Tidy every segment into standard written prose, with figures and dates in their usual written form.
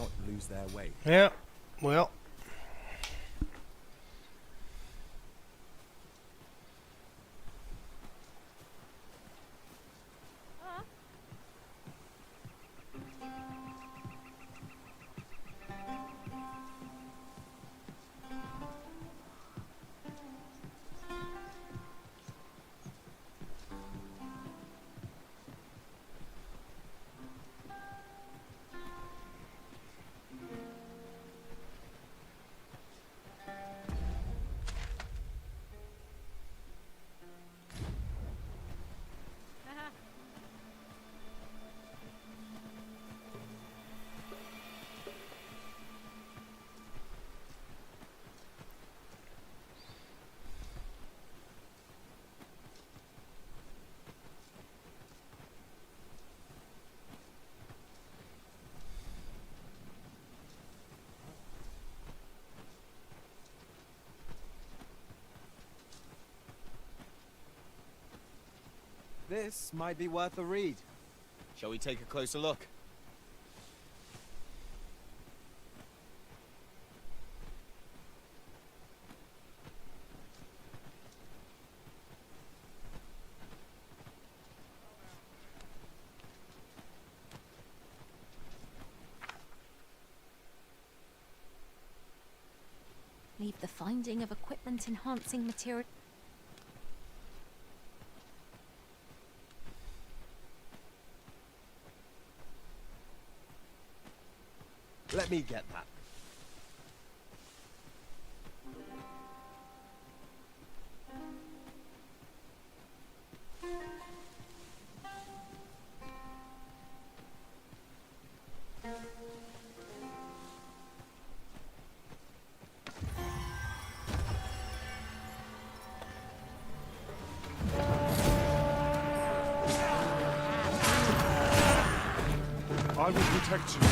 not lose their way. Yeah, well. This might be worth a read. Shall we take a closer look? Leave the finding of equipment enhancing material. Let me get that. I will protect you.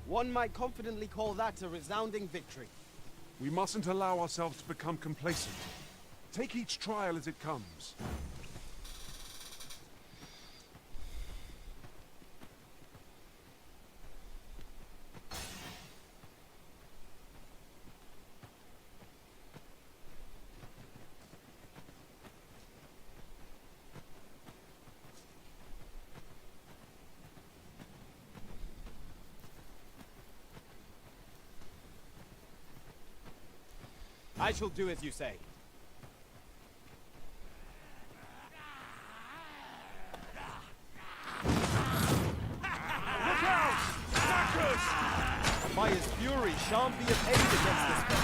One might confidently call that a resounding victory. We mustn't allow ourselves to become complacent. Take each trial as it comes. I shall do as you say. Look out! Attackers! Fire's fury shan't be of aid against this thing.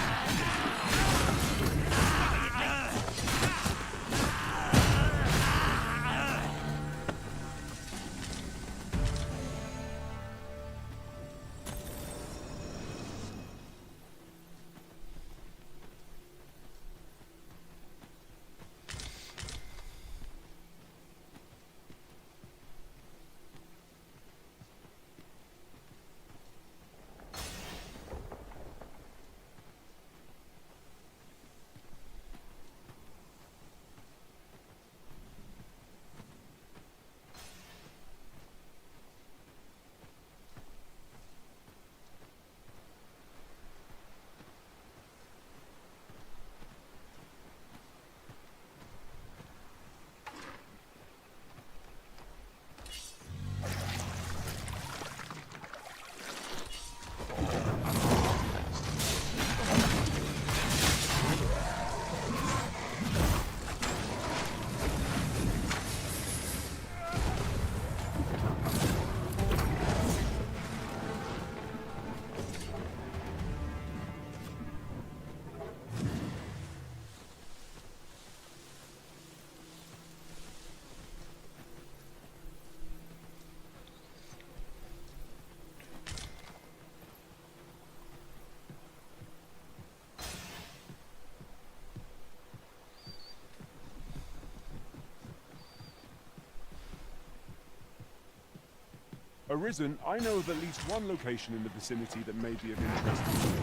Arisen, I know of at least one location in the vicinity that may be of interest to you.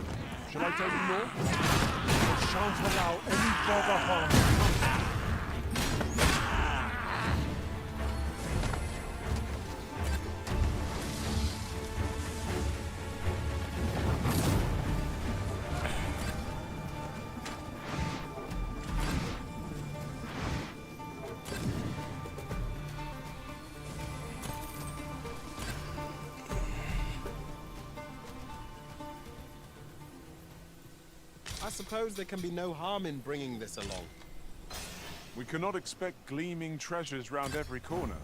Shall I tell you more? I shan't allow any further harm to come. I suppose there can be no harm in bringing this along. We cannot expect gleaming treasures round every corner.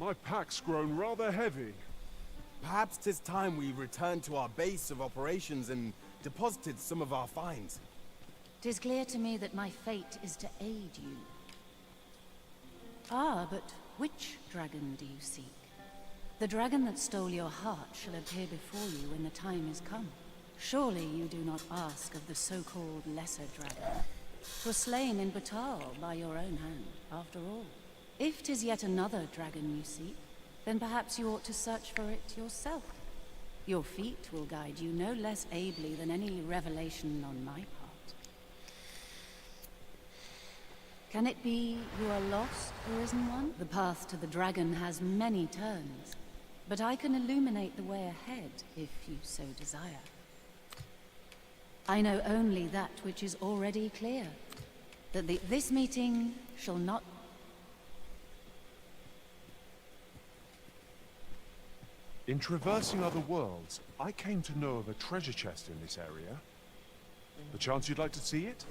My pack's grown rather heavy. Perhaps 'tis time we returned to our base of operations and deposited some of our finds. 'Tis clear to me that my fate is to aid you. Ah, but which dragon do you seek? The dragon that stole your heart shall appear before you when the time is come. Surely you do not ask of the so-called lesser dragon. 'Twas slain in battle by your own hand, after all. If 'tis yet another dragon you seek, then perhaps you ought to search for it yourself. Your feet will guide you no less ably than any revelation on my part. Can it be you are lost, Arisen One? The path to the dragon has many turns, but I can illuminate the way ahead if you so desire. I know only that which is already clear, that this meeting shall not. In traversing other worlds, I came to know of a treasure chest in this area. The chance you'd like to see it?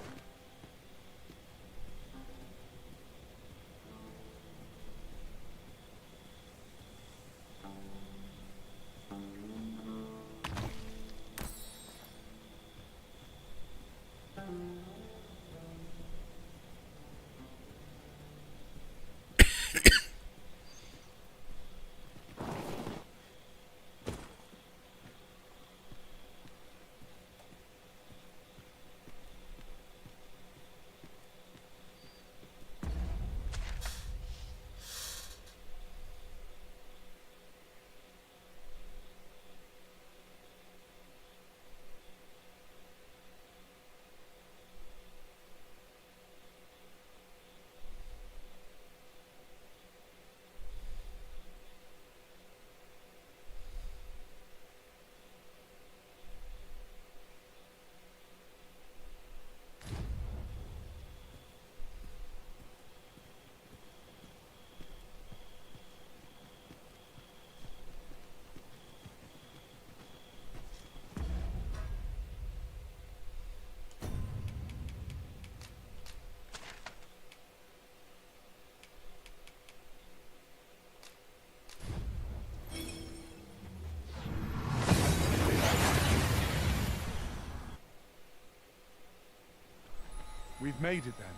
We've made it then.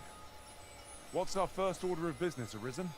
What's our first order of business, Arisen?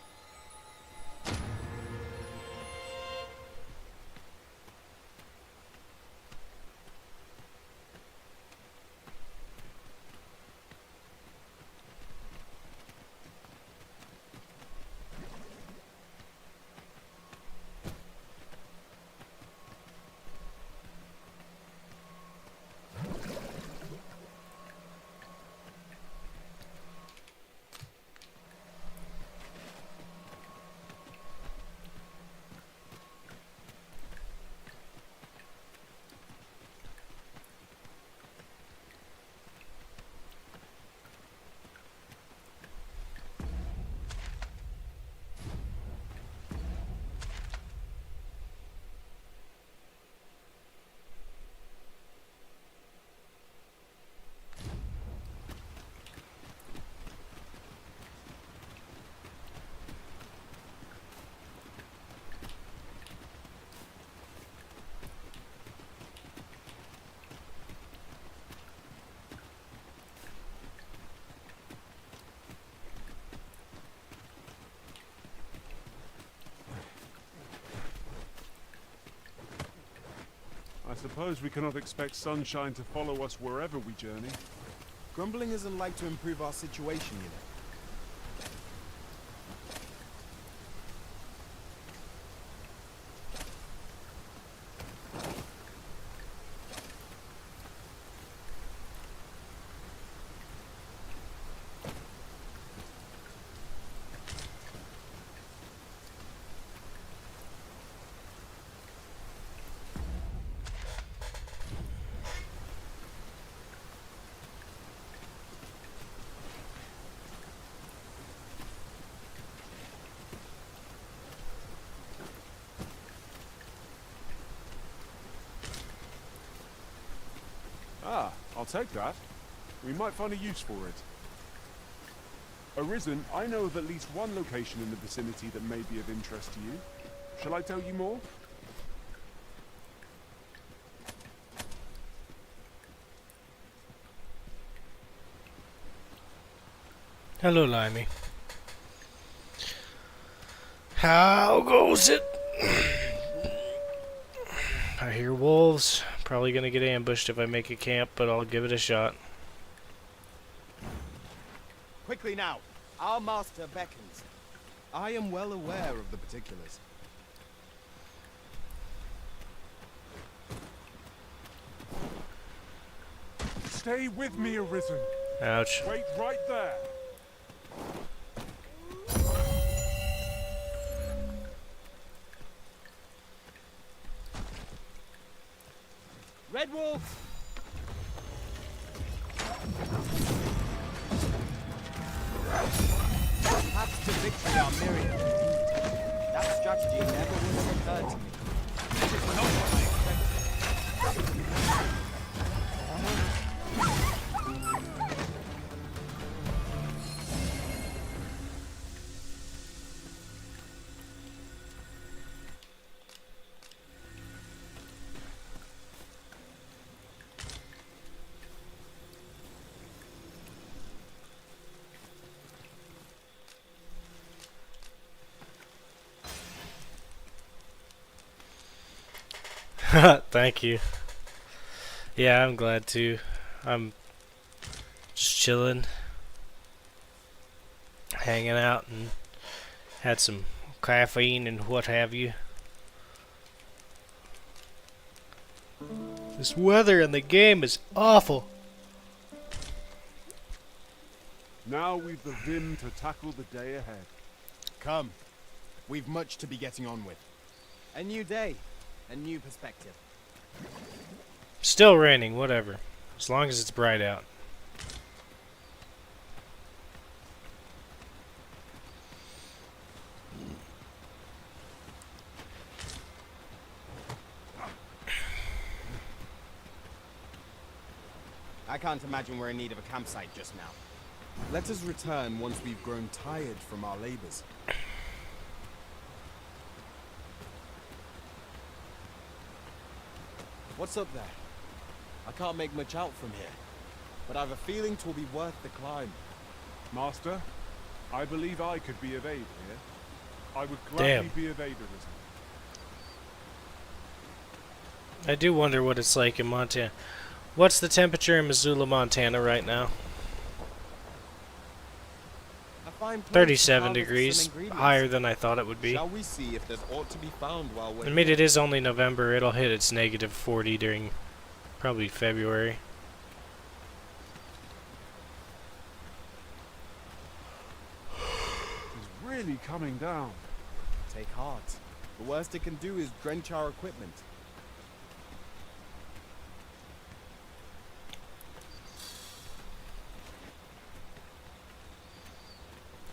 suppose we cannot expect sunshine to follow us wherever we journey. Grumbling isn't like to improve our situation, you know. Ah, I'll take that. We might find a use for it. Arisen, I know of at least one location in the vicinity that may be of interest to you. Shall I tell you more? Hello, Limey. How goes it? I hear wolves. Probably gonna get ambushed if I make a camp, but I'll give it a shot. Quickly now, our master beckons. I am well aware of the particulars. Stay with me, Arisen. Ouch. Wait right there. Red Wolf! Paths to victory are myriad. That strategy never would have occurred to me. This is not what I expected. Thank you. Yeah, I'm glad to. I'm just chilling, hanging out, and had some caffeine and what have you. This weather in the game is awful. Now we've the vim to tackle the day ahead. Come. We've much to be getting on with. A new day. A new perspective. Still raining, whatever. As long as it's bright out. I can't imagine we're in need of a campsite just now. Let us return once we've grown tired from our labors. What's up there? I can't make much out from here, but I've a feeling 'twill be worth the climb. Master, I believe I could be of aid here. I would gladly be of aid, Arisen. I do wonder what it's like in Montana. What's the temperature in Missoula, Montana right now? I find plenty to 37 harvest some degrees, ingredients. higher than I thought it would be. Shall we see if there's aught to be found while we're I mean, it is only November. It'll hit its negative 40 during probably February. It's really coming down. Take heart. The worst it can do is drench our equipment.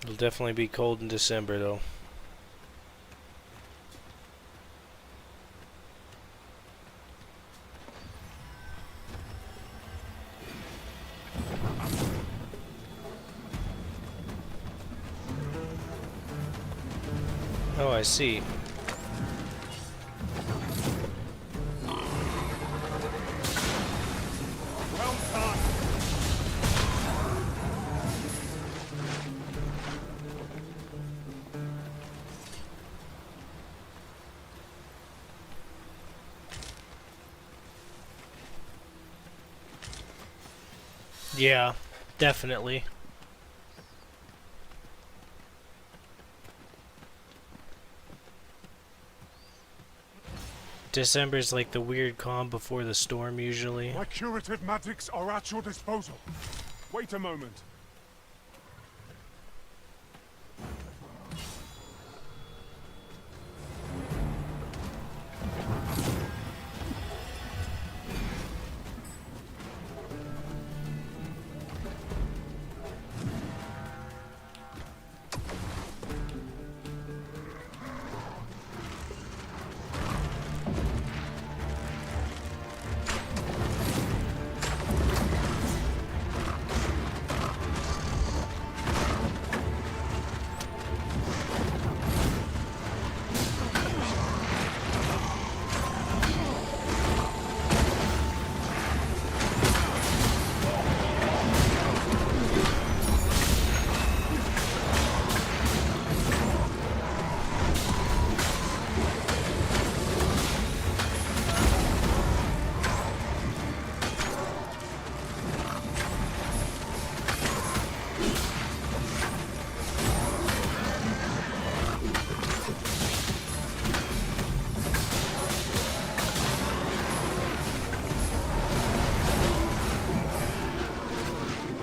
It'll definitely be cold in December, though. Oh, I see. Well done. Yeah, definitely. December's like the weird calm before the storm usually. My curative magics are at your disposal. Wait a moment.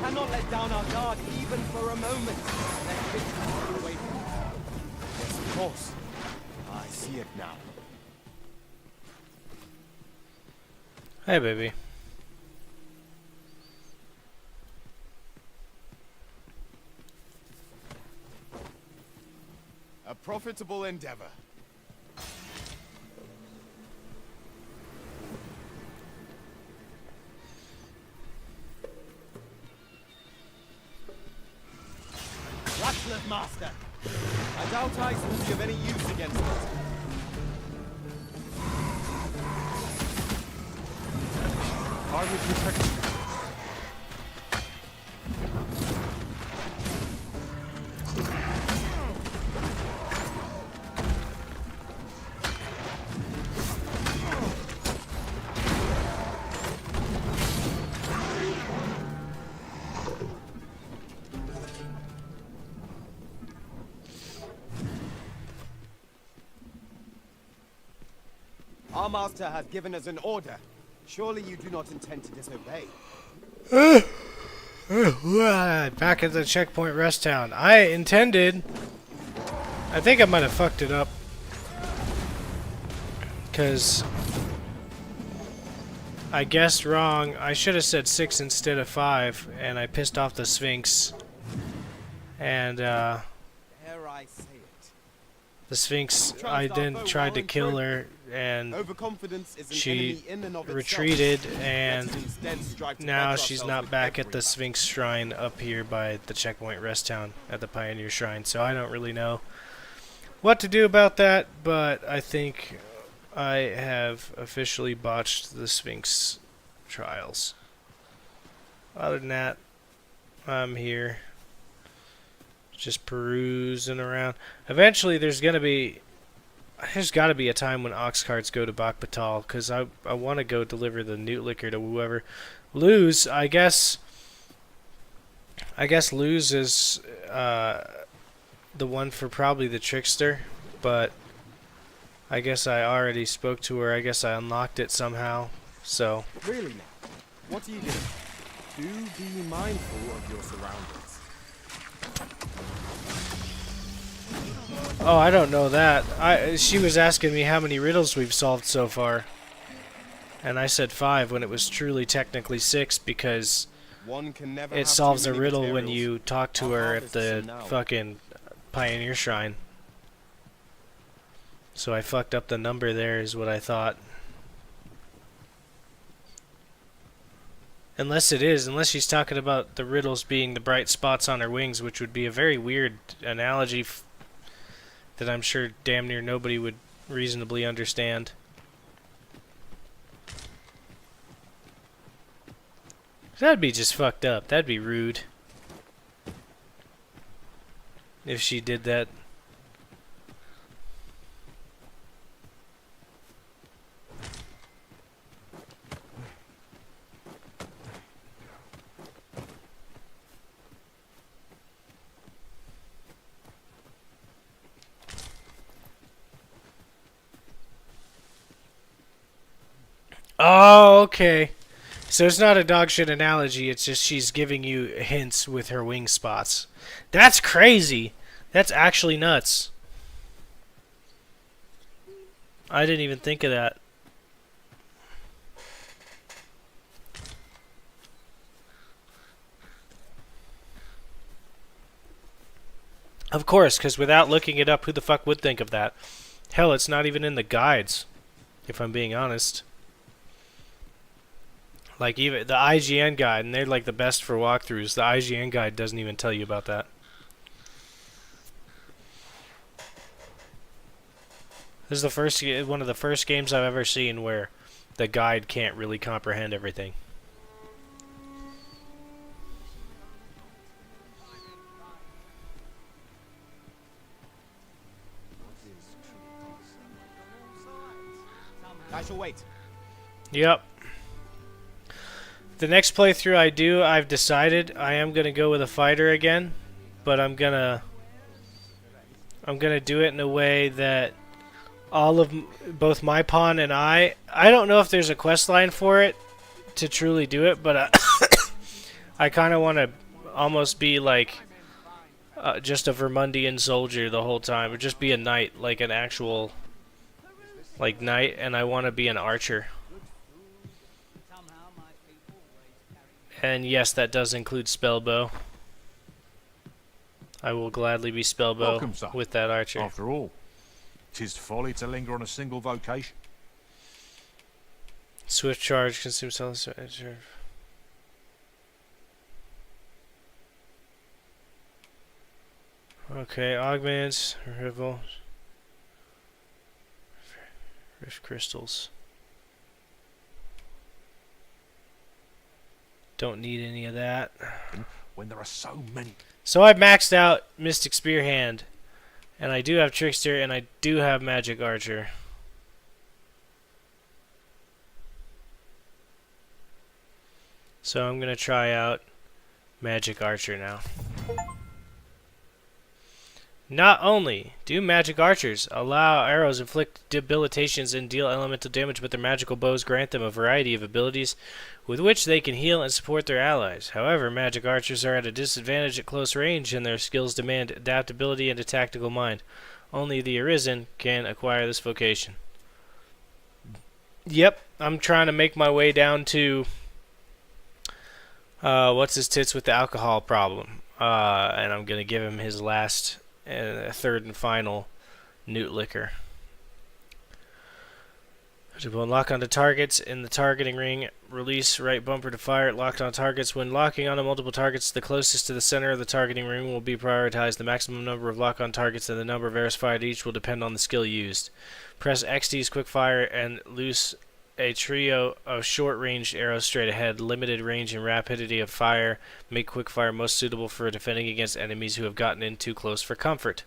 Cannot let down our guard even for a moment. Let victory get away from us. Yes, of course. I see it now. Hey, baby. A profitable endeavor. Ratcliffe Master. I doubt ice will be of any use against us. I will protect you. Our master has given us an order. Surely you do not intend to disobey. Back at the checkpoint rest town. I intended... I think I might have fucked it up. Because... I guessed wrong. I should have said 6 instead of 5. And I pissed off the Sphinx. And, Dare I say it? the Sphinx, I then tried to kill her, and Overconfidence is an she enemy in and of itself. retreated, and Let's instead strive to now better she's ourselves not with back at every the battle. Sphinx Shrine up here by the checkpoint rest town at the Pioneer Shrine, so I don't really know what to do about that, but I think I have officially botched the Sphinx trials. Other than that, I'm here just perusing around. Eventually there's got to be a time when ox carts go to Bakbatal, because I want to go deliver the newt liquor to whoever. Luz, I guess Luz is the one for probably the trickster, but I guess I already spoke to her. I guess I unlocked it somehow, so... Really now? What are you doing? Do be mindful of your surroundings. Oh, I don't know that. She was asking me how many riddles we've solved so far. And I said 5 when it was truly technically 6, because One can never it have solves too a many riddle when materials. you talk to Our her at harvests the are now. fucking Pioneer Shrine. So I fucked up the number there is what I thought. Unless she's talking about the riddles being the bright spots on her wings, which would be a very weird analogy that I'm sure damn near nobody would reasonably understand. That'd be just fucked up. That'd be rude. If she did that. Oh, okay. So it's not a dog shit analogy, it's just she's giving you hints with her wing spots. That's crazy. That's actually nuts. I didn't even think of that. Of course, because without looking it up, who the fuck would think of that? Hell, it's not even in the guides, if I'm being honest. Like, even the IGN guide, and they're like the best for walkthroughs, the IGN guide doesn't even tell you about that. This is one of the first games I've ever seen where the guide can't really comprehend everything. I shall wait. Yep. The next playthrough I've decided I am gonna go with a fighter again, but I'm gonna do it in a way that both my pawn and I don't know if there's a quest line for it to truly do it, but I kind of want to almost be like just a Vermundian soldier the whole time, or just be a knight, like an actual like knight, and I want to be an archer. And yes, that does include Spellbow. I will gladly be Spellbow Welcome, sir. with that archer. After all, 'tis folly to linger on a single vocation. Swift charge, consume cell. Okay, augments, rival, rift crystals. Don't need any of that. When there are so many. So I've maxed out Mystic Spear Hand, and I do have Trickster, and I do have Magic Archer. So I'm going to try out Magic Archer now. Not only do magic archers allow arrows inflict debilitations and deal elemental damage, but their magical bows grant them a variety of abilities with which they can heal and support their allies. However, magic archers are at a disadvantage at close range, and their skills demand adaptability and a tactical mind. Only the Arisen can acquire this vocation. Yep, I'm trying to make my way down to what's his tits with the alcohol problem, and I'm gonna give him his last and third and final Newt Liquor. To lock onto targets in the targeting ring, release right bumper to fire it locked on targets. When locking onto multiple targets, the closest to the center of the targeting ring will be prioritized. The maximum number of lock-on targets and the number of arrows fired each will depend on the skill used. Press XT's quick fire and loose a trio of short-range arrows straight ahead. Limited range and rapidity of fire make quick fire most suitable for defending against enemies who have gotten in too close for comfort.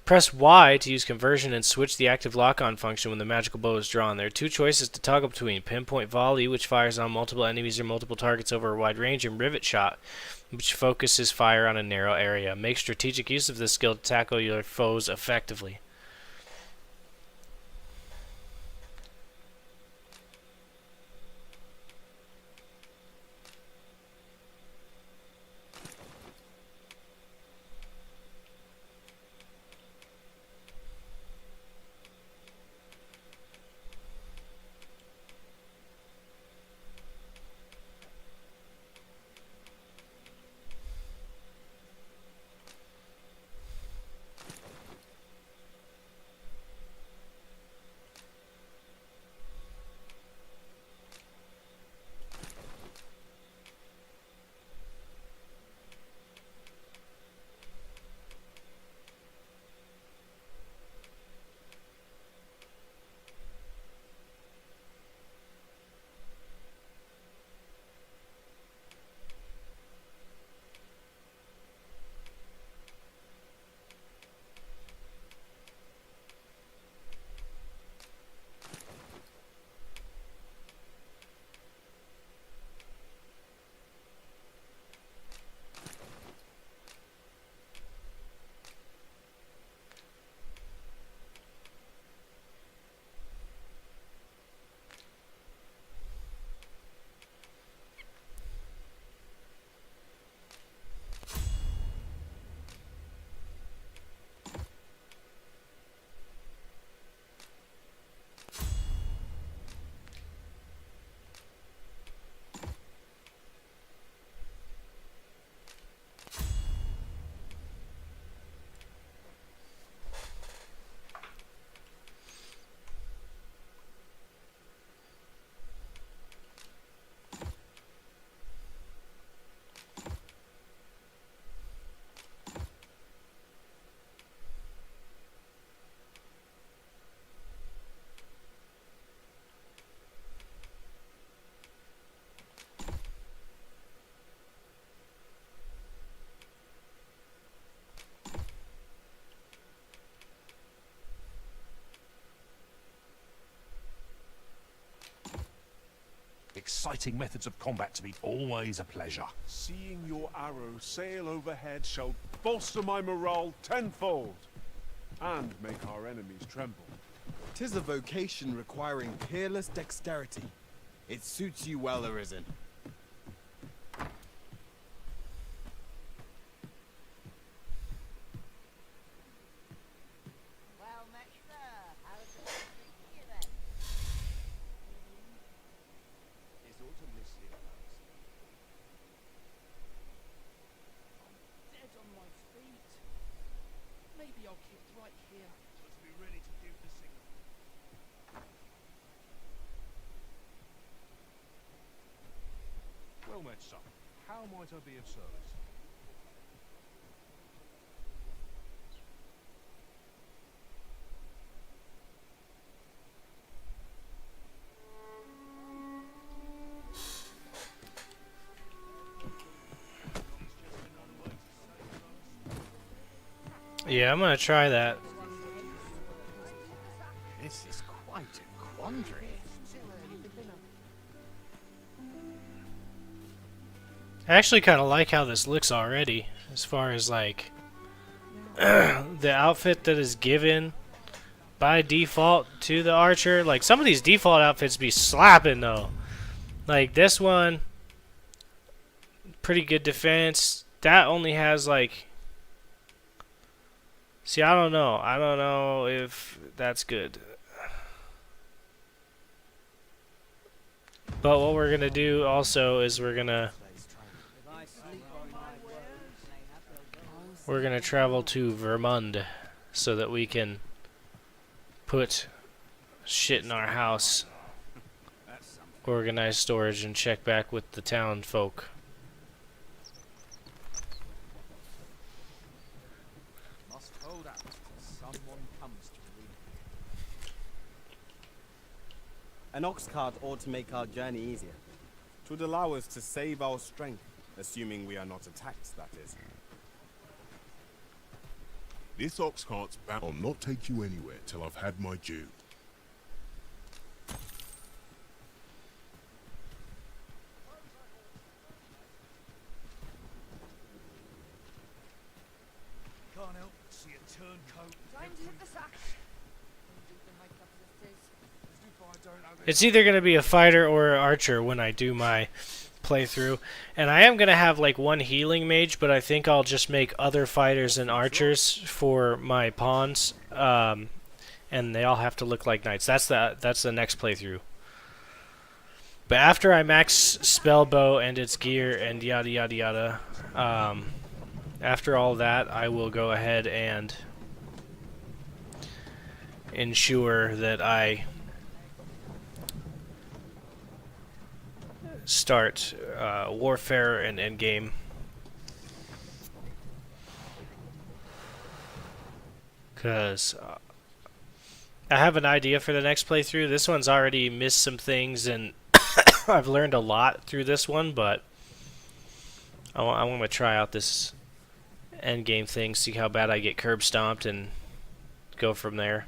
Press Y to use conversion and switch the active lock-on function when the magical bow is drawn. There are two choices to toggle between: pinpoint volley, which fires on multiple enemies or multiple targets over a wide range, and rivet shot, which focuses fire on a narrow area. Make strategic use of this skill to tackle your foes effectively. exciting methods of combat to be always a pleasure. Seeing your arrow sail overhead shall bolster my morale tenfold, and make our enemies tremble. 'Tis a vocation requiring peerless dexterity. It suits you well, Arisen. Well met, sir. How's the treating you then? Is autumn this year, Dead on my feet. Maybe I'll keep right here. Let's be ready to give the signal. Well met, son. How might I be of service? Yeah, I'm gonna try that. This is quite a quandary. I actually kind of like how this looks already, as far as like the outfit that is given by default to the archer. Like some of these default outfits be slapping though. Like this one, pretty good defense. That only has like, see, I don't know. I don't know if that's good. But what we're gonna do also is we're gonna travel to Vermund so that we can put shit in our house, organize storage, and check back with the town folk. Must hold out till someone comes to relieve me. An ox cart ought to make our journey easier. 'Twould allow us to save our strength, assuming we are not attacked, that is. This ox cart's bound. I'll not take you anywhere till I've had my due. Can't help but see a turncoat. Time to hit the sack. It's either going to be a fighter or an archer when I do my playthrough. And I am going to have like one healing mage, but I think I'll just make other fighters and archers for my pawns. And they all have to look like knights. That's the next playthrough. But after I max Spellbow and its gear and yada yada yada, after all that, I will go ahead and ensure that I start warfare and endgame. Because I have an idea for the next playthrough. This one's already missed some things, and I've learned a lot through this one, but I want to try out this endgame thing, see how bad I get curb stomped, and go from there.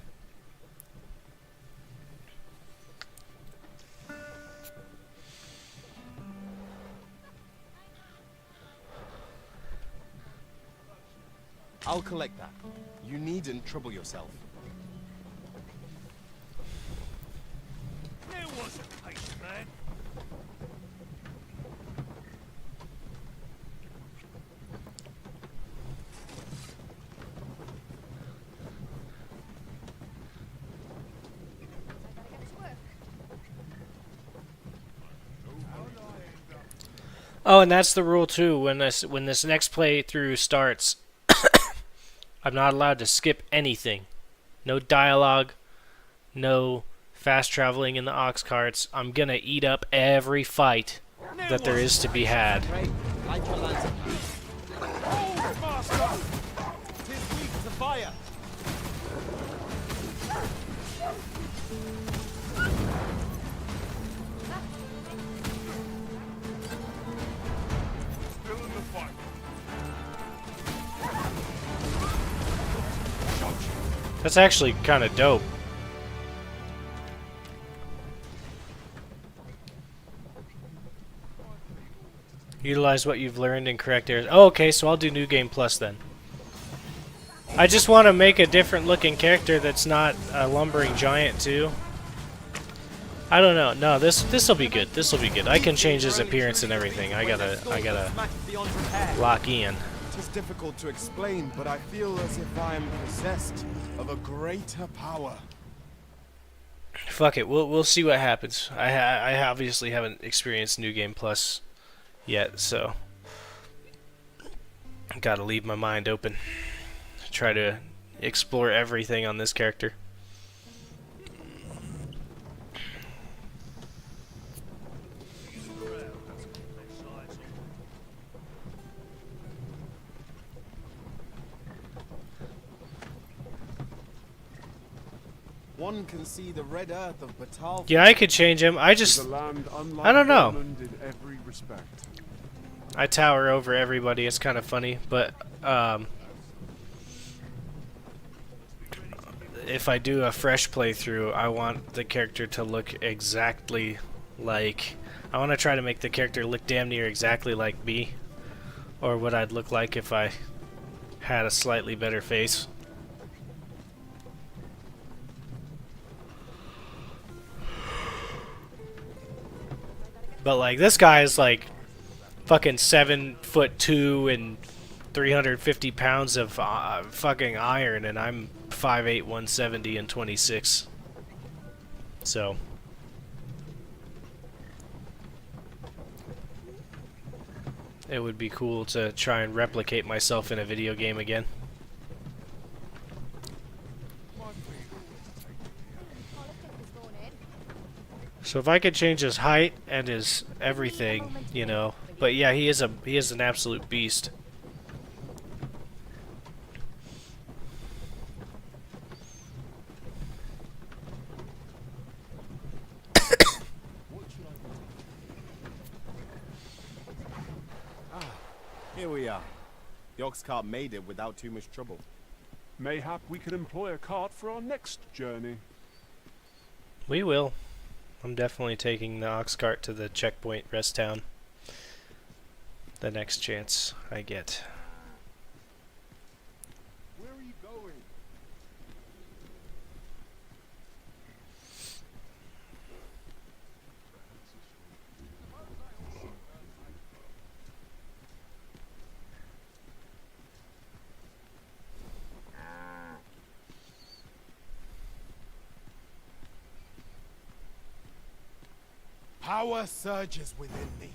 I'll collect that. You needn't trouble yourself. There was a pace man. Oh, and that's the rule too. When this next playthrough starts, I'm not allowed to skip anything. No dialogue, no fast traveling in the ox carts. I'm gonna eat up every fight that there is to be had. Light your lantern. Hold, master! 'Tis weak to fire. Still in the fight. That's actually kind of dope. Utilize what you've learned in correct areas. Oh, okay, so I'll do New Game Plus then. I just want to make a different looking character that's not a lumbering giant too. I don't know. No, this'll be good. This'll be good. I can change his appearance and everything. I gotta lock in. It is difficult to explain, but I feel as if I am possessed of a greater power. Fuck it. We'll see what happens. I obviously haven't experienced New Game Plus yet, so gotta leave my mind open. Try to explore everything on this character. One can see the red earth of Batal. Yeah, I could change him. I just, It's a land unlike I don't know. Poland in every respect. I tower over everybody. It's kind of funny, but if I do a fresh playthrough, I want the character to look exactly like... I want to try to make the character look damn near exactly like me, or what I'd look like if I had a slightly better face. But like this guy is like fucking 7'2" and 350 pounds of fucking iron, and I'm 5'8", 170 and 26. So it would be cool to try and replicate myself in a video game again. So if I could change his height and his everything, you know. But yeah, he is an absolute beast. Here we are. The ox cart made it without too much trouble. Mayhap we could employ a cart for our next journey. We will. I'm definitely taking the ox cart to the checkpoint rest town the next chance I get. Where are you going? Power surges within me.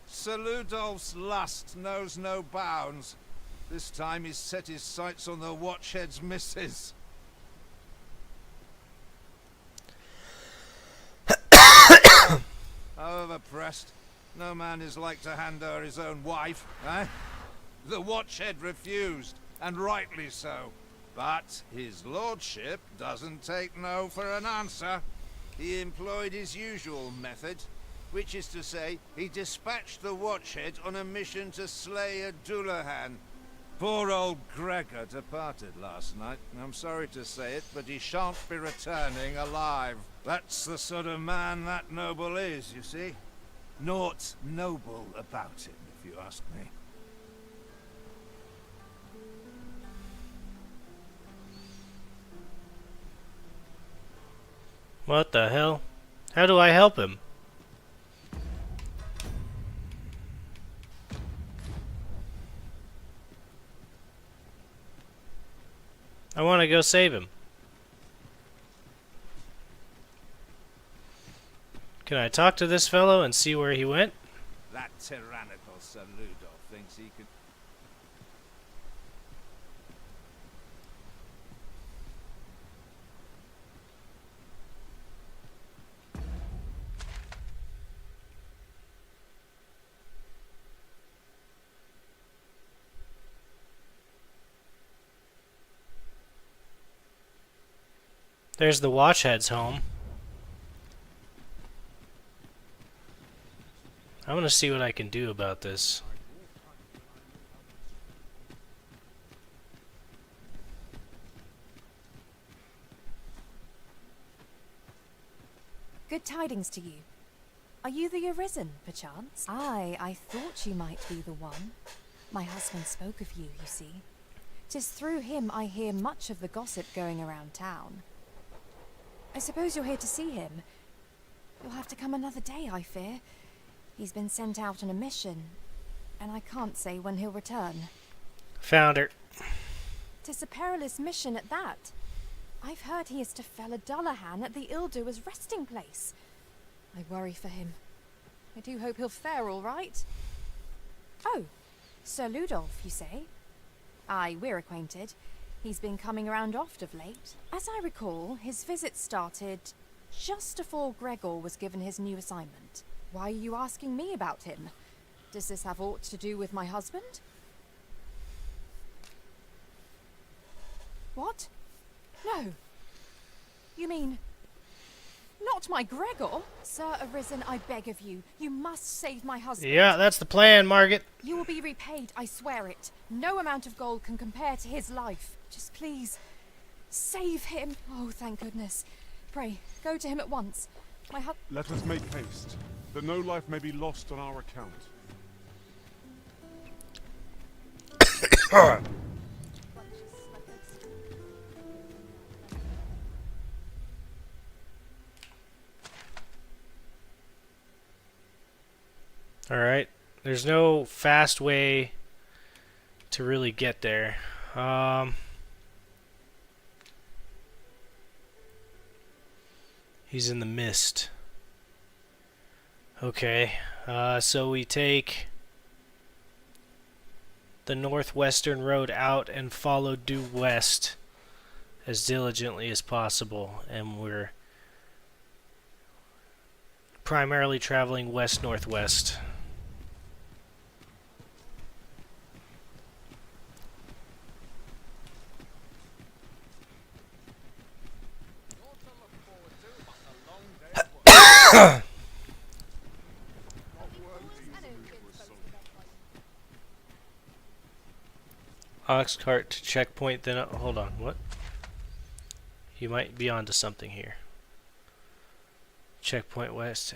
Sir Ludolf's lust knows no bounds. This time he's set his sights on the Watchhead's missus. However pressed, no man is like to hand her his own wife, eh? The Watchhead refused, and rightly so. But his lordship doesn't take no for an answer. He employed his usual method, which is to say, he dispatched the Watchhead on a mission to slay a Dullahan. Poor old Gregor departed last night. I'm sorry to say it, but he shan't be returning alive. That's the sort of man that noble is, you see. Naught noble about him, if you ask me. What the hell? How do I help him? I want to go save him. Can I talk to this fellow and see where he went? That tyrannical Sir Ludolf thinks he can... There's the Watchhead's home. I'm gonna see what I can do about this. Good tidings to you. Are you the Arisen, perchance? Aye, I thought you might be the one. My husband spoke of you, you see. 'Tis through him I hear much of the gossip going around town. I suppose you're here to see him. You'll have to come another day, I fear. He's been sent out on a mission, and I can't say when he'll return. Found her. 'Tis a perilous mission at that. I've heard he is to fell a Dullahan at the Ill-Doer's resting place. I worry for him. I do hope he'll fare all right. Oh, Sir Ludolf, you say? Aye, we're acquainted. He's been coming around oft of late. As I recall, his visit started just before Gregor was given his new assignment. Why are you asking me about him? Does this have aught to do with my husband? What? No. You mean... not my Gregor? Sir Arisen, I beg of you. You must save my husband. Yeah, that's the plan, Margaret. You will be repaid, I swear it. No amount of gold can compare to his life. Just please, save him. Oh, thank goodness. Pray, go to him at once. Let us make haste, that no life may be lost on our account. Alright. There's no fast way to really get there. He's in the mist. Okay. So we take the northwestern road out and follow due west as diligently as possible. And we're primarily traveling west-northwest. Ox cart to checkpoint, then hold on, what? You might be onto something here. Checkpoint west.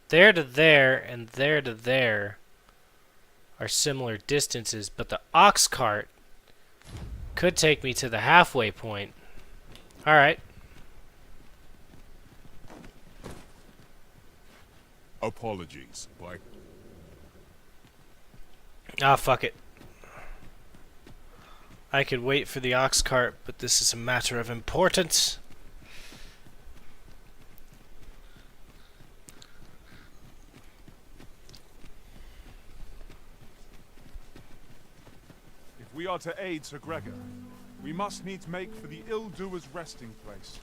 There to there and there to there are similar distances, but the ox cart could take me to the halfway point. Alright. Apologies, but Ah, fuck it. I could wait for the ox cart, but this is a matter of importance. If we are to aid Sir Gregor, we must needs make for the ill-doer's resting place.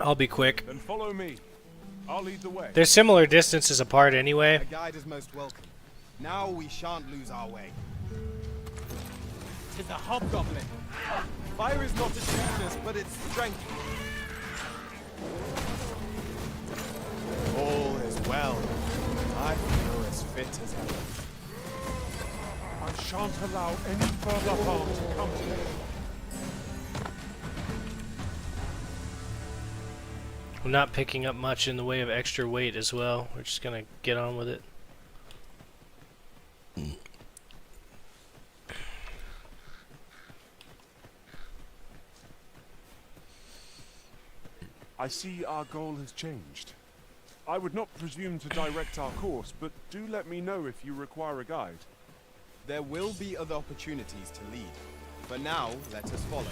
I'll be quick. Then follow me. I'll lead the way. They're similar distances apart anyway. A guide is most welcome. Now we shan't lose our way. 'Tis a hobgoblin. Fire is not its weakness, but its strength. All is well. I feel as fit as ever. I shan't allow any further harm to come to me. I'm not picking up much in the way of extra weight as well. We're just gonna get on with it. I see our goal has changed. I would not presume to direct our course, but do let me know if you require a guide. There will be other opportunities to lead. For now, let us follow.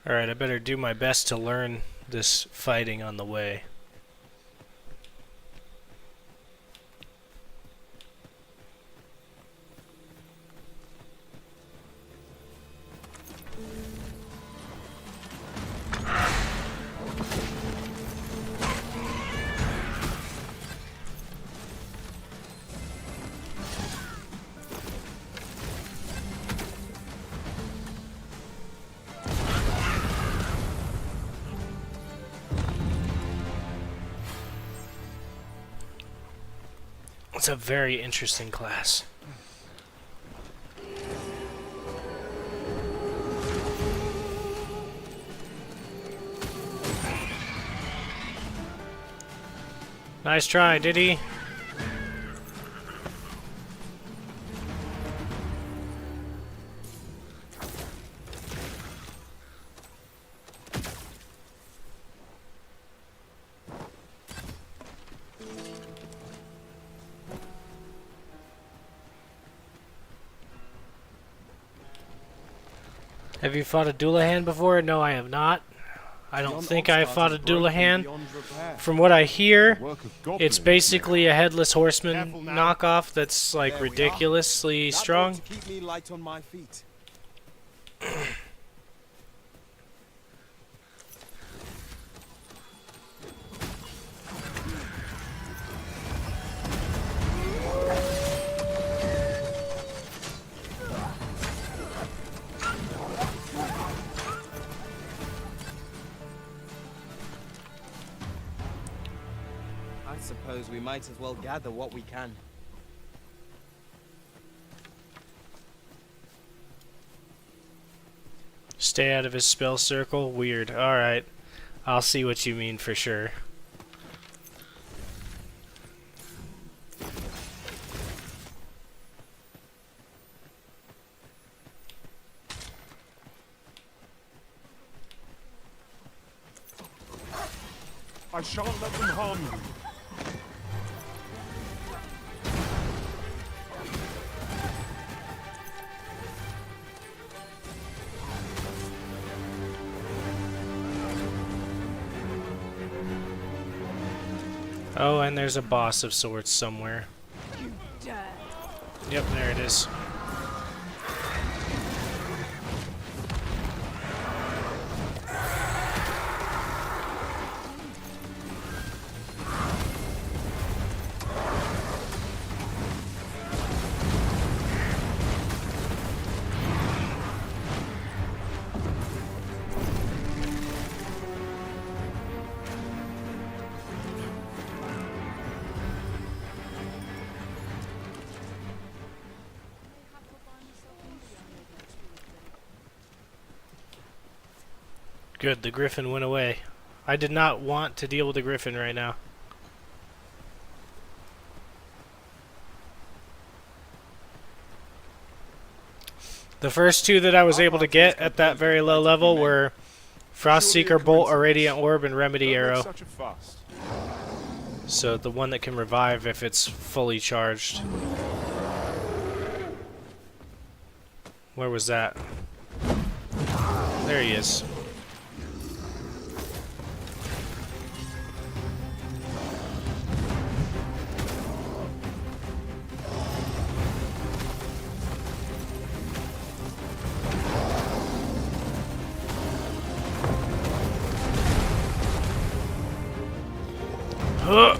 Alright, I better do my best to learn this fighting on the way. It's a very interesting class. Nice try, did he? Have you fought a Doulahan before? No, I have not. I don't think I fought a Doulahan. From what I hear, it's basically a headless horseman knockoff that's like ridiculously strong. To keep me light on my feet. I suppose we might as well gather what we can. Stay out of his spell circle? Weird. Alright. I'll see what you mean for sure. I shan't let them harm you. Oh, and there's a boss of sorts somewhere. Yep, there it is. Good, the griffin went away. I did not want to deal with the griffin right now. The first two that I was able to get at that very low level were Frostseeker, Bolt, or Radiant Orb, and Remedy Arrow. So the one that can revive if it's fully charged. Where was that? There he is. Huh.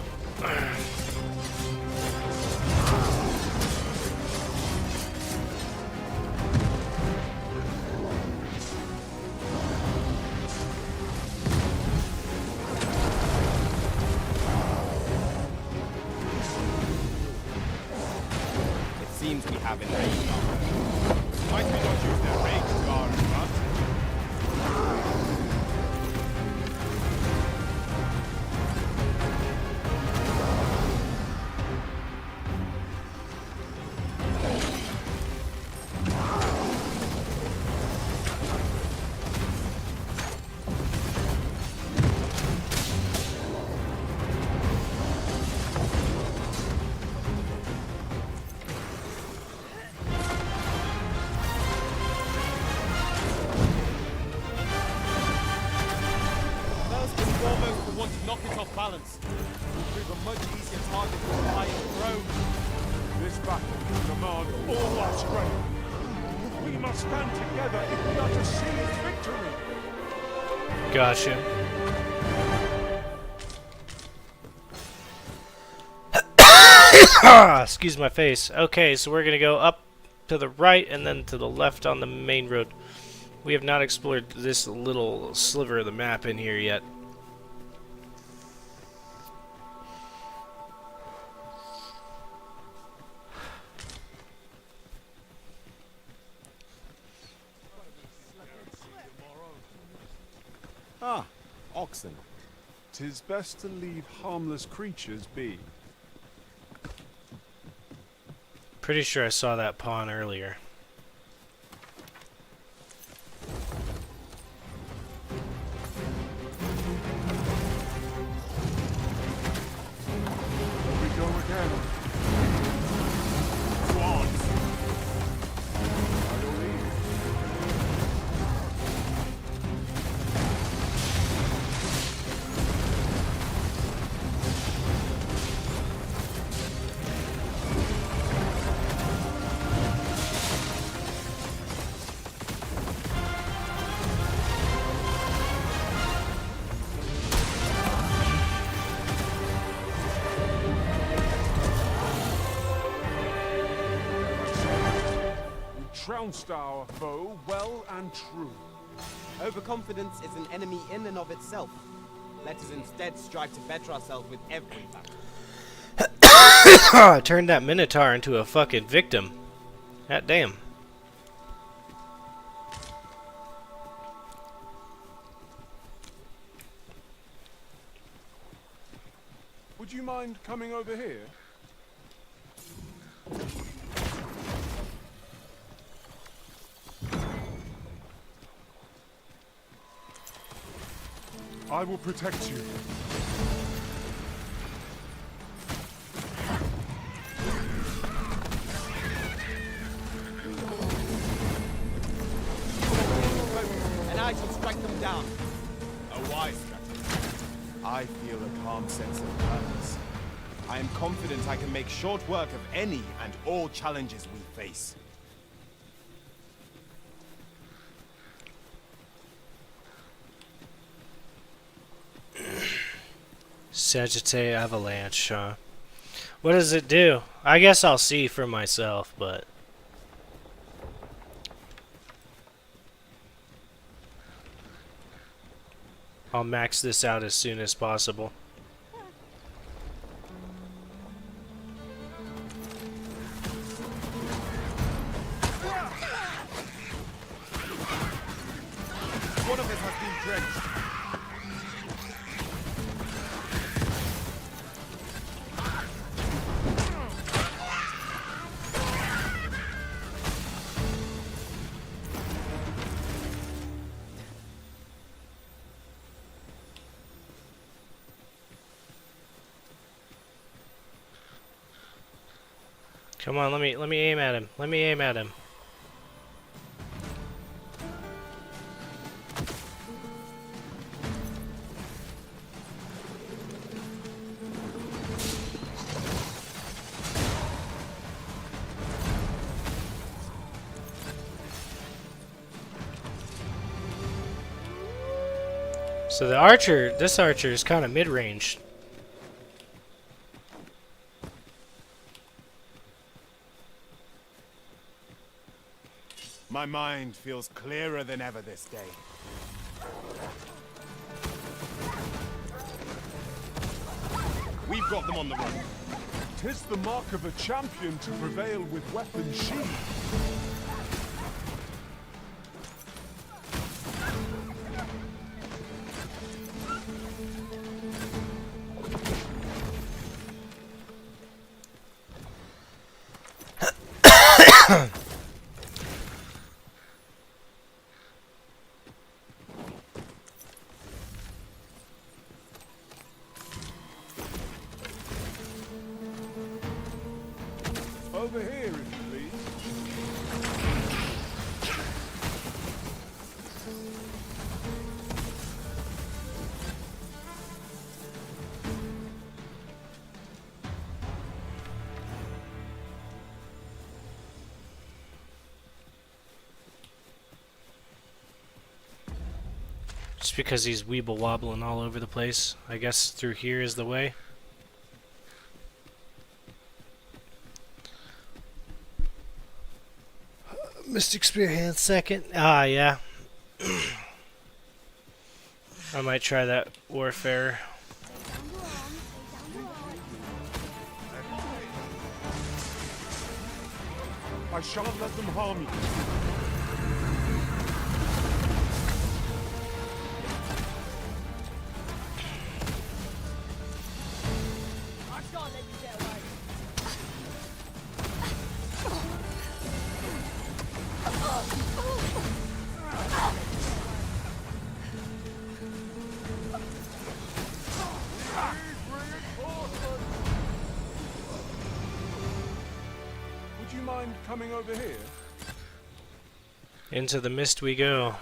It seems we have an range. Might we not use their range to our advantage? Knock it off balance. Will prove a much easier target for the Iron Throne. This battle will demand all our strength. We must stand together if we are to see its victory. Gotcha. Excuse my face. Okay, so we're gonna go up to the right and then to the left on the main road. We have not explored this little sliver of the map in here yet. oxen. 'Tis best to leave harmless creatures be. Pretty sure I saw that pawn earlier. Here we go again. Swans. I don't need. Trounced our foe well and true. Overconfidence is an enemy in and of itself. Let us instead strive to better ourselves with every battle. I turned that Minotaur into a fucking victim. God damn. Would you mind coming over here? I will protect you. And I shall strike them down. A wise strategy. I feel a calm sense of purpose. I am confident I can make short work of any and all challenges we face. Sagittae Avalanche, huh? What does it do? I guess I'll see for myself, but... I'll max this out as soon as possible. One of us has been drenched. Come on, let me aim at him. Let me aim at him. So the archer, this archer is kind of mid-range. My mind feels clearer than ever this day. We've got them on the run. 'Tis the mark of a champion to prevail with weapon sheathed. Over here, if you please. Just because he's weeble wobbling all over the place. I guess through here is the way. Mystic Spear hand second. Ah, yeah. I might try that Warfare. I shan't let them harm you. Would you mind coming over here? Into the mist we go.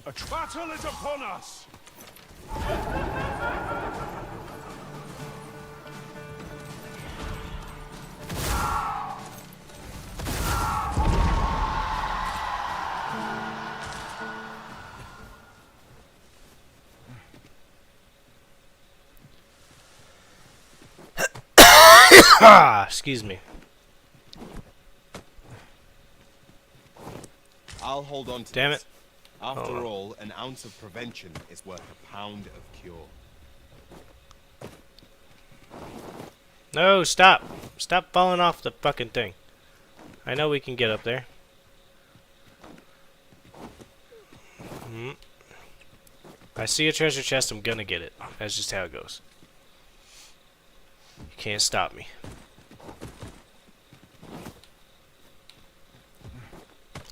A battle is upon us! Ah, excuse me. I'll hold on to Damn this. it. After Oh. all, an ounce of prevention is worth a pound of cure. No, stop. Stop falling off the fucking thing. I know we can get up there. I see a treasure chest, I'm gonna get it. That's just how it goes. You can't stop me.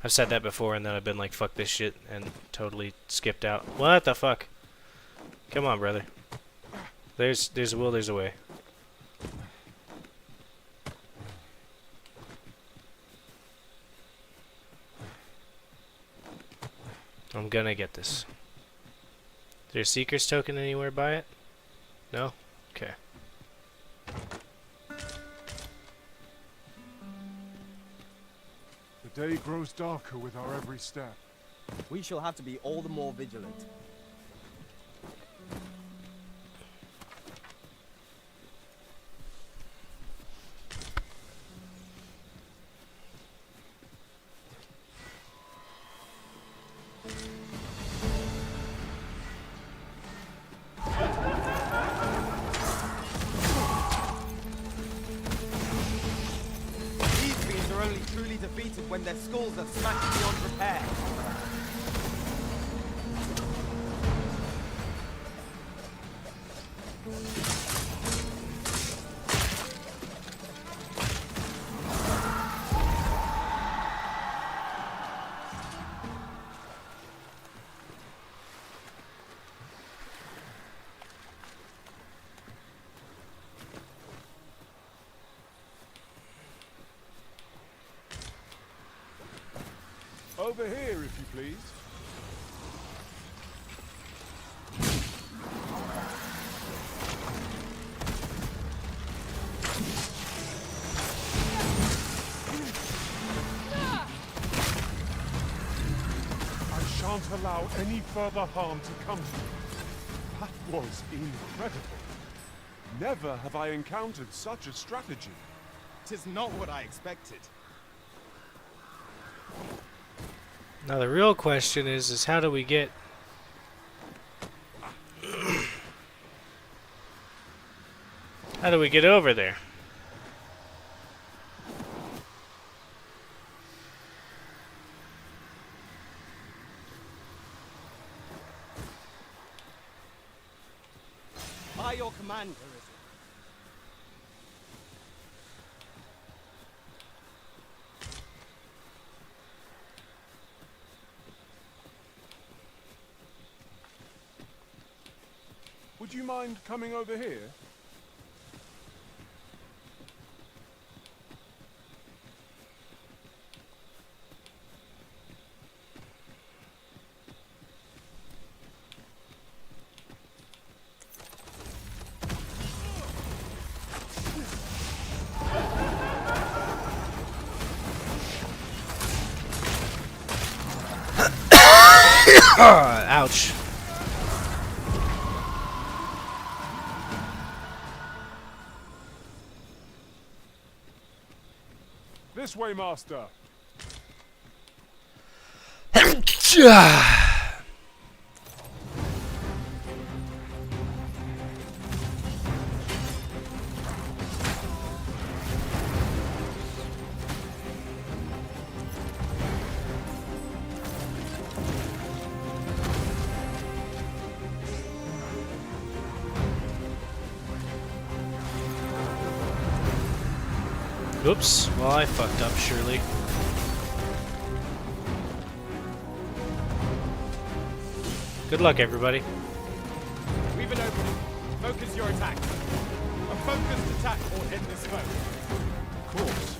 I've said that before and then I've been like, fuck this shit, and totally skipped out. What the fuck? Come on, brother. There's a will, there's a way. I'm gonna get this. Is there a Seeker's token anywhere by it? No? Okay. The day grows darker with our every step. We shall have to be all the more vigilant. These fiends are only truly defeated when their skulls are smashed beyond repair. Over here, if you please. I shan't allow any further harm to come to you. That was incredible. Never have I encountered such a strategy. 'Tis not what I expected. Now the real question is how do we get... how do we get over there? By your command, Arisen. Would you mind coming over here? Ouch. This way, Master. Oops. Well, I fucked up, surely. Good luck, everybody. We've an opening. Focus your attack. A focused attack will end this foe. Of course.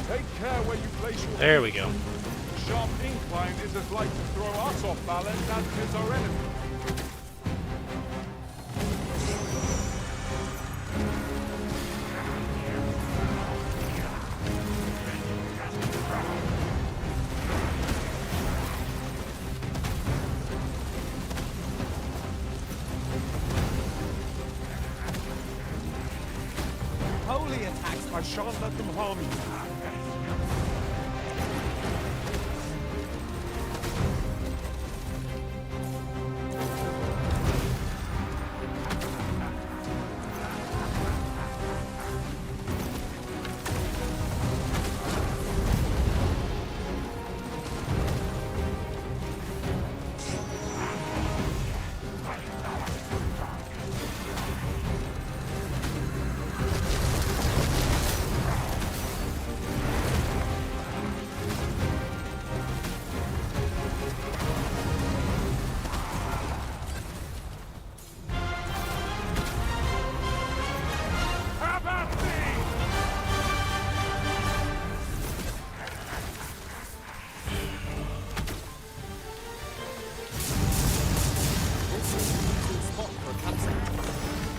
Take care where you place your... There we go. The sharp incline is as like to throw us off balance as it is our enemy. Holy attacks. I shan't let them harm you.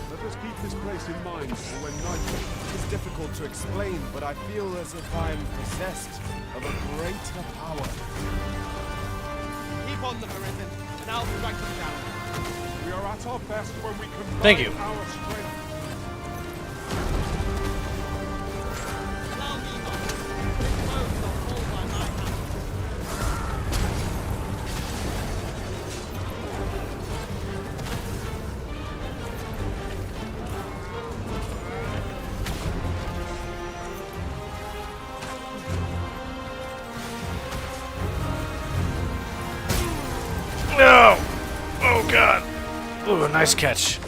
Let us keep this place in mind for when night falls. It's difficult to explain, but I feel as if I'm possessed of a greater power. Keep on them, Arisen, and I'll strike them down. We are at our best when we combine Thank you. our strength. Allow me not. This foe shall fall by my hand. No! Oh god! Ooh, a nice catch.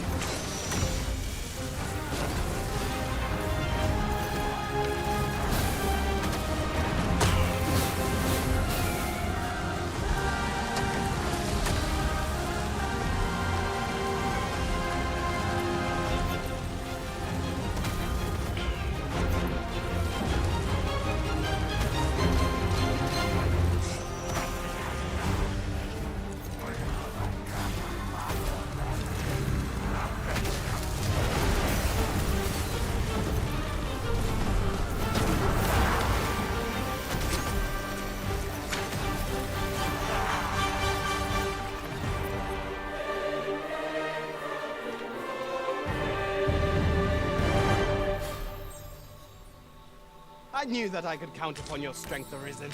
I knew that I could count upon your strength, Arisen.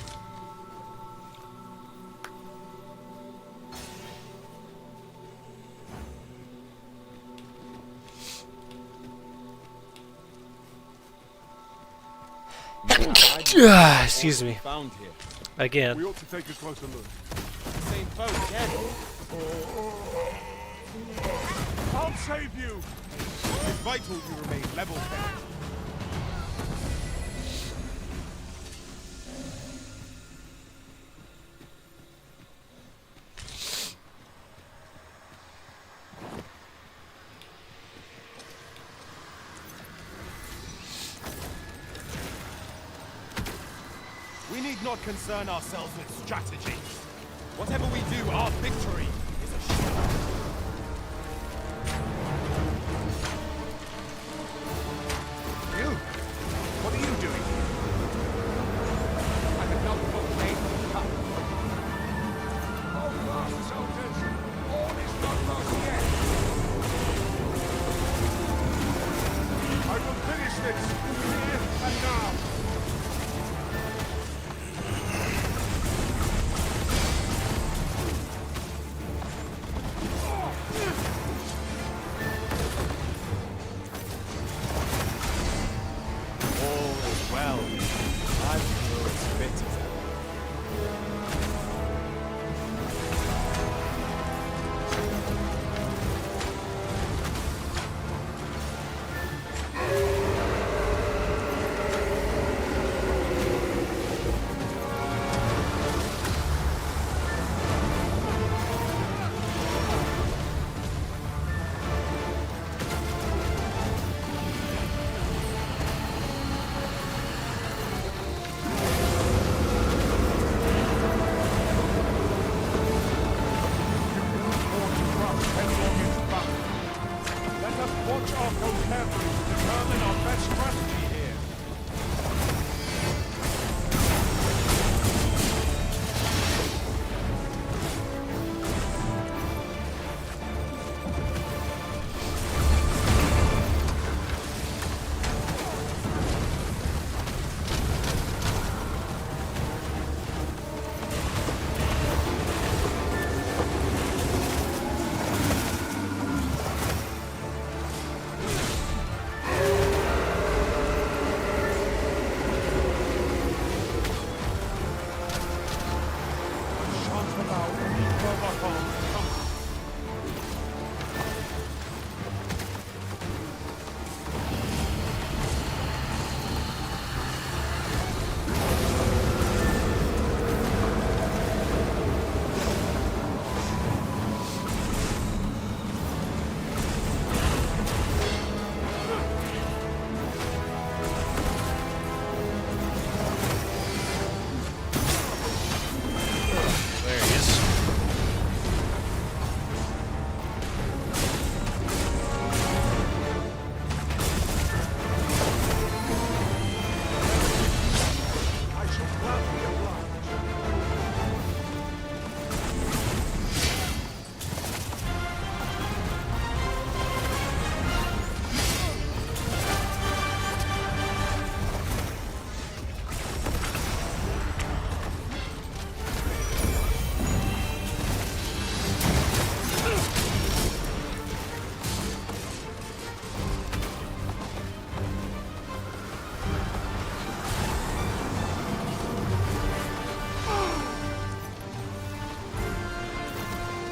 Excuse me. Found here. Again. We ought to take a closer look. Same foe again. I'll save you! It's vital you remain level-headed. We need not concern ourselves with strategy. Whatever we do, our victory is assured. You? What are you doing here? I have not proclaimed the cup. Hold fast, soldiers! All is not lost yet! I will finish this, here and now!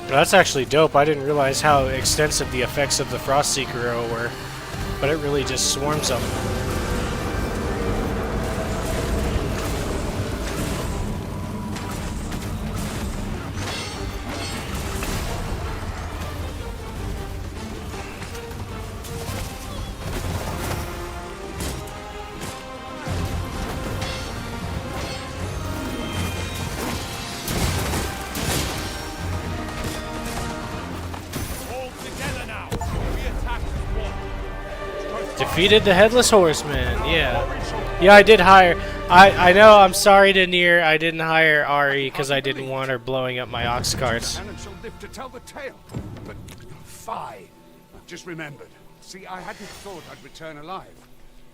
That's actually dope. I didn't realize how extensive the effects of the Frostseeker arrow were, but it really just swarms them. Defeated the Headless Horseman. Yeah, I did hire. I know. I'm sorry to Nier. I didn't hire Ari because I didn't want her blowing up my ox carts. And she'll live to tell the tale. But fie, I've just remembered. See, I hadn't thought I'd return alive,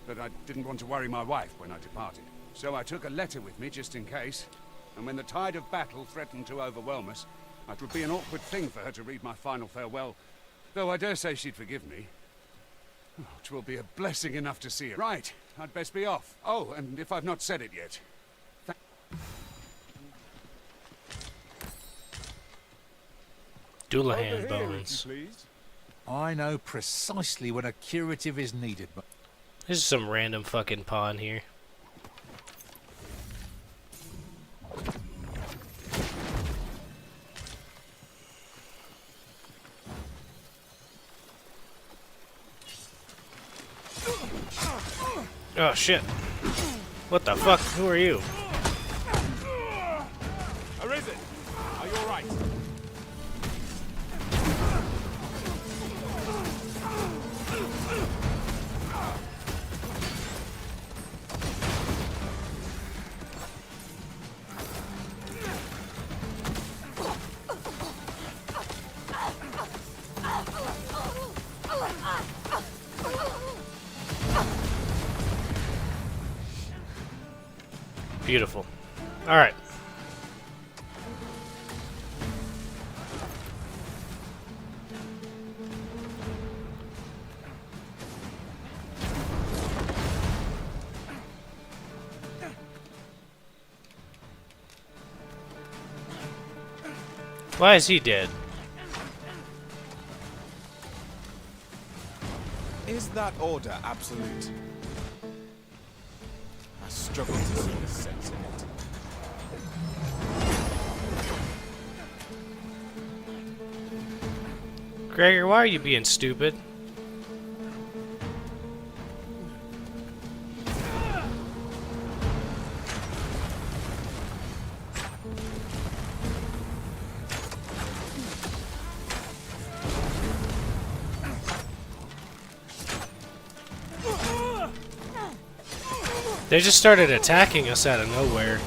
but I didn't want to worry my wife when I departed. So I took a letter with me just in case. And when the tide of battle threatened to overwhelm us, it would be an awkward thing for her to read my final farewell. Though I dare say she'd forgive me. Oh, 'twill be a blessing enough to see her. Right, I'd best be off. Oh, and if I've not said it yet, Doulahan bones. I know precisely when a curative is needed. But This is some random fucking pawn here. Oh shit. What the fuck? Who are you? Arisen! Are you alright? Beautiful. Alright. Why is he dead? is that order absolute? I struggle to see the sense in it. Gregor, why are you being stupid? They just started attacking us out of nowhere.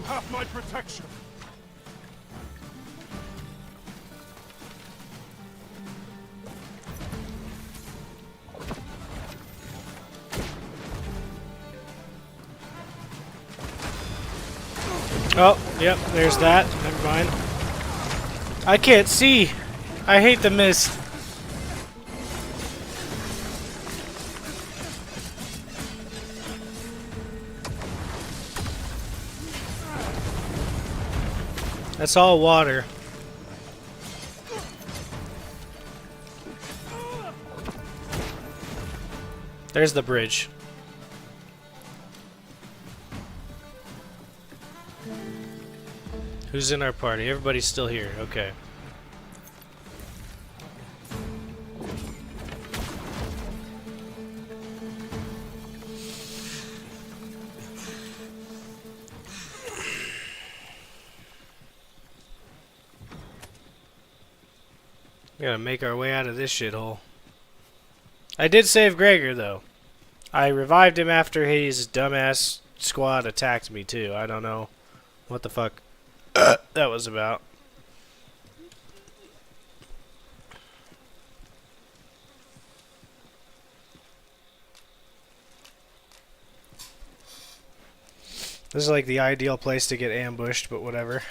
Have my protection. Oh, yep, there's that. Never mind. I can't see. I hate the mist. That's all water. There's the bridge. Who's in our party? Everybody's still here. Okay. Gotta make our way out of this shithole. I did save Gregor, though. I revived him after his dumbass squad attacked me, too. I don't know what the fuck that was about. This is like the ideal place to get ambushed, but whatever.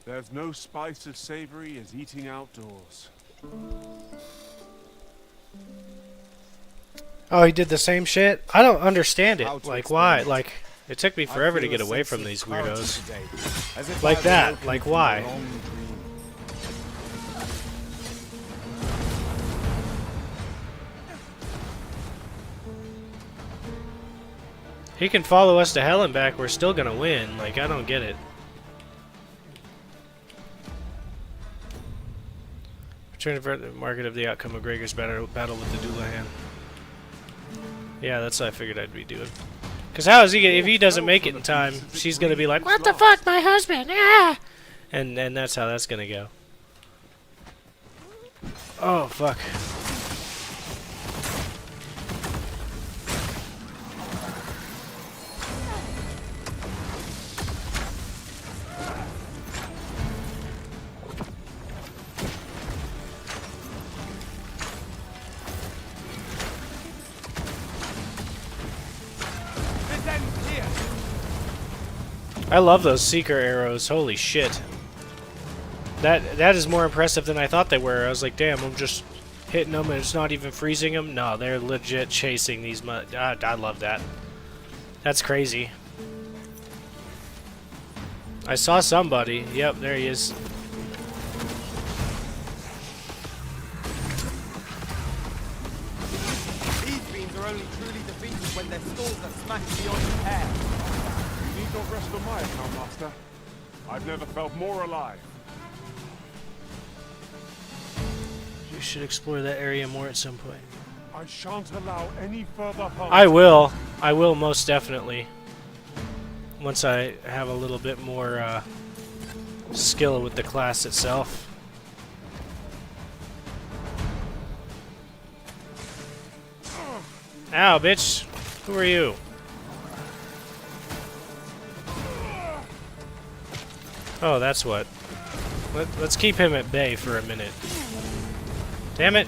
There's no spice as savory as eating outdoors. Oh, he did the same shit? I don't understand it. How to Like, explain why? it? Like, it took me I forever to feel get a away sense from of these clarity weirdos. today, as if Like I've that. awoken Like, from a why? long dream. He can follow us to hell and back. We're still gonna win. Like, I don't get it. Return to the market of the outcome of Gregor's battle with the Doulahan. Yeah, that's what I figured I'd be doing. Because how is he gonna, if he doesn't make it in time, she's gonna be like, "What the fuck, my husband?" Ah! And that's how that's gonna go. Oh fuck. I love those seeker arrows. Holy shit. That is more impressive than I thought they were. I was like, damn, I'm just hitting them and it's not even freezing them. No, they're legit chasing these I love that. That's crazy. I saw somebody. Yep, there he is. These beams are only truly defeated when their stalls are smashed beyond repair. You need not rest on my account, Master. I've never felt more alive. You should explore that area more at some point. I shan't allow any further harm. I will. I will most definitely. Once I have a little bit more skill with the class itself. Ow, bitch. Who are you? Oh, that's what. Let's keep him at bay for a minute. Damn it.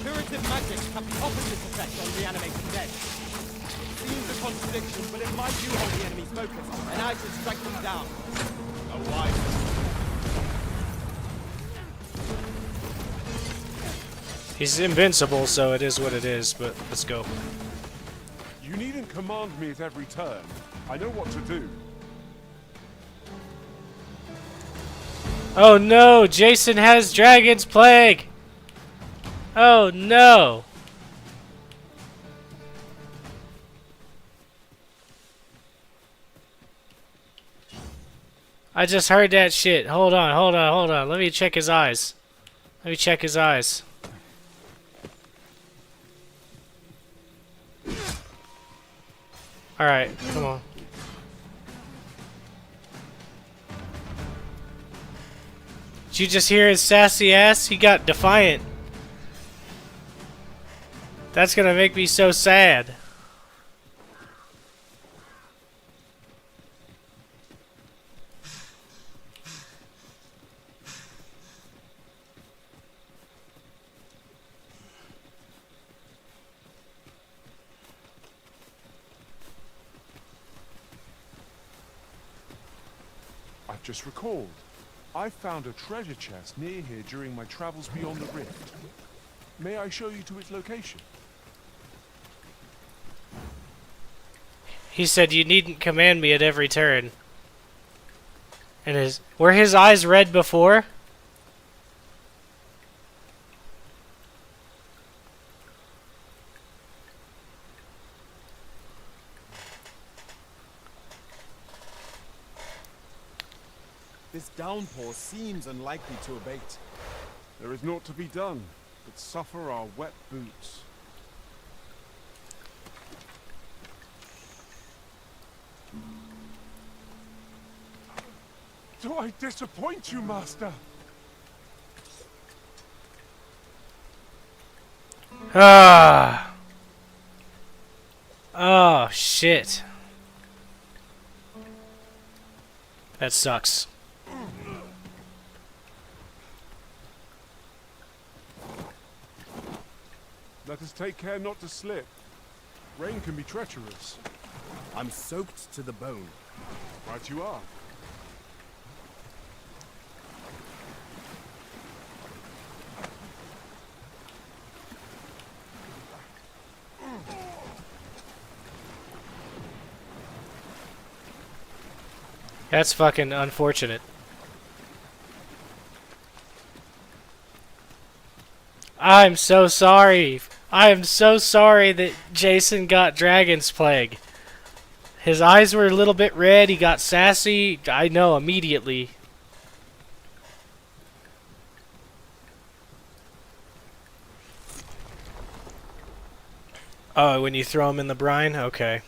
Curative magics have the opposite effect on reanimating dead. Seems a contradiction, but it might do hold the enemy's focus, and I should strike them down. A wise. He's invincible, so it is what it is, but let's go. You needn't command me at every turn. I know what to do. Oh no, Jason has Dragon's Plague! Oh no! I just heard that shit. Hold on, hold on, hold on. Let me check his eyes. Let me check his eyes. Alright, come on. Did you just hear his sassy ass? He got defiant. That's gonna make me so sad. I've just recalled. I found a treasure chest near here during my travels beyond the rift. May I show you to its location? He said you needn't command me at every turn. And were his eyes red before? This downpour seems unlikely to abate. There is naught to be done, but suffer our wet boots. Do I disappoint you, Master? Ah. Oh, shit. That sucks. Let us take care not to slip. Rain can be treacherous. I'm soaked to the bone. Right you are. That's fucking unfortunate. I'm so sorry. I am so sorry that Jason got Dragon's Plague. His eyes were a little bit red. He got sassy. I know immediately. Oh, when you throw him in the brine? Okay.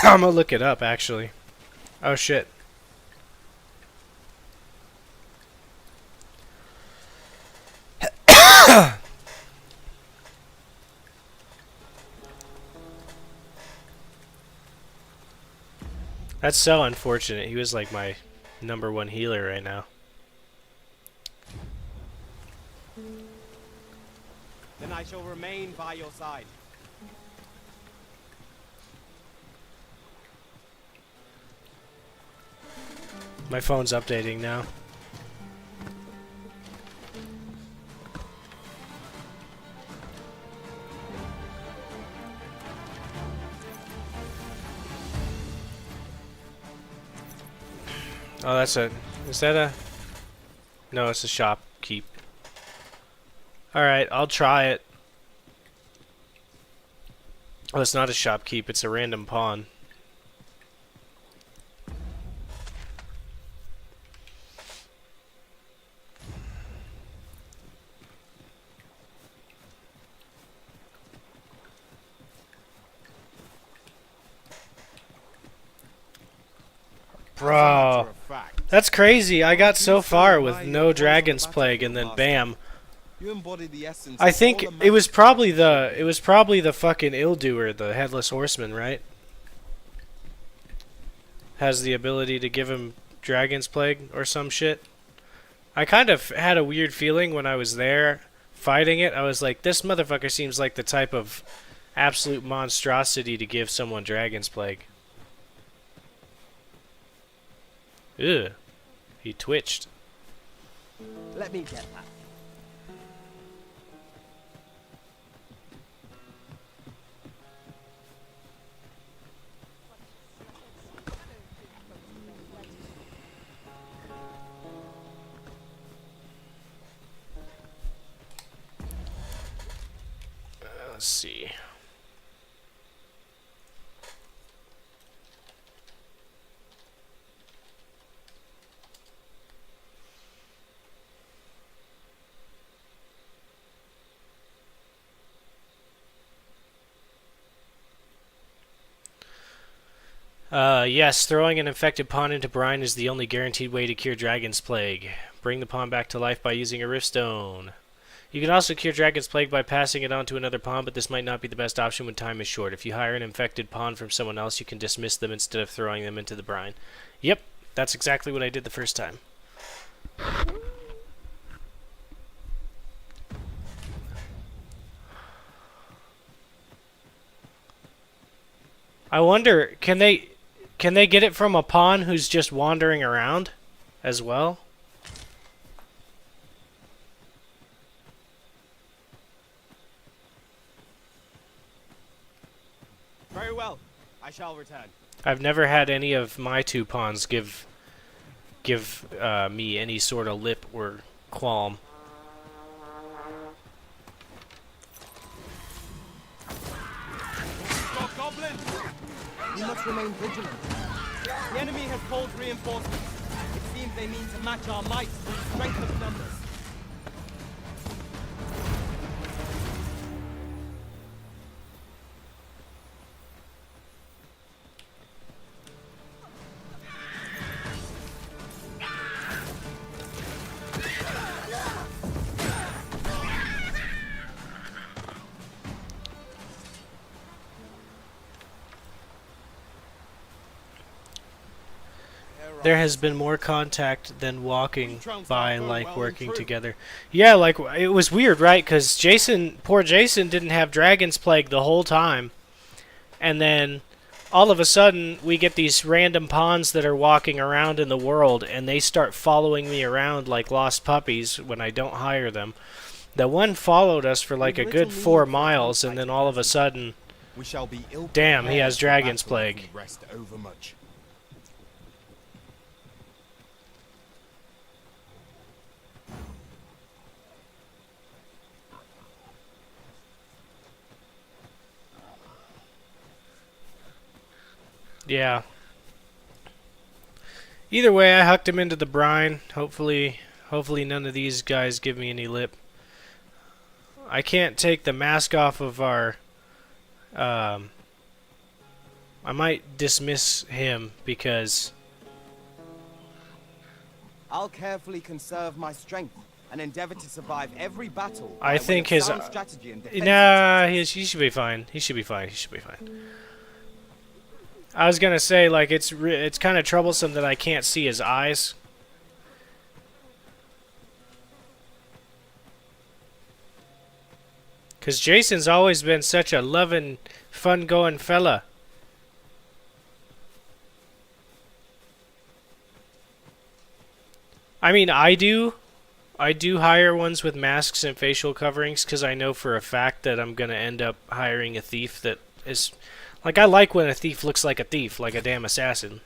I'm gonna look it up, actually. Oh, shit. That's so unfortunate. He was like my #1 healer right now. Then I shall remain by your side. My phone's updating now. Oh, that's a... Is that a... No, it's a shop keep. Alright, I'll try it. Oh, it's not a shop keep, it's a random pawn. Bro, that's crazy. I got so far with no Dragon's Plague and then bam. You embody the essence. I think it was probably the fucking Ill-Doer, the Headless Horseman, right? Has the ability to give him Dragon's Plague or some shit. I kind of had a weird feeling when I was there fighting it. I was like, this motherfucker seems like the type of absolute monstrosity to give someone Dragon's Plague. Ugh. He twitched. Let me get that. Let's see. Yes, throwing an infected pawn into brine is the only guaranteed way to cure Dragon's Plague. Bring the pawn back to life by using a Riftstone. You can also cure Dragon's Plague by passing it on to another pawn, but this might not be the best option when time is short. If you hire an infected pawn from someone else, you can dismiss them instead of throwing them into the brine. Yep, that's exactly what I did the first time. I wonder, can they get it from a pawn who's just wandering around as well? Very well. I shall return. I've never had any of my two pawns give me any sort of lip or qualm. Goblin! You must remain vigilant. The enemy has called reinforcements. It seems they mean to match our might through strength of numbers. There has been more contact than walking by like working together. Yeah, like it was weird, right? Because poor Jason didn't have Dragon's Plague the whole time. And then all of a sudden we get these random pawns that are walking around in the world and they start following me around like lost puppies when I don't hire them. The one followed us for like a good 4 miles and then all of a sudden, We shall be ill damn, he has prepared for Dragon's battle if Plague. we rest overmuch. Yeah. Either way, I hucked him into the brine. Hopefully none of these guys give me any lip. I can't take the mask off of our... I might dismiss him because... I'll carefully conserve my strength and endeavor to survive every battle. I think his... strategy and defensive Nah, he should be fine. He should be fine. He should be fine. I was gonna say, like, it's kind of troublesome that I can't see his eyes. Because Jason's always been such a loving, fun-going fella. I mean, I do hire ones with masks and facial coverings because I know for a fact that I'm going to end up hiring a thief that is... Like, I like when a thief looks like a thief, like a damn assassin.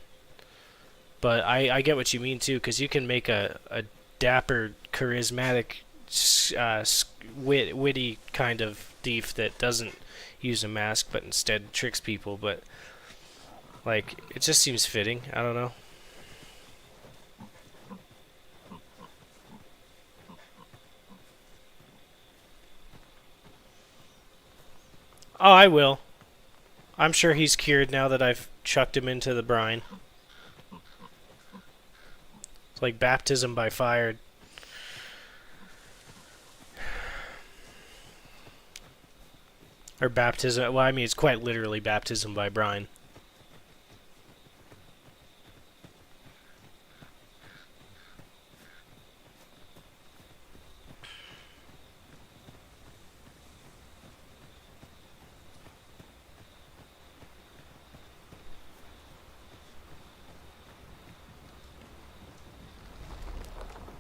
But I get what you mean, too, because you can make a dapper, charismatic, witty kind of thief that doesn't use a mask, but instead tricks people. But, like, it just seems fitting. I don't know. Oh, I will. I'm sure he's cured now that I've chucked him into the brine. It's like baptism by fire. Or baptism... Well, I mean, it's quite literally baptism by brine.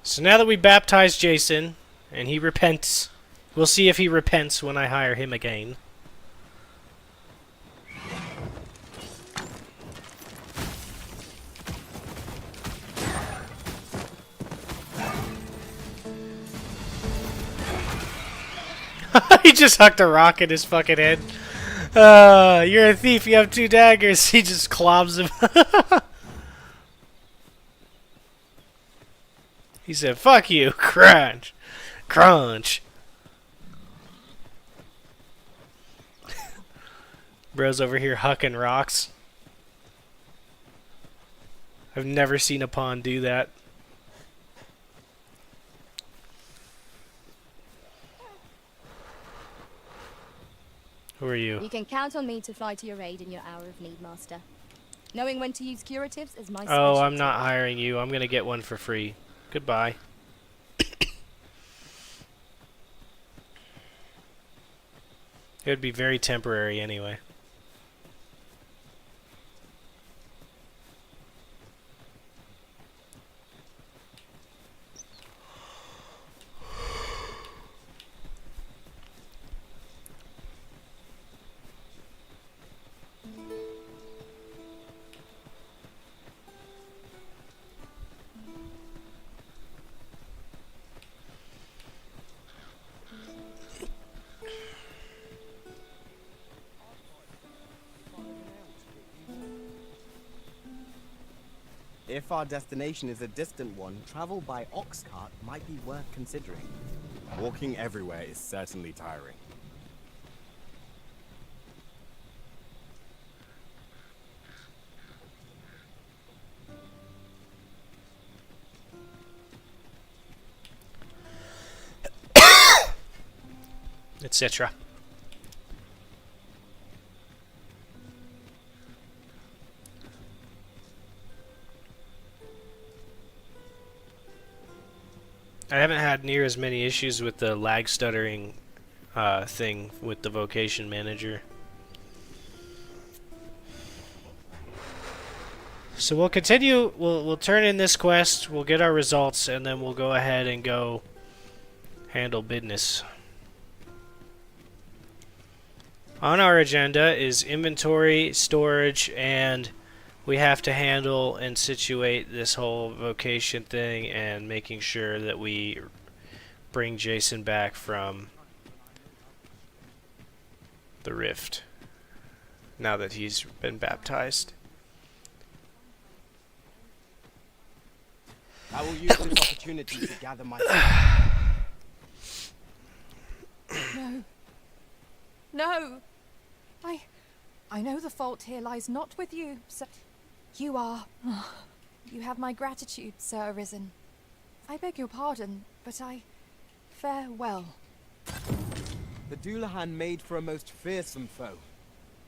So now that we baptized Jason, and he repents, we'll see if he repents when I hire him again. He just hucked a rock in his fucking head. You're a thief, you have 2 daggers. He just clobs him. He said, fuck you, crunch. Crunch. Bro's over here hucking rocks. I've never seen a pawn do that. Who are you? You can count on me to fly to your aid in your hour of need, Master. Knowing when to use curatives is my specialty. Oh, I'm not hiring you. I'm gonna get one for free. Goodbye. It would be very temporary anyway. If our destination is a distant one, travel by ox cart might be worth considering. Walking everywhere is certainly tiring. Etc. I haven't had near as many issues with the lag stuttering thing with the vocation manager. So we'll continue, we'll turn in this quest, we'll get our results, and then we'll go ahead and go handle business. On our agenda is inventory, storage, and we have to handle and situate this whole vocation thing and making sure that we bring Jason back from the rift now that he's been baptized. I will use this opportunity to gather my... No. No! I know the fault here lies not with you, sir. You are... You have my gratitude, Sir Arisen. I beg your pardon, but I... fare well. The Dullahan made for a most fearsome foe.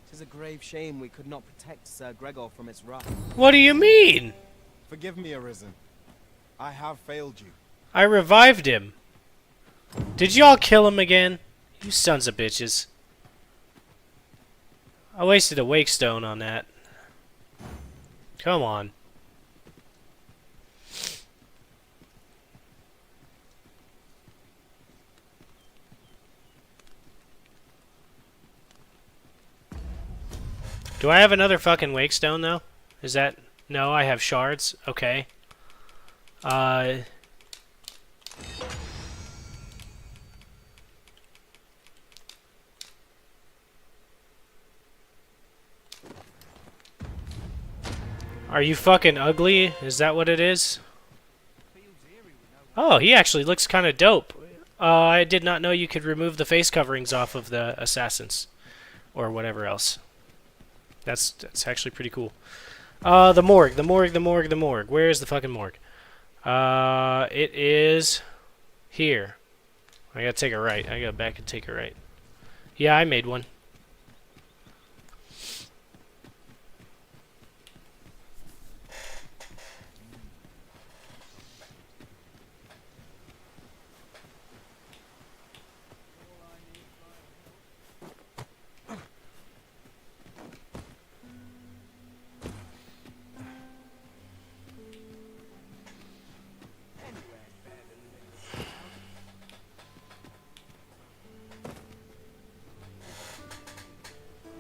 'Tis a grave shame we could not protect Sir Gregor from its wrath. What do you mean? Forgive me, Arisen. I have failed you. I revived him. Did y'all kill him again? You sons of bitches. I wasted a wake stone on that. Come on. Do I have another fucking wake stone though? Is that... No, I have shards. Okay. Are you fucking ugly? Is that what it is? Oh, he actually looks kind of dope. I did not know you could remove the face coverings off of the assassins. Or whatever else. That's actually pretty cool. The morgue. Where is the fucking morgue? It is here. I gotta take a right. I gotta back and take a right. Yeah, I made one.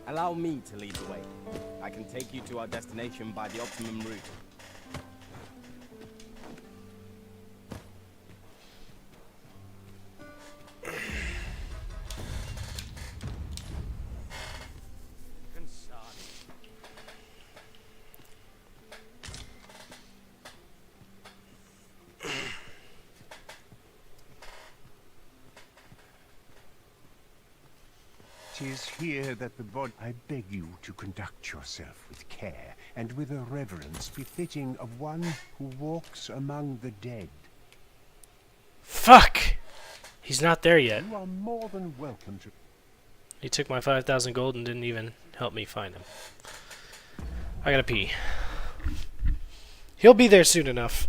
Allow me to lead the way. I can take you to our destination by the optimum route. Tis here that the body... I beg you to conduct yourself with care, and with a reverence befitting of one who walks among the dead. Fuck! He's not there yet. You are more than welcome to... He took my 5,000 gold and didn't even help me find him. I gotta pee. He'll be there soon enough.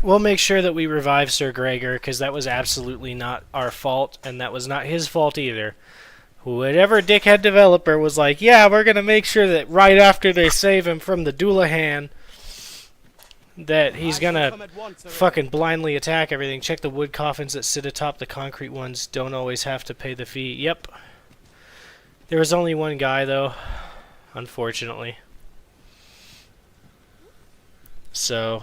we'll make sure that we revive Sir Gregor, because that was absolutely not our fault, and that was not his fault either. Whatever dickhead developer was like, yeah, we're going to make sure that right after they save him from the Doulahan, that he's going to fucking blindly attack everything. Check the wood coffins that sit atop the concrete ones. Don't always have to pay the fee. Yep. There was only one guy, though, unfortunately. So,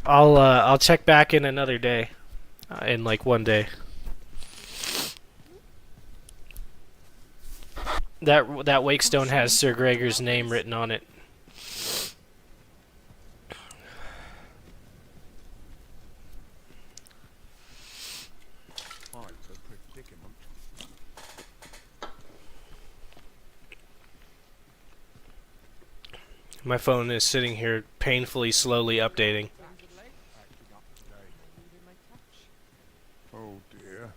I'll check back in another day. In like one day. That wakestone has Sir Gregor's name written on it. My phone is sitting here painfully slowly updating. Oh dear.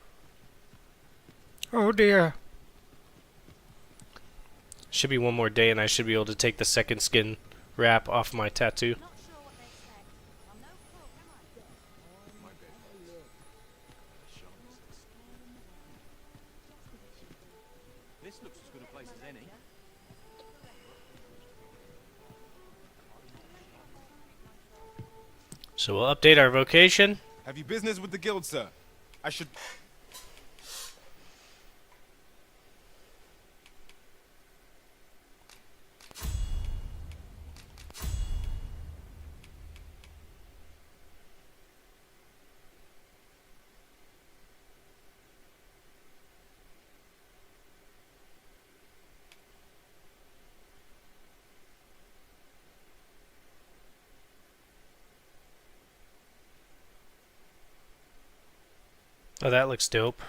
Oh dear. Should be one more day and I should be able to take the second skin wrap off my tattoo. This looks as good a place as any. So we'll update our vocation. Have you business with the guild, sir? I should... Oh, that looks dope.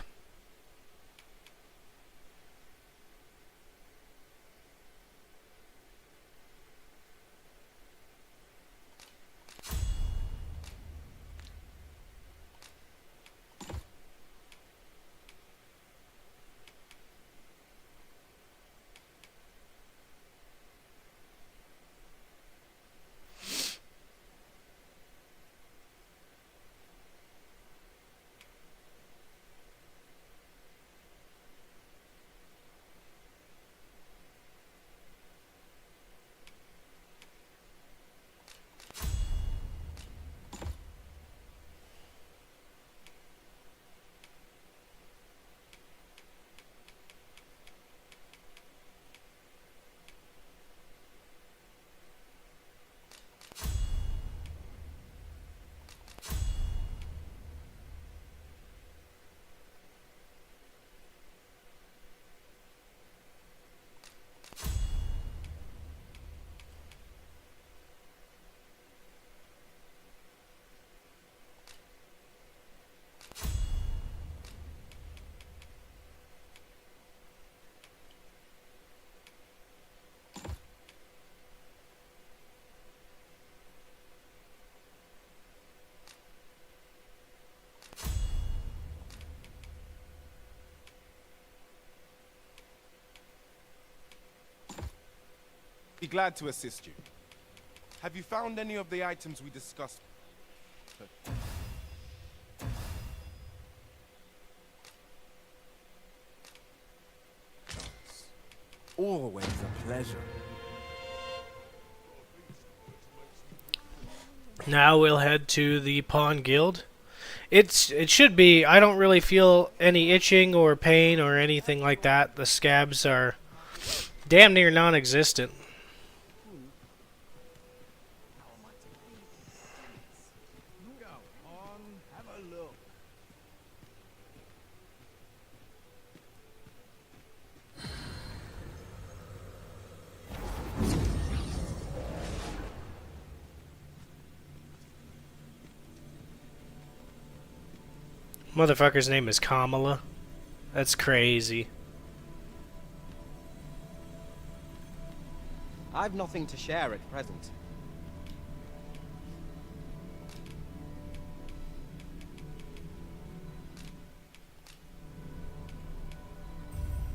Be glad to assist you. Have you found any of the items we discussed? Always a pleasure. Now we'll head to the Pawn Guild. It should be. I don't really feel any itching or pain or anything like that. The scabs are damn near non-existent. Motherfucker's name is Kamala. That's crazy. I've nothing to share at present.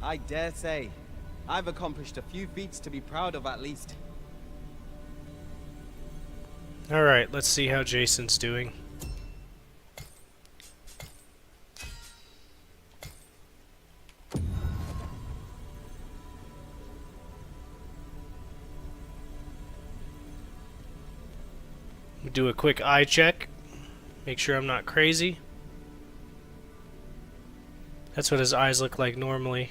I dare say, I've accomplished a few feats to be proud of at least. Alright, let's see how Jason's doing. Do a quick eye check. Make sure I'm not crazy. That's what his eyes look like normally.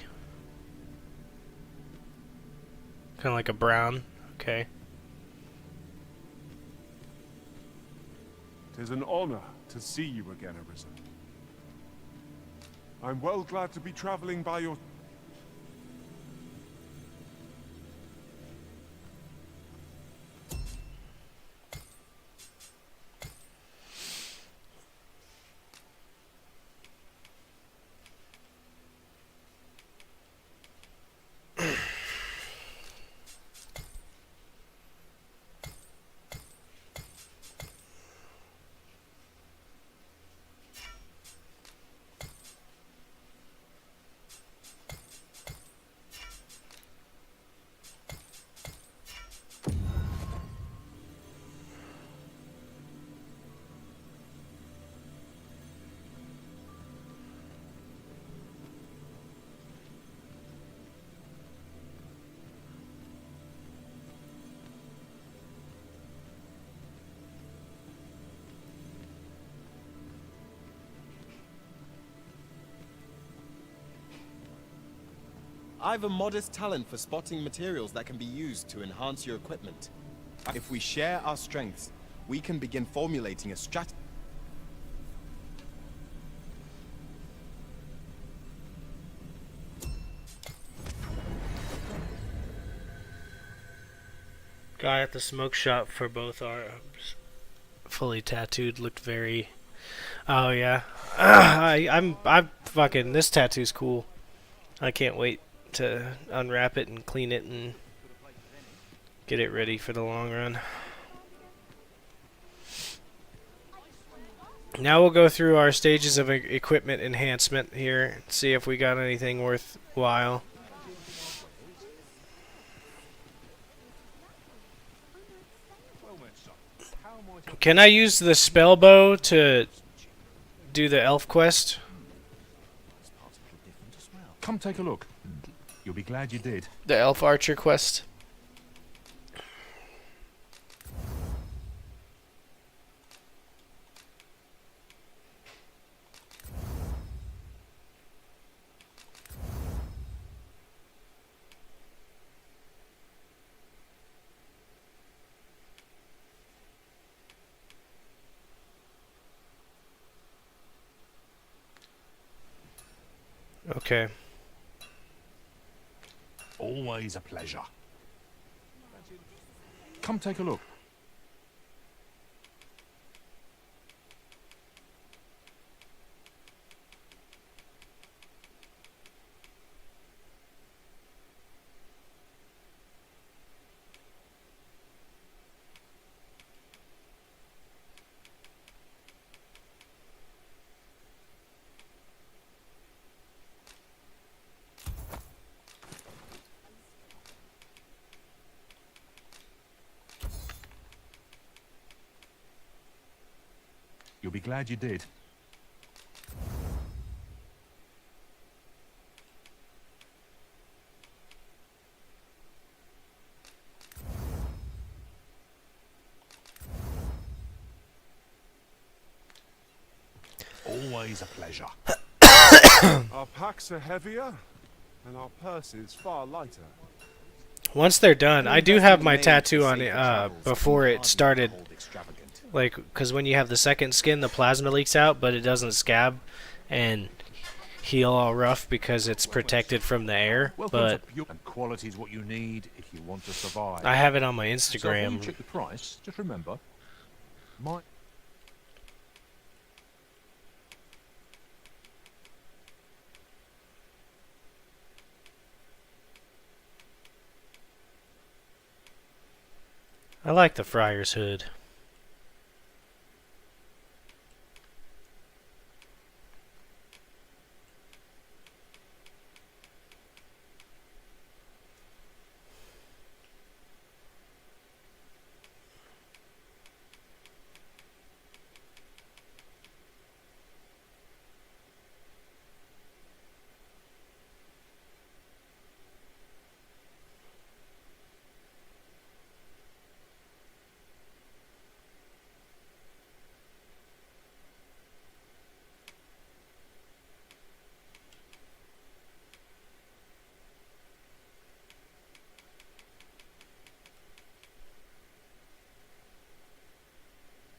Kind of like a brown. Okay. Tis an honor to see you again, Arisen. I'm well glad to be traveling by your... I've a modest talent for spotting materials that can be used to enhance your equipment. If we share our strengths, we can begin formulating a strategy. Guy at the smoke shop for both arms, fully tattooed, looked very... Oh yeah. I'm fucking... This tattoo's cool. I can't wait to unwrap it and clean it and get it ready for the long run. Now we'll go through our stages of equipment enhancement here and see if we got anything worthwhile. Can I use the Spellbow to do the elf quest? Come take a look. You'll be glad you did. The elf archer quest? Okay. Always a pleasure. Come take a look. You'll be glad you did. Always a pleasure. Our packs are heavier, and our purses far lighter. Once they're done, I do have my tattoo on it before it started. Like, because when you have the second skin, the plasma leaks out, but it doesn't scab and heal all rough because it's protected from the air. But quality is what you need if you want to survive. I have it on my So Instagram. when you check the price, just remember, my... I like the Friar's hood.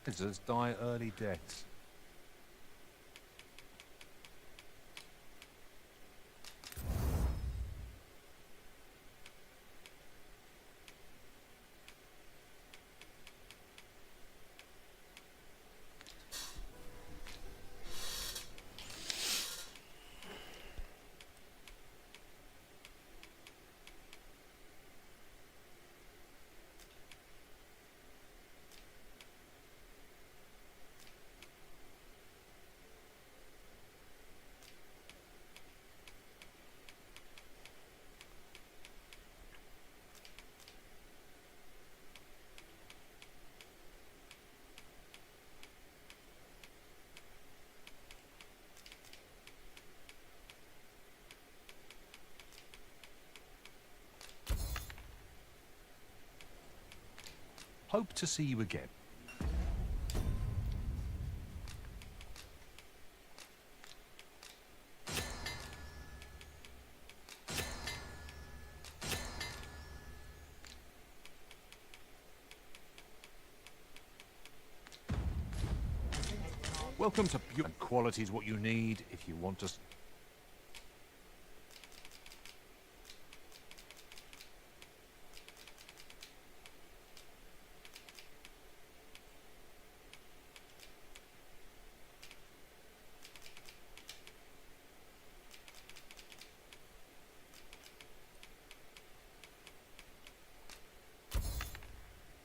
Lizards die early deaths. Hope to see you again. Welcome to Pure. And quality is what you need if you want to.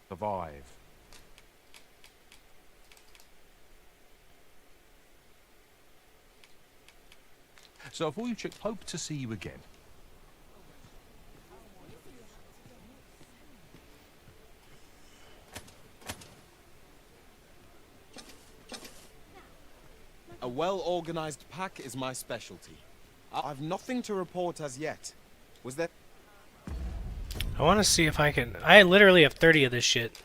Survive. So before you check, hope to see you again. A well-organized pack is my specialty. I've nothing to report as yet. Was there... I want to see if I can... I literally have 30 of this shit.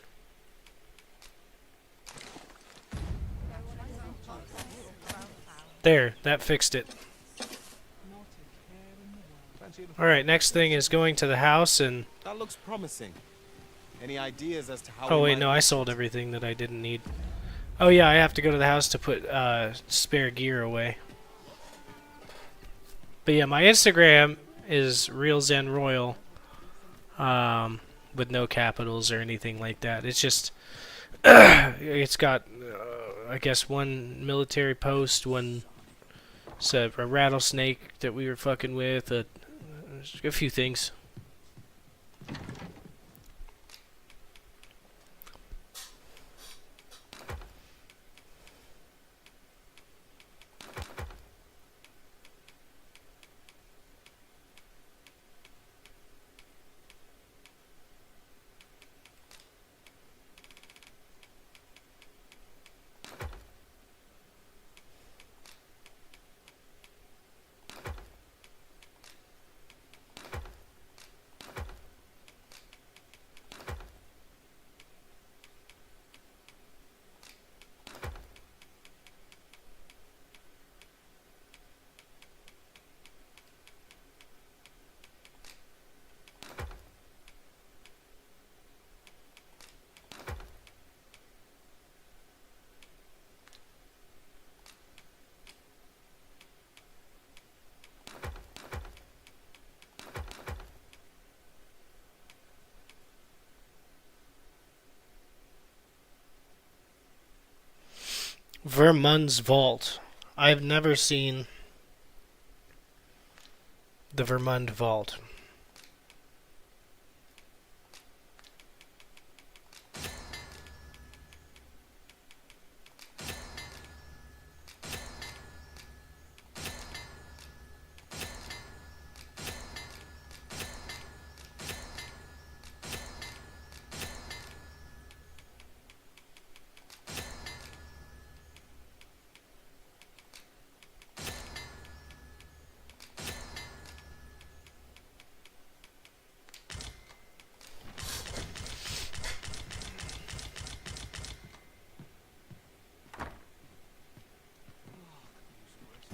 There, that fixed it. Alright, next thing is going to the house and... That looks promising. Any ideas as to how... Oh wait, no, I sold everything that I didn't need. Oh yeah, I have to go to the house to put spare gear away. But yeah, my Instagram is Real Zen Royal. With no capitals or anything like that. It's just... it's got, I guess, one military post, one... a rattlesnake that we were fucking with, a few things. Vermund's Vault. I've never seen the Vermund Vault.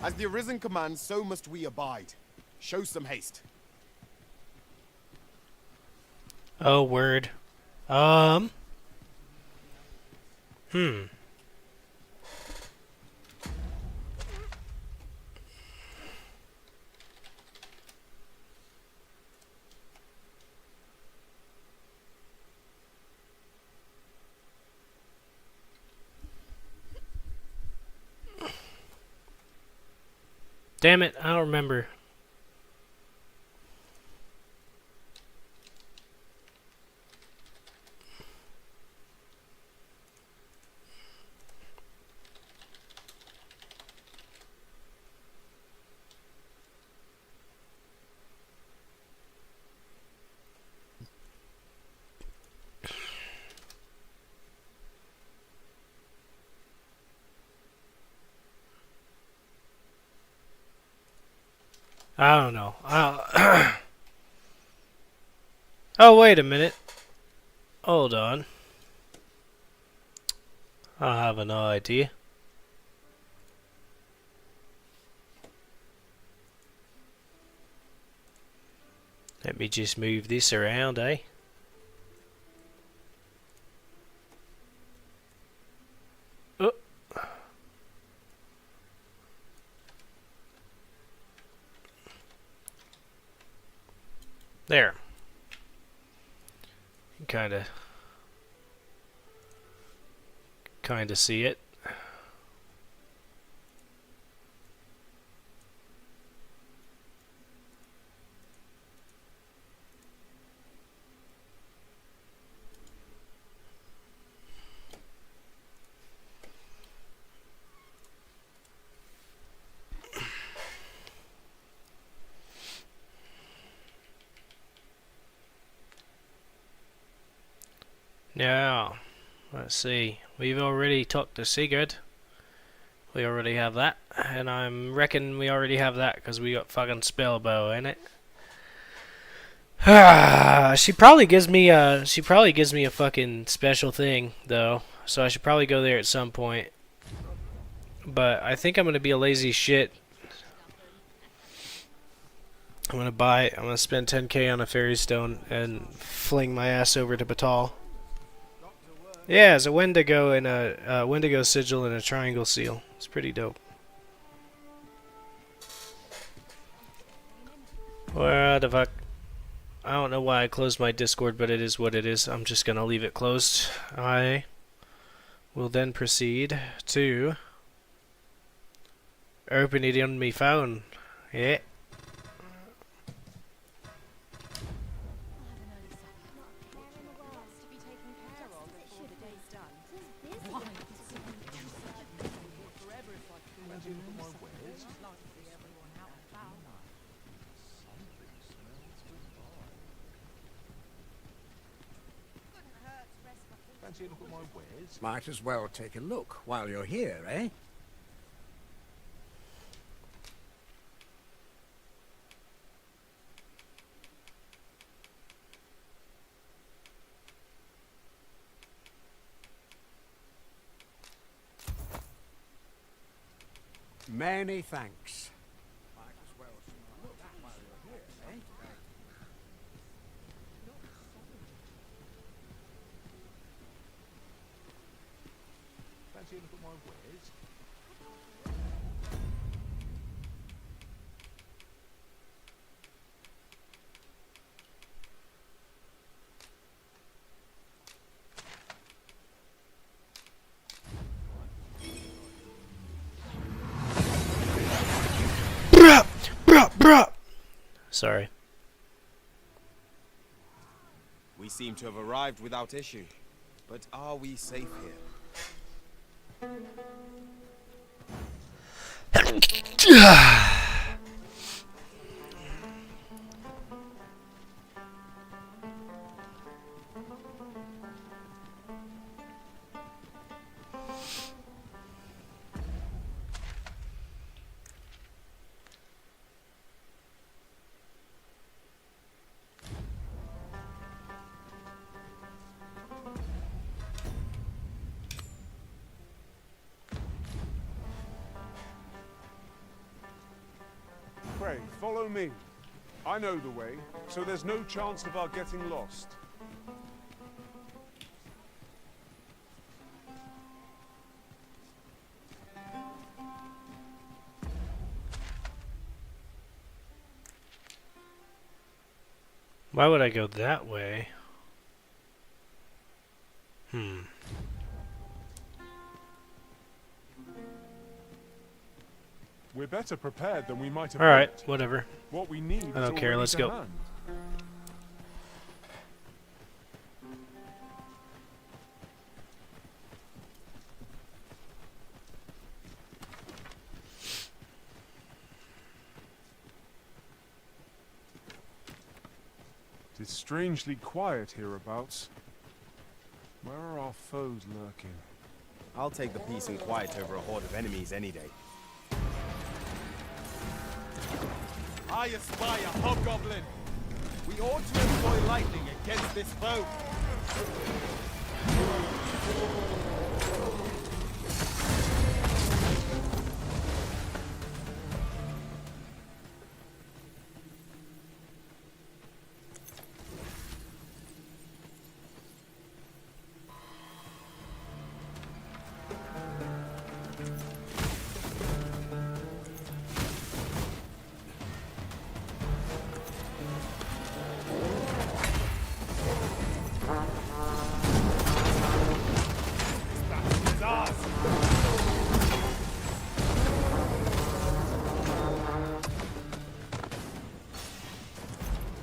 As the Arisen commands, so must we abide. Show some haste. Oh, word. Damn it, I don't remember. I don't know. Oh, wait a minute. Hold on. I have an idea. Let me just move this around, eh? Oh. There. Kinda see it. Now, let's see. We've already talked to Sigurd. We already have that, and I reckon we already have that because we got fucking Spellbow in it. She probably gives me a fucking special thing though, so I should probably go there at some point. But I think I'm gonna be a lazy shit. I'm gonna spend 10k on a fairy stone and fling my ass over to Batal. Yeah, it's a Wendigo and a Wendigo sigil and a triangle seal. It's pretty dope. What the fuck? I don't know why I closed my Discord, but it is what it is. I'm just gonna leave it closed. I will then proceed to open it on my phone. Yeah. Might as well take a look while you're here, eh? Many thanks. Might as well look while you're here, eh? Fancy a look at my wares? Bruh! Sorry. We seem to have arrived without issue. But are we safe here? Pray, follow me. I know the way, so there's no chance of our getting lost. Why would I go that way? We're better prepared than we might have Alright, thought. whatever. What we need I don't is care, already let's to go. hand. It is strangely quiet hereabouts. Where are our foes lurking? I'll take the peace and quiet over a horde of enemies any day. I espy a hobgoblin. We ought to employ lightning against this foe.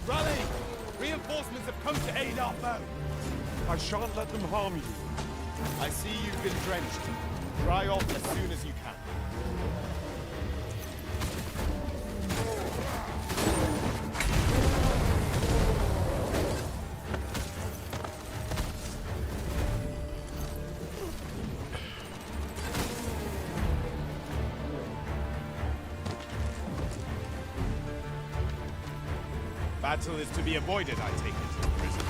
Rally! Reinforcements have come to aid our foe. I shan't let them harm you. I see you've been drenched. Dry off as soon as you can. Battle is to be avoided, I take it. Prisoner.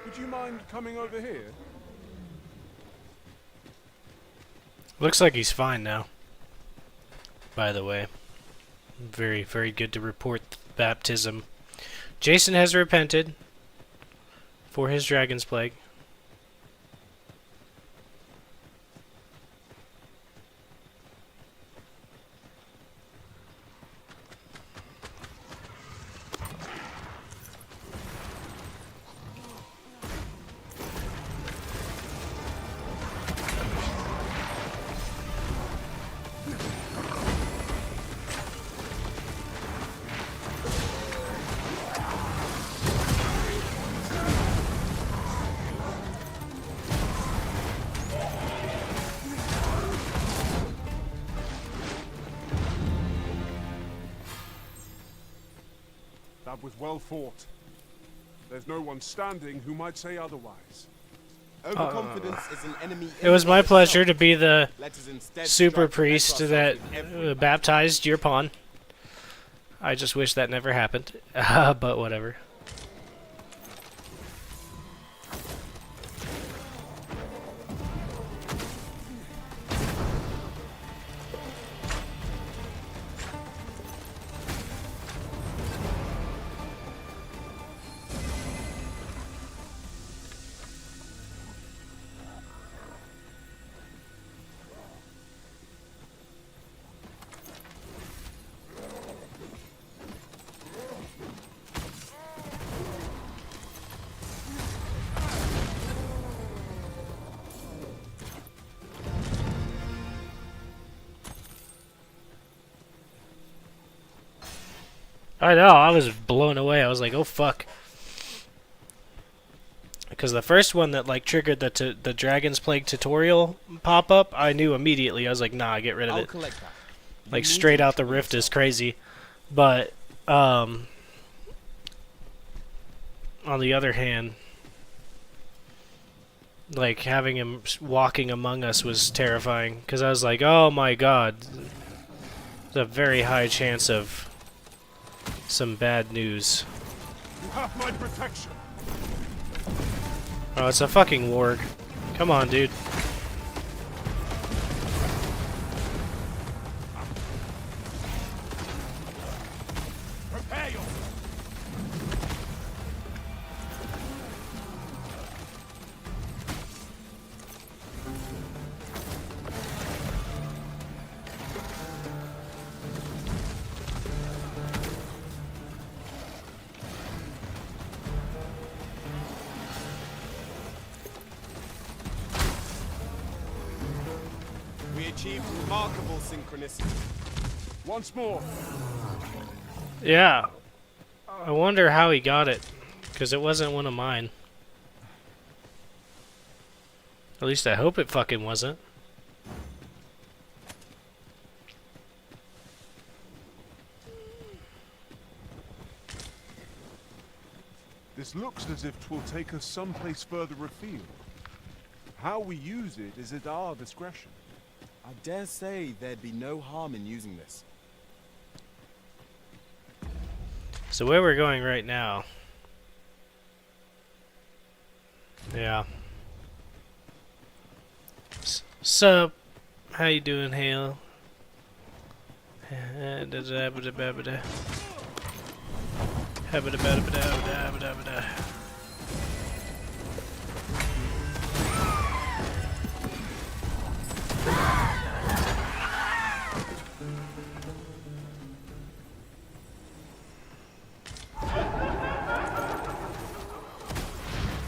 Would you mind coming over here? Looks like he's fine now. By the way. Very, very good to report baptism. Jason has repented for his dragon's plague. That was well fought. There's no one standing who might say otherwise. Overconfidence is an enemy. It was my pleasure to be the Let us instead super strive to priest better that ourselves in every baptized your pawn. I just wish that never happened. But whatever. I know, I was blown away. I was like, oh fuck. Because the first one that like triggered the Dragon's Plague tutorial pop up, I knew immediately. I was like, nah, get rid of it. collect that. Like straight out the rift is crazy. But on the other hand, like having him walking among us was terrifying because I was like, oh my god. There's a very high chance of some bad news. You have my protection. Oh, it's a fucking warg. Come on, dude. Prepare yourself. We achieved remarkable synchronicity. Once more. Yeah. I wonder how he got it, because it wasn't one of mine. At least I hope it fucking wasn't. This looks as if 'twill take us someplace further afield. How we use it is at our discretion. I dare say there'd be no harm in using this. So where we're going right now. Yeah. Sup? How you doing, Hale?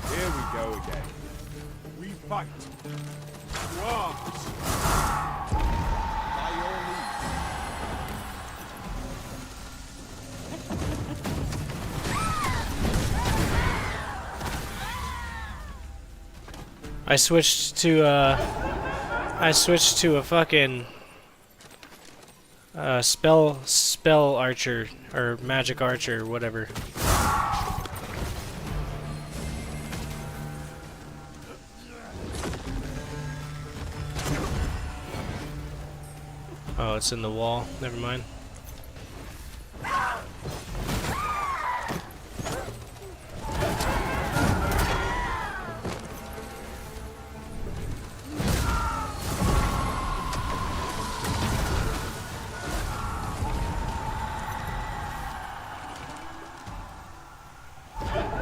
Here we go again. We fight. To arms. By your leave. I switched to a fucking spell archer or magic archer, whatever. Oh, it's in the wall. Never mind.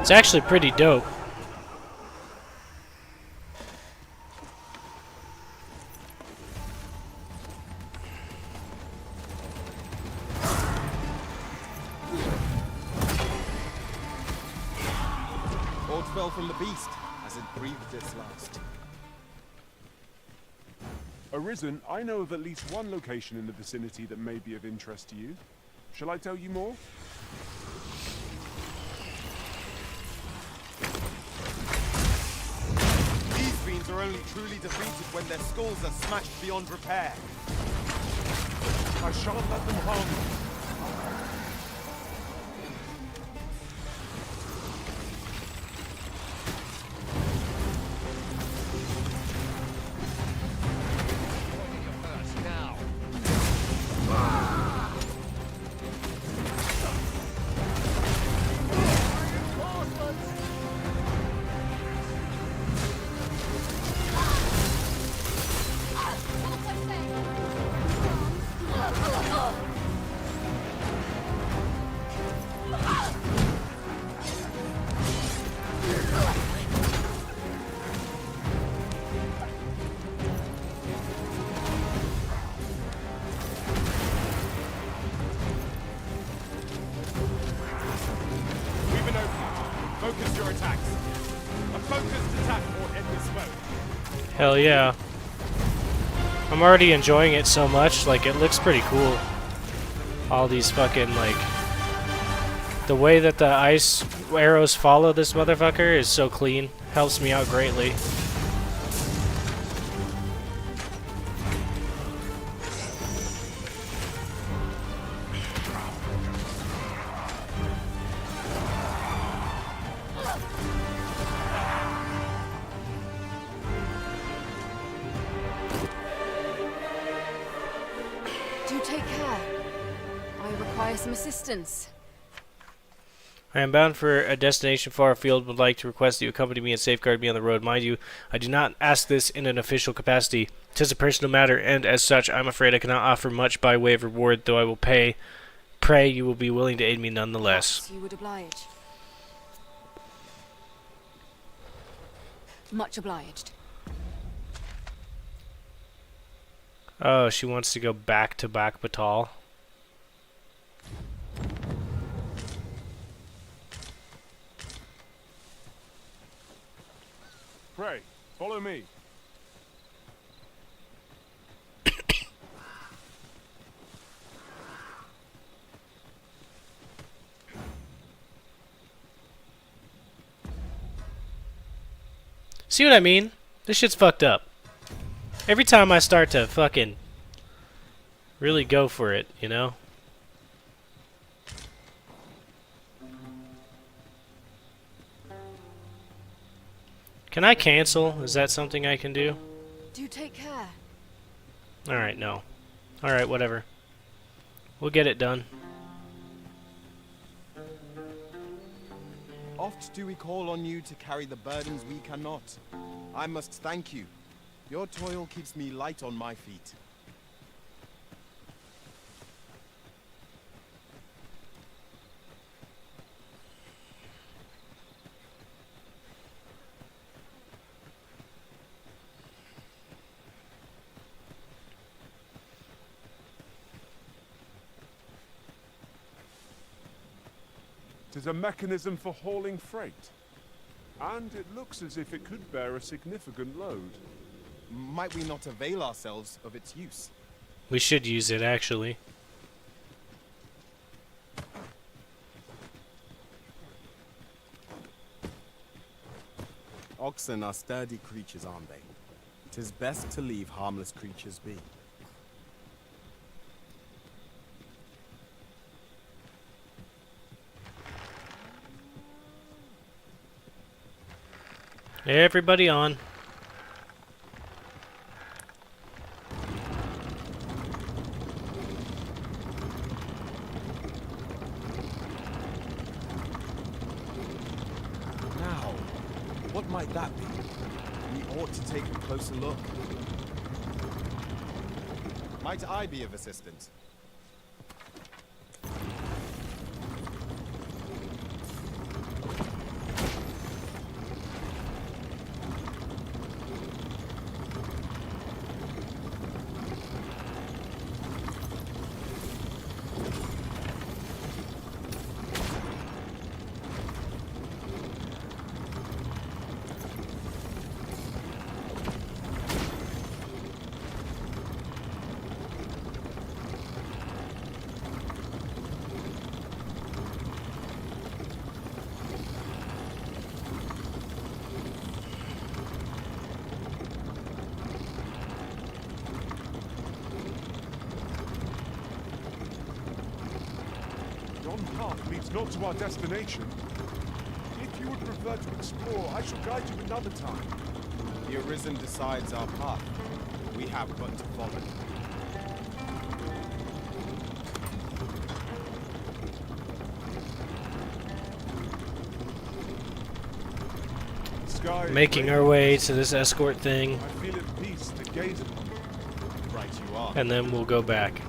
It's actually pretty dope. Aught fell from the beast as it breathed its last. Arisen, I know of at least one location in the vicinity that may be of interest to you. Shall I tell you more? These fiends are only truly defeated when their skulls are smashed beyond repair. I shan't let them harm you. Focus your attacks. A focused attack will end this smoke. Hell yeah. I'm already enjoying it so much, like it looks pretty cool. All these fucking, like, the way that the ice arrows follow this motherfucker is so clean. Helps me out greatly. Do take care. I require some assistance. I am bound for a destination far afield, would like to request that you accompany me and safeguard me on the road. Mind you, I do not ask this in an official capacity. 'Tis a personal matter, and as such, I am afraid I cannot offer much by way of reward, though I will pay. Pray you will be willing to aid me nonetheless. Perhaps you would oblige. Much obliged. Oh, she wants to go back to Batal. Pray, follow me. See what I mean? This shit's fucked up. Every time I start to fucking really go for it, you know? Can I cancel? Is that something I can do? Do take care. Alright, no. Alright, whatever. We'll get it done. Oft do we call on you to carry the burdens we cannot. I must thank you. Your toil keeps me light on my feet. It is a mechanism for hauling freight. And it looks as if it could bear a significant load. Might we not avail ourselves of its use? We should use it, actually. Oxen are sturdy creatures, aren't they? 'Tis best to leave harmless creatures be. Everybody on. Now, what might that be? We ought to take a closer look. Might I be of assistance? Yon path leads not to our destination. If you would prefer to explore, I shall guide you another time. The Arisen decides our path. We have but to follow. Sky Making our way to this escort thing. I feel at peace to gaze upon. Right you are. And then we'll go back.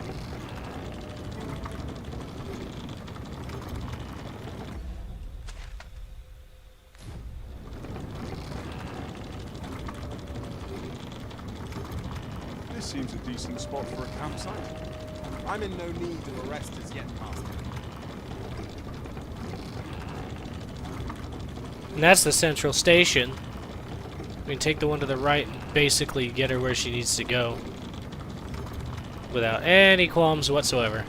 This seems a decent spot for a campsite. I'm in no need of a rest as yet, Master. And that's the central station. We can take the one to the right and basically get her where she needs to go. Without any qualms whatsoever.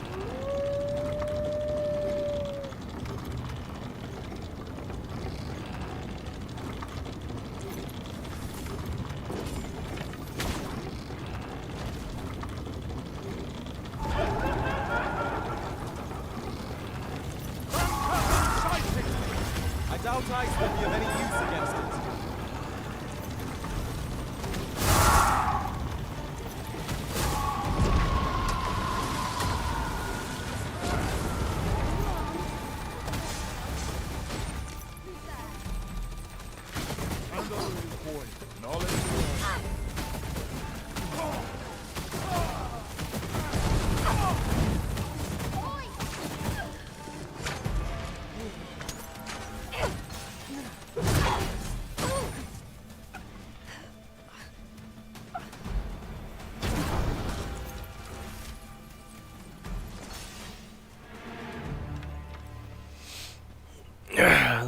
I doubt ice will be of any use against it. Gondor is important. Knowledge.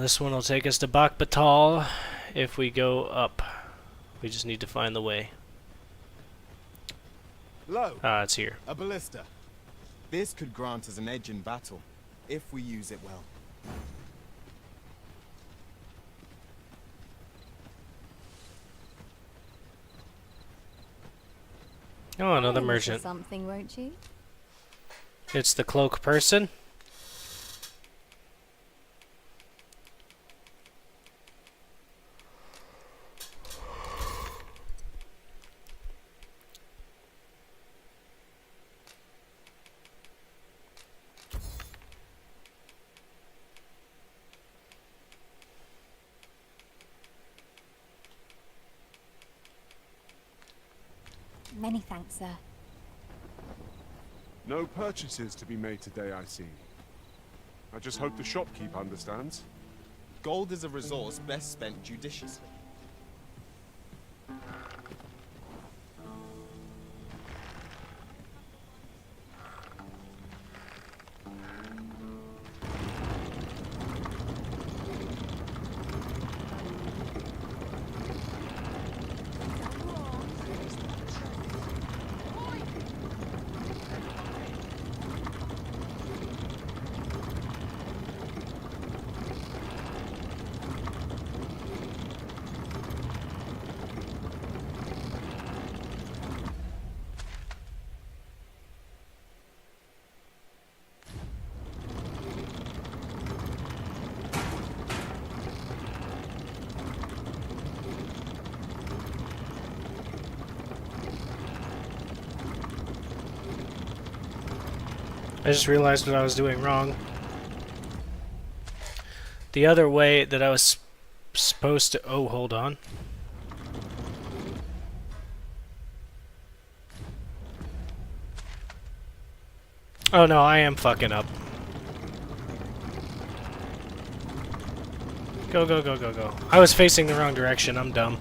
This one will take us to Batal if we go up. We just need to find the way. Lo, Ah, it's here. a ballista. This could grant us an edge in battle, if we use it well. Oh, another Aim for merchant. something, won't you? It's the cloak person. Many thanks, sir. No purchases to be made today, I see. I just hope the shopkeep understands. Gold is a resource best spent judiciously. I just realized what I was doing wrong. The other way that I was supposed to... Oh, hold on. Oh no, I am fucking up. Go, go, go, go, go. I was facing the wrong direction, I'm dumb.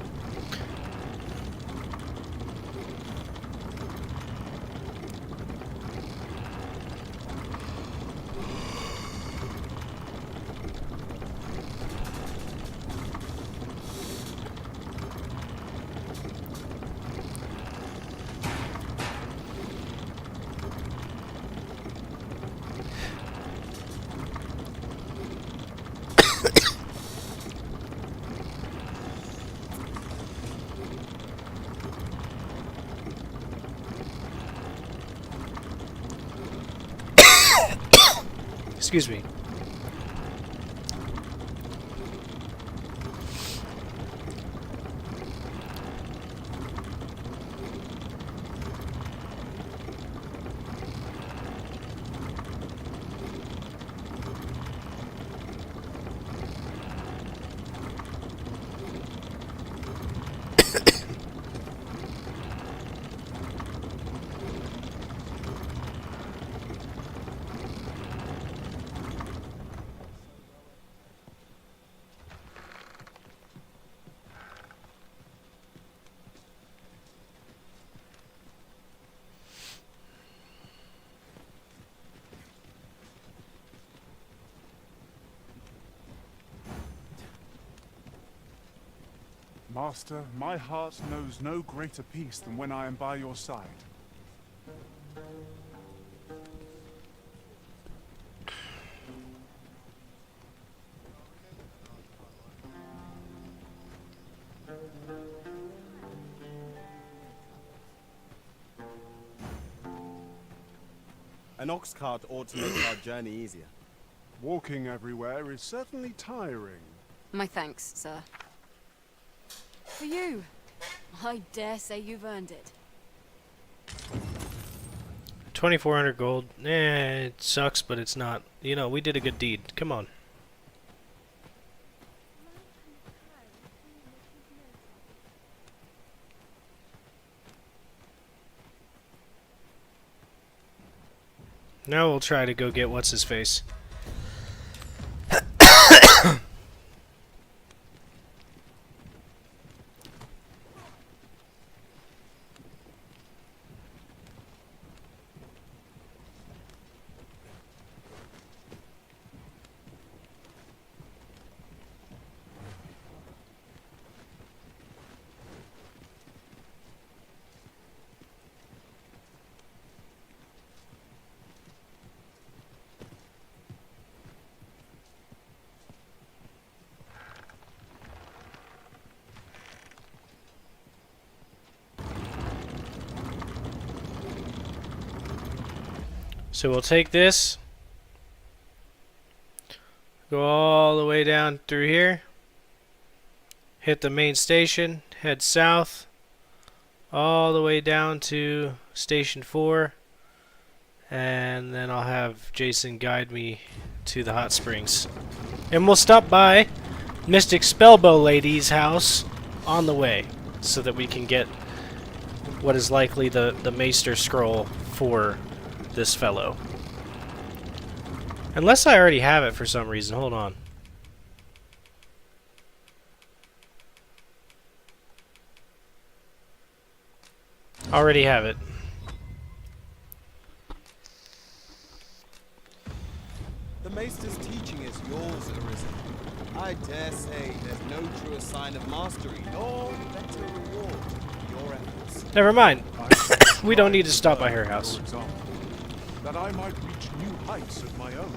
Excuse me. Master, my heart knows no greater peace than when I am by your side. An ox cart ought to make our journey easier. Walking everywhere is certainly tiring. My thanks, sir. For you. I dare say you've earned it. 2,400 gold. It sucks, but it's not. You know, we did a good deed. Come on. Now we'll try to go get what's-his-face. So we'll take this, go all the way down through here, hit the main station, head south, all the way down to Station 4, and then I'll have Jason guide me to the hot springs. And we'll stop by Mystic Spellbow Lady's house on the way, so that we can get what is likely the Maester Scroll for this fellow. Unless I already have it for some reason. Hold on. Already have it. The Maester's teaching is yours, Arisen. I dare say there's no truer sign of mastery, nor better reward for your efforts. Never mind. We don't need to stop by her house. For example, that I might reach new heights of my own.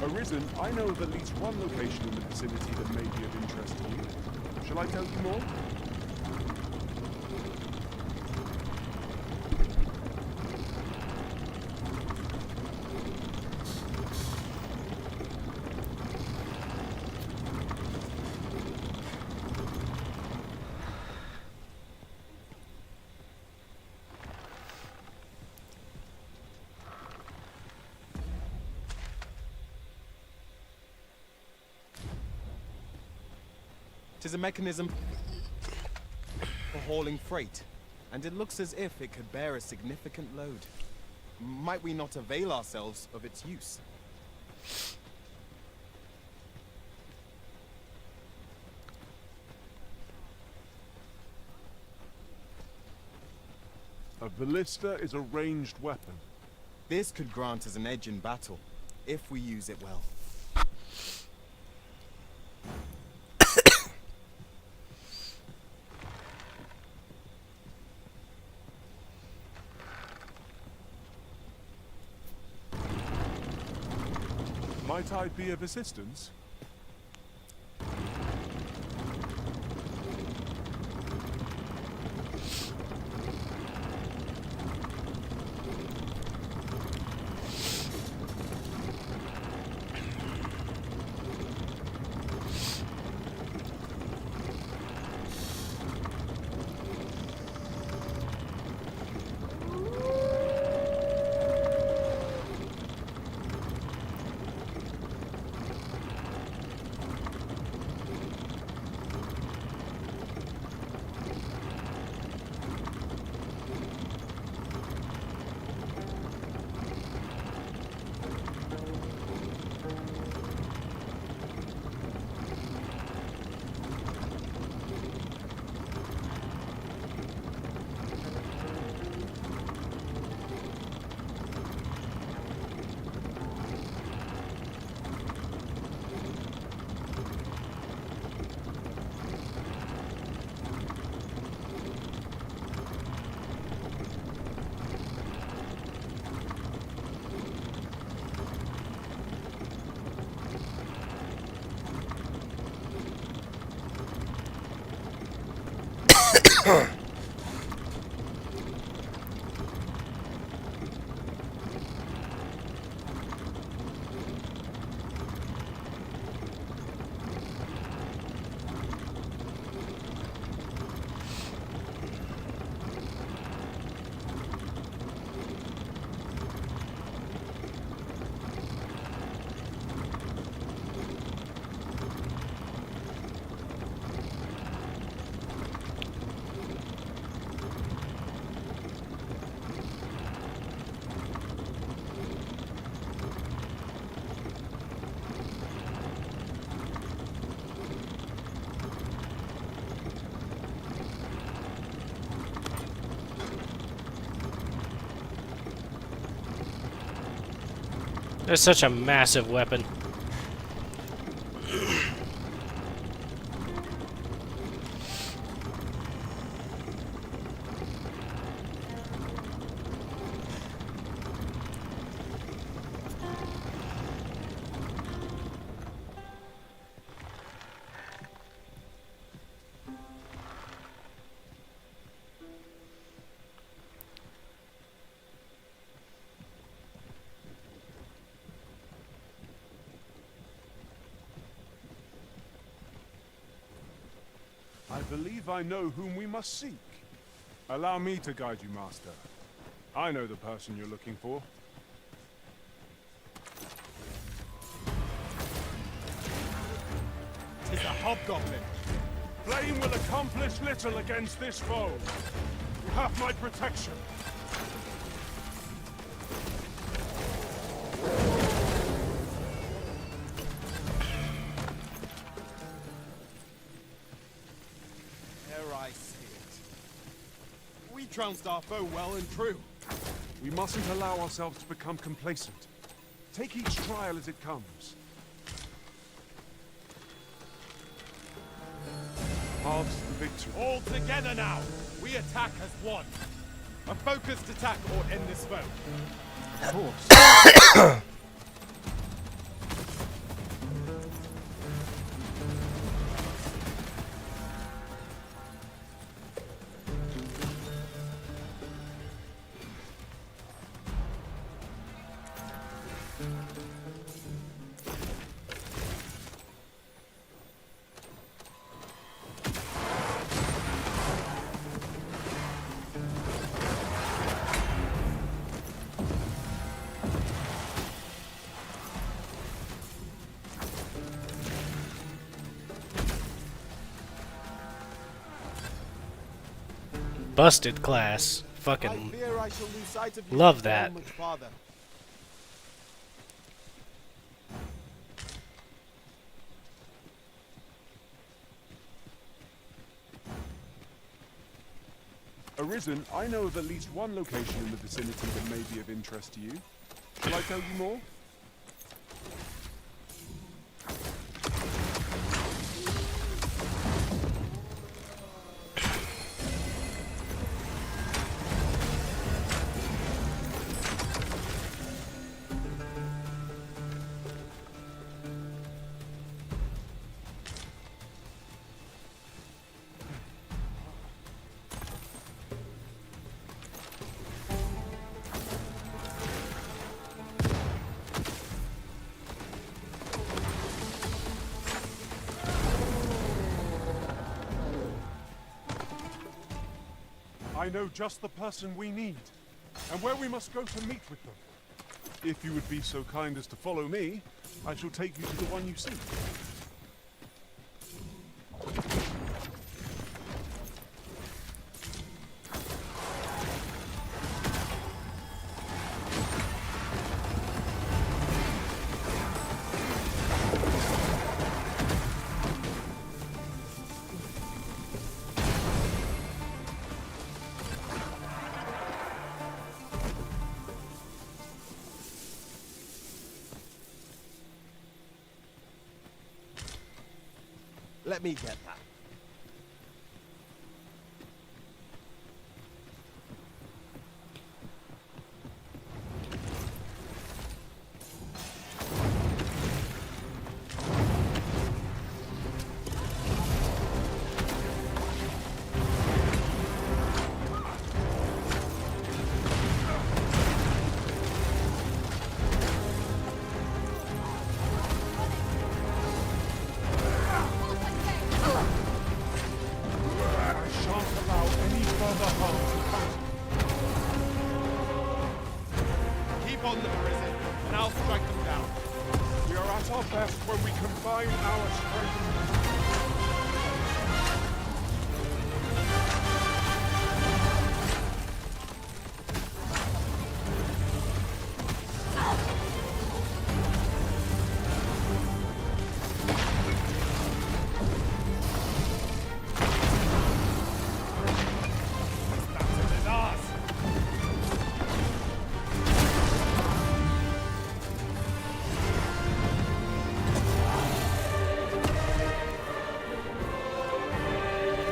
Arisen, I know of at least one location in the vicinity that may be of interest to you. Shall I tell you more? It is a mechanism for hauling freight, and it looks as if it could bear a significant load. Might we not avail ourselves of its use? A ballista is a ranged weapon. This could grant us an edge in battle, if we use it well. Might I be of assistance? That's such a massive weapon. I believe I know whom we must seek. Allow me to guide you, Master. I know the person you're looking for. Tis a hobgoblin. Flame will accomplish little against this foe. You have my protection. Ere I see it. We trounced our foe well and true. We mustn't allow ourselves to become complacent. Take each trial as it comes. Halves the victory. All together now! We attack as one. A focused attack ought end this foe. Of course. Busted class. I Fucking fear I shall lose sight of you love before that. much farther. Arisen, I know of at least one location in the vicinity that may be of interest to you. Shall I tell you more? I know just the person we need, and where we must go to meet with them. If you would be so kind as to follow me, I shall take you to the one you seek. Let me get that. our best when we combine our strength.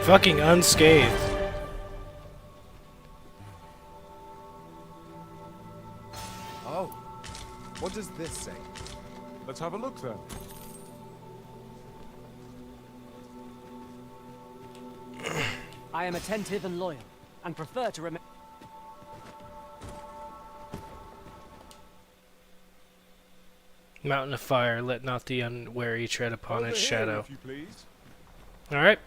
Fucking unscathed. Oh, what does this say? Let's have a look then. I am attentive and loyal, and prefer to remain. Mountain of fire, let not the unwary tread upon its shadow. If you please. Alright.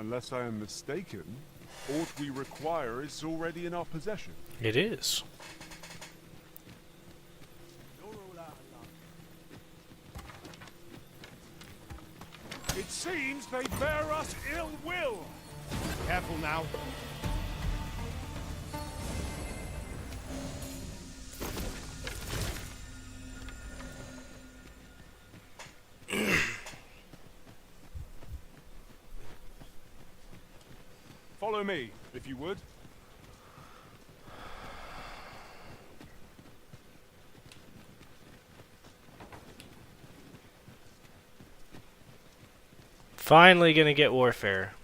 Unless I am mistaken, aught we require is already in our possession. It is. It seems they bear us ill will. Careful now. Follow me, if you would. Finally gonna get warfare.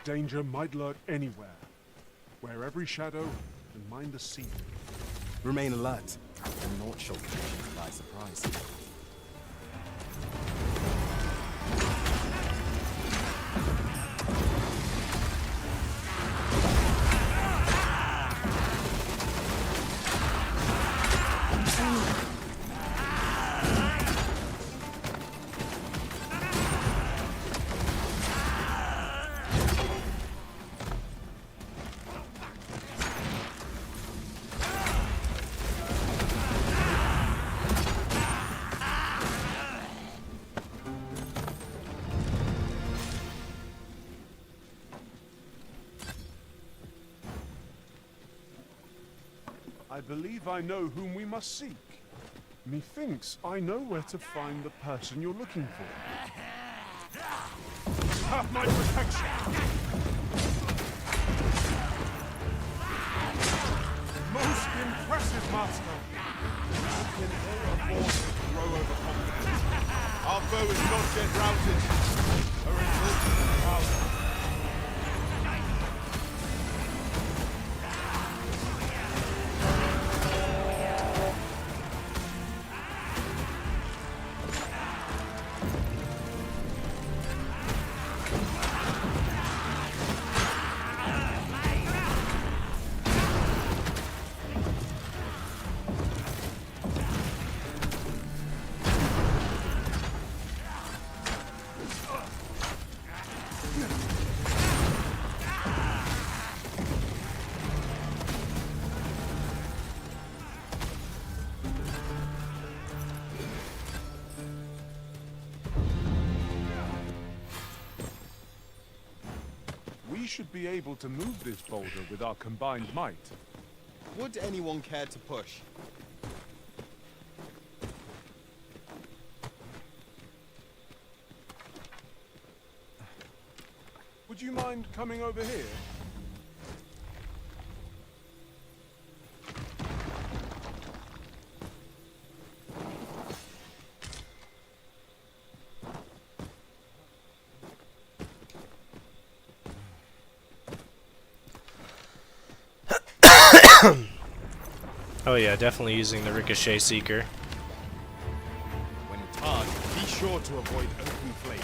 Danger might lurk anywhere, where every shadow and mind a seed. Remain alert, and naught shall catch you by surprise. I believe I know whom we must seek. Methinks I know where to find the person you're looking for. Have my protection! Most impressive, Master! How can ill afford to grow overconfident? Our foe is not yet routed. A revolt power. We should be able to move this boulder with our combined might. Would anyone care to push? Would you mind coming over here? Oh yeah, definitely using the Ricochet Seeker. When charged, be sure to avoid open flame.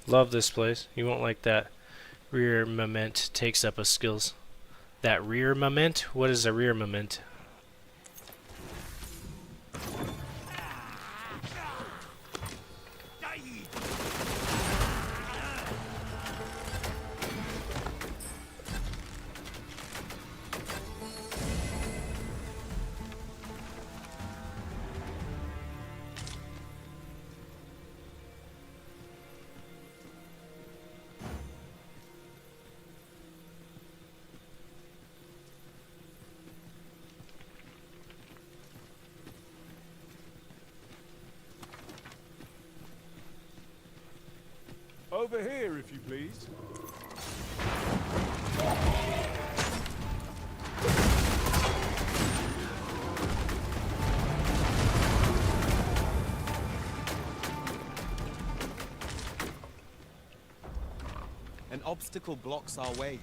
Love this place. You won't like that. Rear moment takes up a skills. That rear moment? What is a rear moment? Over here, if you please. An obstacle blocks our way.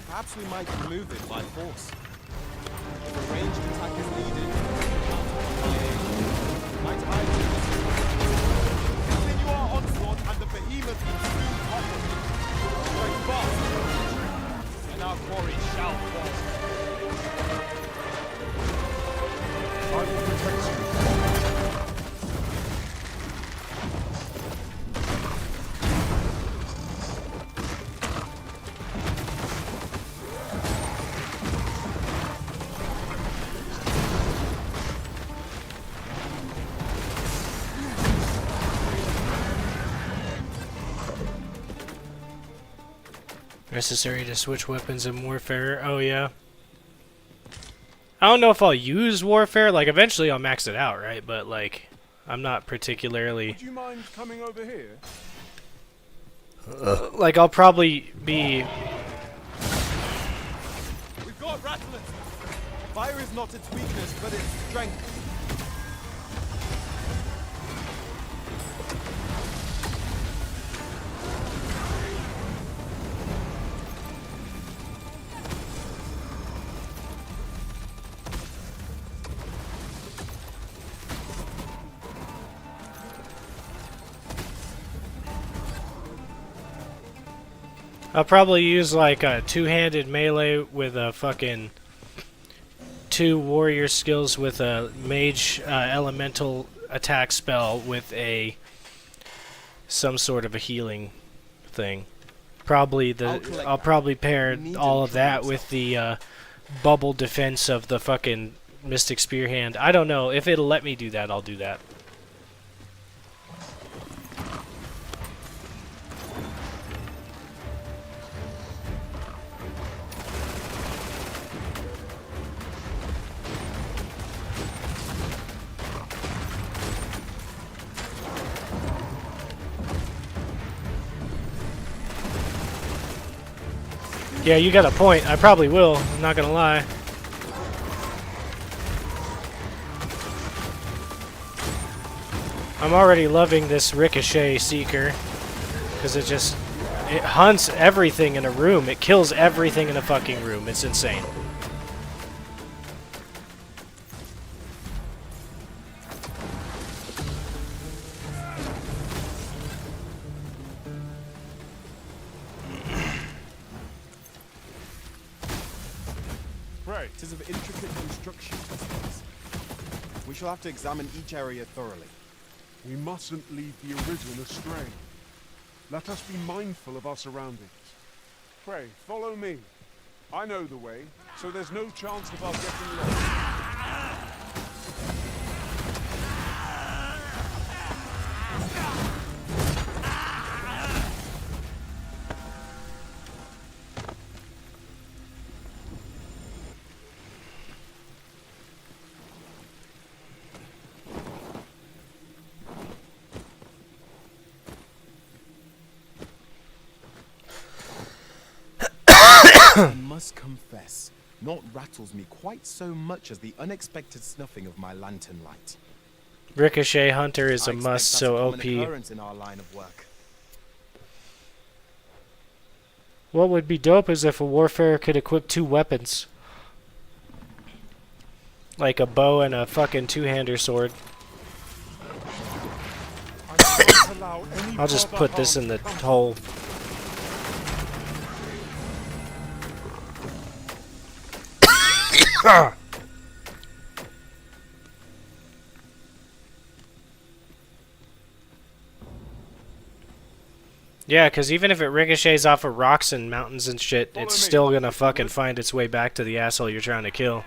Perhaps we might remove it by force. If a ranged attack is needed, might continue our onslaught and the behemoth will soon topple. Strike fast, and our quarry shall fall. I will protect you. Necessary to switch weapons in Warfare. Oh yeah. I don't know if I'll use Warfare. Like, eventually I'll max it out, right? But, like, I'm not particularly... Would you mind coming over here? like, I'll probably be... We've got rattlers! Fire is not its weakness, but its strength. I'll probably use like a two-handed melee with a fucking 2 warrior skills with a mage elemental attack spell with a some sort of a healing thing. Probably I'll probably pair all of that with the bubble defense of the fucking Mystic Spear Hand. I don't know if it'll let me do that. I'll do that. Yeah, you got a point. I probably will. I'm not gonna lie. I'm already loving this Ricochet Seeker because it hunts everything in a room. It kills everything in a fucking room. It's insane. Right. It is of intricate construction. We shall have to examine each area thoroughly. We mustn't lead the Arisen astray. Let us be mindful of our surroundings. Pray, follow me. I know the way, so there's no chance of us getting lost. I must confess, naught rattles me quite so much as the unexpected snuffing of my lantern light. Ricochet Hunter is I a expect must, that's so a common OP. occurrence in our line of work. What would be dope is if a warfare could equip 2 weapons. Like a bow and a fucking two-hander sword. I'll just put this in the hole. Yeah, because even if it ricochets off of rocks and mountains and shit, it's still gonna fucking find its way back to the asshole you're trying to kill.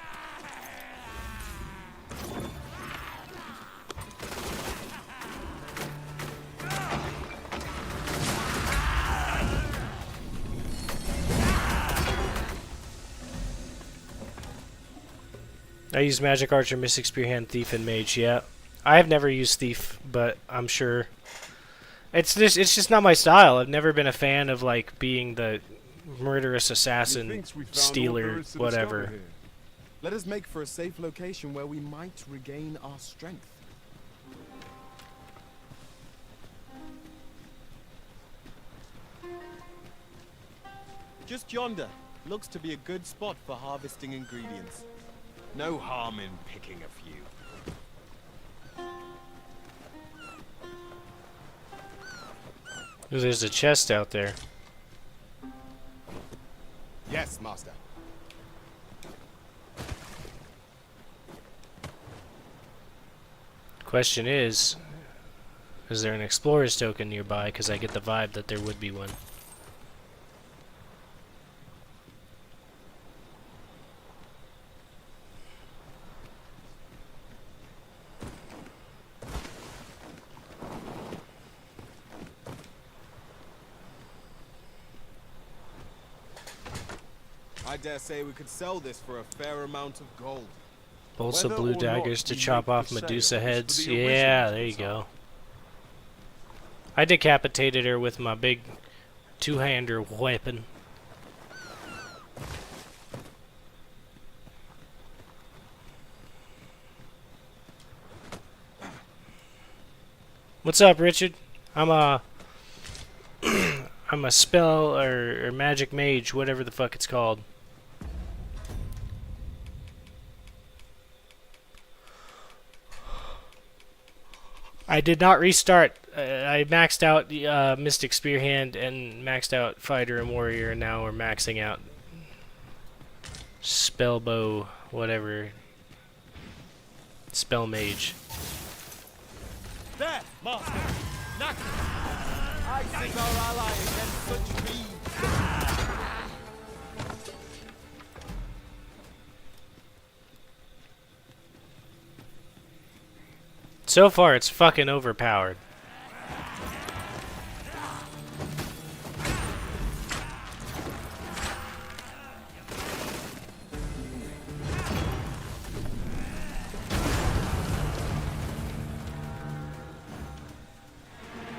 I use Magic Archer, Mystic Spear Hand, Thief, and Mage, yeah. I have never used Thief, but I'm sure... It's just not my style. I've never been a fan of, like, being the murderous assassin, stealer, whatever. Let us make for a safe location where we might regain our strength. Just yonder. Looks to be a good spot for harvesting ingredients. No harm in picking a few. There's a chest out there. Yes, master. Question is there an explorer's token nearby? Because I get the vibe that there would be one. I dare say we could sell this for a fair amount of gold. Bolts of blue daggers to chop off Medusa heads. Yeah, there you go. I decapitated her with my big two-hander weapon. What's up, Richard? I'm a I'm a spell or magic mage, whatever the fuck it's called. I did not restart. I maxed out Mystic Spearhand and maxed out Fighter and Warrior, and now we're maxing out Spellbow, whatever. Spell Mage. There, master! Knock it! I seek our ally against such fiends! So far, it's fucking overpowered.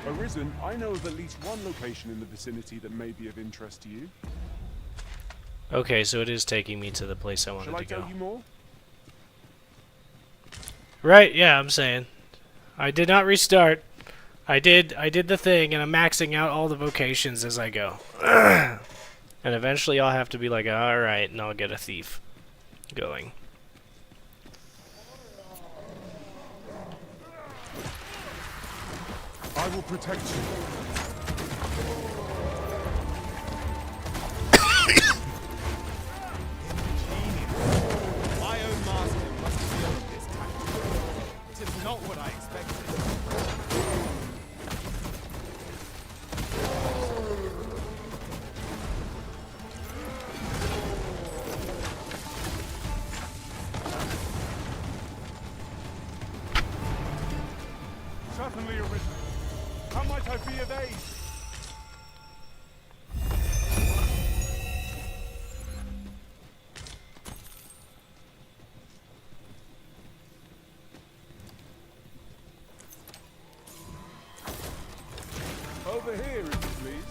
Arisen, I know of at least one location in the vicinity that may be of interest to you. Okay, so it is taking me to the place I wanted Shall I to go. tell you more? Right, yeah, I'm saying. I did not restart. I did the thing, and I'm maxing out all the vocations as I go. And eventually I'll have to be like, alright, and I'll get a thief going. I will protect you. My own master must feel this time. It is not what I expected. Certainly, Arisen. How might I be of aid? Over here, if you please.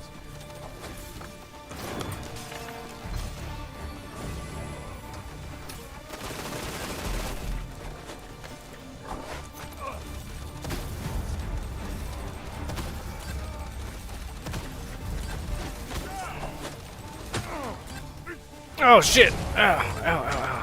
Oh shit! Ow, ow, ow, ow.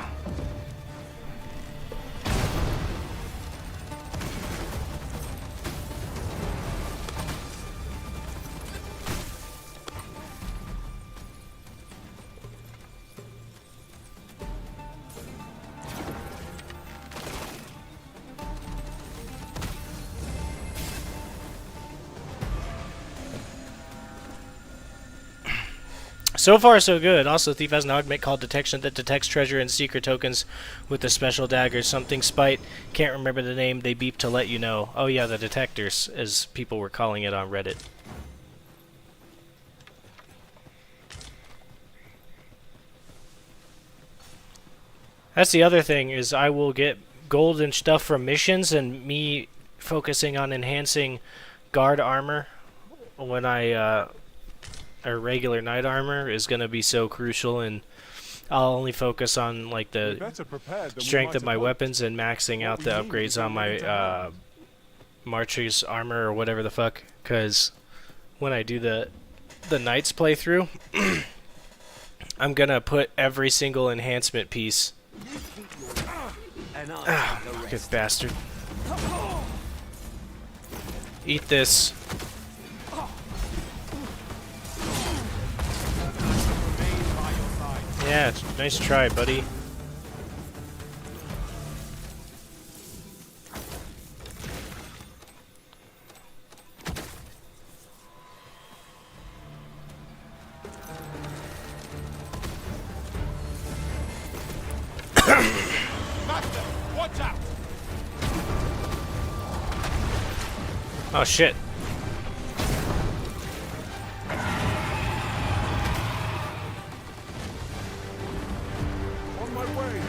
So far, so good. Also, Thief has an augment called Detection that detects treasure and secret tokens with a special dagger. Something Spite. Can't remember the name. They beep to let you know. Oh yeah, the detectors, as people were calling it on Reddit. That's the other thing, is I will get gold and stuff from missions, and me focusing on enhancing guard armor when I, or regular knight armor is going to be so crucial, and I'll only focus on like the strength of my weapons and maxing out the upgrades on my Marcher's armor or whatever the fuck, because when I do the Knights playthrough, I'm going to put every single enhancement piece. Ah, good bastard. Eat this. Yeah, nice try, buddy. Master, watch out! Oh shit. On my way.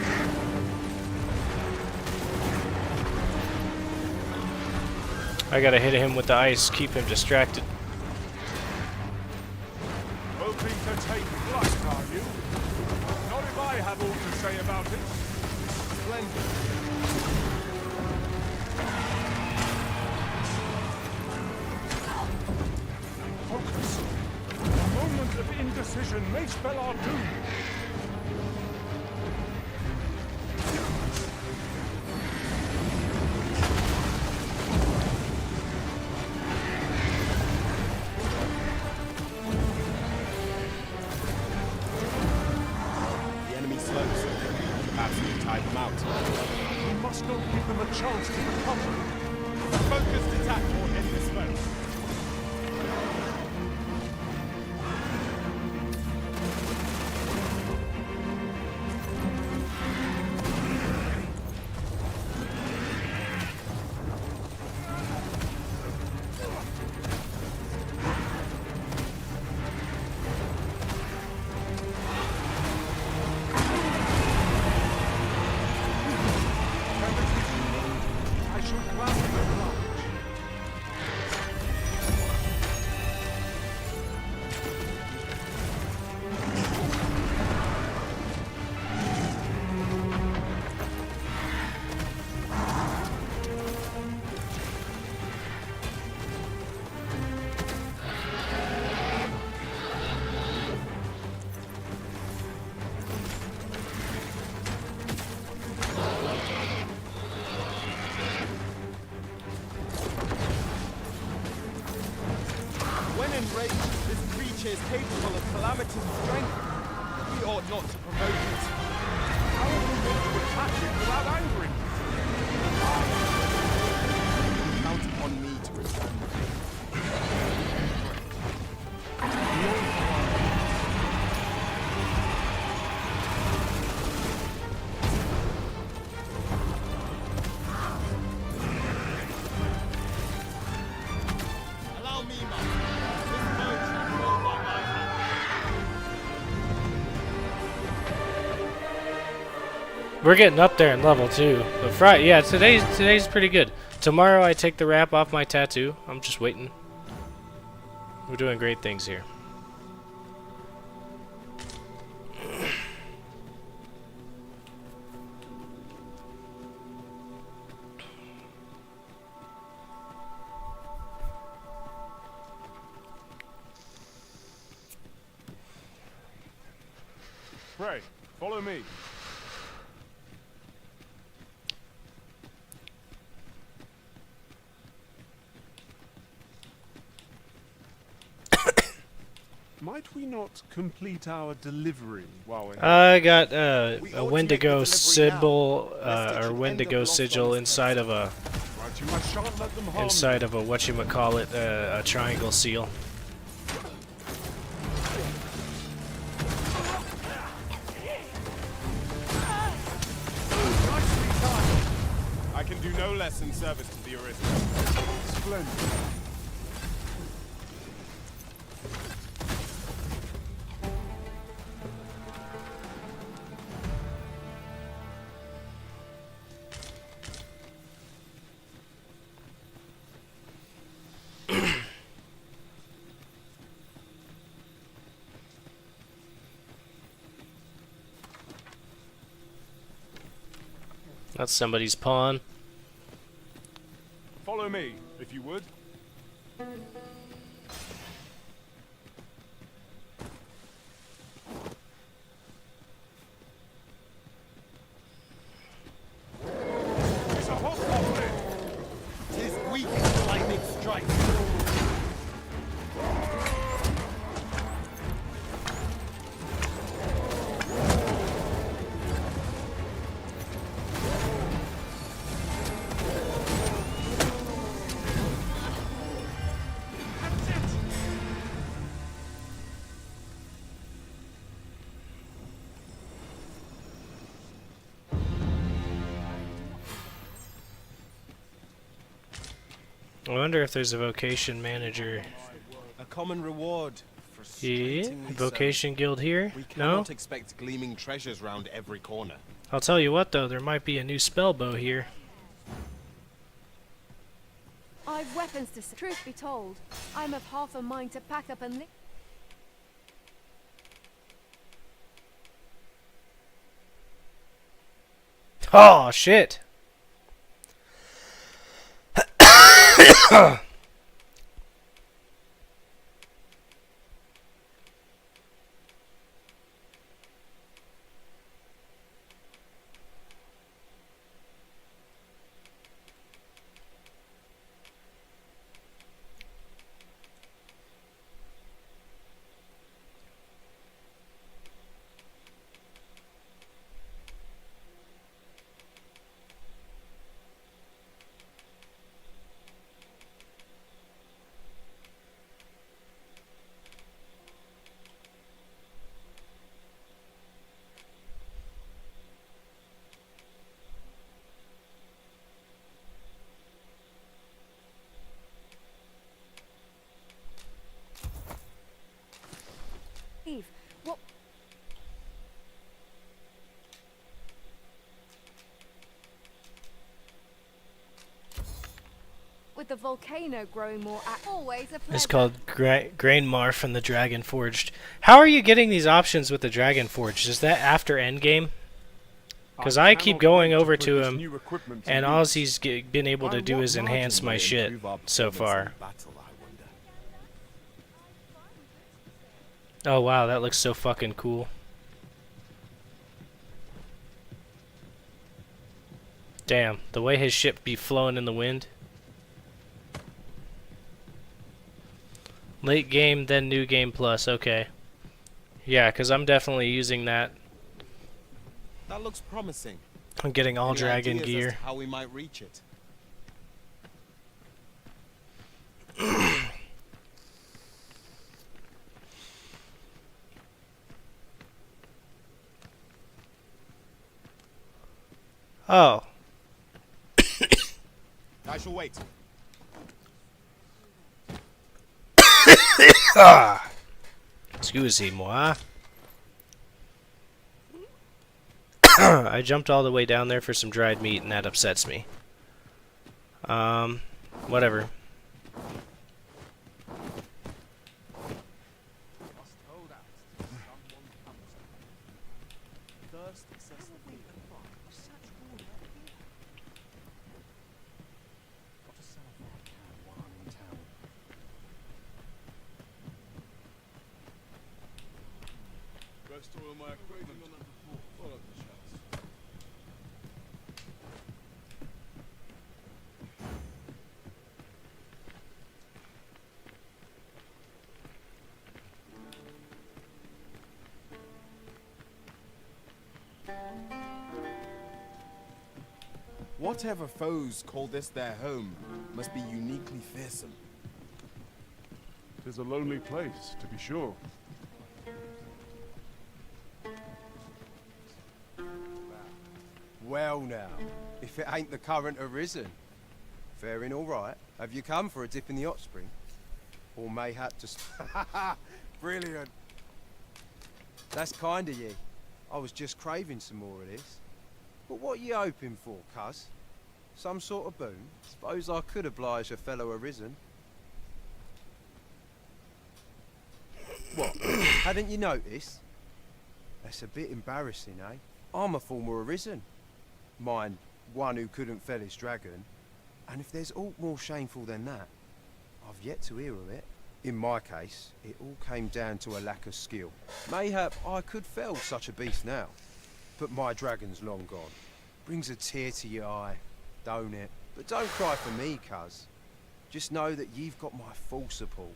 I gotta hit him with the ice, keep him distracted. Hoping to take flight, are you? Not if I have all to say about it. Focus. A moment of indecision may spell our doom. The enemy slopes. Perhaps we can tide them out. We must not give them a chance to recover. Focused attack will hit the smoke. I should gladly oblige. When enraged, this creature is capable of calamitous strength. We ought not to provoke it. How are we going to attack it without angering? Count upon me to return the favor. Allow me, Master. This bow shall fall by my hand. We're getting up there in level too. But Friday, yeah, today's pretty good. Tomorrow I take the wrap off my tattoo. I'm just waiting. We're doing great things here. Pray, follow me. Might we not complete our delivery while we're here? I got a Wendigo symbol or Wendigo sigil inside of a Right, you must shan't let them harm inside of a whatchamacallit, a triangle seal. I can do no less in service to the original. Splendid. That's somebody's pawn. Follow me, if you would. It's a hot goblin! 'Tis weak as lightning strikes. I wonder if there's a vocation manager. A common reward. Yeah, Frustratingly vocation guild here? We No? cannot expect gleaming treasures round every corner. I'll tell you what though, there might be a new spellbow here. I've weapons to... Truth be told, I'm of half a mind to pack up and... Oh shit! Eve, what... With the volcano growing more... Always a pleasure. It's called Grainmar from the Dragon Forged. How are you getting these options with the Dragon Forged? Is that after endgame? Because I keep going over to him, and all he's been able to do is enhance my shit so far. Oh wow, that looks so fucking cool. Damn, the way his ship be flowing in the wind. Late game, then new game plus, okay. Yeah, because I'm definitely using that. That looks promising. I'm getting all Any dragon ideas as gear. to how we might reach it? Oh. I shall wait. Excusez-moi. I jumped all the way down there for some dried meat, and that upsets me. Whatever. soil my equipment. Follow the shells. Whatever foes call this their home must be uniquely fearsome. Tis a lonely place, to be sure. Well now, if it ain't the current arisen. Faring all right. Have you come for a dip in the hot spring? Or mayhap just... Brilliant. That's kind of ye. I was just craving some more of this. But what you hoping for, cuz? Some sort of boon? Suppose I could oblige a fellow arisen. What? Hadn't you noticed? That's a bit embarrassing, eh? I'm a former arisen. Mind, one who couldn't fell his dragon. And if there's aught more shameful than that, I've yet to hear of it. In my case, it all came down to a lack of skill. Mayhap I could fell such a beast now, but my dragon's long gone. Brings a tear to your eye, don't it? But don't cry for me, cuz. Just know that you've got my full support.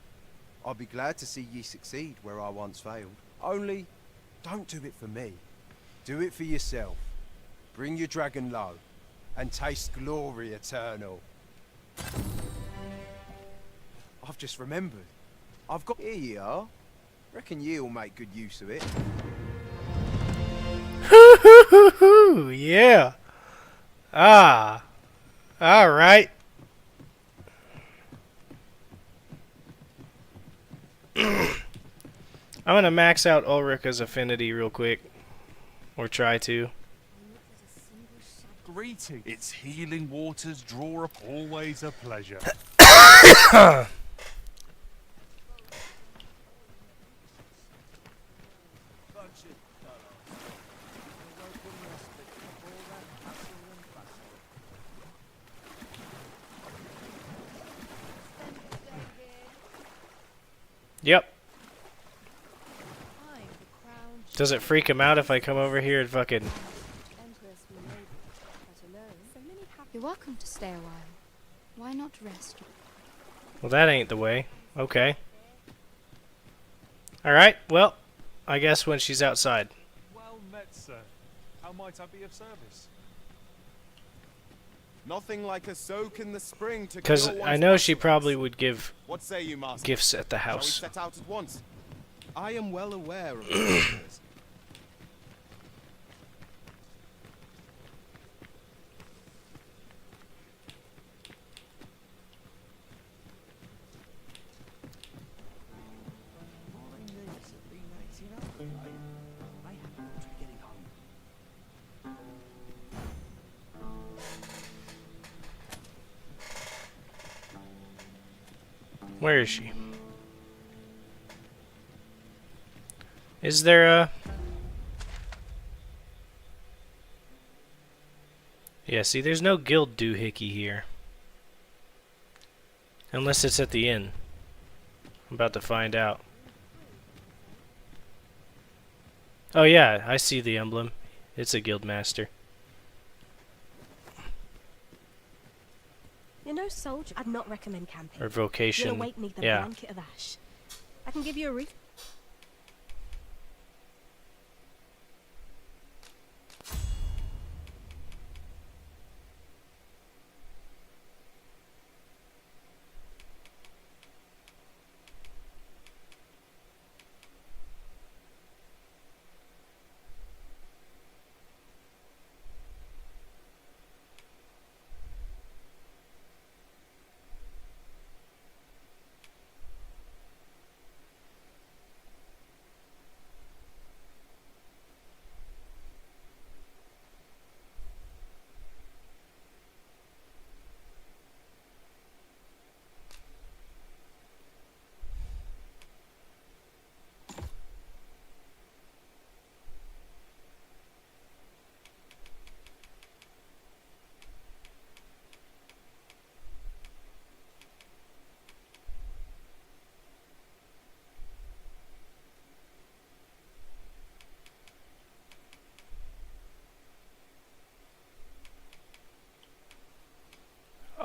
I'll be glad to see ye succeed where I once failed. Only, don't do it for me. Do it for yourself. Bring your dragon low, and taste glory eternal. I've just remembered. I've got... Here you are. Reckon you'll make good use of it. Yeah. Ah. Alright. I'm gonna max out Ulrika's affinity real quick. Or try to. Greeting. Its healing waters draw up always a pleasure. Yep. Does it freak him out if I come over here and fucking... You're welcome to stay a while. Why not rest? Well, that ain't the way. Okay. Alright, well, I guess when she's outside. Well met, sir. How might I be of service? Nothing like a soak in the spring to Because cure I one's know she pestilence. probably would give What say you, master? gifts at the Shall we house. set out at once? I am well aware of the dangers. Where is she? Is there a... Yeah, see, there's no guild doohickey here. Unless it's at the inn. I'm about to find out. Oh yeah, I see the emblem. It's a guild master. You're no soldier. I'd not recommend camping. Or vocation. You'll await me the Yeah. blanket of ash. I can give you a roof.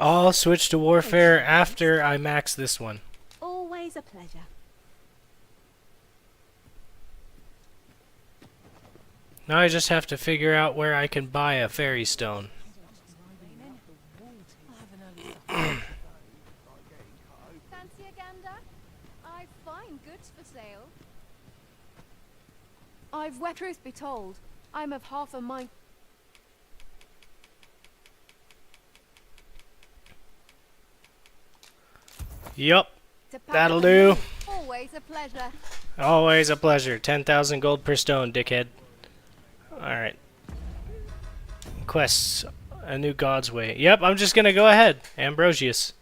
I'll switch to warfare after I max this one. Always a pleasure. Now I just have to figure out where I can buy a fairy stone. Fancy a gander? I find goods for sale. I've wet truth be told, I'm of half a mind. Yup, To pack that'll up do. and always a pleasure. Always a pleasure. 10,000 gold per stone, dickhead. Alright. Quests. A new God's Way. Yep, I'm just gonna go ahead. Ambrosius.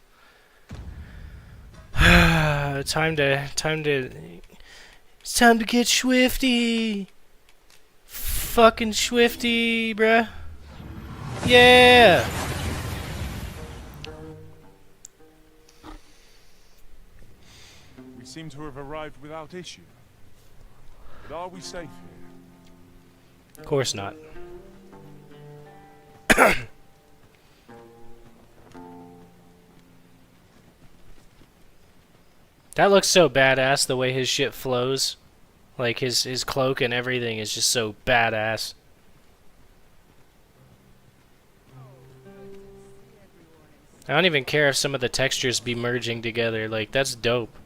Time to it's time to get swifty. Fucking swifty, bruh. Yeah. We seem to have arrived without issue. But are we safe here? Of course not. That looks so badass, the way his shit flows. Like, his cloak and everything is just so badass. I don't even care if some of the textures be merging together. Like, that's dope.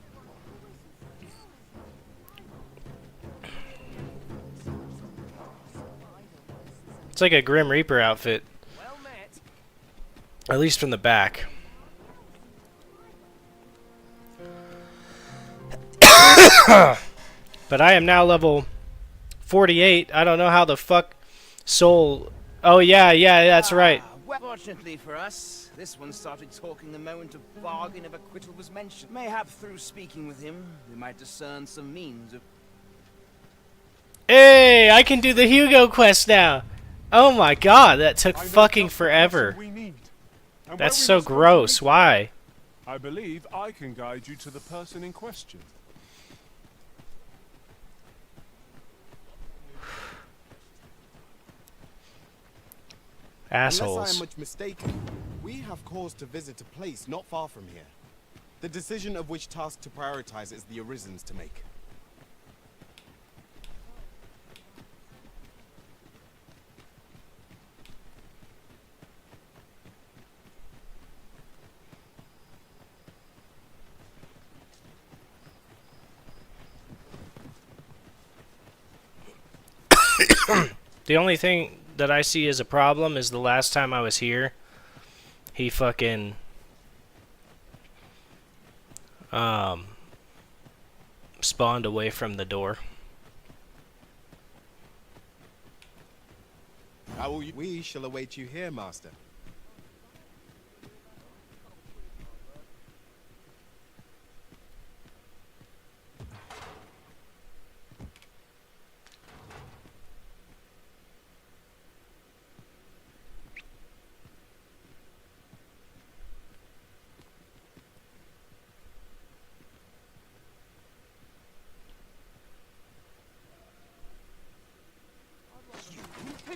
It's like a Grim Reaper outfit. At least from the back. But I am now level 48. I don't know how the fuck Soul... Oh, yeah, that's right. Well, fortunately for us, this one started talking the moment of bargain of acquittal was mentioned. Mayhap through speaking with him, we might discern some means of... Hey, I can do the Hugo quest now. Oh my god, that took fucking forever. That's so gross. Why? I believe I can guide you to the person in question. Assholes. Unless I am much mistaken, we have cause to visit a place not far from here. The decision of which task to prioritize is the Arisen's to make. The only thing that I see as a problem is the last time I was here, he fucking spawned away from the door. We shall await you here, Master.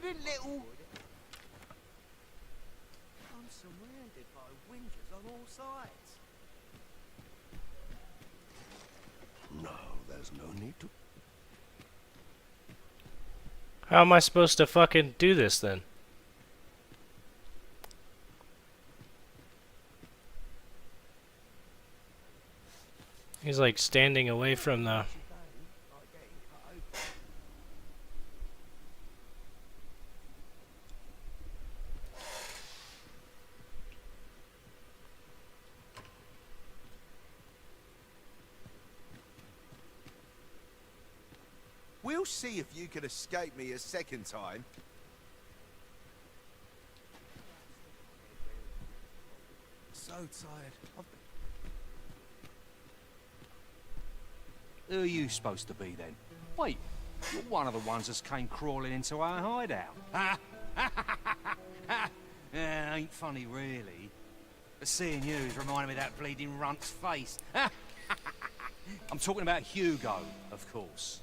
Little. I'm surrounded by whingers on all sides. No, there's no need to. How am I supposed to fucking do this then? He's like standing away from the... We'll see if you can escape me a second time. So tired. Who are you supposed to be then? Wait, you're one of the ones that came crawling into our hideout. Yeah, ain't funny really. But seeing you is reminding me of that bleeding runt's face. I'm talking about Hugo, of course.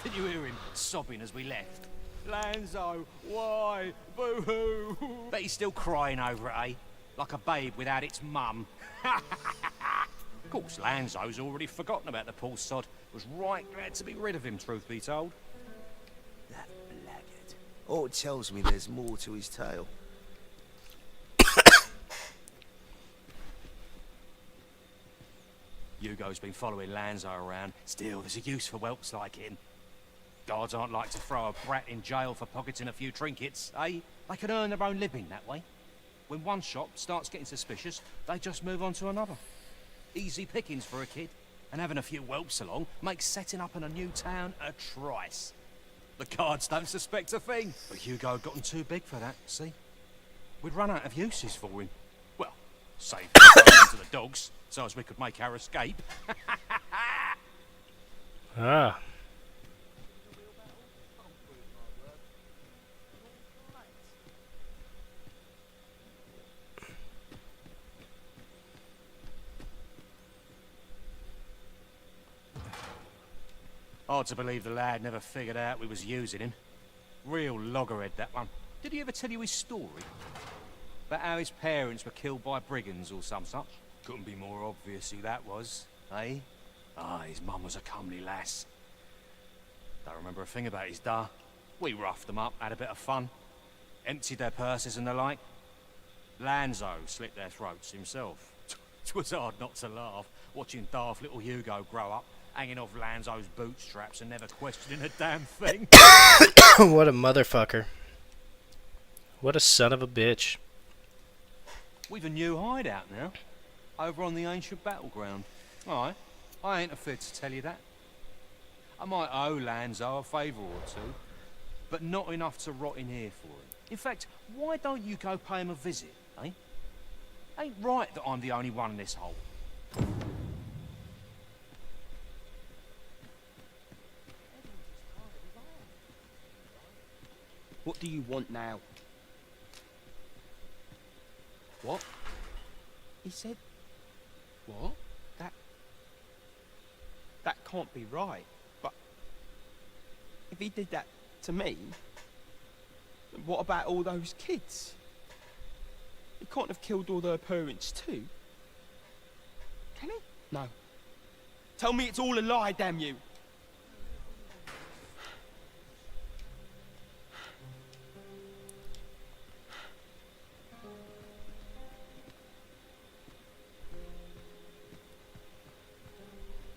Did you hear him sobbing as we left? Lanzo, why? Boo-hoo! Bet he's still crying over it, eh? like a babe without its mum. Of course, Lanzo's already forgotten about the poor sod. Was right glad to be rid of him, truth be told. That blackguard. Oh, it tells me there's more to his tale. Hugo's been following Lanzo around. Still, there's a use for whelps like him. Guards aren't like to throw a brat in jail for pocketing a few trinkets, eh? They can earn their own living that way. When one shop starts getting suspicious, they just move on to another. Easy pickings for a kid. And having a few whelps along makes setting up in a new town a trice. The guards don't suspect a thing. But Hugo had gotten too big for that, see? We'd run out of uses for him. Well, save to the dogs, so as we could make our escape. Ah. Hard to believe the lad never figured out we was using him. Real loggerhead, that one. Did he ever tell you his story? About how his parents were killed by brigands or some such? Couldn't be more obvious who that was, eh? Ah, his mum was a comely lass. Don't remember a thing about his da. We roughed them up, had a bit of fun. Emptied their purses and the like. Lanzo slit their throats himself. 'Twas hard not to laugh, watching daft little Hugo grow up, hanging off Lanzo's bootstraps and never questioning a damn thing. What a motherfucker. What a son of a bitch. We've a new hideout now, over on the ancient battleground. Aye, I ain't afraid to tell you that. I might owe Lanzo a favour or two, but not enough to rot in here for him. In fact, why don't you go pay him a visit, eh? Ain't right that I'm the only one in this hole. What do you want now? What? He said... What? That can't be right. But... if he did that to me... what about all those kids? He can't have killed all their parents too. Can he? No. Tell me it's all a lie, damn you!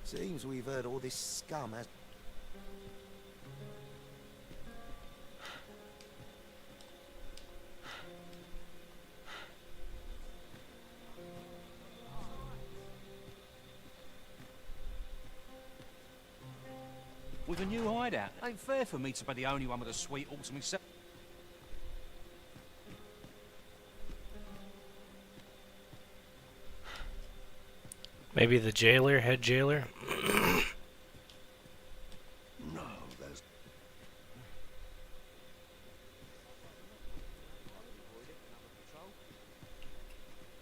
Seems we've heard all this scum has... With a new hideout. Ain't fair for me to be the only one with a sweet all to myself. Maybe the jailer, head jailer? No, there's...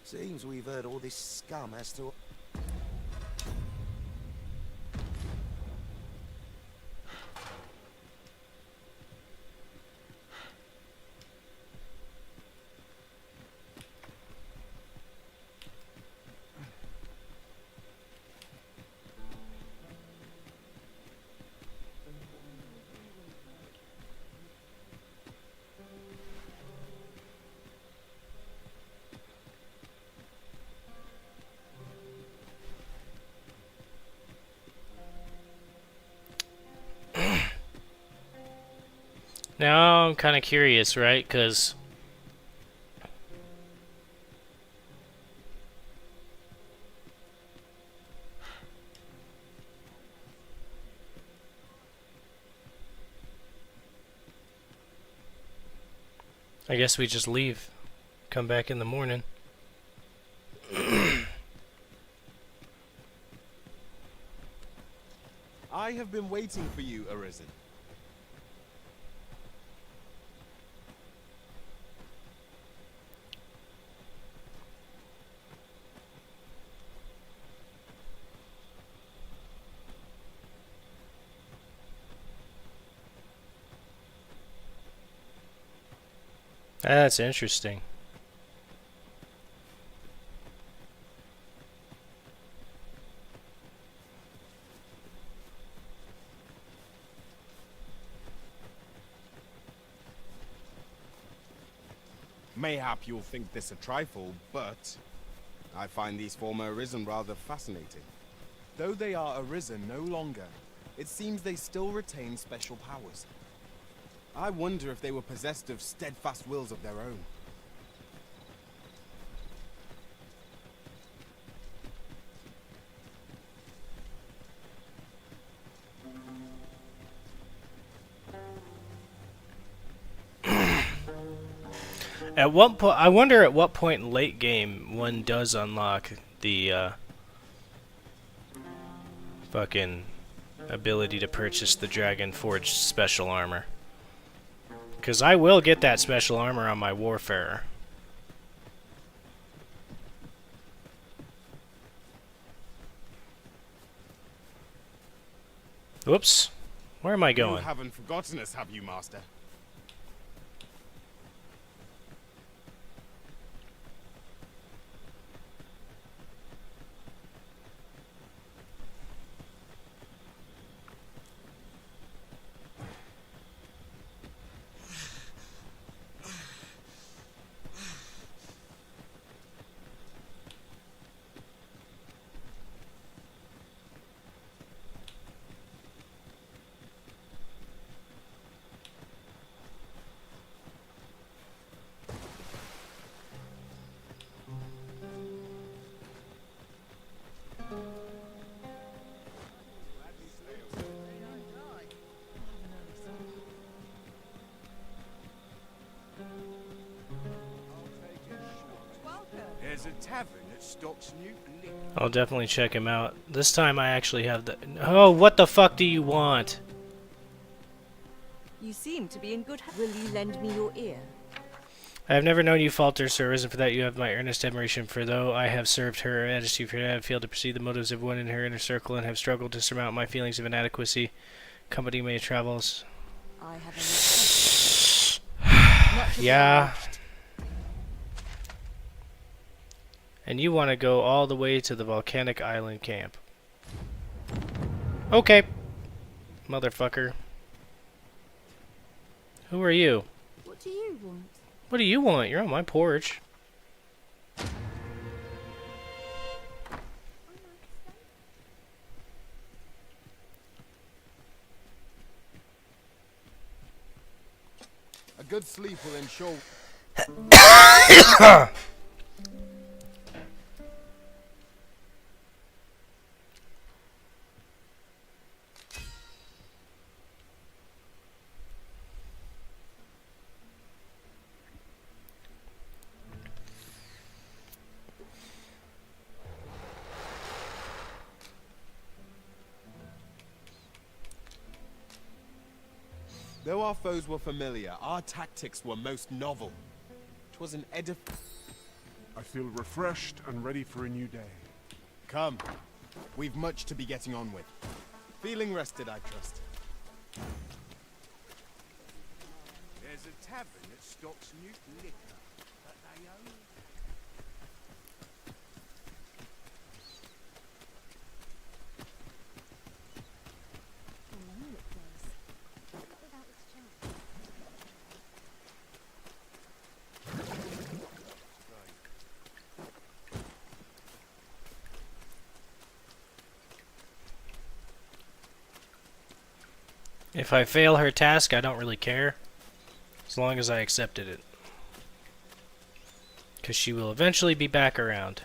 Seems we've heard all this scum has to... Now I'm kind of curious, right? Because I guess we just leave, come back in the morning. I have been waiting for you, Arisen. That's interesting. Mayhap you'll think this a trifle, but I find these former Arisen rather fascinating. Though they are Arisen no longer, it seems they still retain special powers. I wonder if they were possessed of steadfast wills of their own. At what point? I wonder at what point in late game one does unlock the fucking ability to purchase the Dragon Forged special armor. Because I will get that special armor on my Warfarer. Whoops. Where am I going? You haven't forgotten us, have you, Master? There's a tavern that stocks new liquor. I'll definitely check him out. This time I actually have the... Oh, what the fuck do you want? You seem to be in good health. Will you lend me your ear? I have never known you falter, sir. Reason for that you have my earnest admiration, for though I have served her majesty for I have failed to perceive the motives of one in her inner circle and have struggled to surmount my feelings of inadequacy. Company may travels. I have a Yeah. And you want to go all the way to the volcanic island camp. Okay. Motherfucker. Who are you? What do you want? What do you want? You're on my porch. A good sleep will ensure... Though our foes were familiar, our tactics were most novel. 'Twas an I feel refreshed and ready for a new day. Come. We've much to be getting on with. Feeling rested, I trust. There's a tavern that stocks new liquor, but they only... If I fail her task, I don't really care. As long as I accepted it. Because she will eventually be back around.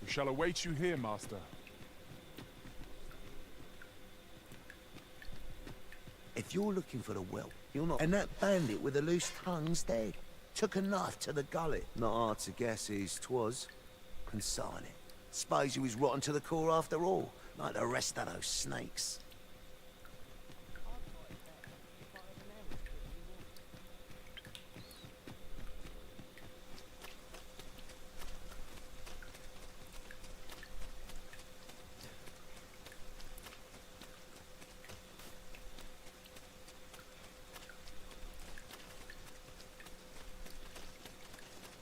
We shall await you here, Master. If you're looking for the well, you're not. And that bandit with the loose tongue's dead. Took a knife to the gullet. Not hard to guess whose 'twas. And sign it. Suppose he was rotten to the core after all, like the rest of those snakes.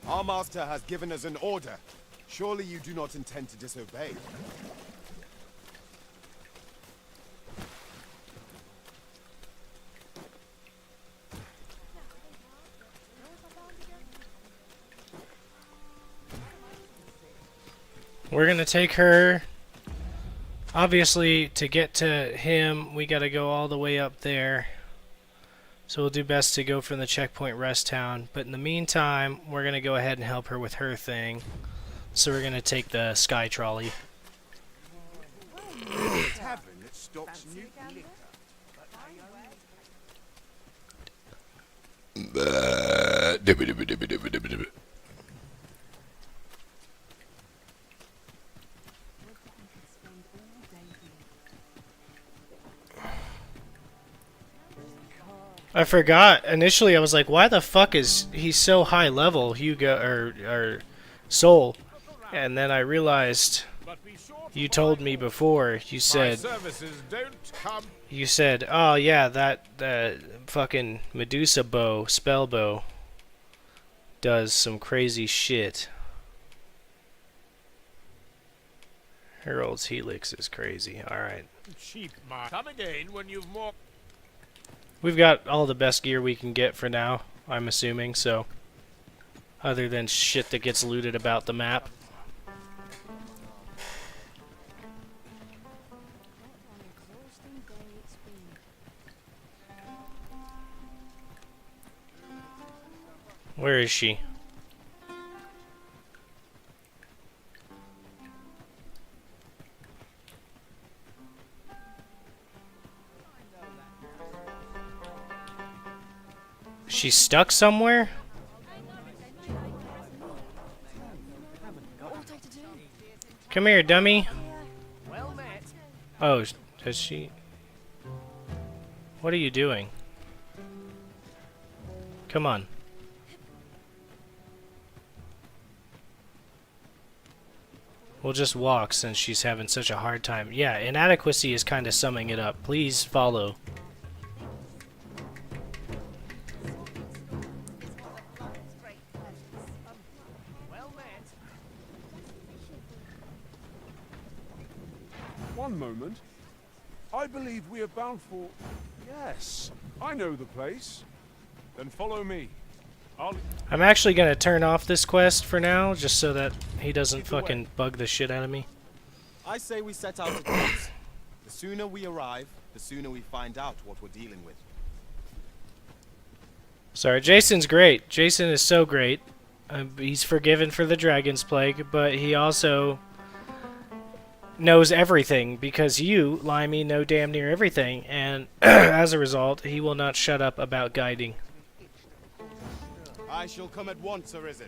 Our master has given us an order. Surely you do not intend to disobey. we're gonna take her. Obviously, to get to him, we gotta go all the way up there. So we'll do best to go from the checkpoint rest town. But in the meantime, we're gonna go ahead and help her with her thing. So we're gonna take the sky trolley. Tavern that stocks new liquor. I forgot. Initially, I was like, "Why the fuck is he so high level, Hugo or Soul?" And then I realized you told me before. You said, "Oh yeah, that fucking Medusa bow, Spellbow, does some crazy shit." Herald's Helix is crazy. All right. Cheap, Mark. Come again when you've more. We've got all the best gear we can get for now, I'm assuming, so other than shit that gets looted about the map. Where is she? She's stuck somewhere? Come here, dummy. Oh, does she? What are you doing? Come on. We'll just walk since she's having such a hard time. Yeah, inadequacy is kind of summing it up. Please follow. One moment. I believe we are bound for... Yes, I know the place. Then follow me. I'm actually going to turn off this quest for now, just so that he doesn't fucking bug the shit out of me. I say we set out at once. The sooner we arrive, the sooner we find out what we're dealing with. Sorry, Jason's great. Jason is so great. He's forgiven for the Dragon's Plague, but he also knows everything, because you, Limey, know damn near everything, and as a result, he will not shut up about guiding. I shall come at once, Arisen.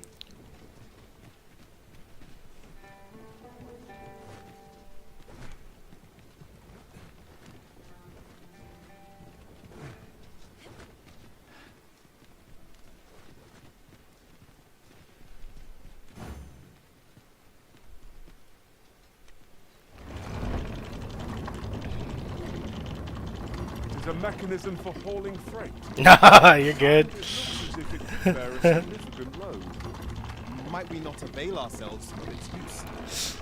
It is a mechanism for hauling freight. Nah, you're good. Might we not avail ourselves of its use?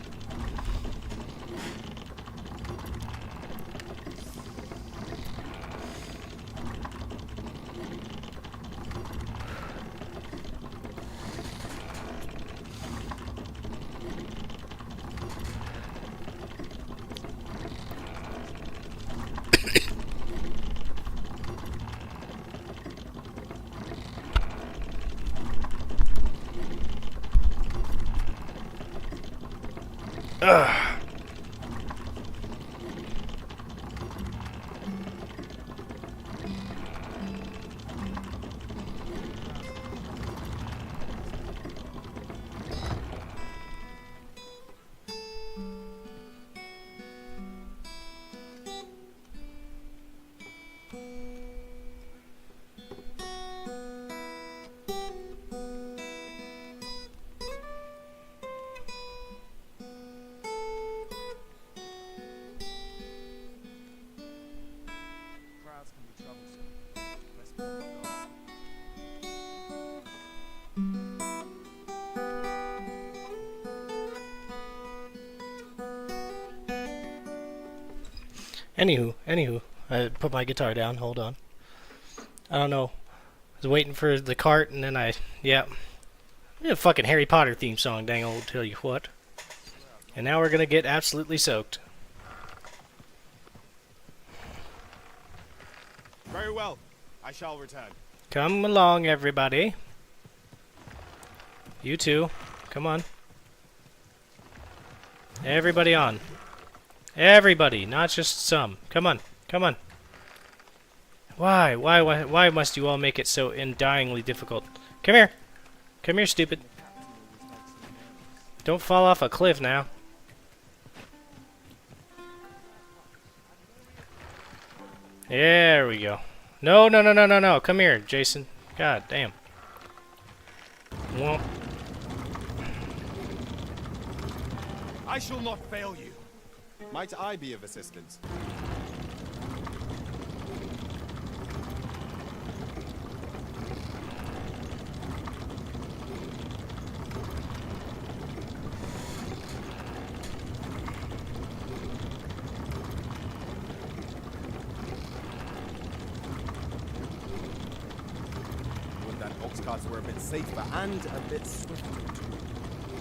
Ugh. Anywho, I put my guitar down, hold on. I don't know. I was waiting for the cart and then yeah. A fucking Harry Potter theme song, dang old tell you what. And now we're gonna get absolutely soaked. Very well. I shall return. Come along, everybody. You too. Come on. Everybody on. Everybody, not just some. Come on. Come on. Why must you all make it so undyingly difficult? Come here. Come here, stupid. Don't fall off a cliff now. There we go. No, no, no, no, no, no. Come here, Jason. God damn. Womp. I shall not fail you. Might I be of assistance? Would that ox carts were a bit safer and a bit swifter.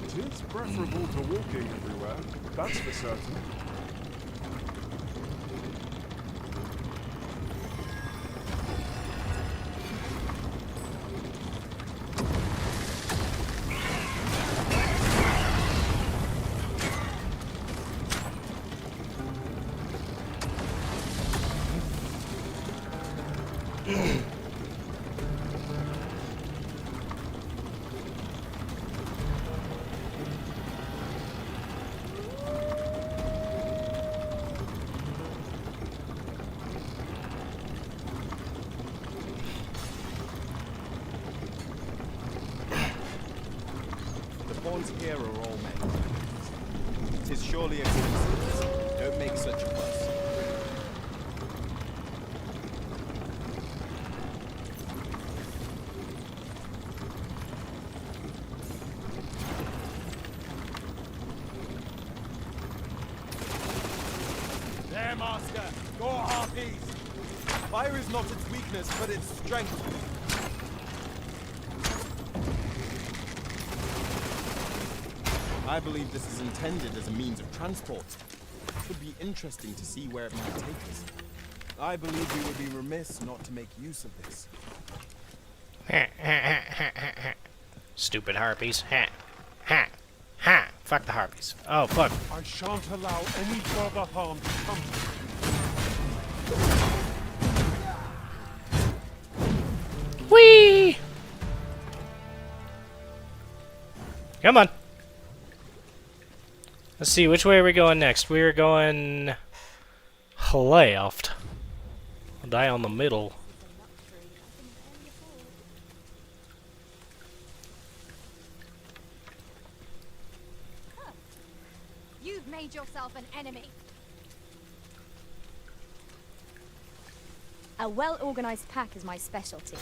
It is preferable to walking everywhere, that's for certain. The pawns here are all men. 'Tis surely a coincidence. Don't make such a fuss. There, Master! Go harpies! Fire is not its weakness, but its strength. I believe this is intended as a means of transport. It would be interesting to see where it might take us. I believe we would be remiss not to make use of this. Stupid harpies. Ha. Ha. Ha. Fuck the harpies. Oh, fuck. I shan't allow any further harm to come to you. Whee! Come on. Let's see, which way are we going next? We're going left. Down the middle. You've made yourself an enemy. A well-organized pack is my specialty.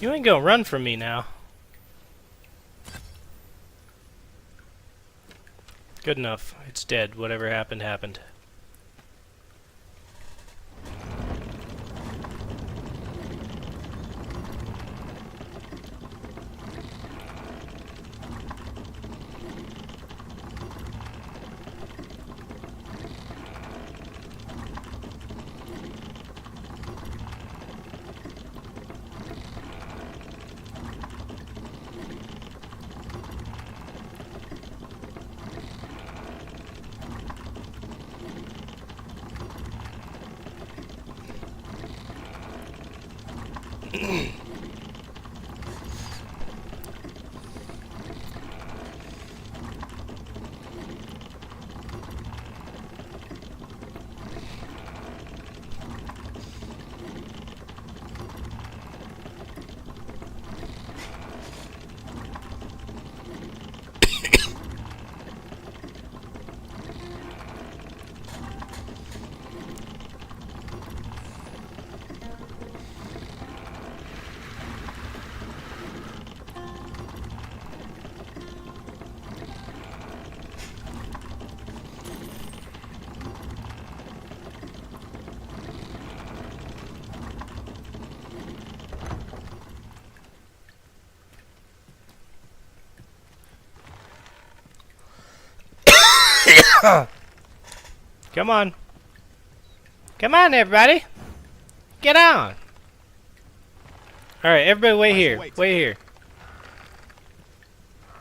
You ain't gonna run from me now. Good enough. It's dead. Whatever happened, happened. Come on. Come on, everybody. Get on. Alright, everybody wait here. Wait here.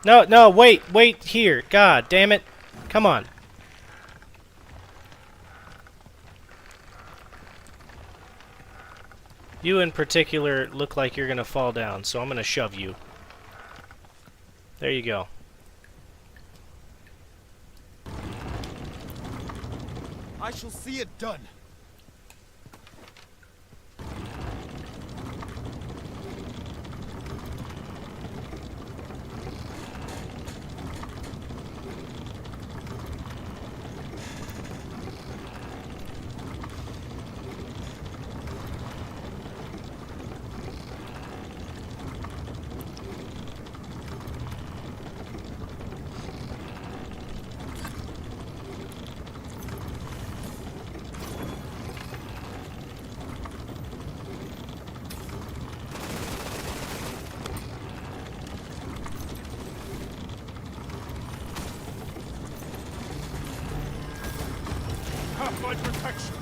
No, no, wait. Wait here. God damn it. Come on. You in particular look like you're gonna fall down, so I'm gonna shove you. There you go. I shall see it done. Have my protection.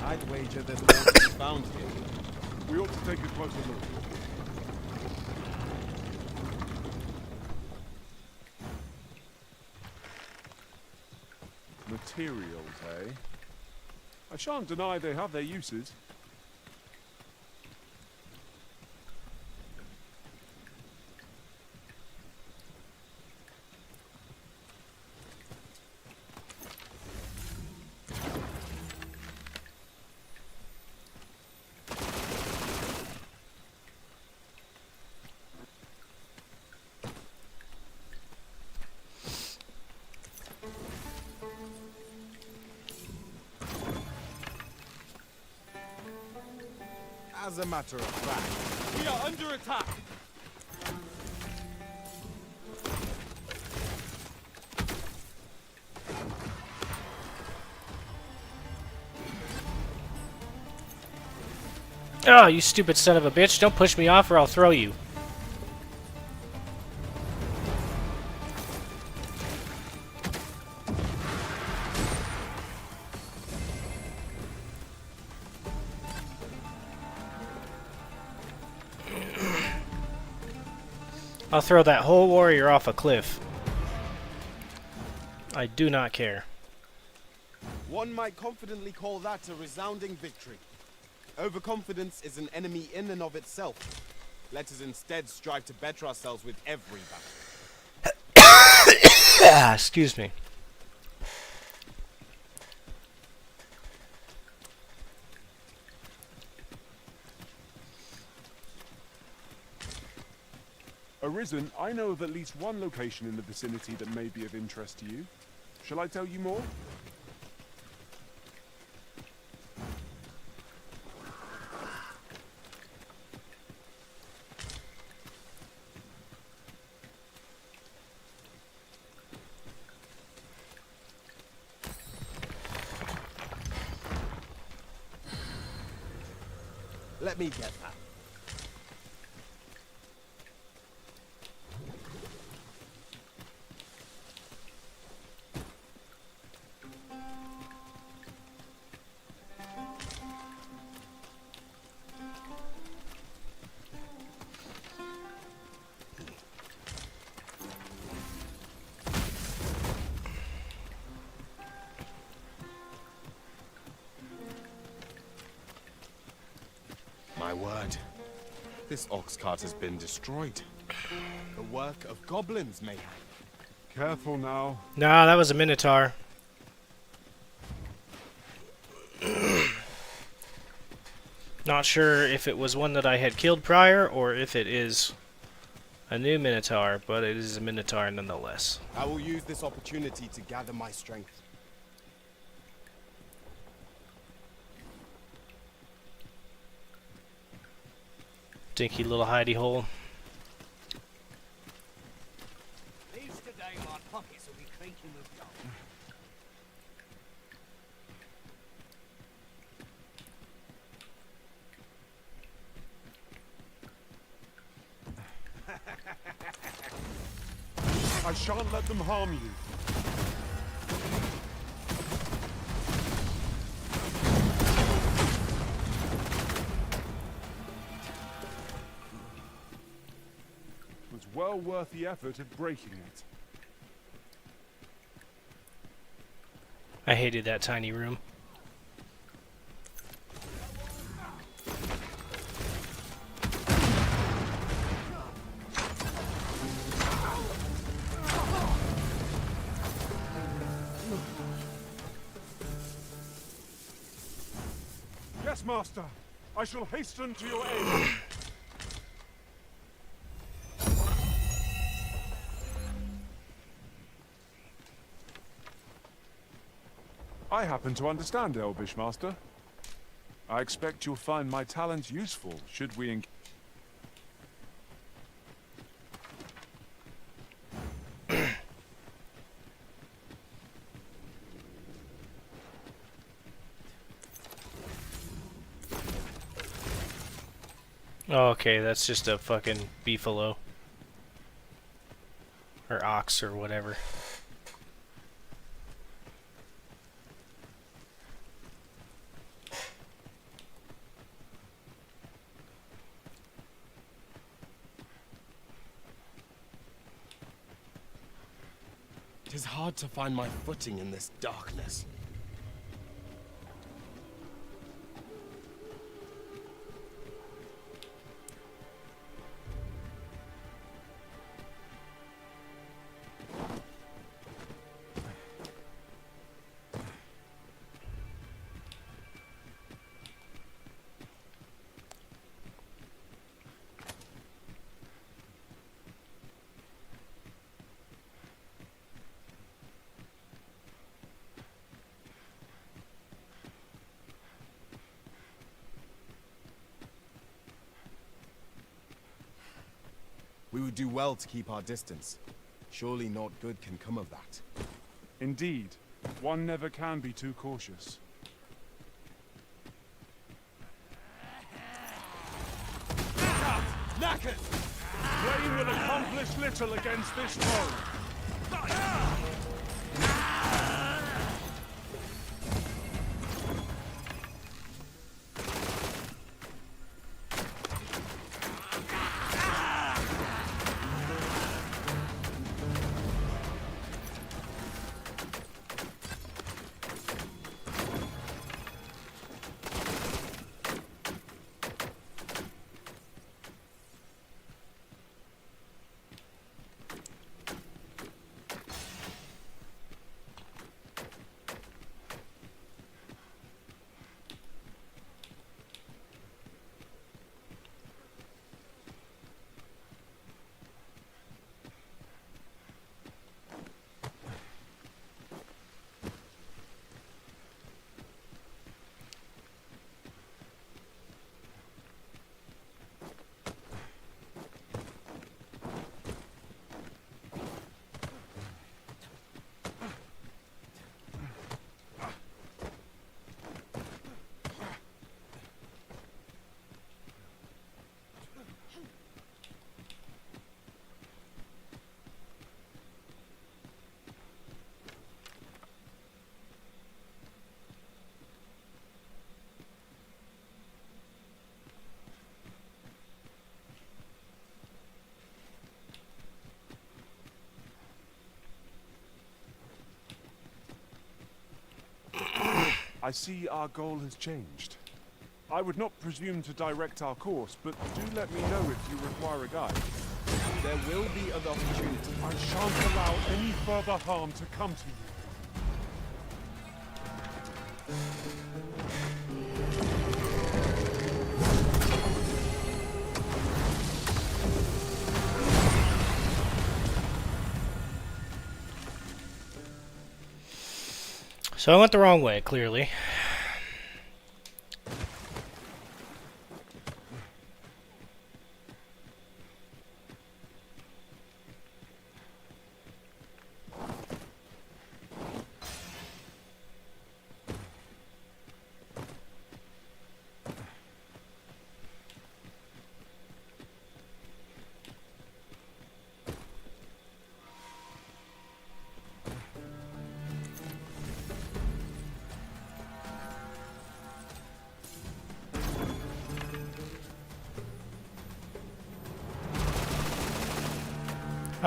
I'd wager there's more to be found here. We ought to take a closer look. Materials, eh? I shan't deny they have their uses. As a matter of fact, We are under attack. Oh, you stupid son of a bitch. Don't push me off or I'll throw you. I'll throw that whole warrior off a cliff. I do not care. one might confidently call that a resounding victory. Overconfidence is an enemy in and of itself. Let us instead strive to better ourselves with every battle. Excuse me. Arisen, I know of at least one location in the vicinity that may be of interest to you. Shall I tell you more? Let me get that. My word. This ox cart has been destroyed. The work of goblins, mayhap. Careful now. Nah, that was a minotaur. Not sure if it was one that I had killed prior or if it is a new minotaur, but it is a minotaur nonetheless. I will use this opportunity to gather my strength. Dinky little hidey hole. Leaves today, my pockets will be creaking with gold. I shan't let them harm you. It was well worth the effort of breaking it. I hated that tiny room. Yes, Master. I shall hasten to your aid. I happen to understand Elvish, Master. I expect you'll find my talent useful, should we Oh, okay, that's just a fucking beefalo. Or ox or whatever. It is hard to find my footing in this darkness. We would do well to keep our distance. Surely naught good can come of that. Indeed. One never can be too cautious. Knackers! Rain will accomplish little against this foe. I see our goal has changed. I would not presume to direct our course, but do let me know if you require a guide. There will be other opportunities. I shan't allow any further harm to come to you. So I went the wrong way, clearly.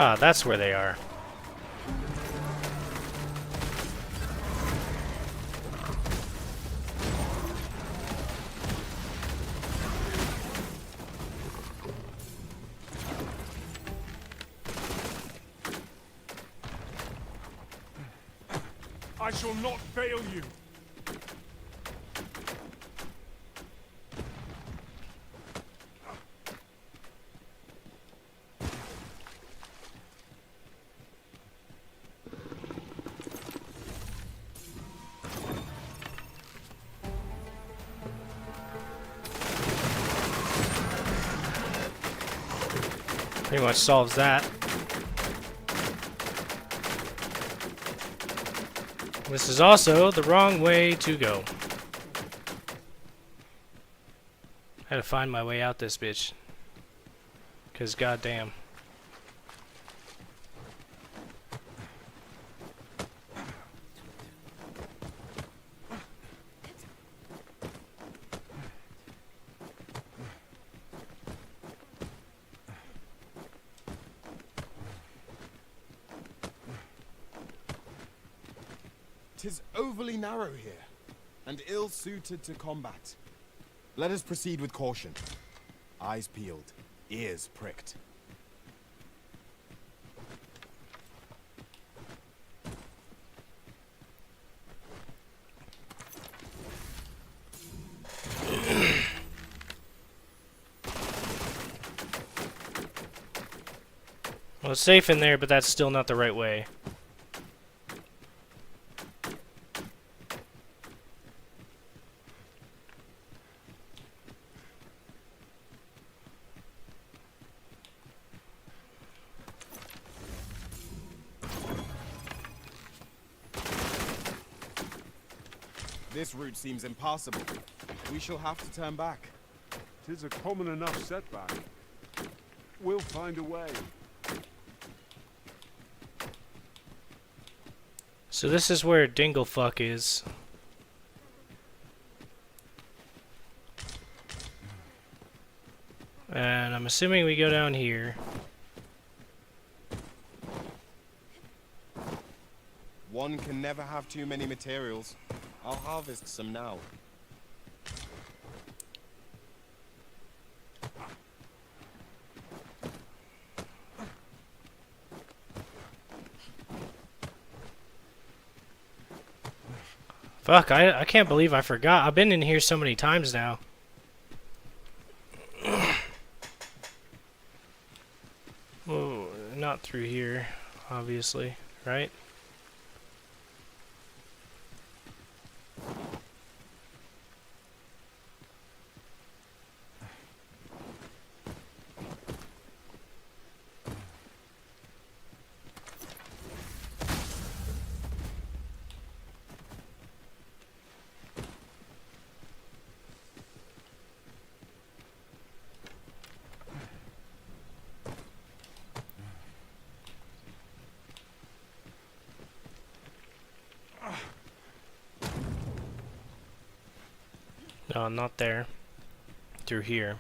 Ah, that's where they are. I shall not fail you. Pretty much solves that. This is also the wrong way to go. I had to find my way out this bitch. 'Cause goddamn. Tis overly narrow here, and ill-suited to combat. Let us proceed with caution. Eyes peeled, ears pricked. Well, it's safe in there, but that's still not the right way. This route seems impassable. We shall have to turn back. 'Tis a common enough setback. We'll find a way. So this is where Dinglefuck is. And I'm assuming we go down here. One can never have too many materials. I'll harvest some now. Fuck, I can't believe I forgot. I've been in here so many times now. Oh, not through here, obviously, right? No, not there. Through here.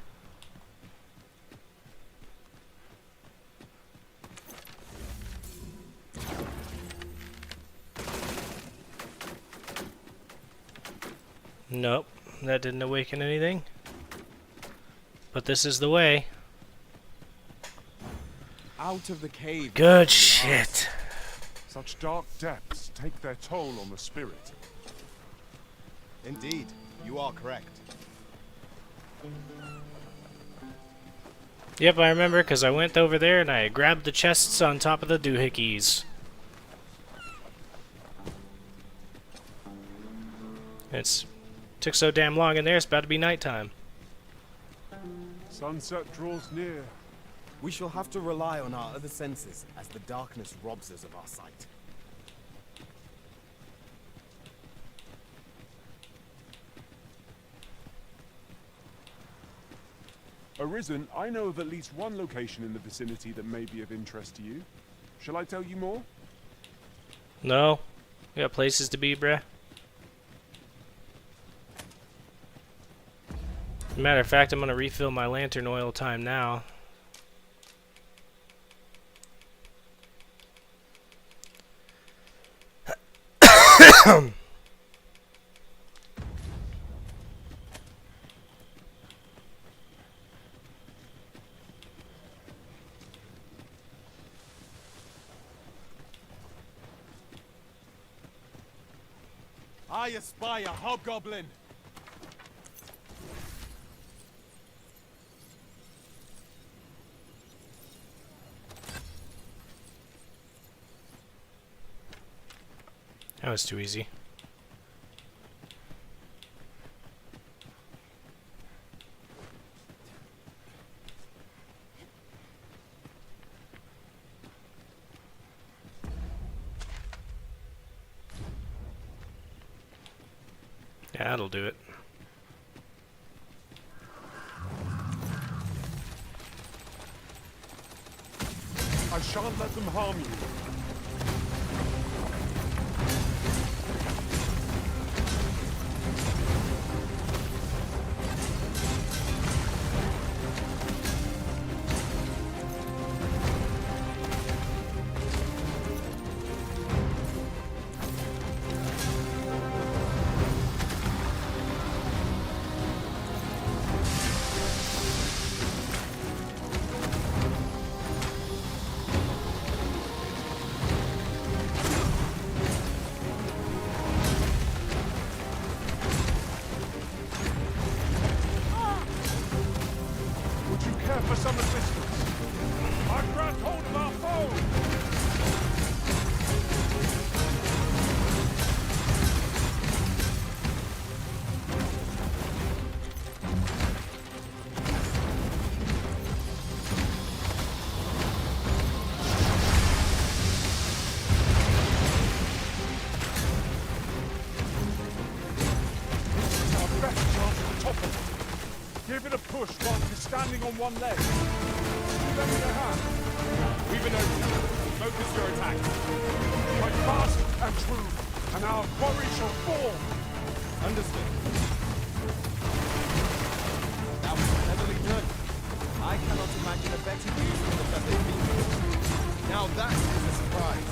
Nope, that didn't awaken anything. But this is the way. Out of the cave. Good shit. Such dark depths take their toll on the spirit. Indeed, you are correct. Yep, I remember because I went over there and I grabbed the chests on top of the doohickeys. Took so damn long in there, it's about to be nighttime. Sunset draws near. We shall have to rely on our other senses as the darkness robs us of our sight. Arisen, I know of at least one location in the vicinity that may be of interest to you. Shall I tell you more? No. We got places to be, bruh. Matter of fact, I'm gonna refill my lantern oil time now. I espy a hobgoblin! That was too easy. Yeah, that'll do it. I shan't let them harm you. For some assistance. I've grabbed hold of our foe! Our best chance to topple it. Give it a push while you're standing on one leg. Lend me a hand. We've been open. Focus your attacks. Fight fast and true, and our quarry shall fall. Understood. That was cleverly done. I cannot imagine a better use of the feathered beam. Now that is a surprise.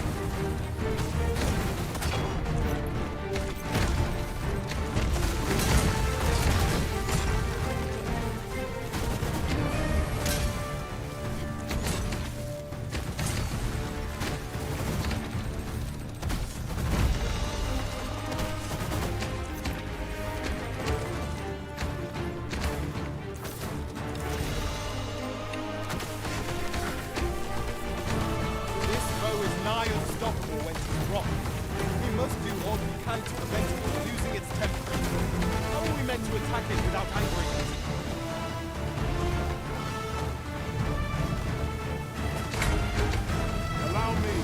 We must do all we can to prevent it from losing its temper. How are we meant to attack it without angering it? Allow me.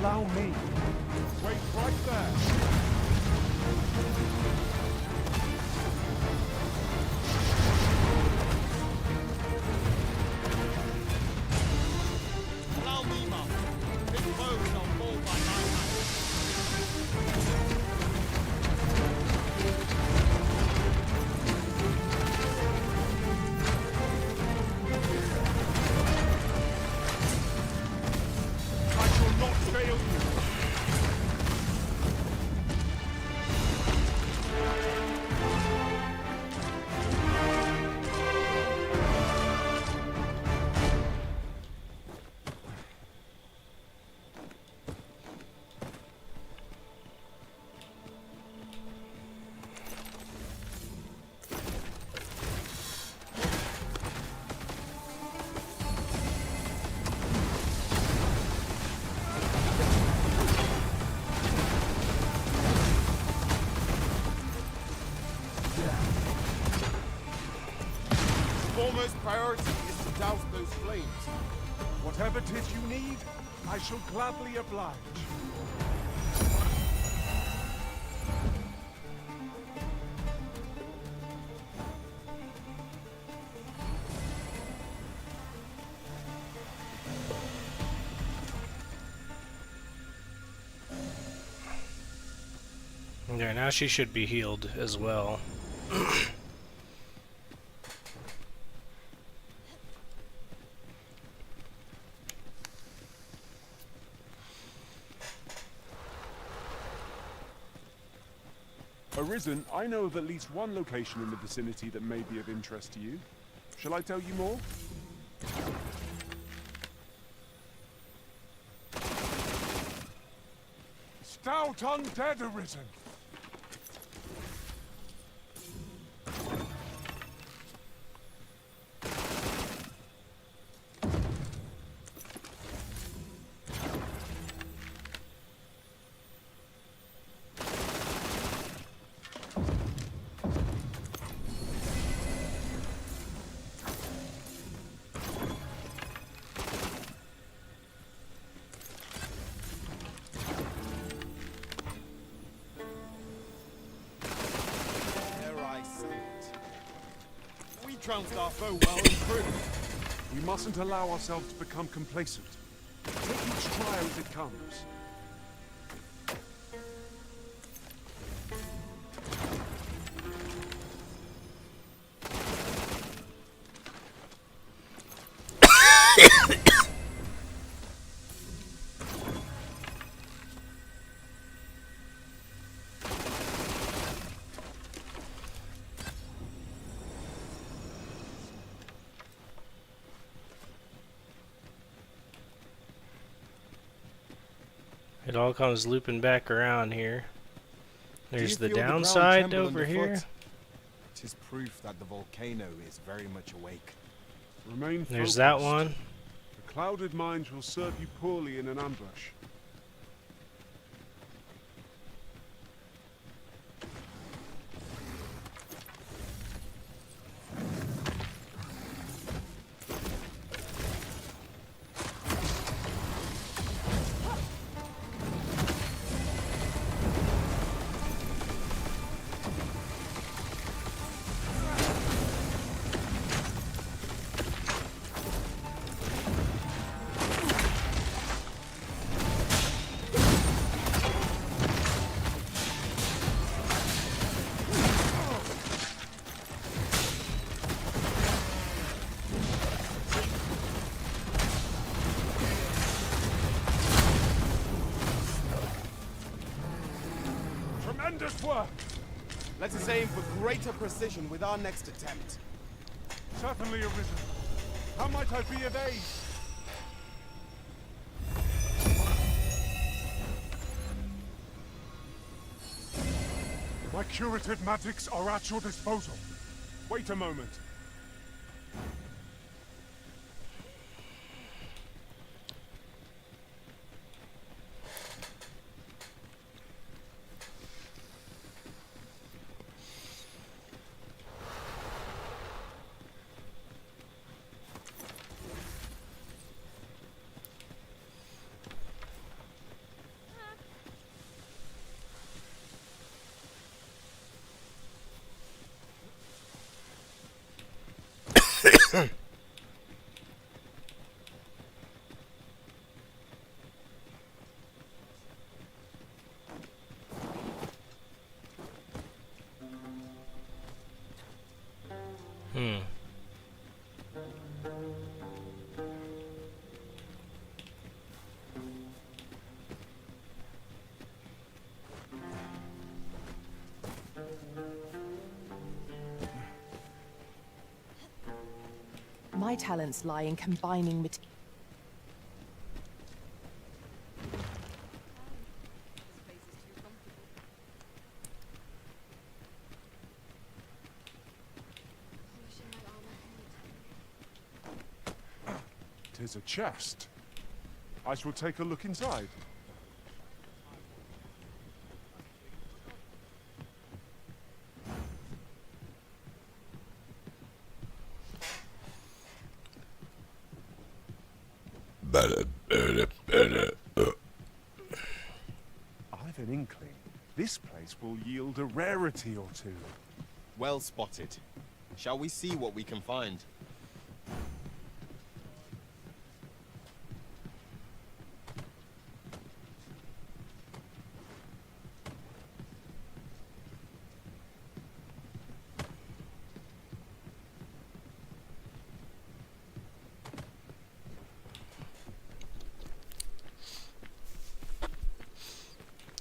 allow me. Wait right there. Allow me, Master. This foe shall fall by my hand. I shall not fail you. Foremost priority is to douse those flames. Whatever 'tis you need, I shall gladly oblige. Okay, now she should be healed as well. Arisen, I know of at least one location in the vicinity that may be of interest to you. Shall I tell you more? Stout undead, Arisen! Trounced our foe well and true. We mustn't allow ourselves to become complacent. Take each trial as it comes. It all comes looping back around here. There's the feel ground downside tremble over here. underfoot? 'Tis proof that the volcano is very much awake. Remain There's that focused. one. A clouded mind will serve you poorly in an ambush. Tremendous work! Let us aim for greater precision with our next attempt. Certainly, Arisen. How might I be of aid? My curative magics are at your disposal. Wait a moment. My talents lie in combining materials. Tis a chest. I shall take a look inside. I've an inkling. This place will yield a rarity or two. Well spotted. Shall we see what we can find?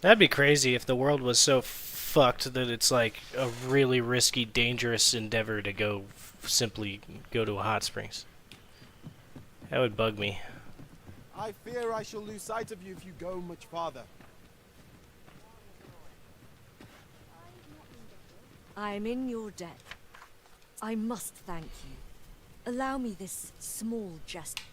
That'd be crazy if the world was so fucked that it's like a really risky, dangerous endeavor to go simply go to a hot springs. That would bug me. I fear I shall lose sight of you if you go much farther. I am in your debt. I must thank you. Allow me this small gesture.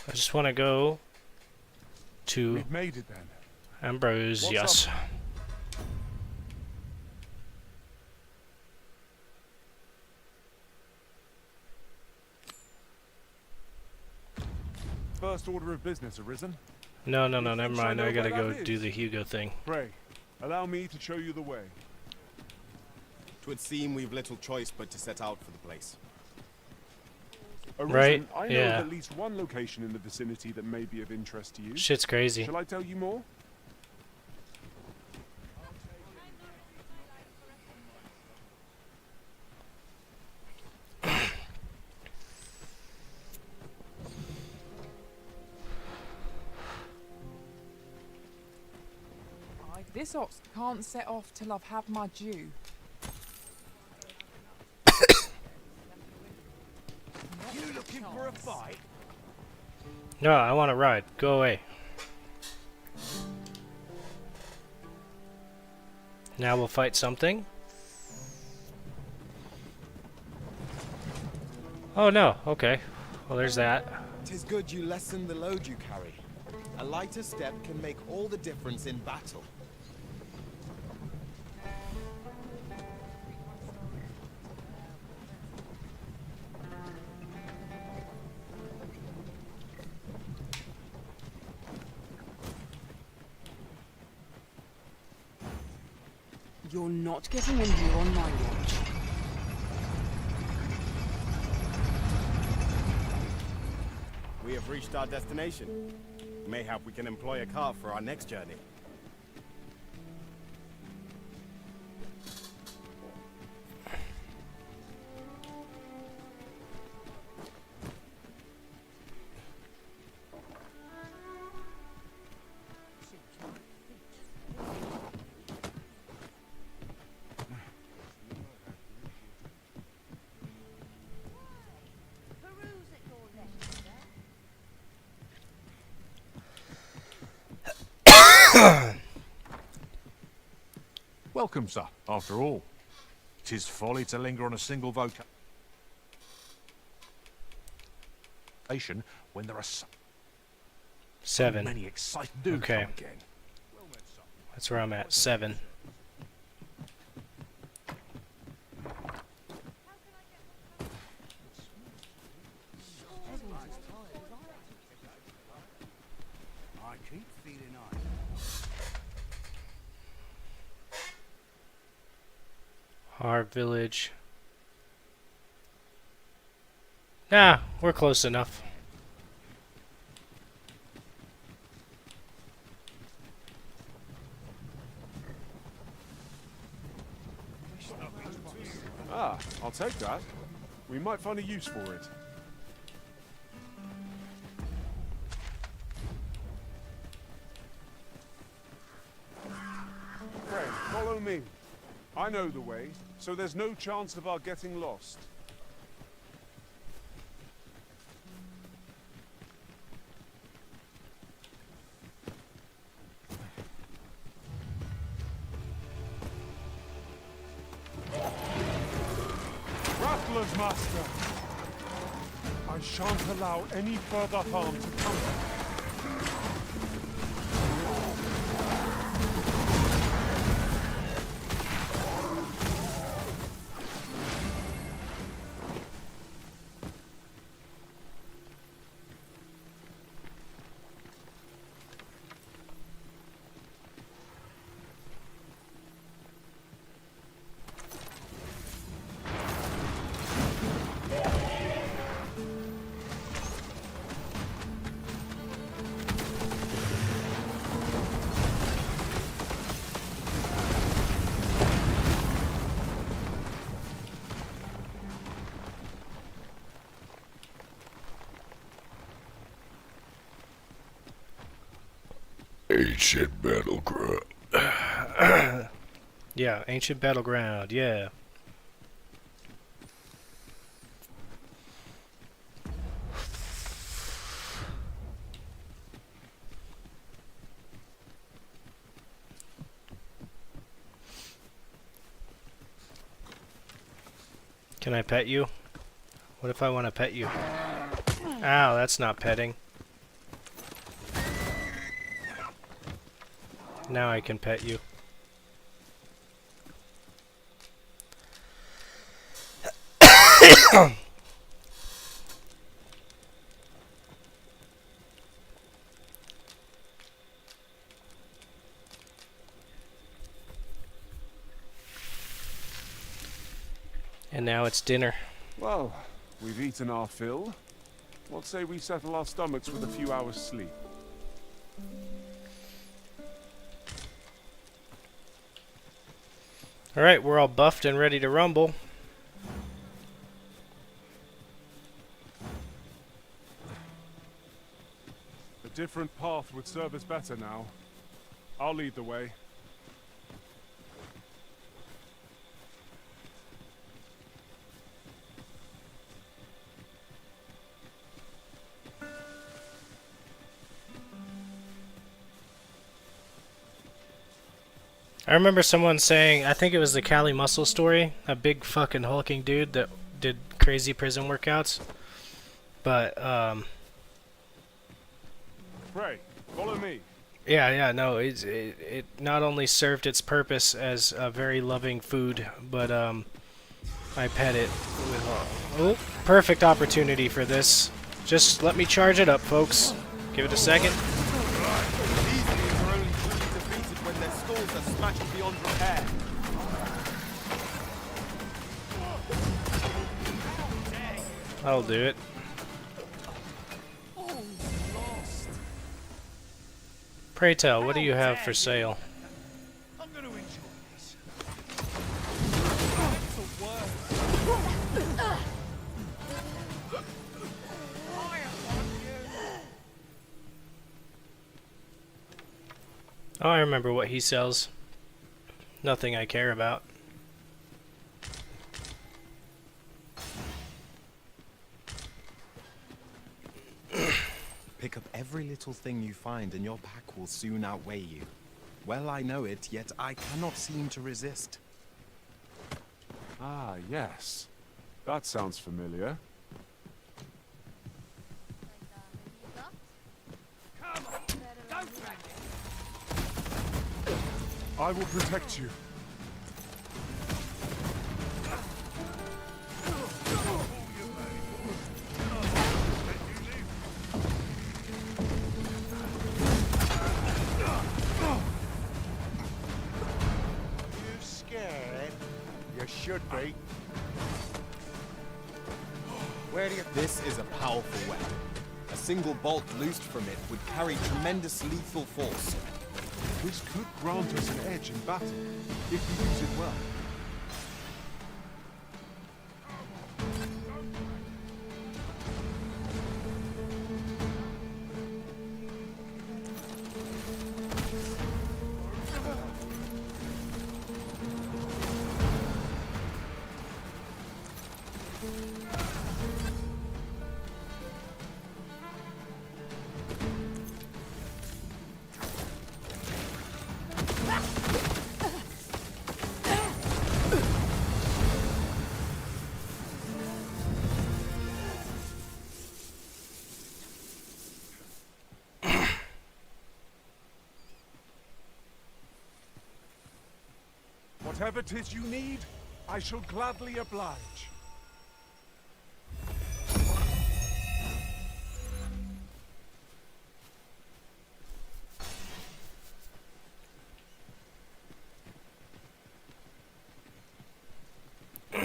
I just want to go to We've made it then. Ambrosius. First order of business arisen. No, never mind. I gotta go do the Hugo thing. Pray, allow me to show you the way. 'Twould seem we've little choice but to set out for the place. Arisen, Right? I know Yeah. of at least one location in the vicinity that may be of interest to you. Shit's crazy. Shall I tell you more? This ox can't set off till I've had my due. You looking for a fight? No, I want to ride. Go away. Now we'll fight something. Oh no, okay. Well, there's that. 'Tis good you lessen the load you carry. A lighter step can make all the difference in battle. You're not getting in here on my watch. We have reached our destination. Mayhap we can employ a cart for our next journey. Welcome, sir. After all, 'tis folly to linger on a single vocation when there are so 7. many exciting do Okay. come again. That's where I'm at, 7. I keep feeling Our village. Nah, we're close enough. Ah, I'll take that. We might find a use for it. Pray, follow me. I know the way, so there's no chance of our getting lost. Rattlers, Master! I shan't allow any further harm to come. Ancient battleground. Yeah, ancient battleground, yeah. Can I pet you? What if I want to pet you? Ow, that's not petting. Now I can pet you. And now it's dinner. Well, we've eaten our fill. What say we settle our stomachs with a few hours' sleep? Alright, we're all buffed and ready to rumble. A different path would serve us better now. I'll lead the way. I remember someone saying, I think it was the Cali Muscle story, a big fucking hulking dude that did crazy prison workouts. But, Pray, follow me. yeah, no, it not only served its purpose as a very loving food, but, I pet it with, oh, perfect opportunity for this. Just let me charge it up, folks. Give it a second. Smashed beyond repair. I'll do it. Pray tell, what do you have for sale? I'm going to enjoy this. Oh, I remember what he sells. Nothing I care about. Pick up every little thing you find and your pack will soon outweigh you. Well, I know it, yet I cannot seem to resist. Ah, yes. That sounds familiar. Come on, don't drag it. I will protect you. You scared? You should be. Where do you... This is a powerful weapon. A single bolt loosed from it would carry tremendous lethal force. This could grant us an edge in battle, if we use it well. Whatever 'tis you need, I shall gladly oblige. Do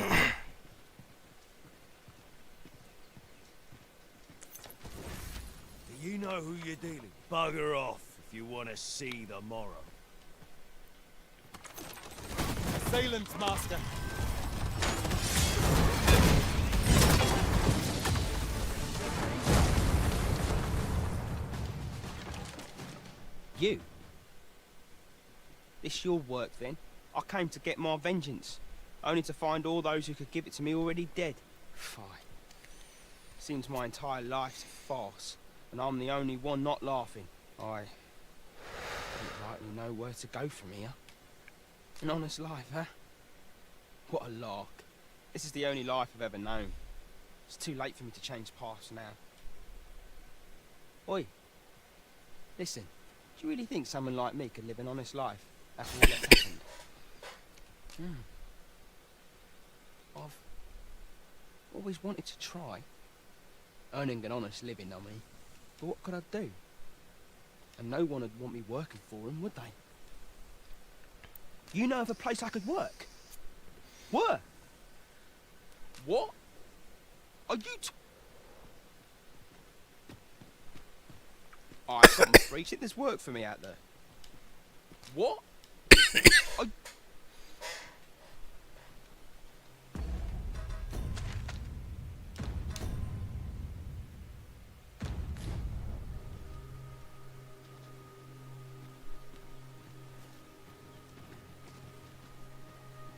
you know who you're dealing with? Bugger off if you want to see the morrow. Assailants, Master. You? This your work then? I came to get my vengeance, only to find all those who could give it to me already dead. Fie. Seems my entire life's a farce, and I'm the only one not laughing. I don't rightly know where to go from here. An honest life, huh? What a lark. This is the only life I've ever known. It's too late for me to change paths now. Oi. Listen, do you really think someone like me could live an honest life after all that's happened? I've always wanted to try. Earning an honest living, I mean. But what could I do? And no one would want me working for them, would they? You know of a place I could work? Where? What? Are you I've got my free shit. There's work for me out there. What?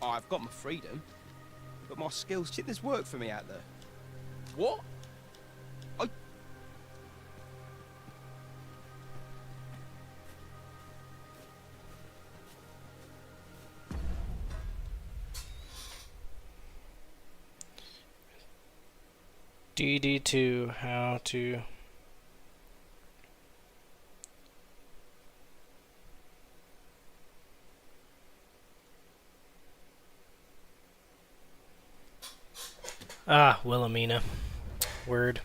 I've got my freedom, but my skills, shit, there's work for me out there. What? DD2, how to... Ah, Wilhelmina. Word.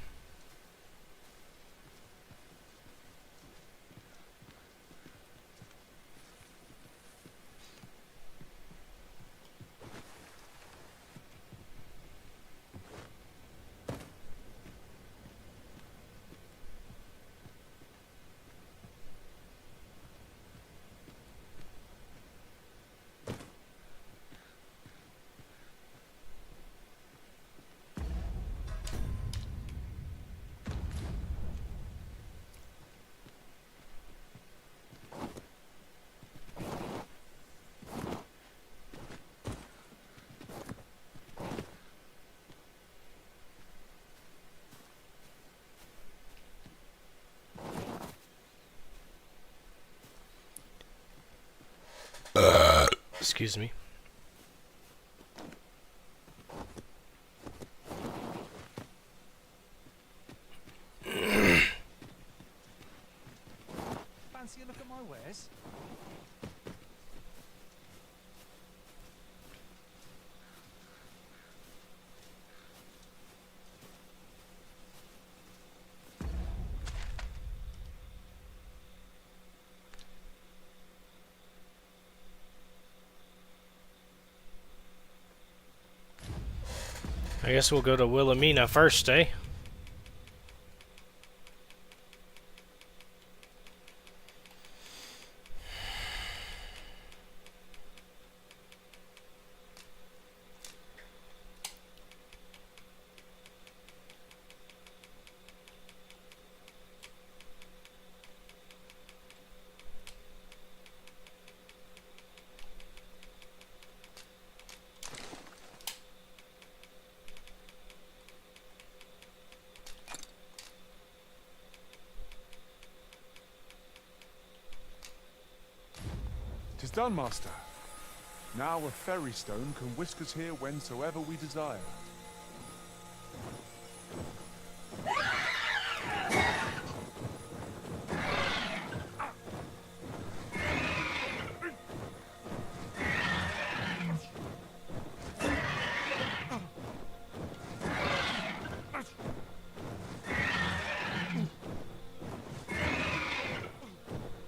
Excuse me. Fancy a look at my wares? I guess we'll go to Wilhelmina first, eh? Tis done, master. Now a ferry stone can whisk us here whensoever we desire.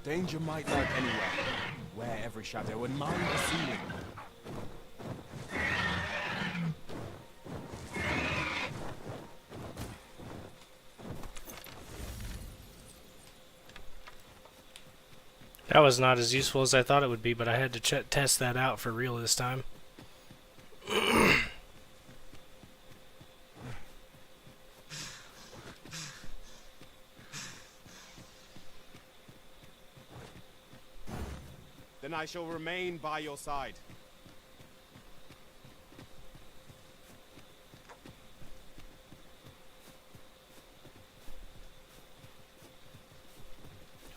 Danger might lurk anywhere. Wear every shadow and mind the ceiling. That was not as useful as I thought it would be, but I had to test that out for real this time. Then I shall remain by your side.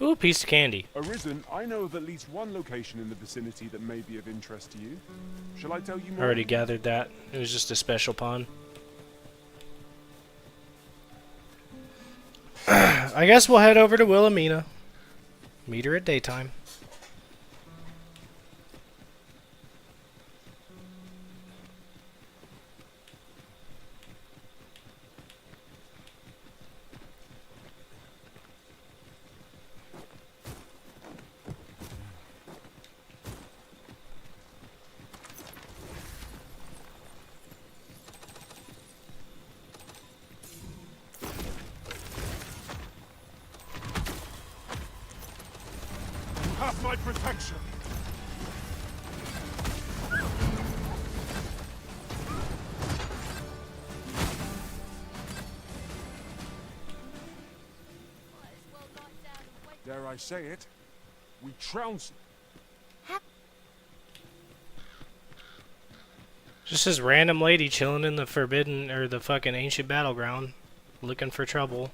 Ooh, piece of candy. Arisen, I know of at least one location in the vicinity that may be of interest to you. Shall I tell you more? Already gathered that. It was just a special pawn. I guess we'll head over to Wilhelmina. Meet her at daytime. You have my protection. Dare I say it? We trounce. Just this random lady chilling in the forbidden, or the fucking ancient battleground, looking for trouble.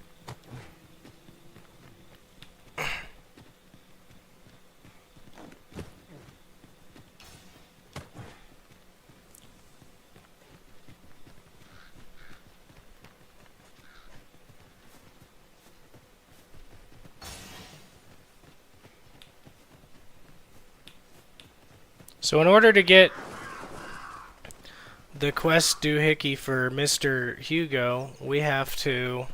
So in order to get the quest doohickey for Mr. Hugo, we have to...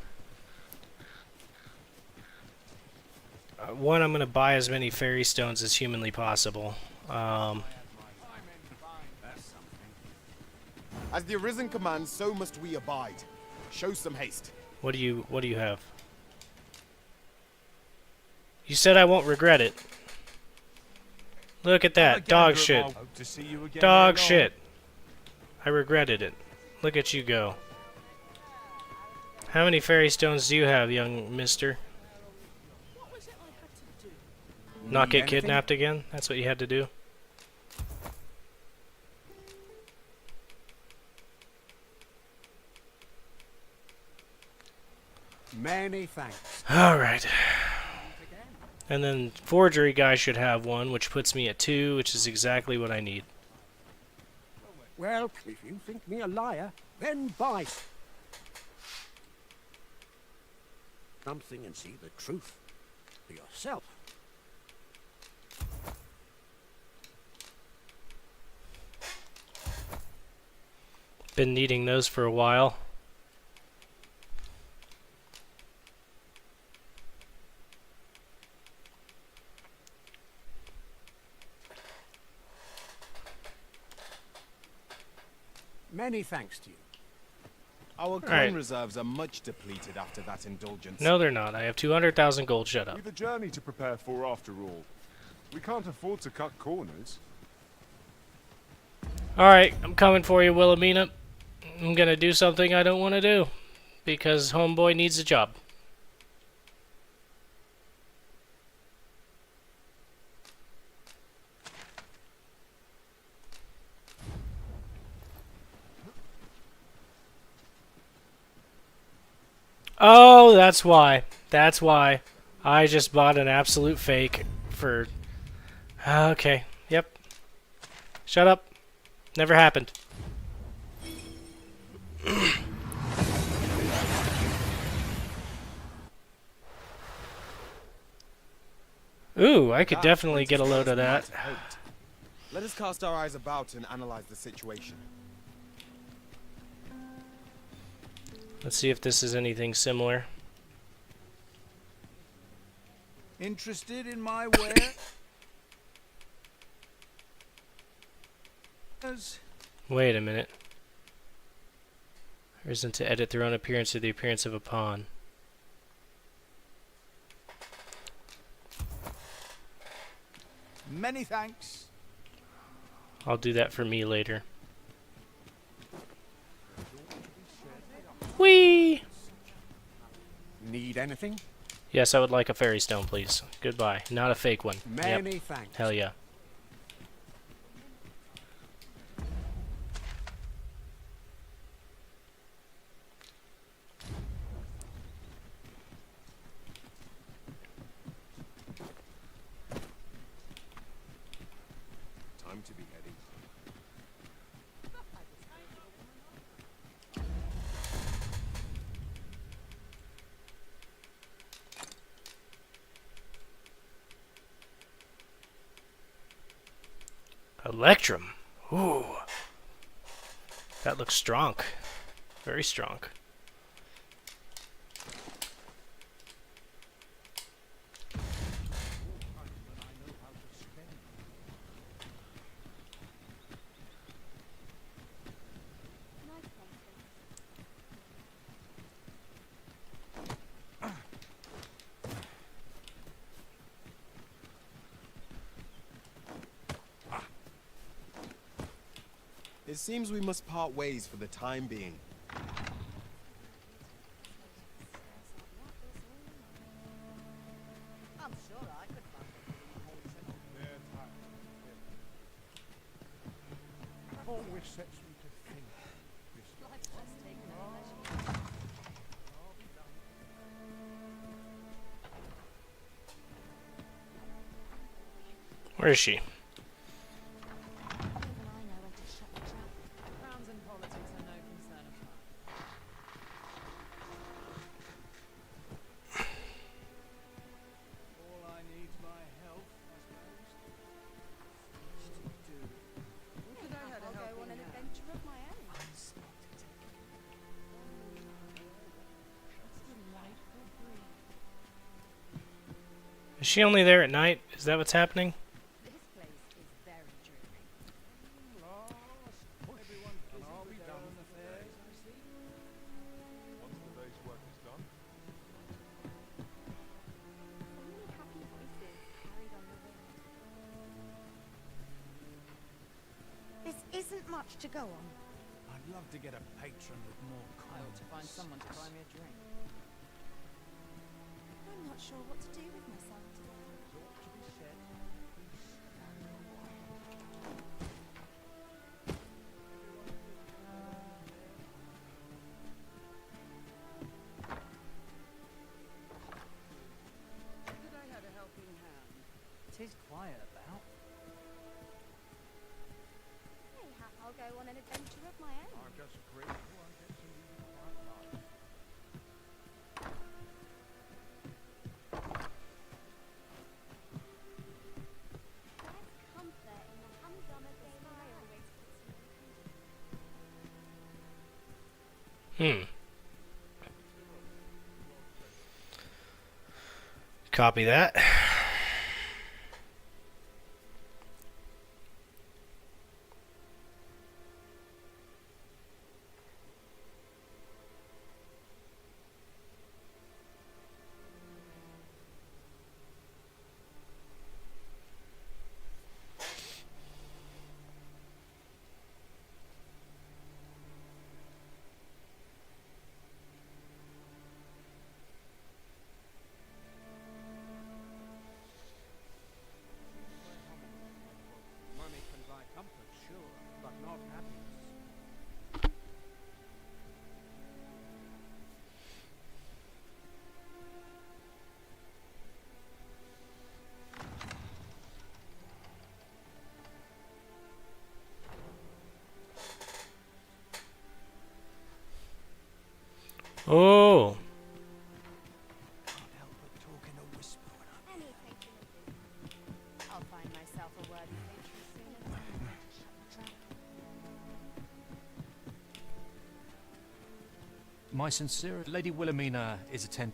one, I'm going to buy as many fairy stones as humanly possible. As the Arisen commands, so must we abide. Show some haste. What do you have? You said I won't regret it. Look at that. Dog shit. Dog shit. I regretted it. Look at you go. How many fairy stones do you have, young mister? Not get kidnapped again? That's what you had to do? Many thanks. Alright. And then forgery guy should have one, which puts me at 2, which is exactly what I need. Well, if you think me a liar, then bite. Something and see the truth for yourself. Been needing those for a while. Many thanks to you. Our coin Alright. reserves are much depleted after that indulgence. No, they're not. I have 200,000 gold. Shut up. We've a journey to prepare for after all. We can't afford to cut corners. Alright, I'm coming for you, Wilhelmina. I'm gonna do something I don't want to do. Because homeboy needs a job. Oh, that's why. That's why. I just bought an absolute fake for... Okay, yep. Shut up. Never happened. Ooh, I could definitely get a load of that. Let us cast our eyes about and analyze the situation. Let's see if this is anything similar. Interested in my ware? Wait a minute. Risen to edit their own appearance or the appearance of a pawn. Many thanks. I'll do that for me later. Whee! Need anything? Yes, I would like a fairy stone, please. Goodbye. Not a fake one. Many Yep. thanks. Hell yeah. Time to be heading. Electrum. Ooh. That looks strong. Very strong. It seems we must part ways for the time being. I'm sure I could find Always sets me to think. Life's just taking a pleasure. Where is she? Crowns and politics are no concern of mine. All I need's my health, I suppose. I'll go on an adventure of my own. Is she only there at night? Is that what's happening? This place is very dreary. Everyone and I'll be done with affairs, I see. Once the day's work is done, Only happy voices carried on the wind. This isn't much to go on. I'd love to get a patron with more I ought to find someone to buy me a drink. I'm not sure what to do with myself today. Today had a helping hand. 'Tis quiet about. Mayhap I'll go on an adventure of my own. I'm just grateful I get to leave quite large. There's comfort in the humdrum of daily life. Copy that. Oh. I'll find myself a worthy patron soon enough. My sincere Lady Wilhelmina is attend.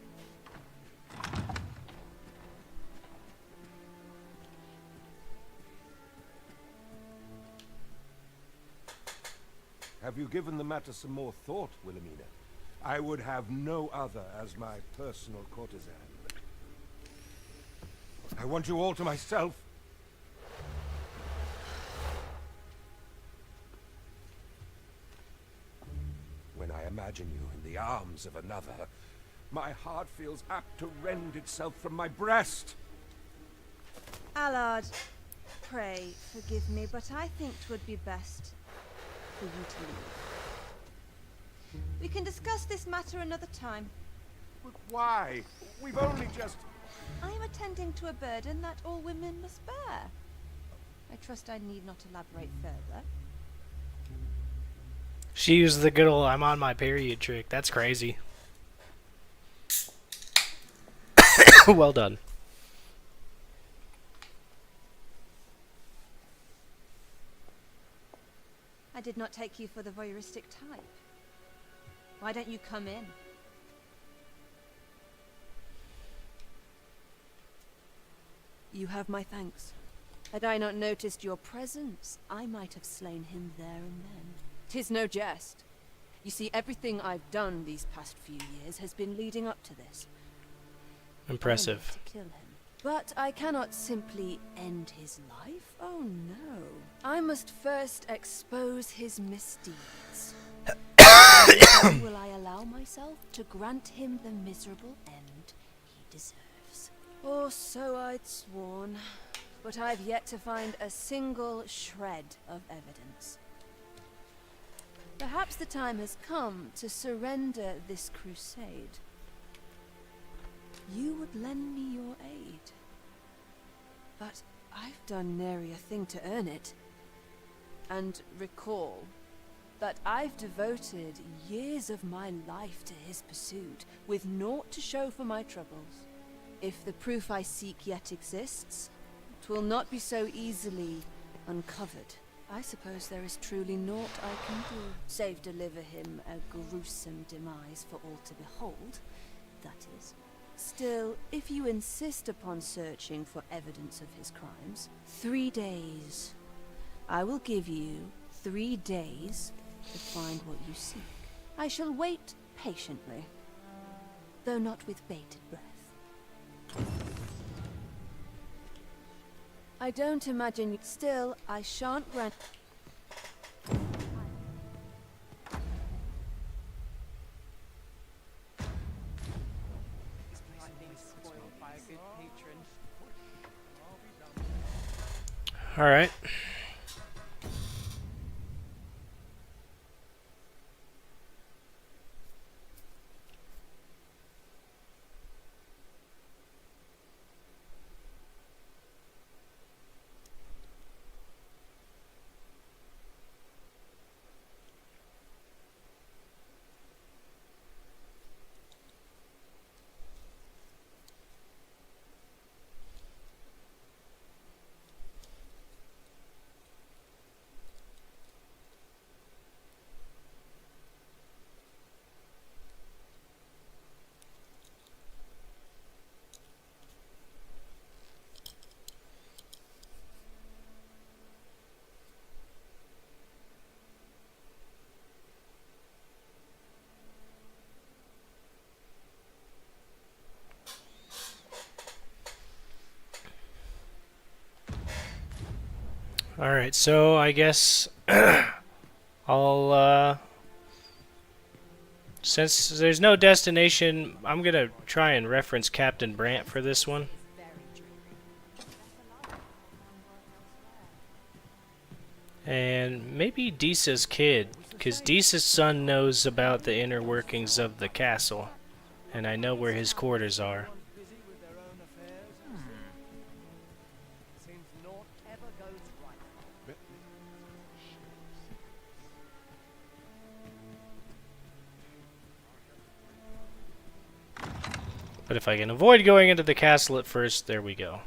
Have you given the matter some more thought, Wilhelmina? I would have no other as my personal courtesan. I want you all to myself. When I imagine you in the arms of another, my heart feels apt to rend itself from my breast. Allard, pray forgive me, but I think 'twould be best for you to leave. We can discuss this matter another time. But why? We've only just... I am attending to a burden that all women must bear. I trust I need not elaborate further. She used the good old "I'm on my period" trick. That's crazy. Well done. I did not take you for the voyeuristic type. Why don't you come in? You have my thanks. Had I not noticed your presence, I might have slain him there and then. 'Tis no jest. You see, everything I've done these past few years has been leading up to this. Impressive. I need to kill him. But I cannot simply end his life. Oh no. I must first expose his misdeeds. Then will I allow myself to grant him the miserable end he deserves? Or so I'd sworn. But I've yet to find a single shred of evidence. Perhaps the time has come to surrender this crusade. You would lend me your aid. But I've done nary a thing to earn it. And recall that I've devoted years of my life to his pursuit, with naught to show for my troubles. If the proof I seek yet exists, it will not be so easily uncovered. I suppose there is truly naught I can do, save deliver him a gruesome demise for all to behold, that is. Still, if you insist upon searching for evidence of his crimes, 3 days. I will give you 3 days to find what you seek. I shall wait patiently, though not with bated breath. I don't imagine you. Still, I shan't grant. All right. Alright, so I guess I'll, since there's no destination, I'm gonna try and reference Captain Brant for this one. And maybe Disa's kid, because Disa's son knows about the inner workings of the castle, and I know where his quarters are. But if I can avoid going into the castle at first, there we go.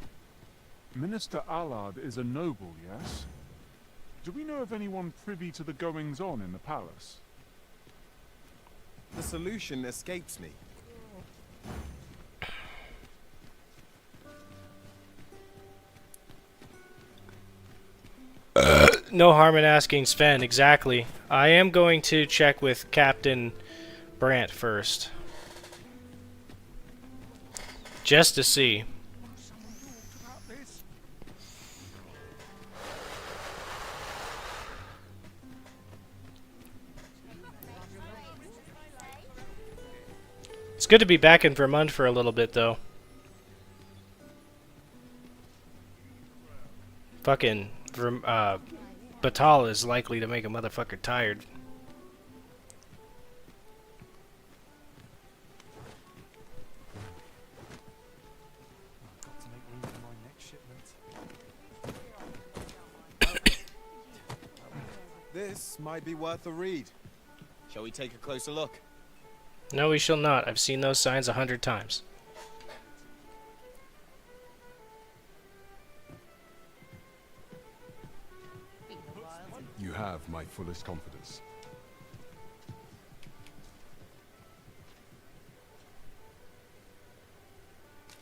Minister Allard is a noble, yes? Do we know of anyone privy to the goings-on in the palace? The solution escapes me. No harm in asking Sven, exactly. I am going to check with Captain Brandt first. Just to see. It's good to be back in Vermont for a little bit, though. Fucking Batal is likely to make a motherfucker tired. This might be worth a read. Shall we take a closer look? No, we shall not. I've seen those signs 100 times. You have my fullest confidence.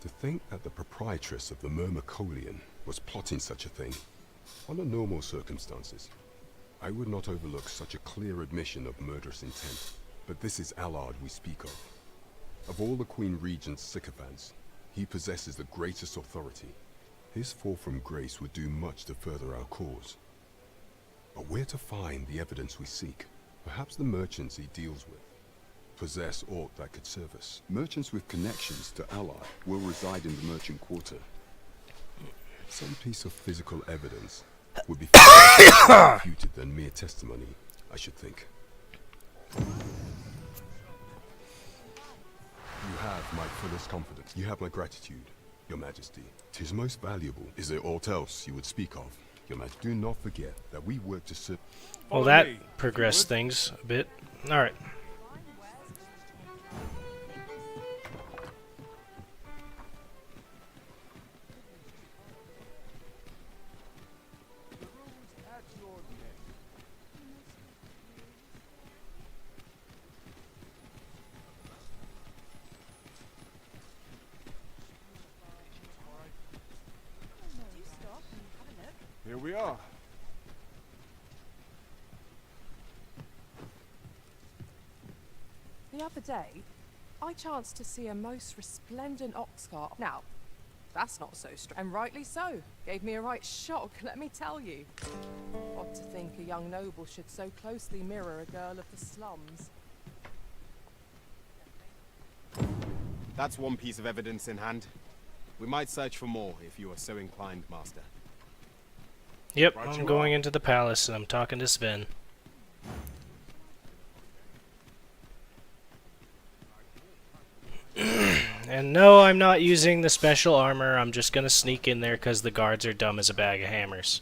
To think that the proprietress of the Myrmecolian was plotting such a thing, under normal circumstances, I would not overlook such a clear admission of murderous intent. But this is Allard we speak of. Of all the Queen Regent's sycophants, he possesses the greatest authority. His fall from grace would do much to further our cause. But where to find the evidence we seek? Perhaps the merchants he deals with possess aught that could serve us. Merchants with connections to Allard will reside in the merchant quarter. Some piece of physical evidence would be far more refuted than mere testimony, I should think. You have my fullest confidence. You have my gratitude, Your Majesty. 'Tis most valuable. Is there aught else you would speak of, Your Majesty? Do not forget that we work to serve. Well, that progressed things a bit. Alright. Here we are. The other day, I chanced to see a most resplendent ox cart. Now, that's not so strange, and rightly so. Gave me a right shock, let me tell you. Odd to think a young noble should so closely mirror a girl of the slums. That's one piece of evidence in hand. We might search for more if you are so inclined, Master. Yep, I'm going into the palace and I'm talking to Sven. And no, I'm not using the special armor. I'm just gonna sneak in there because the guards are dumb as a bag of hammers.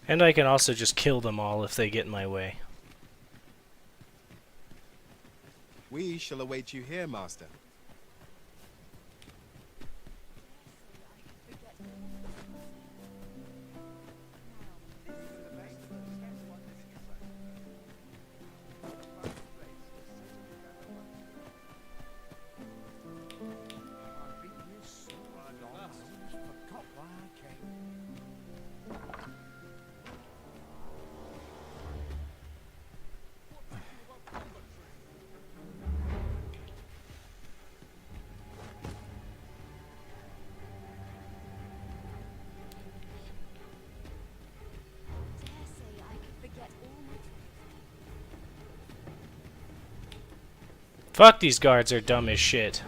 And I can also just kill them all if they get in my way. We shall await you here, Master. Fuck, these guards are dumb as shit.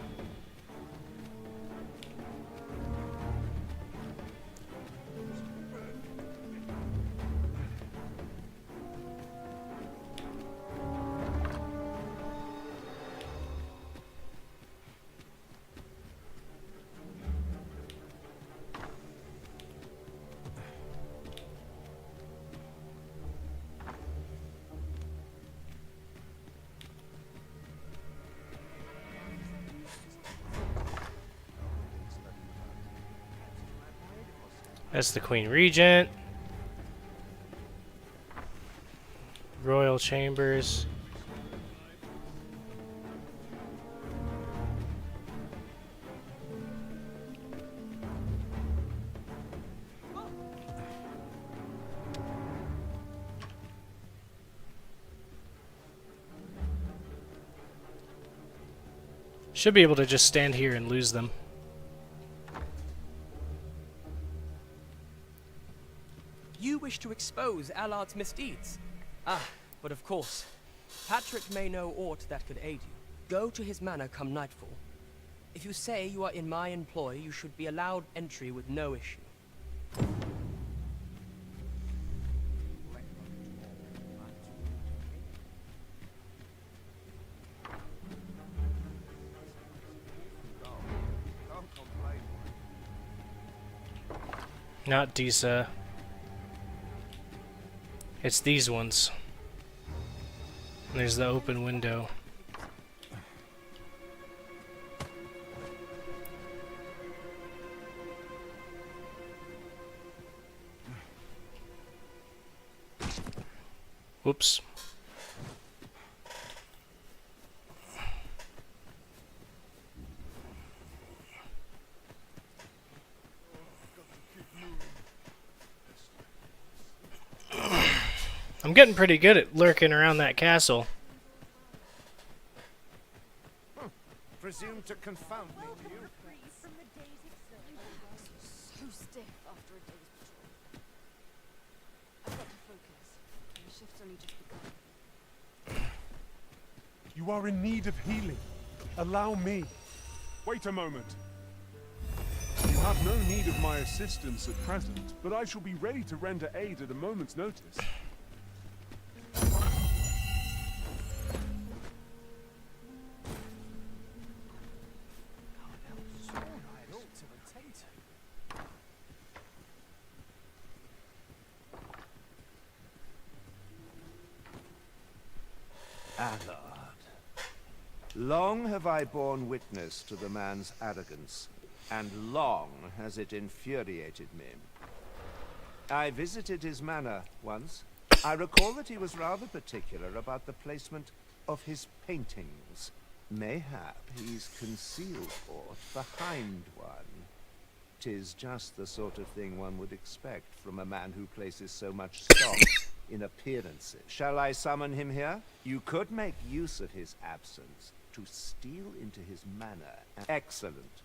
That's the Queen Regent. Royal Chambers. Should be able to just stand here and lose them. You wish to expose Allard's misdeeds? Ah, but of course. Patrick may know aught that could aid you. Go to his manor come nightfall. If you say you are in my employ, you should be allowed entry with no issue. Not Disa. It's these ones. There's the open window. Whoops. I'm getting pretty good at lurking around that castle. Presume to confound me, do you? So stiff after a day's patrol. I've got to focus. The shift's only just begun. You are in need of healing. Allow me. Wait a moment. You have no need of my assistance at present, but I shall be ready to render aid at a moment's notice. Allard. Long have I borne witness to the man's arrogance, and long has it infuriated me. I visited his manor once. I recall that he was rather particular about the placement of his paintings. Mayhap he's concealed aught behind one. 'Tis just the sort of thing one would expect from a man who places so much stock in appearances. Shall I summon him here? You could make use of his absence to steal into his manor. Excellent.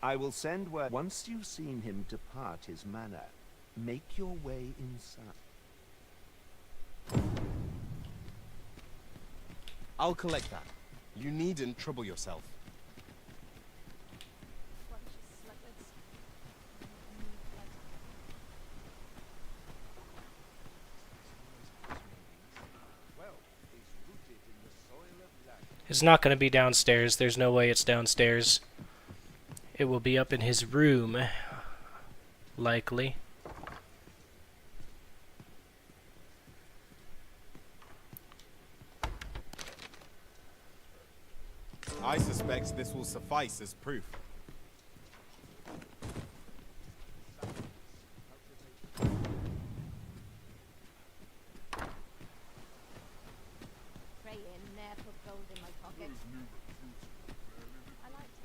I will send word. Once you've seen him depart his manor, make your way inside. I'll collect that. You needn't trouble yourself. It's not going to be downstairs. There's no way it's downstairs. It will be up in his room, likely. I suspect this will suffice as proof.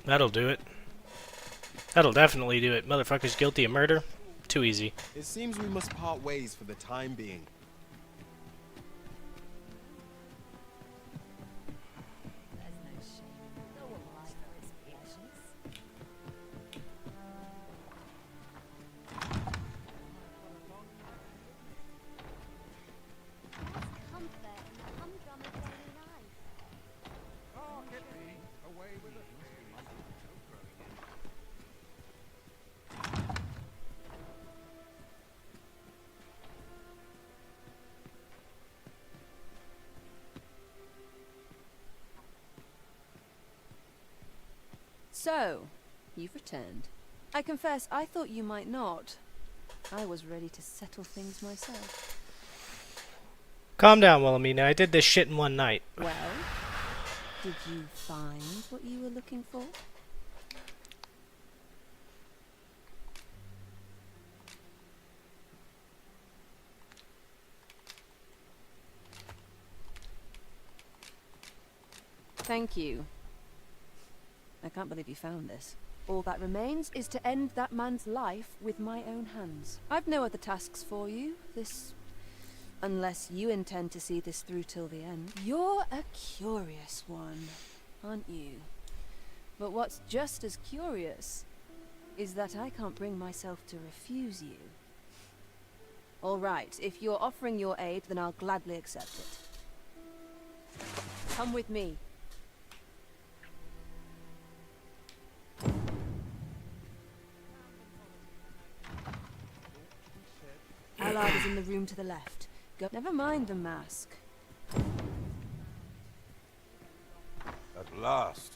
That'll do it. That'll definitely do it. Motherfucker's guilty of murder. Too easy. It seems we must part ways for the time being. So, you've returned. I confess, I thought you might not. I was ready to settle things myself. Calm down, Wilhelmina. I did this shit in one night. Well, did you find what you were looking for? Thank you. I can't believe you found this. All that remains is to end that man's life with my own hands. I've no other tasks for you. Unless you intend to see this through till the end. You're a curious one, aren't you? But what's just as curious is that I can't bring myself to refuse you. All right, if you're offering your aid, then I'll gladly accept it. Come with me. Allard is in the room to the left. Go. Never mind the mask. At last.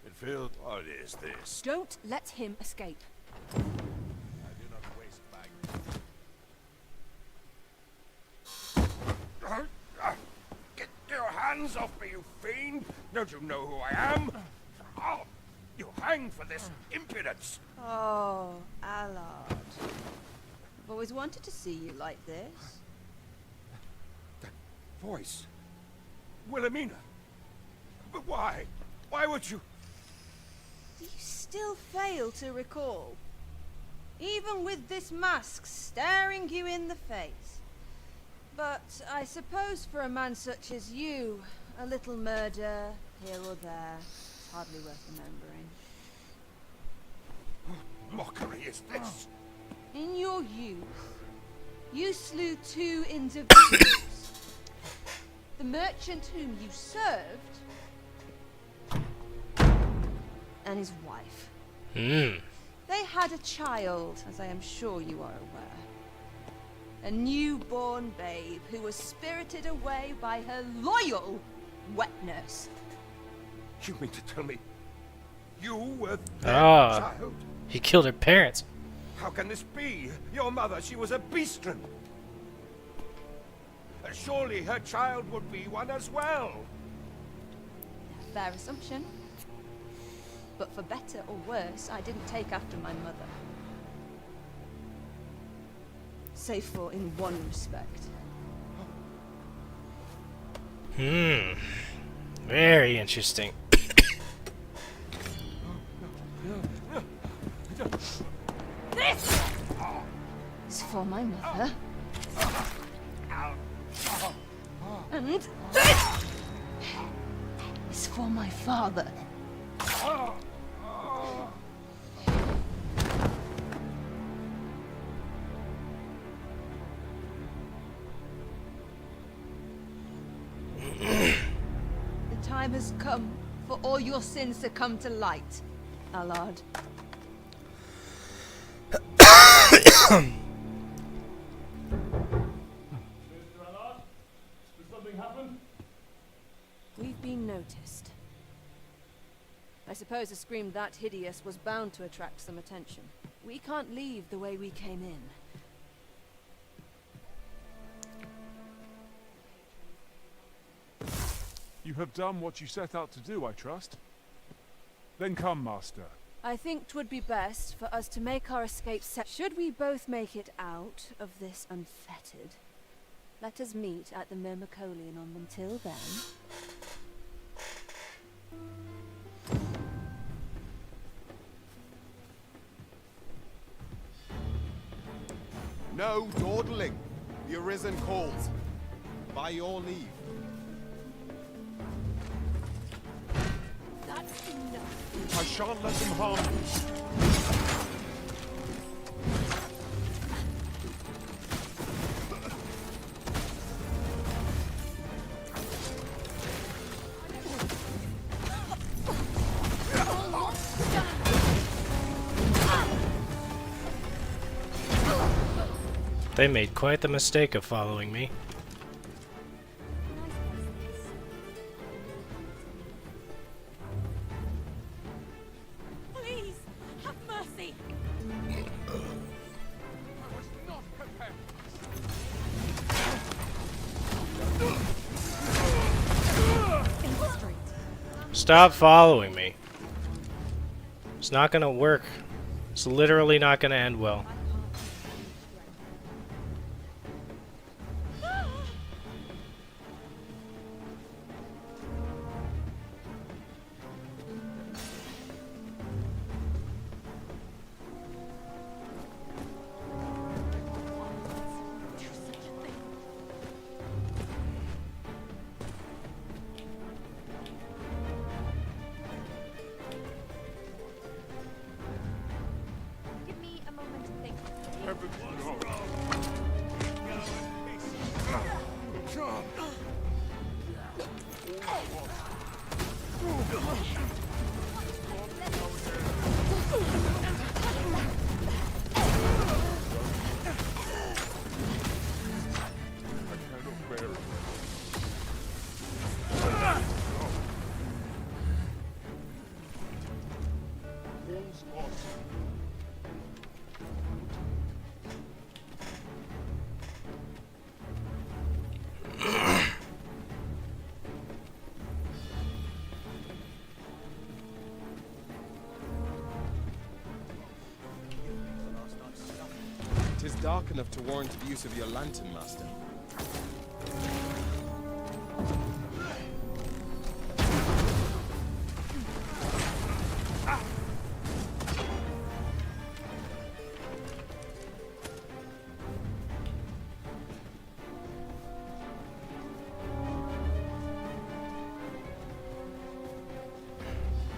It feels... What is this? Don't let him escape. I do not waste baggage. Get your hands off me, you fiend! Don't you know who I am? Oh, you hang for this impudence! Oh, Allard. I've always wanted to see you like this. That voice. Wilhelmina. But why? Why would you... Do you still fail to recall? Even with this mask staring you in the face. But I suppose for a man such as you, a little murder here or there is hardly worth remembering. What mockery is this? In your youth, you slew 2 individuals. The merchant whom you served and his wife. They had a child, as I am sure you are aware. A newborn babe who was spirited away by her loyal wet nurse. You mean to tell me you were their child? He killed her parents. How can this be? Your mother, she was a beastren. Surely her child would be one as well. Fair assumption. But for better or worse, I didn't take after my mother. Save for in one respect. Very interesting. This is for my mother. And this is for my father. The time has come for all your sins to come to light, Allard. We've been noticed. I suppose a scream that hideous was bound to attract some attention. We can't leave the way we came in. You have done what you set out to do, I trust. Then come, Master. I think 'twould be best for us to make our escape should we both make it out of this unfettered. Let us meet at the Myrmecolian on them. Till then... No dawdling. The Arisen calls. By your leave. That's enough. I shan't let them harm you. They made quite the mistake of following me. Please, have mercy. Stop following me. It's not gonna work. It's literally not gonna end well. Tis dark enough to warrant the use of your lantern, Master.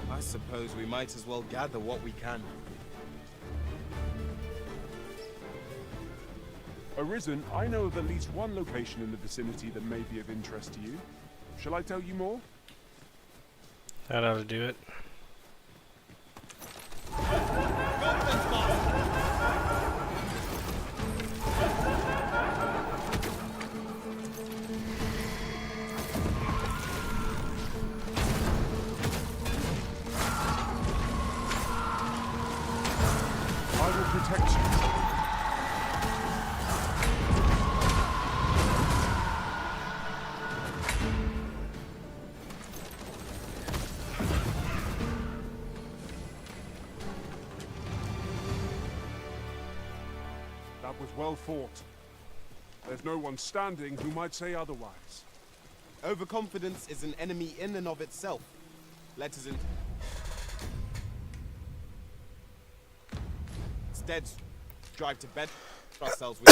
I suppose we might as well gather what we can. Arisen, I know of at least one location in the vicinity that may be of interest to you. Shall I tell you more? That ought to do it. I will protect you. That was well fought. There's no one standing who might say otherwise. Overconfidence is an enemy in and of itself. Let us in. Instead, drive to bed ourselves with.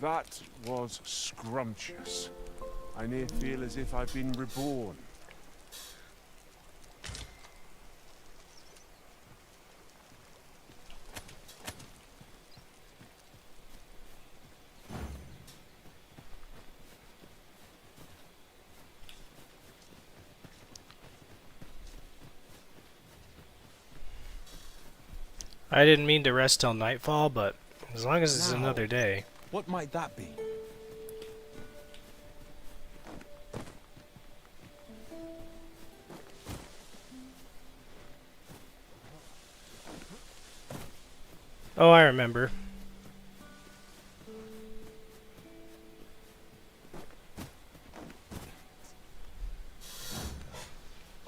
That was scrumptious. I near feel as if I've been reborn. I didn't mean to rest till nightfall, but as long as it's Now, another day. What might that be? Oh, I remember.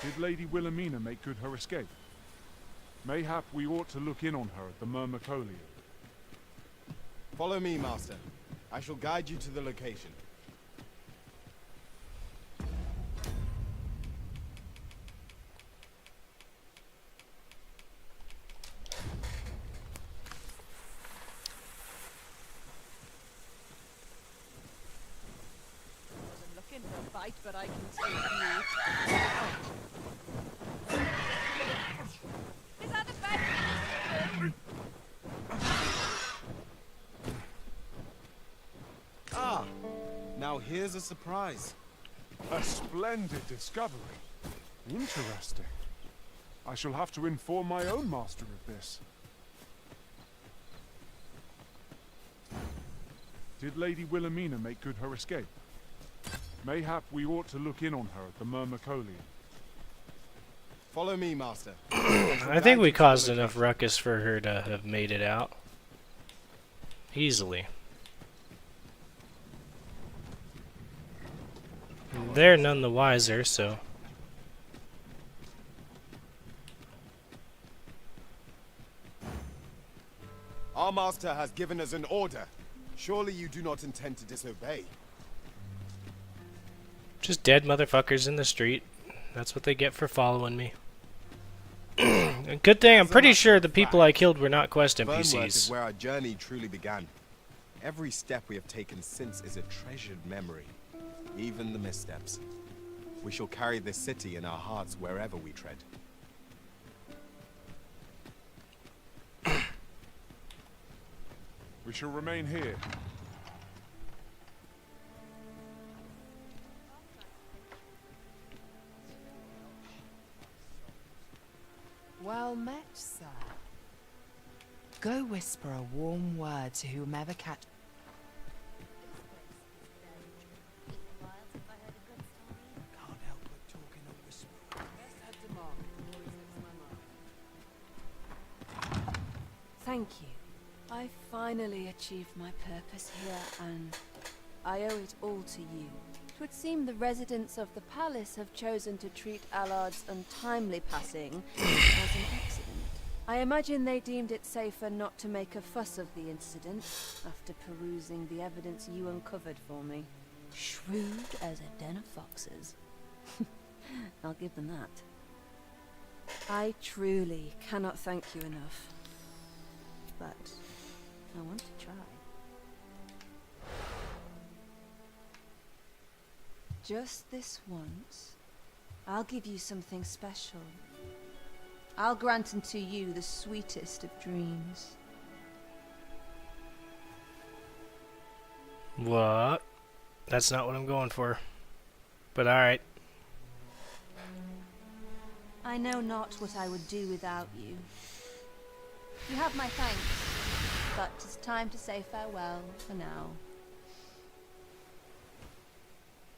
Did Lady Wilhelmina make good her escape? Mayhap we ought to look in on her at the Myrmecolium. Follow me, Master. I shall guide you to the location. Wasn't looking for a fight, but I can take you. Is that the best? Ah, now here's a surprise. A splendid discovery. Interesting. I shall have to inform my own master of this. Did Lady Wilhelmina make good her escape? Mayhap we ought to look in on her at the Myrmecolium. Follow me, Master. I think we caused enough ruckus for her to have made it out. Easily. They're none the wiser, so... Our master has given us an order. Surely you do not intend to disobey. Just dead motherfuckers in the street. That's what they get for following me. Good thing I'm pretty sure the people I killed were not quest Fernworth is NPCs. where our journey truly began. Every step we have taken since is a treasured memory, even the missteps. We shall carry this city in our hearts wherever we tread. We shall remain here. Well met, sir. Go whisper a warm word to whomever catch. Can't help but talk in a whisper. Best head to Mark before he slips my mind. Thank you. I finally achieved my purpose here, and I owe it all to you. It would seem the residents of the palace have chosen to treat Allard's untimely passing as an accident. I imagine they deemed it safer not to make a fuss of the incident after perusing the evidence you uncovered for me. Shrewd as a den of foxes. I'll give them that. I truly cannot thank you enough. But I want to try. Just this once, I'll give you something special. I'll grant unto you the sweetest of dreams. What? That's not what I'm going for. But alright. I know not what I would do without you. You have my thanks, but it's time to say farewell for now.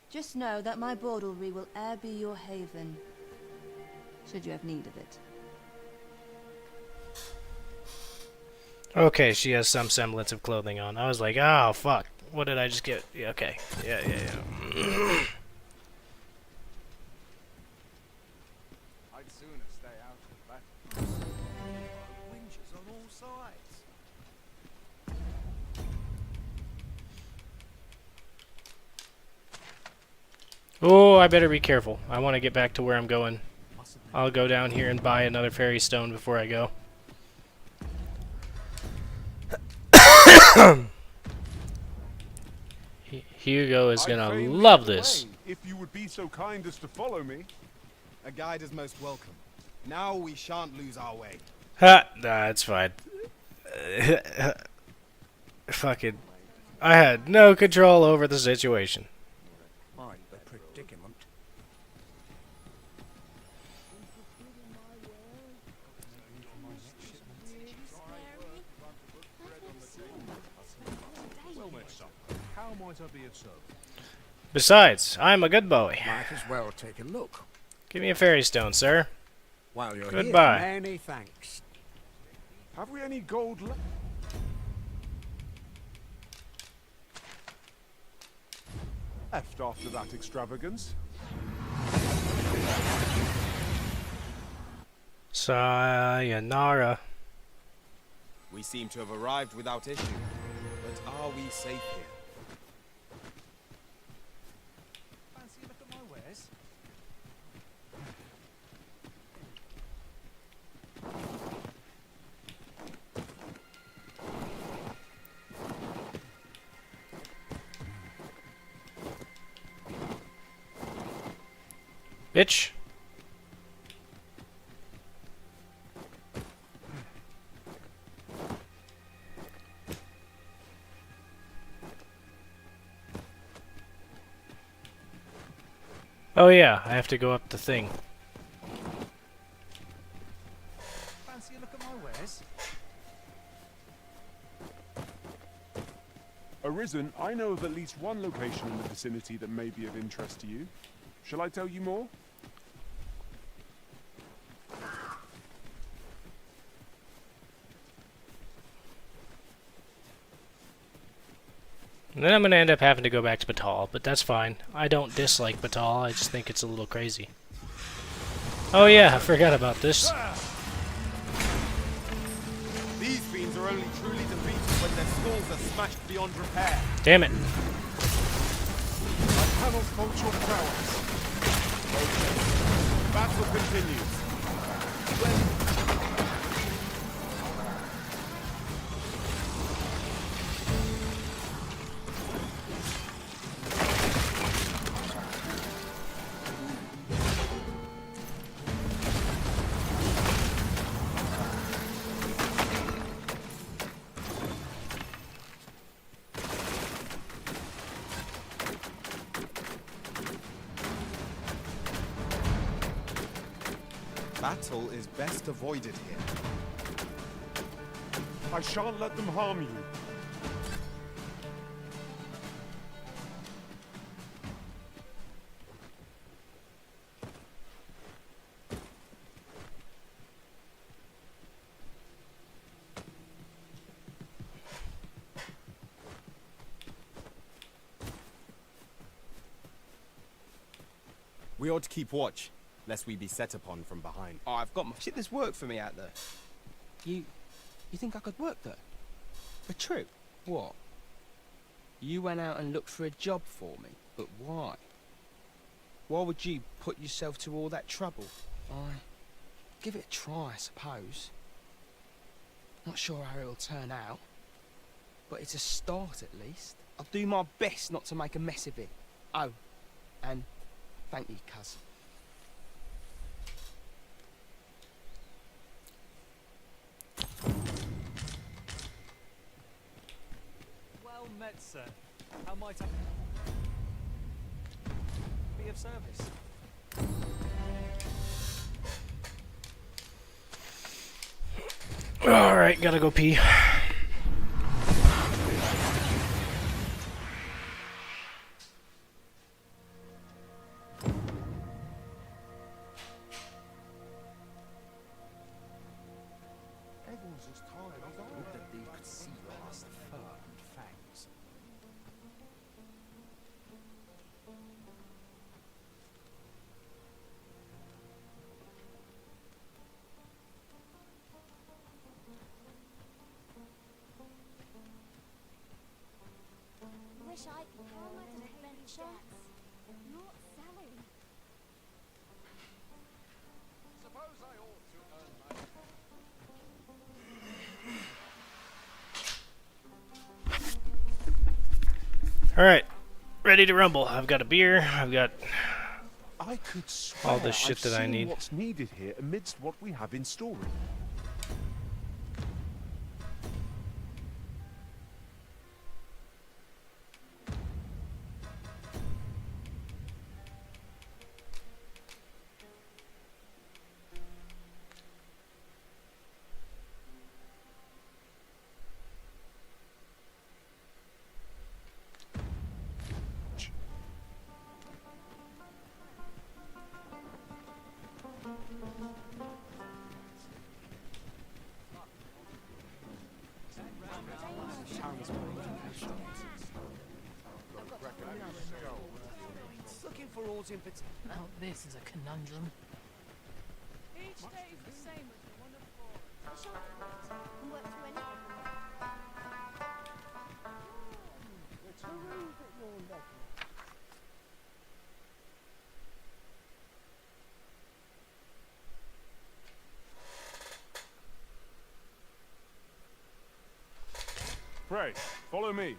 Just know that my bordlery will e'er be your haven, should you have need of it. Okay, she has some semblance of clothing on. I was like, oh, fuck. What did I just get? Yeah, okay. Yeah. I'd sooner stay out of that. Winches on all sides. Oh, I better be careful. I want to get back to where I'm going. I'll go down here and buy another fairy stone before I go. Hugo is gonna love this. If you would be so kind as to follow me. A guide is most welcome. Now we shan't lose our way. Ha! Nah, it's fine. Fucking... I had no control over the situation. Quite the predicament. Well met, son. How might I be of service? Besides, I'm a good boy. Might as well take a look. Give me a fairy stone, sir. While you're Goodbye. here, many thanks. Have we any gold left? After that extravagance? Sayonara. We seem to have arrived without issue. But are we safe here? Fancy a look at my wares? Bitch. Oh yeah, I have to go up the thing. Fancy a look at my wares? Arisen, I know of at least one location in the vicinity that may be of interest to you. Shall I tell you more? And then I'm going to end up having to go back to Batal, but that's fine. I don't dislike Batal, I just think it's a little crazy. Oh yeah, I forgot about this. These fiends are only truly defeated when their skulls are smashed beyond repair. Damn it. I cannot fault your prowess. Battle continues. When Battle is best avoided here. I shan't let them harm you. We ought to keep watch, lest we be set upon from behind. Oh, I've got my shit. There's work for me out there. You think I could work there? But true. What? You went out and looked for a job for me, but why? Why would you put yourself to all that trouble? Give it a try, I suppose. Not sure how it'll turn out, but it's a start at least. I'll do my best not to make a mess of it. Oh, and thank you, cuz. Well met, sir. How might I be of service? Alright, gotta go pee. Everyone's as tired as I am. Would that thee could see your last fur and fangs. Wish I could go on an adventure. Not selling. Suppose I ought to earn my... Alright, ready to rumble. I've got a beer, I've got I could swear all the shit I've that I seen need. what's needed here amidst what we have in story. Looking for oars in particular. Now this is a conundrum. Each day is the same as the one before. We shan't wait and work through any problem. Pray, follow me.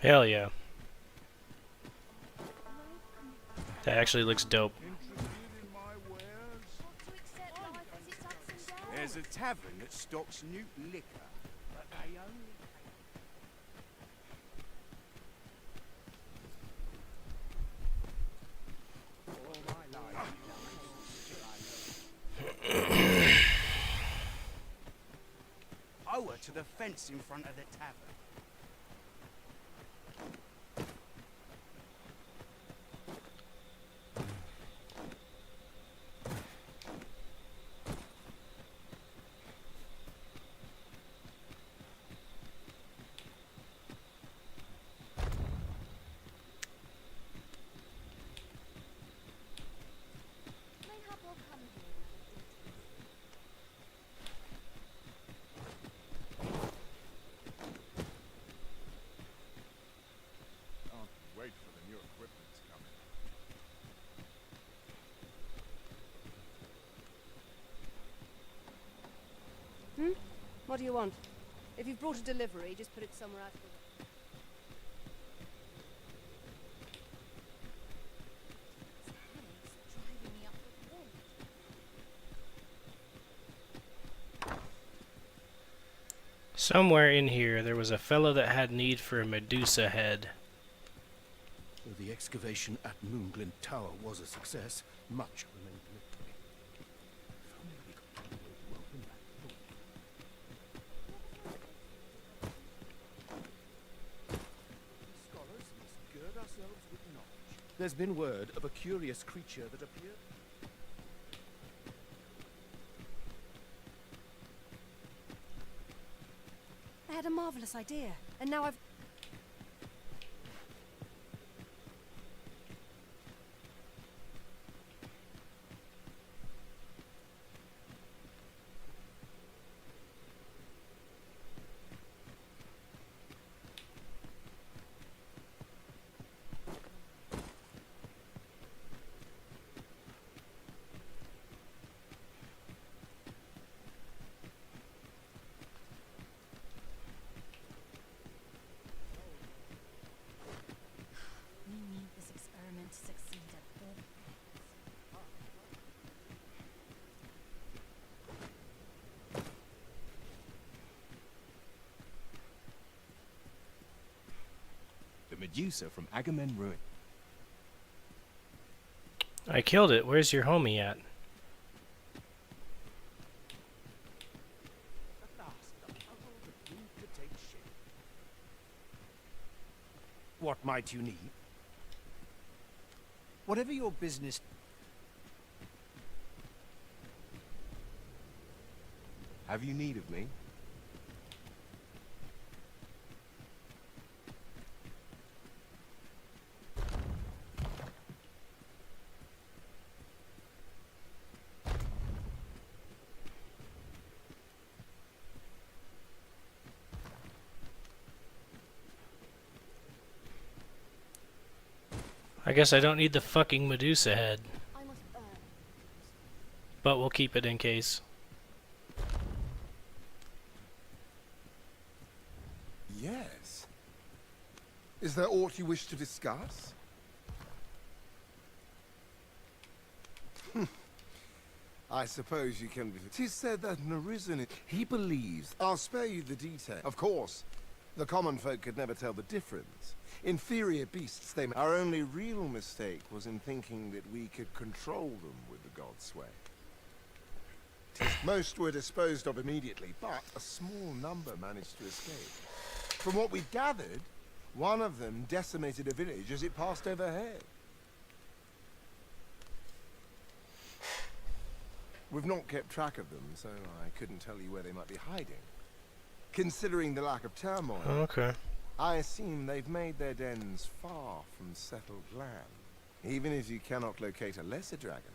Hell yeah. That actually looks dope. There's a tavern that stocks new liquor, but they only... All my life, over to the fence in front of the tavern. What do you want? If you've brought a delivery, just put it somewhere out of the way. Somewhere in here, there was a fellow that had need for a Medusa head. Though the excavation at Moonglint Tower was a success, much remained mystery. If only we could find a way to open that door. We scholars must gird ourselves with knowledge. There's been word of a curious creature that appeared. I had a marvelous idea, and now I've... We need this experiment to succeed at all The Medusa from Agamemnon Ruin. I killed it. Where's your homie at? What might you need? Whatever your business... Have you need of me? I guess I don't need the fucking Medusa head. But we'll keep it in case. Yes. Is there aught you wish to discuss? I suppose you can be... 'Tis said that Narisen... He believes... I'll spare you the detail. Of course, the common folk could never tell the difference. Inferior beasts, they... Our only real mistake was in thinking that we could control them with the god's sway. Most were disposed of immediately, but a small number managed to escape. From what we gathered, one of them decimated a village as it passed overhead. We've not kept track of them, so I couldn't tell you where they might be hiding. Considering the lack of turmoil, Okay. I assume they've made their dens far from settled land. Even if you cannot locate a lesser dragon,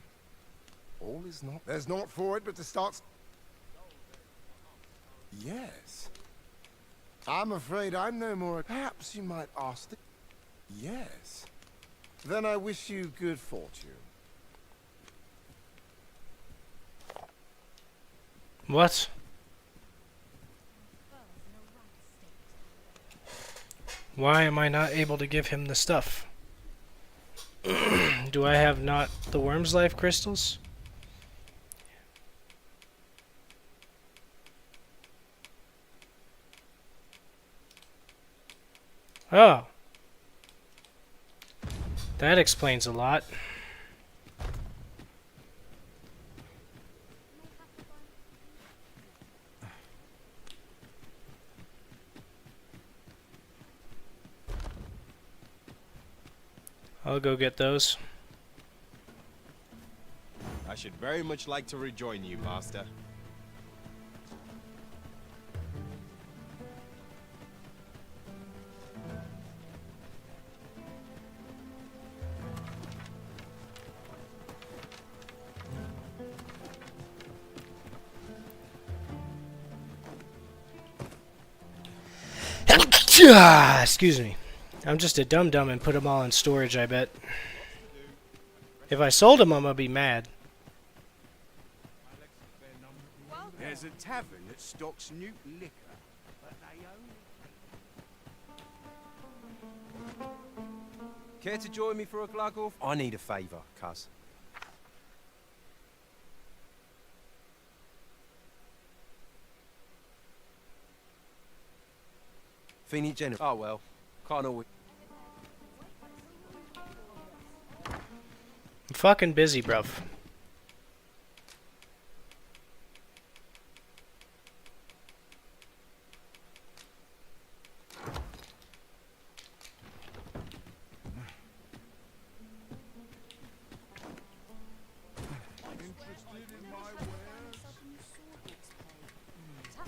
all is not... There's naught for it but to start... Yes. I'm afraid I'm no more... Perhaps you might ask the... Yes. Then I wish you good fortune. What? Why am I not able to give him the stuff? Do I have not the Worm's Life crystals? Oh. That explains a lot. I'll go get those. I should very much like to rejoin you, Master. Excuse me. I'm just a dum-dum and put them all in storage, I bet. If I sold them, I'm gonna be mad. There's a tavern that stocks new liquor, but they only... Care to join me for a glug off? I need a favour, cuz. Feeny Jennifer. Oh well, can't always. I'm fucking busy, bruv.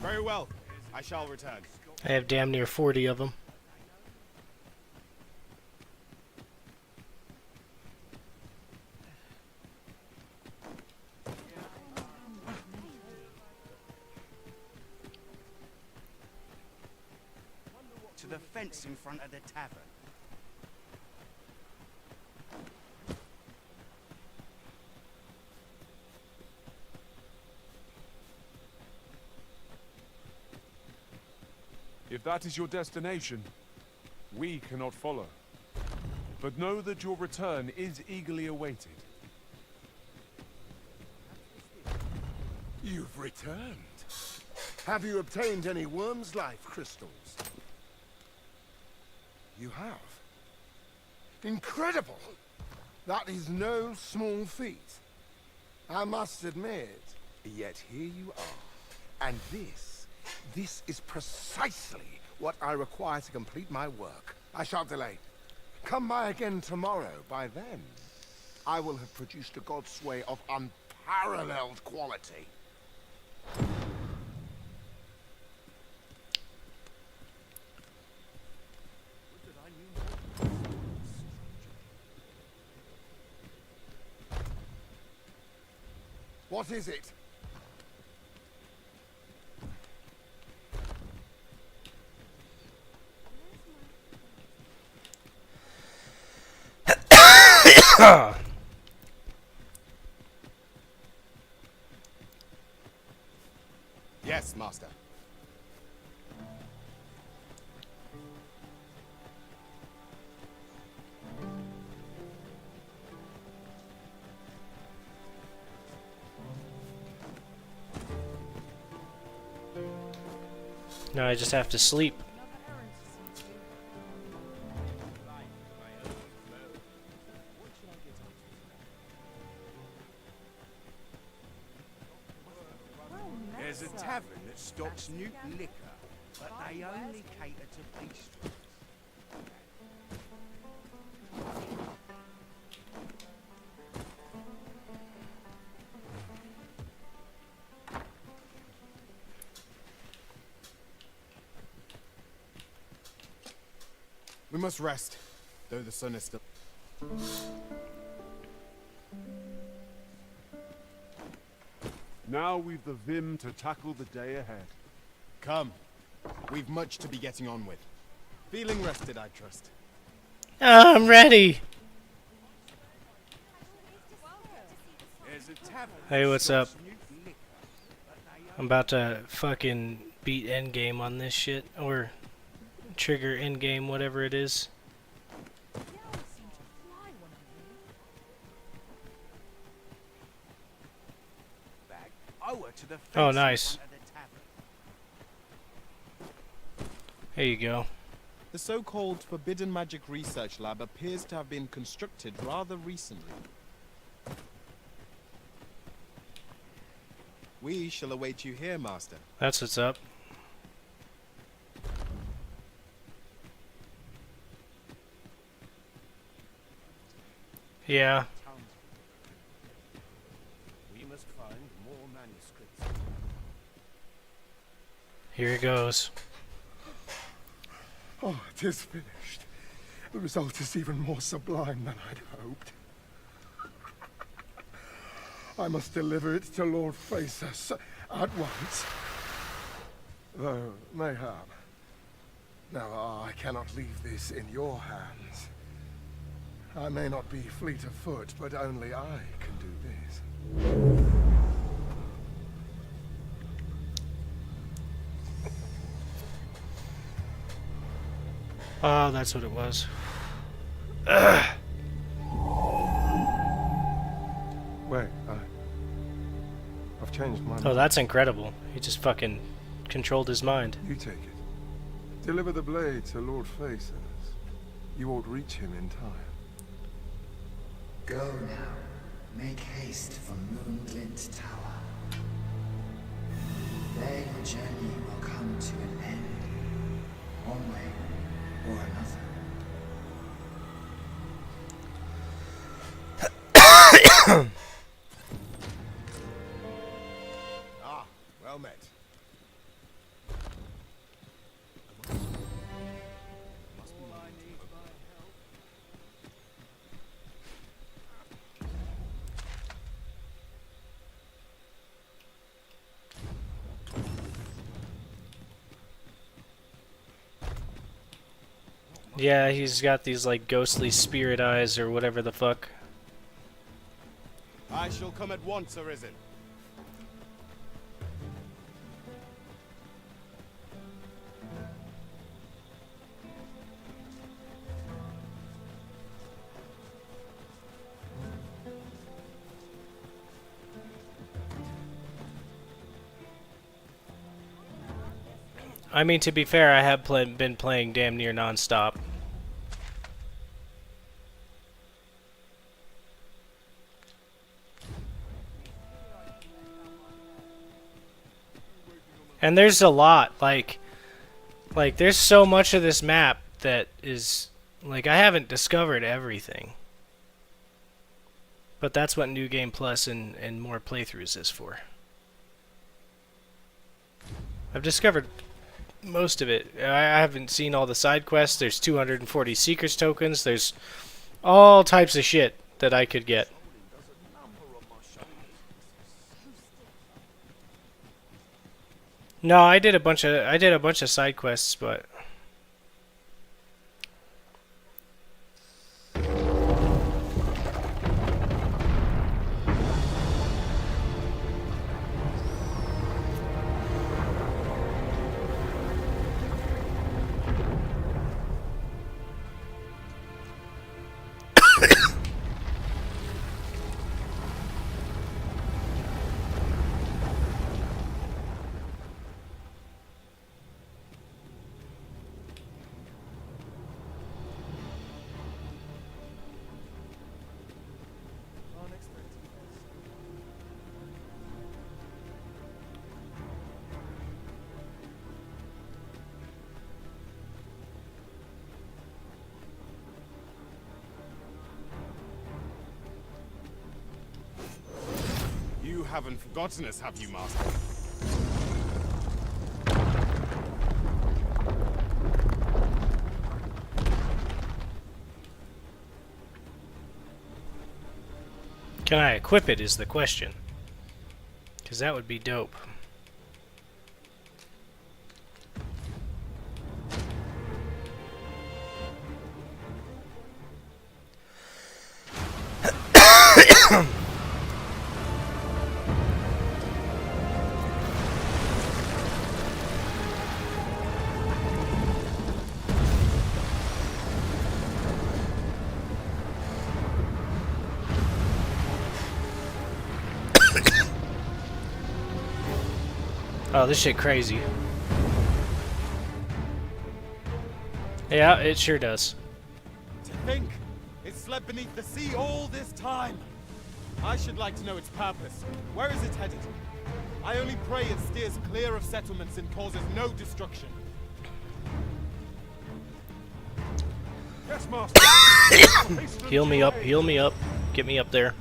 Very well. I shall return. I have damn near 40 of them. To the fence in front of the tavern. If that is your destination, we cannot follow. But know that your return is eagerly awaited. You've returned. Have you obtained any worm's life crystals? You have. Incredible! That is no small feat. I must admit. Yet here you are. And this is precisely what I require to complete my work. I shan't delay. Come by again tomorrow. By then, I will have produced a god's way of unparalleled quality. What is it? Yes, master. No, I just have to sleep. There's a tavern that stocks new liquor, but they only cater to bistros. We must rest, though the sun is still... Now we've the vim to tackle the day ahead. Come. We've much to be getting on with. Feeling rested, I trust. I'm ready. Hey, what's up? I'm about to fucking beat endgame on this shit, or trigger endgame, whatever it is. Oh, nice. Here you go. The so-called Forbidden Magic Research Lab appears to have been constructed rather recently. We shall await you here, Master. That's what's up. Yeah. We must find more manuscripts. Here it goes. Oh, it is finished. The result is even more sublime than I'd hoped. I must deliver it to Lord Faces at once. Though, mayhap. Now, I cannot leave this in your hands. I may not be fleet of foot, but only I can do this. Oh, that's what it was. Ugh. Wait, I've changed my mind. Oh, that's incredible. He just fucking controlled his mind. You take it. Deliver the blade to Lord Faces. You won't reach him in time. Go now. Make haste for Moonglint Tower. There your journey will come to an end. One way or another. Ah, well met. Yeah, he's got these like ghostly spirit eyes or whatever the fuck. I shall come at once, Arisen. I mean, to be fair, I have been playing damn near non-stop. And there's a lot, like there's so much of this map that is, like, I haven't discovered everything. But that's what New Game Plus and more playthroughs is for. I've discovered most of it. I haven't seen all the side quests. There's 240 Seekers tokens. There's all types of shit that I could get. No, I did a bunch of side quests, but You haven't forgotten us, have you, Master? can I equip it is the question. 'Cause that would be dope. Oh, this shit crazy. Yeah, it sure does. To think, it slept beneath the sea all this time. I should like to know its purpose. Where is it headed? I only pray it steers clear of settlements and causes no destruction. Yes, Master. Heal me up, heal me up. Get me up there.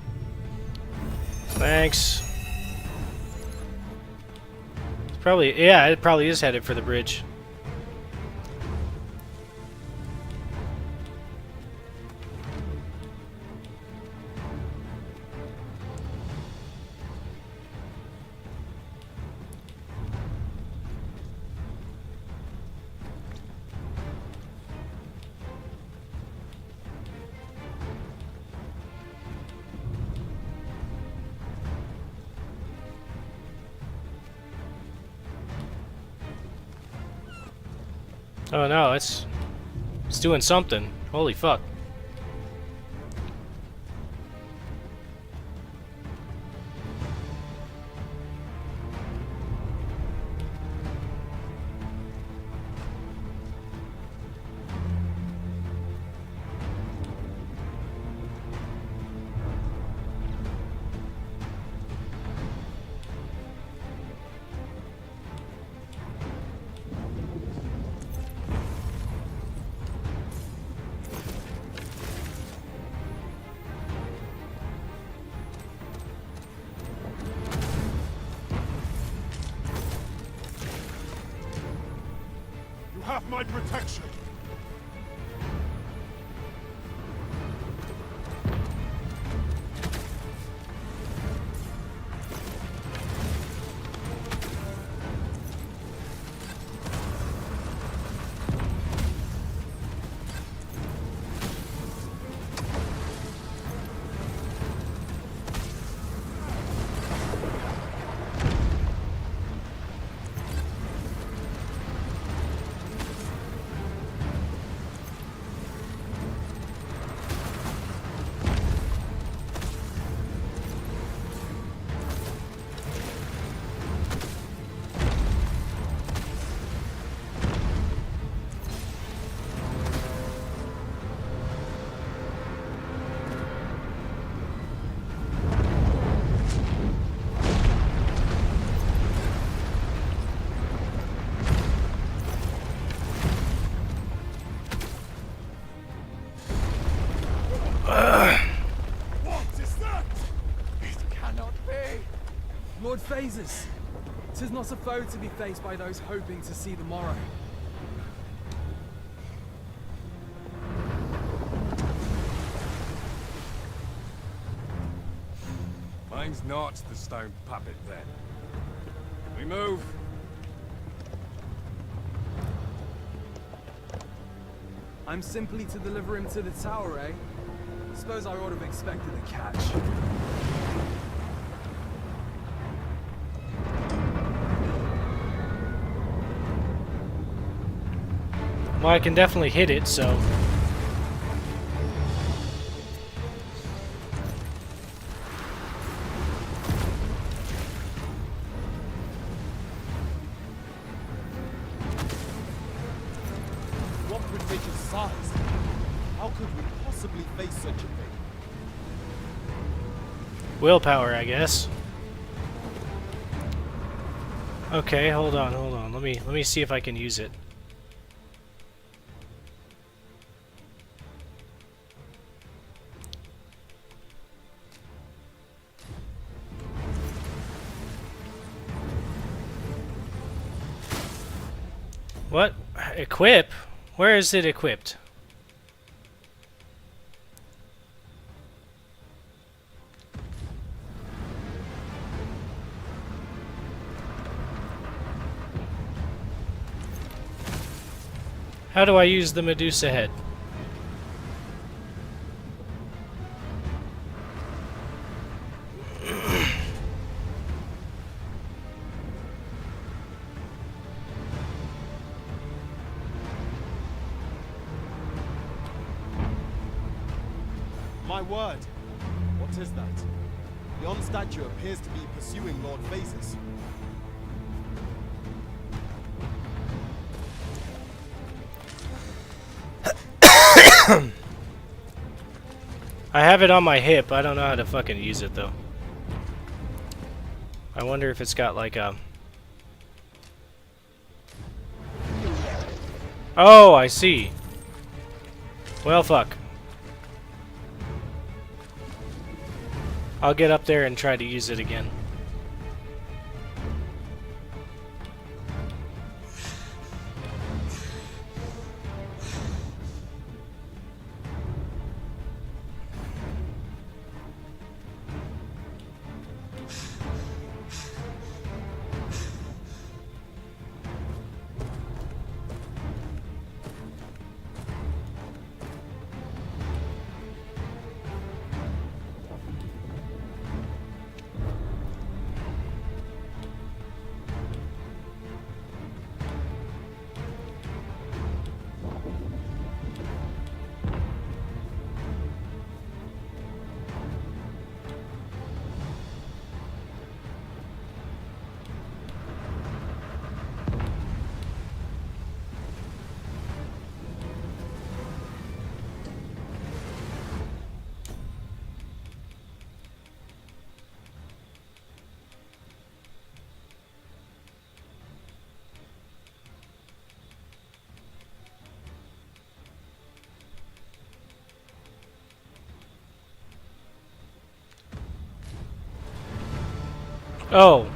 Thanks. It's probably, yeah, it probably is headed for the bridge. Oh no, it's It's doing something. Holy fuck. You have my protection. Lord Phases, 'tis not a foe to be faced by those hoping to see the morrow. Mine's not the stone puppet, then. We move. I'm simply to deliver him to the tower, eh? Suppose I ought to have expected a catch. Well, I can definitely hit it, so... What prodigious size! How could we possibly face such a thing? Willpower, I guess. Okay, hold on. Let me see if I can use it. What? Equip? Where is it equipped? How do I use the Medusa head? My word! What is that? Yon statue appears to be pursuing Lord Phases. I have it on my hip. I don't know how to fucking use it though. I wonder if it's got like a... Oh, I see. Well, fuck. I'll get up there and try to use it again. Oh,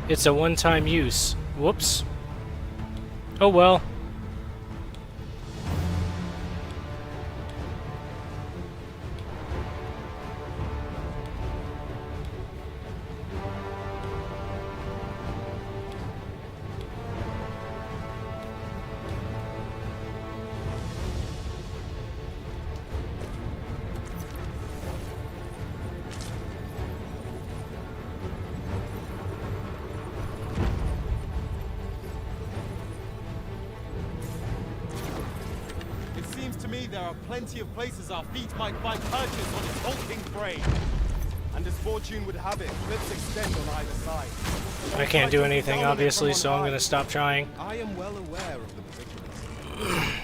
it's a one-time use. Whoops. Oh well. It seems to me there are plenty of places our feet might find purchase on its hulking frame. And as fortune would have it, cliffs extend on either side. I can't do anything, obviously, so I'm gonna stop trying. I am well aware of the predicament.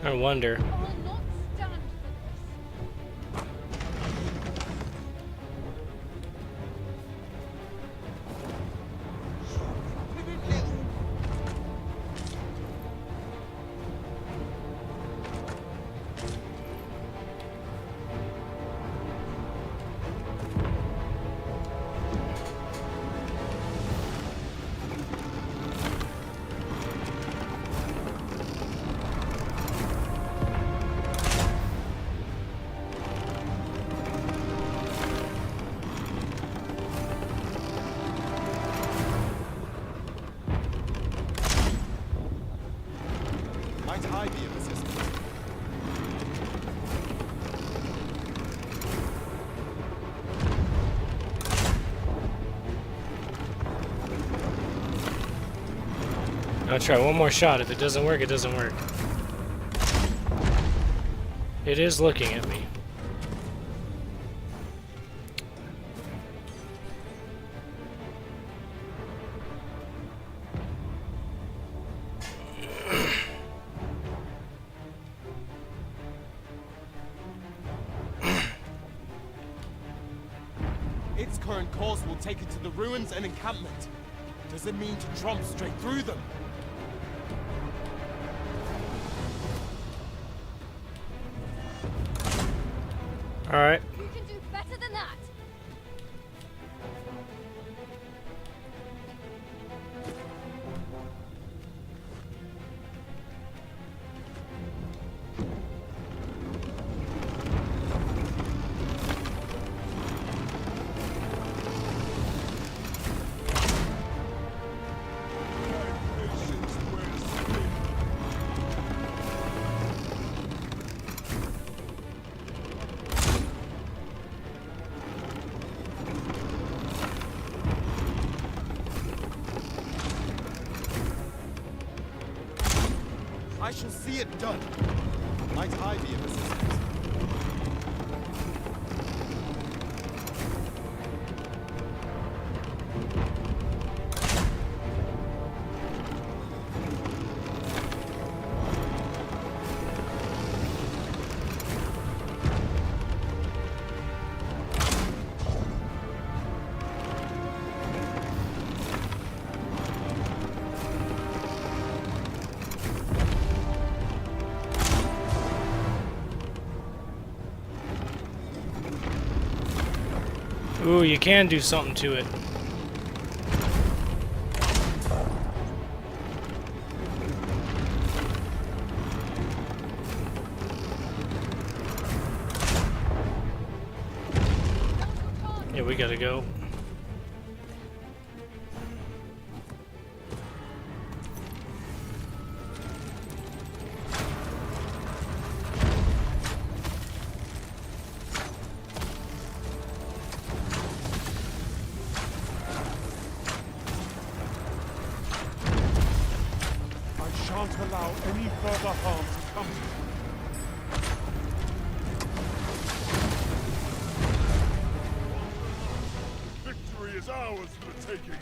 I wonder. Might I be of assistance? I'll try one more shot. If it doesn't work, it doesn't work. It is looking at me. Its current course will take it to the ruins and encampment. Does it mean to tromp straight through them? Alright. You can do better than that. I shall see it done. Might I be of assistance? Ooh, you can do something to it. Yeah, we gotta go. can't allow any further harm to come to you. Victory is ours for the taking.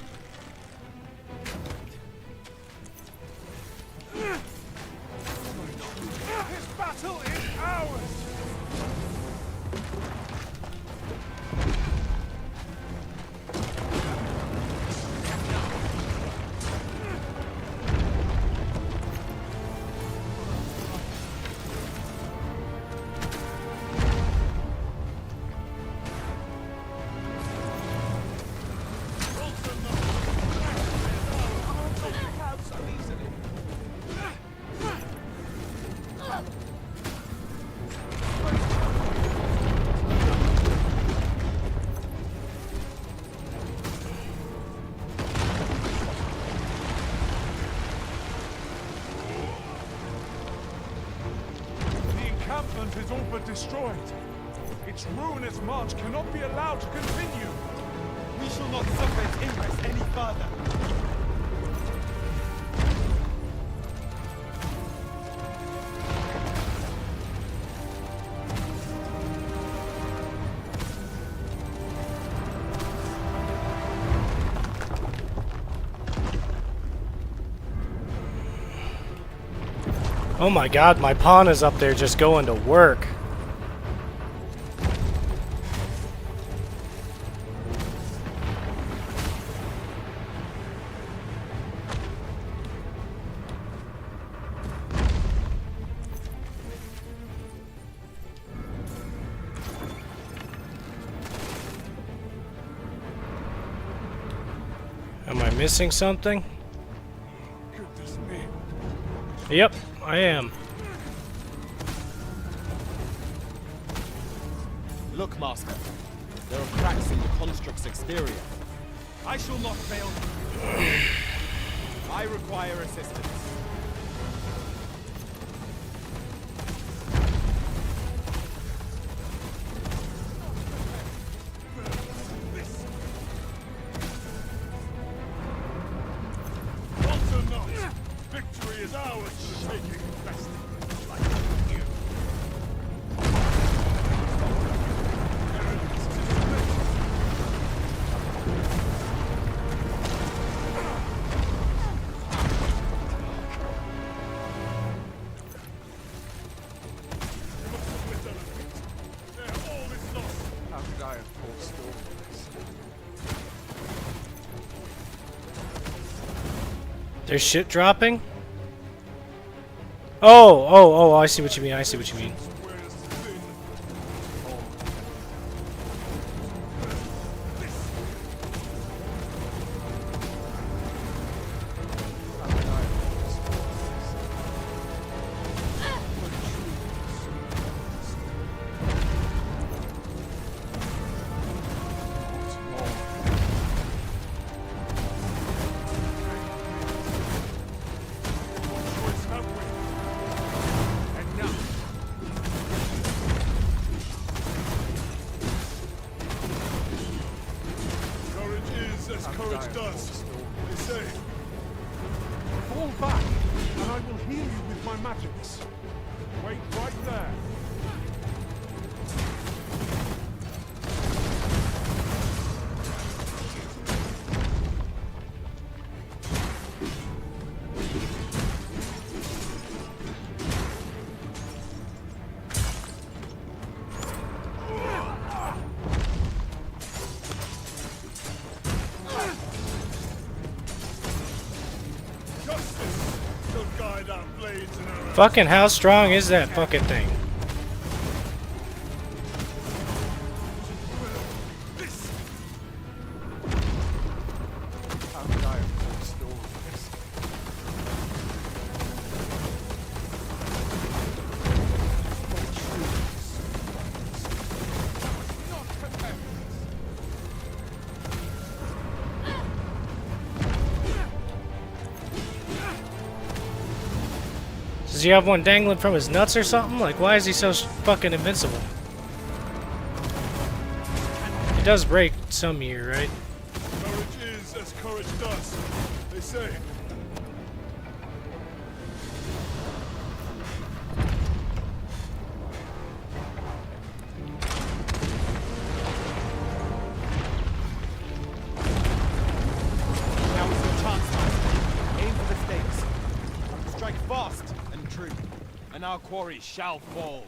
This battle is ours! Is all but destroyed. Its ruinous march cannot be allowed to continue. We shall not suffer its ingress any further. Oh my god, my pawn is up there just going to work. Am I missing something? Goodness me. Yep, I am. Look, Master. There are cracks in the construct's exterior. I shall not fail you. I require assistance. Want or not, victory is ours for the taking. Best like you. How could I have forestalled this? There's shit dropping? Oh, I see what you mean, I see what you mean. Courage does, they say. Fall back, and I will heal you with my magics. Wait right there. Fucking how strong is that fucking thing? How could I have forestalled this? Does he have one dangling from his nuts or something? Like, why is he so fucking invincible? He does break some year, right? Courage is as courage does, they say. fast and true, and our quarry shall fall.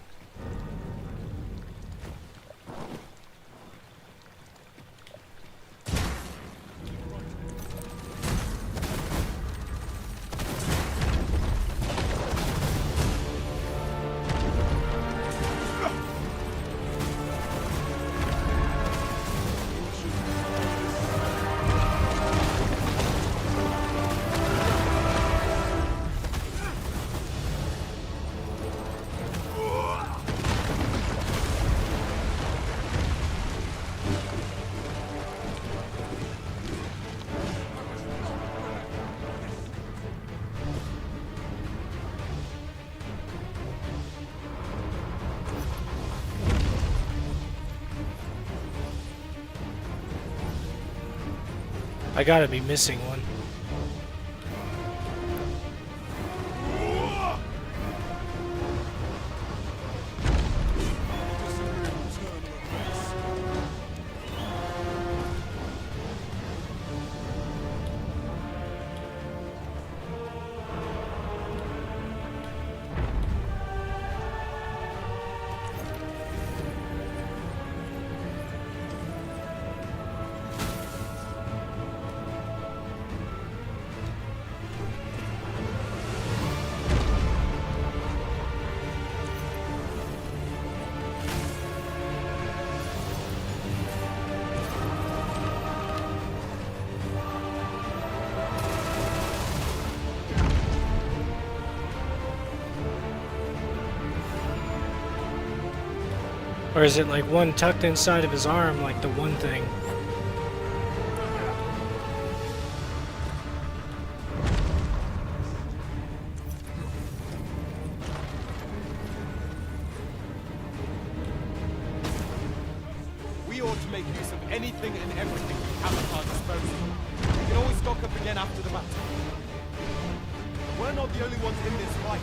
I gotta be missing one. Or is it like one tucked inside of his arm, like the one thing? We ought to make use of anything and everything we have at our disposal. We can always stock up again after the battle. We're not the only ones in this fight,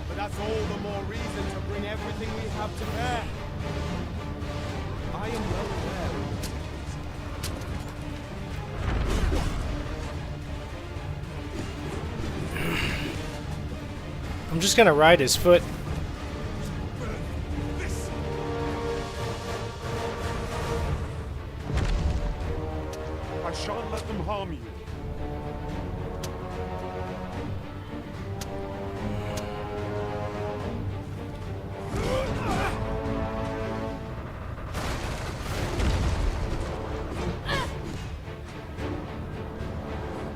but that's all the more reason to bring everything we have to bear. I am well aware. I'm just gonna ride his foot. I shan't let them harm you.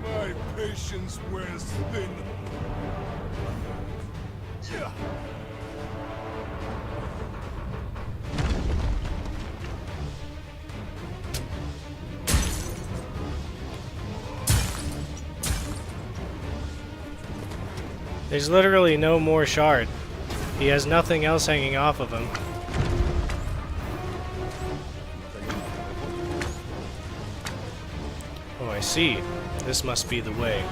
My patience wears thin. There's literally no more shard. He has nothing else hanging off of him. Oh, I see. This must be the way.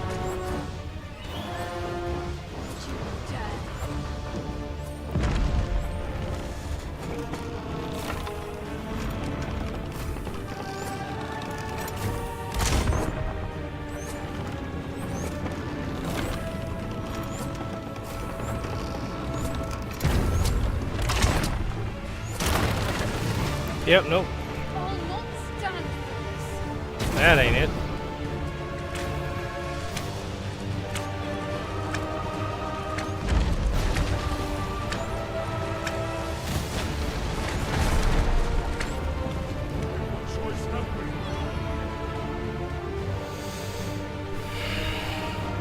Yep, nope. I'll not stand for this. That ain't it.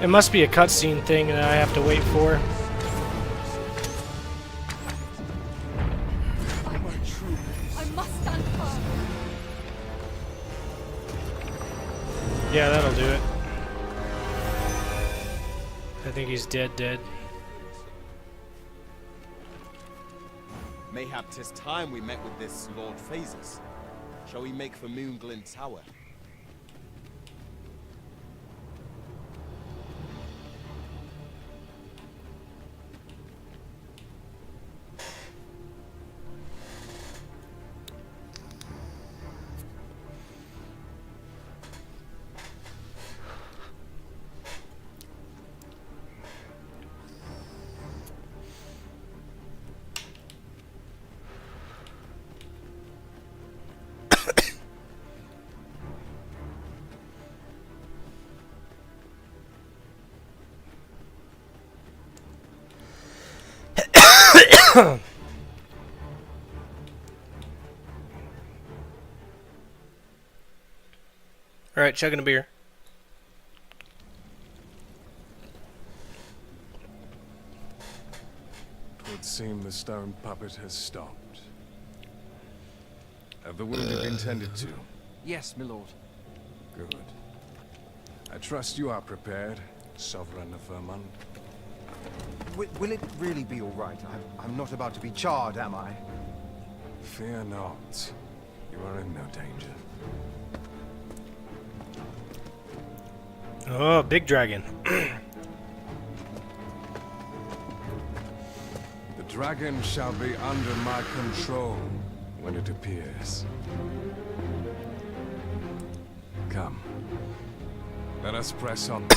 It must be a cutscene thing that I have to wait for. I must stand firm. Yeah, that'll do it. I think he's dead. Mayhap 'tis time we met with this Lord Phases. Shall we make for Moonglint Tower? Alright, chugging a beer. Would seem the stone puppet has stopped. Have the wounded been tended to? Yes, my lord. Good. I trust you are prepared, Sovereign of Vermont. Will it really be all right? I'm not about to be charred, am I? Fear not. You are in no danger. Oh, big dragon. The dragon shall be under my control when it appears. Come. Let us press on.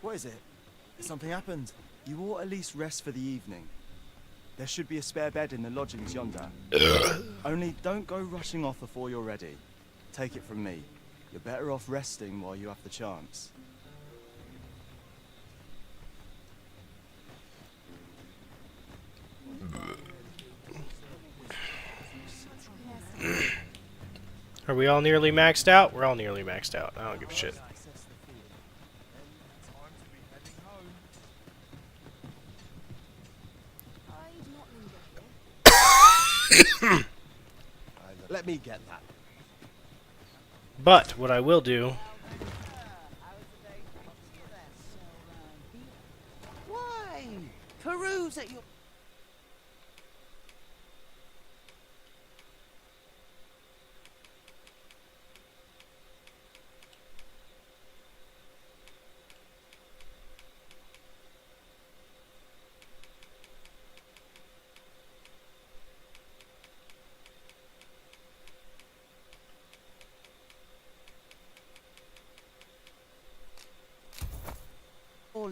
What is it? Something happened? You ought at least rest for the evening. There should be a spare bed in the lodgings yonder. Only don't go rushing off before you're ready. Take it from me. You're better off resting while you have the chance. Are we all nearly maxed out? We're all nearly maxed out. I don't give a shit. Let me get that. But what I will do. Why? Peruse at your...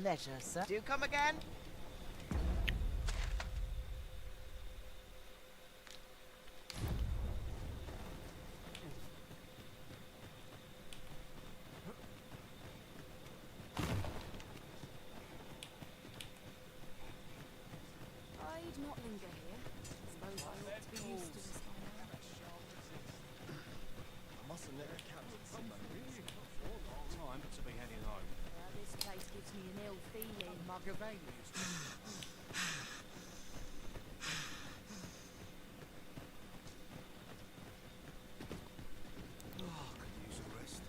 leisure, sir. Do you come again? I'd not linger here. Suppose I ought to be used to this by now. I mustn't let the captain see my time to be heading home. This place gives me an ill feeling. Magavanius. Could use a rest.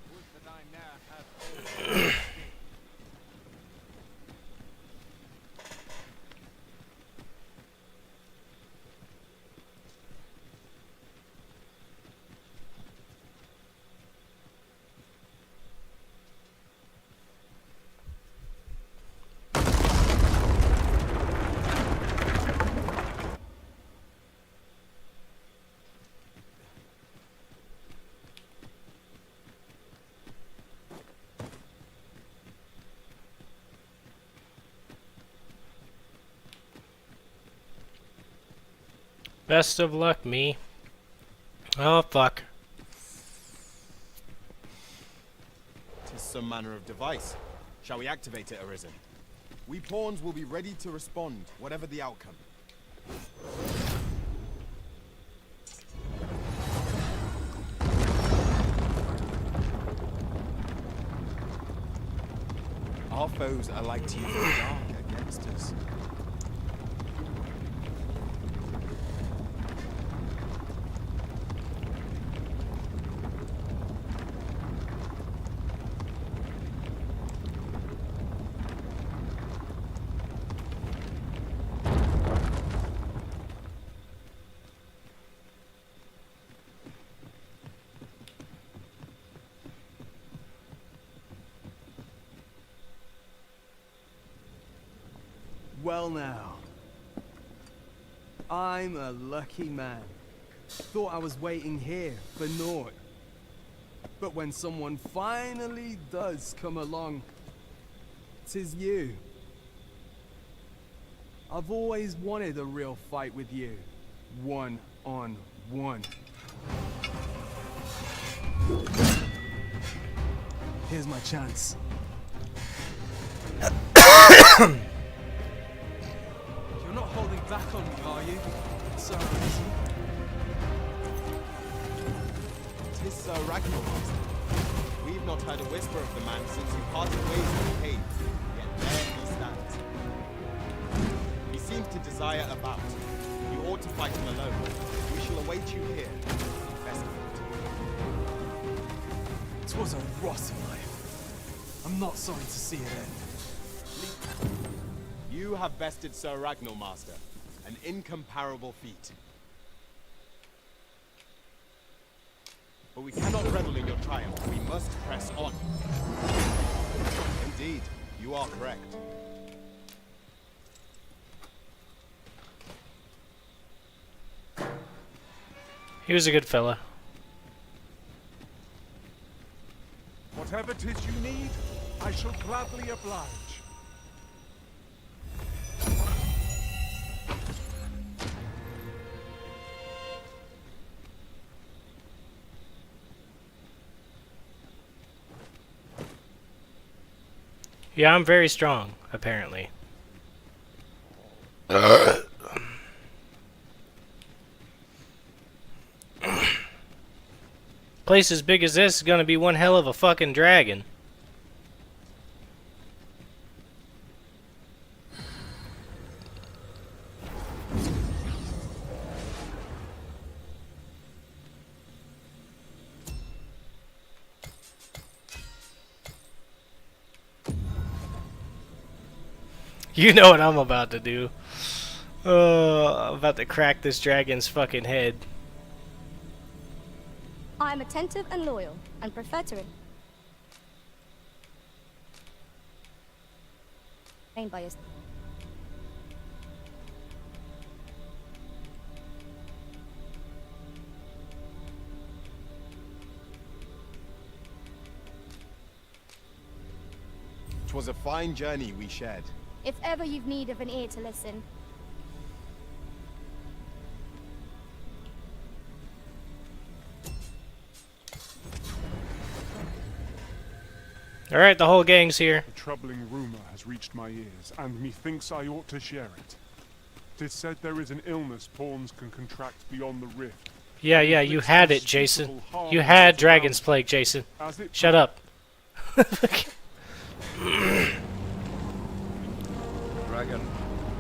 Would that I now have all Best of luck, me. Oh, fuck. 'Tis some manner of device. Shall we activate it, Arisen? We pawns will be ready to respond, whatever the outcome. Our foes are like to use the dark against us. Well now. I'm a lucky man. Thought I was waiting here for naught. But when someone finally does come along, 'tis you. I've always wanted a real fight with you. One-on-one. Here's my chance. You're not holding back on me, are you? Sir Arisen? Tis Sir Ragnar. We've not heard a whisper of the man since you parted ways in the cave, yet there he stands. He seems to desire a bout. You ought to fight him alone. We shall await you here. Best of it. 'Twas a rotten life. I'm not sorry to see it end. You have bested Sir Ragnar, Master. An incomparable feat. But we cannot revel in your triumph. We must press on. Indeed, you are correct. He was a good fella. Whatever 'tis you need, I shall gladly oblige. Yeah, I'm very strong, apparently. Place as big as this is gonna be one hell of a fucking dragon. You know what I'm about to do. I'm about to crack this dragon's fucking head. I am attentive and loyal, and prefer to remain by his. Twas a fine journey we shared. If ever you've need of an ear to listen, Alright, the whole gang's here. A troubling rumor has reached my ears, and methinks I ought to share it. 'Tis said there is an illness pawns can contract beyond the rift. Yeah, you had it, Jason. You had Dragon's Plague, Jason. Shut up. Dragon,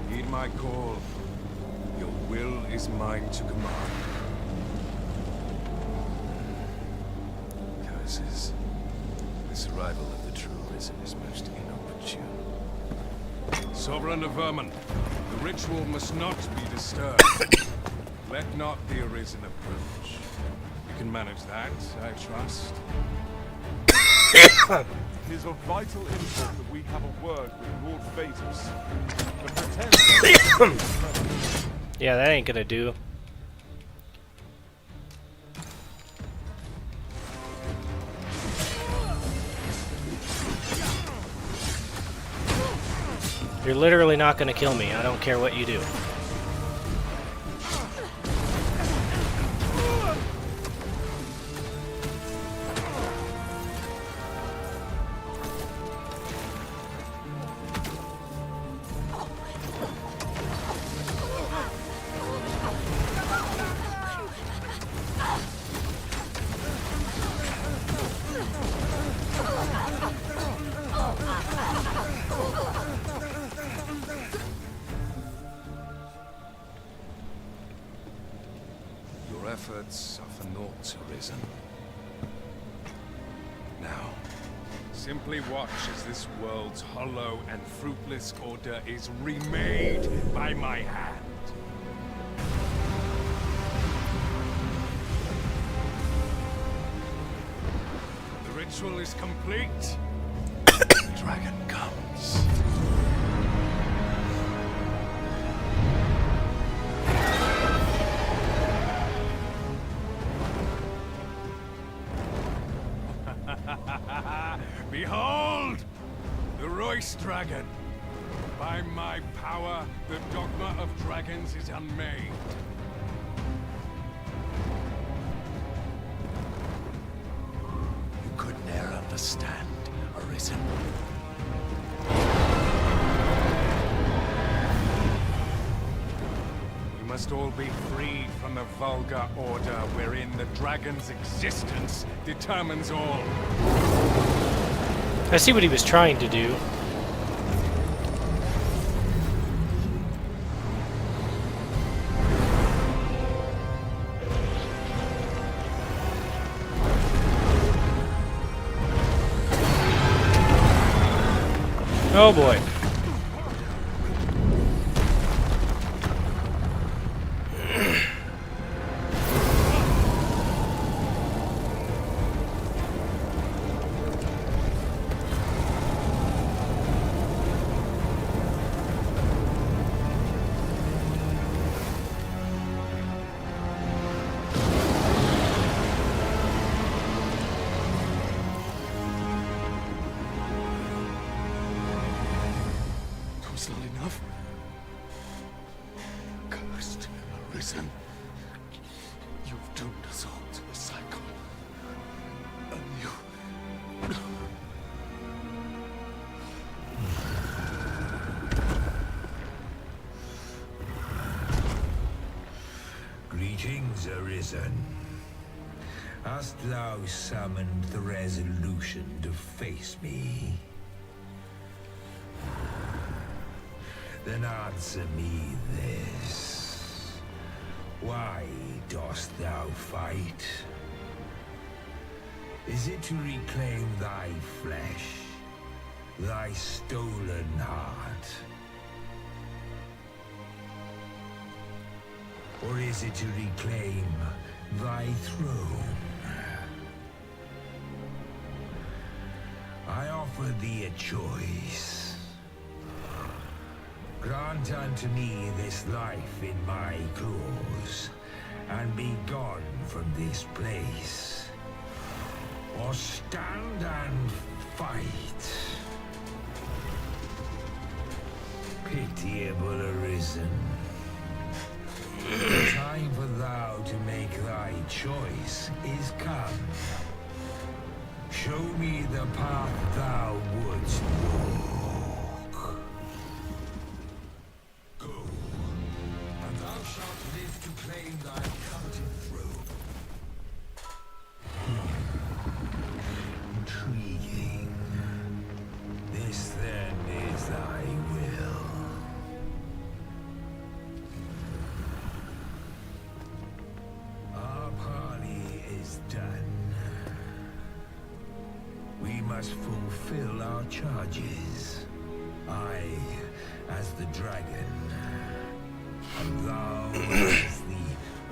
heed my call. Your will is mine to command. Curses. This arrival of the true Risen is most inopportune. Sovereign of Vermin, the ritual must not be disturbed. Let not the Arisen approach. You can manage that, I trust. It is of vital import that we have a word with Lord Phaetus. The pretend. Yeah, that ain't gonna do. You're literally not gonna kill me. I don't care what you do. Your efforts are for naught, Arisen. Now, simply watch as this world's hollow and fruitless order is remade by my hand. The ritual is complete. The dragon comes. voice, dragon. By my power, the dogma of dragons is unmade. You could ne'er understand, Arisen. We must all be freed from the vulgar order wherein the dragon's existence determines all. I see what he was trying to do. Oh boy. Was not enough. Cursed, Arisen. You've doomed us all to the cycle. And you... Greetings, Arisen. Hast thou summoned the resolution to face me? Then answer me this. Why dost thou fight? Is it to reclaim thy flesh, thy stolen heart? Or is it to reclaim thy throne? I offer thee a choice. Grant unto me this life in my claws, and be gone from this place. Or stand and fight. Pitiable Arisen. The time for thou to make thy choice is come. Show me the path thou wouldst walk. Go, and thou shalt live to claim thy coveted throne. Intriguing. This then is thy will. Our parley is done. We must fulfill our charges. I, as the dragon, and thou as the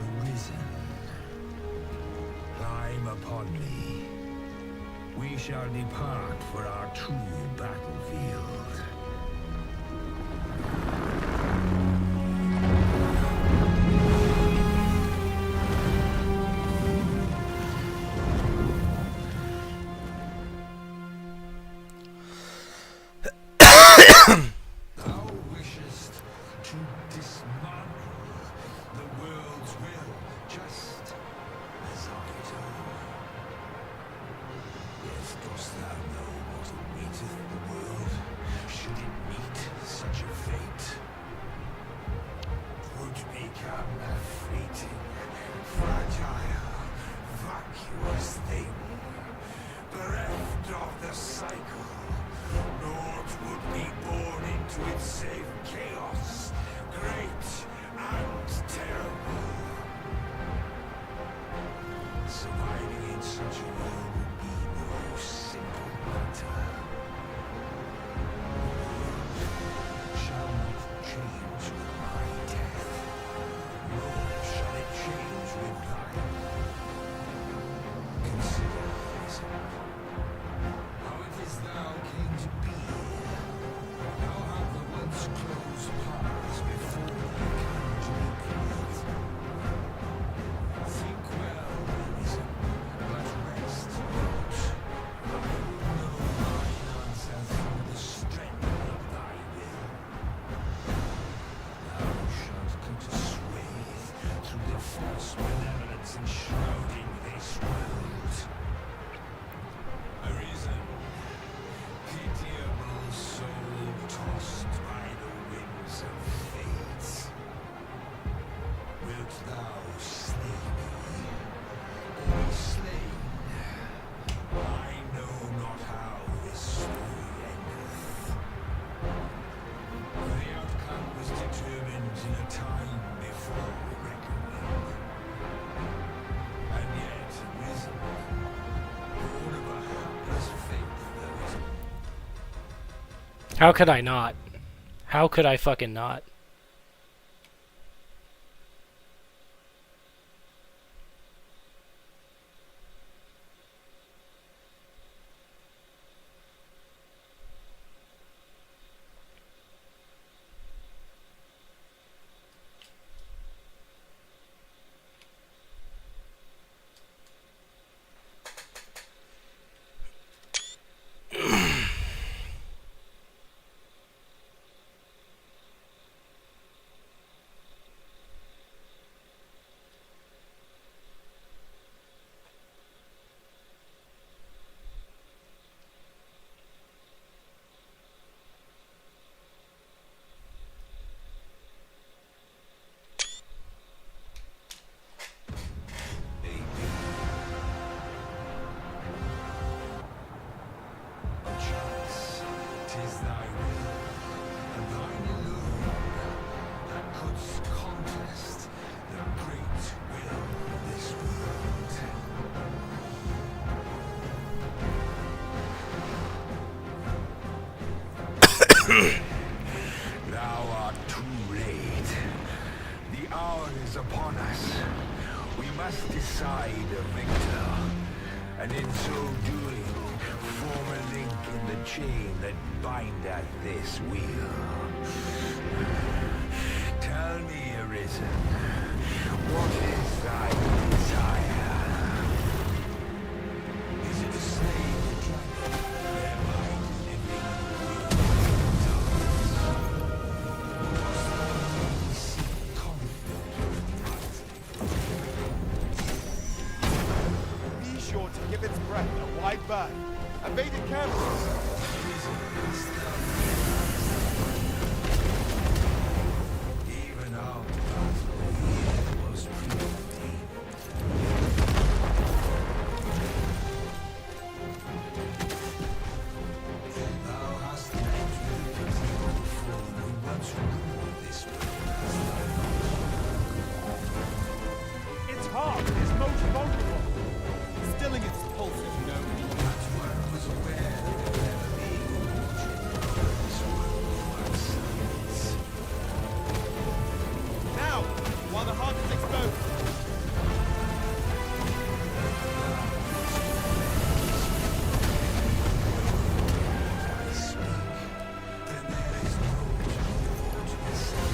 Arisen. Climb upon me. We shall depart for our true battlefield. Thou wishest to dismantle the world's will, just as I do. Yet dost thou know what awaiteth the world, should it meet such a fate? 'Twould become a fleeting, fragile, vacuous thing, bereft of the cycle. Naught would be born into its save chaos, great and terrible. Surviving in such a world would be no simple matter. Shall not change with my death, nor shall it change with thine. Consider this. How it is thou came to be. How have the once in a time before reckoning. And yet, arisen, born of a hapless fate that is. How could I not? How could I fucking not? Tis thy will, and thine alone, that couldst contest the great will of this world. Thou art too late. The hour is upon us. We must decide a victor, and in so doing, form a link in the chain that bindeth this wheel. Tell me, Arisen, what is thy desire? Is it to slay the dragon, thereby living seek comfort Be sure to give its breath a wide berth. Evaded cameras. Even our battle here was preordained. Thou hast met with the people before who once ruled this world. Its heart is most vulnerable. Stilling its pulses, you know. That's what I was aware that there never being a this world once silence. Now, while the heart is exposed. I speak, then there is no more to be said.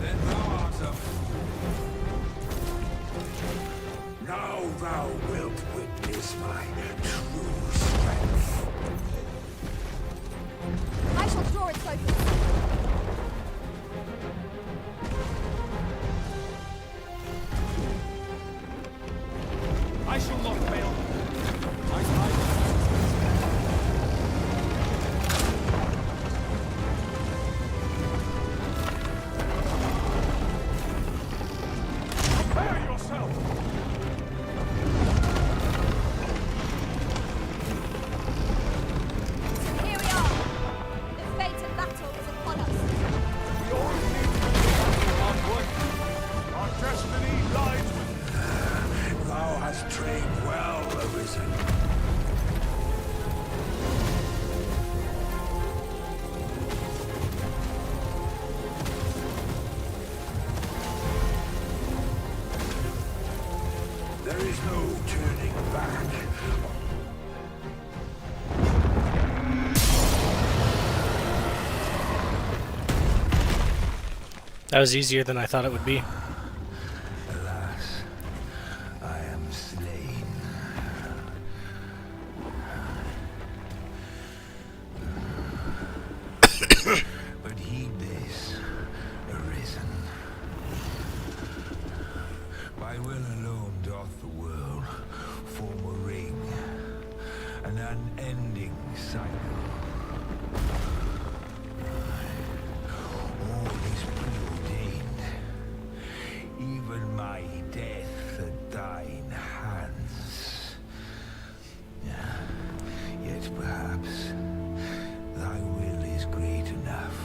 Then thou art a fool. Now thou wilt witness my true strength. I shall draw its focus. I shall not fail. Prepare yourself. So here we are. The fate of battle is upon us. We all need to do hard work. Our destiny lies with Thou hast trained well, Arisen. There is no turning back. That was easier than I thought it would be. Alas, I am slain. But heed this, Arisen. By will alone doth the world form a ring, an unending cycle. perhaps, thy will is great enough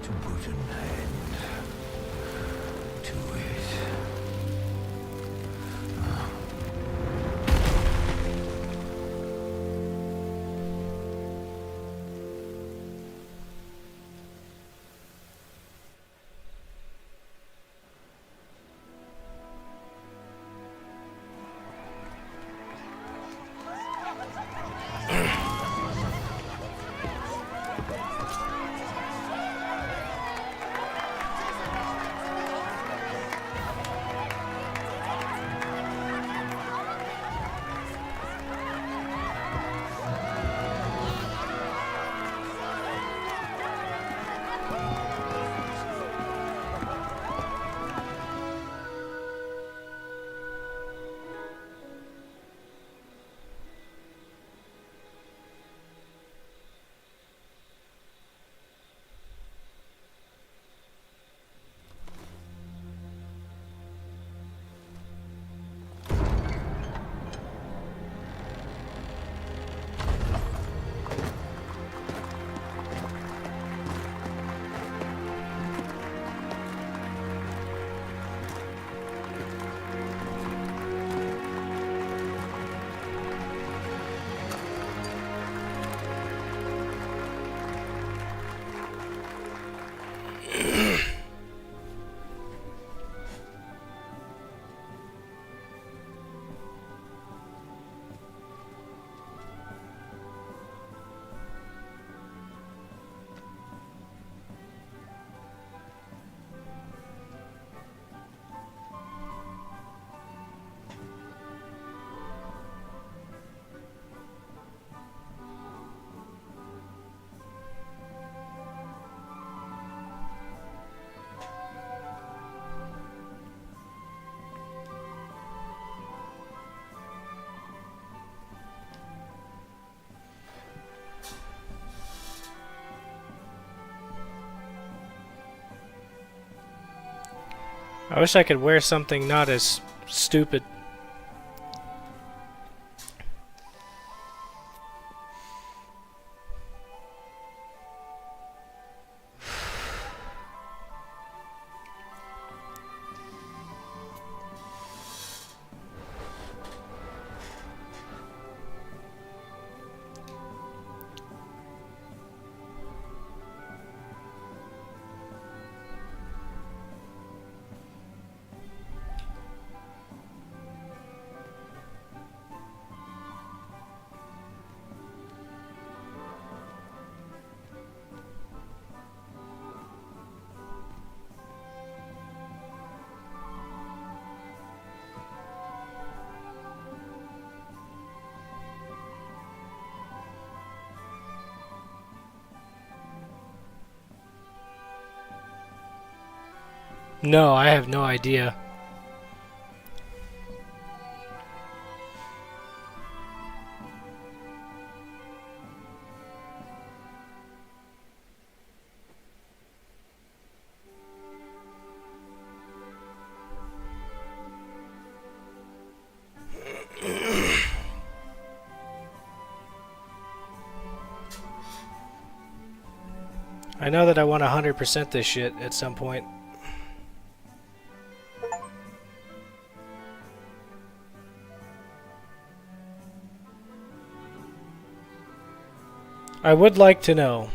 to put an end to it. I wish I could wear something not as stupid. No, I have no idea. I know that I want 100% this shit at some point. I would like to know.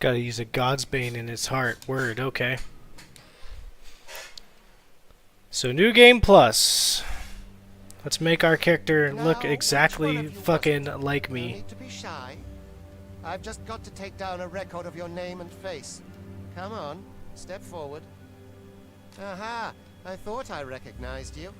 Gotta use a God's Bane in its heart. Word, okay. So, New Game Plus. Let's make our character look exactly fucking like No me. need to be shy. I've just got to take down a record of your name and face. Come on, step forward. Aha, I thought I recognized you.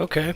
Okay.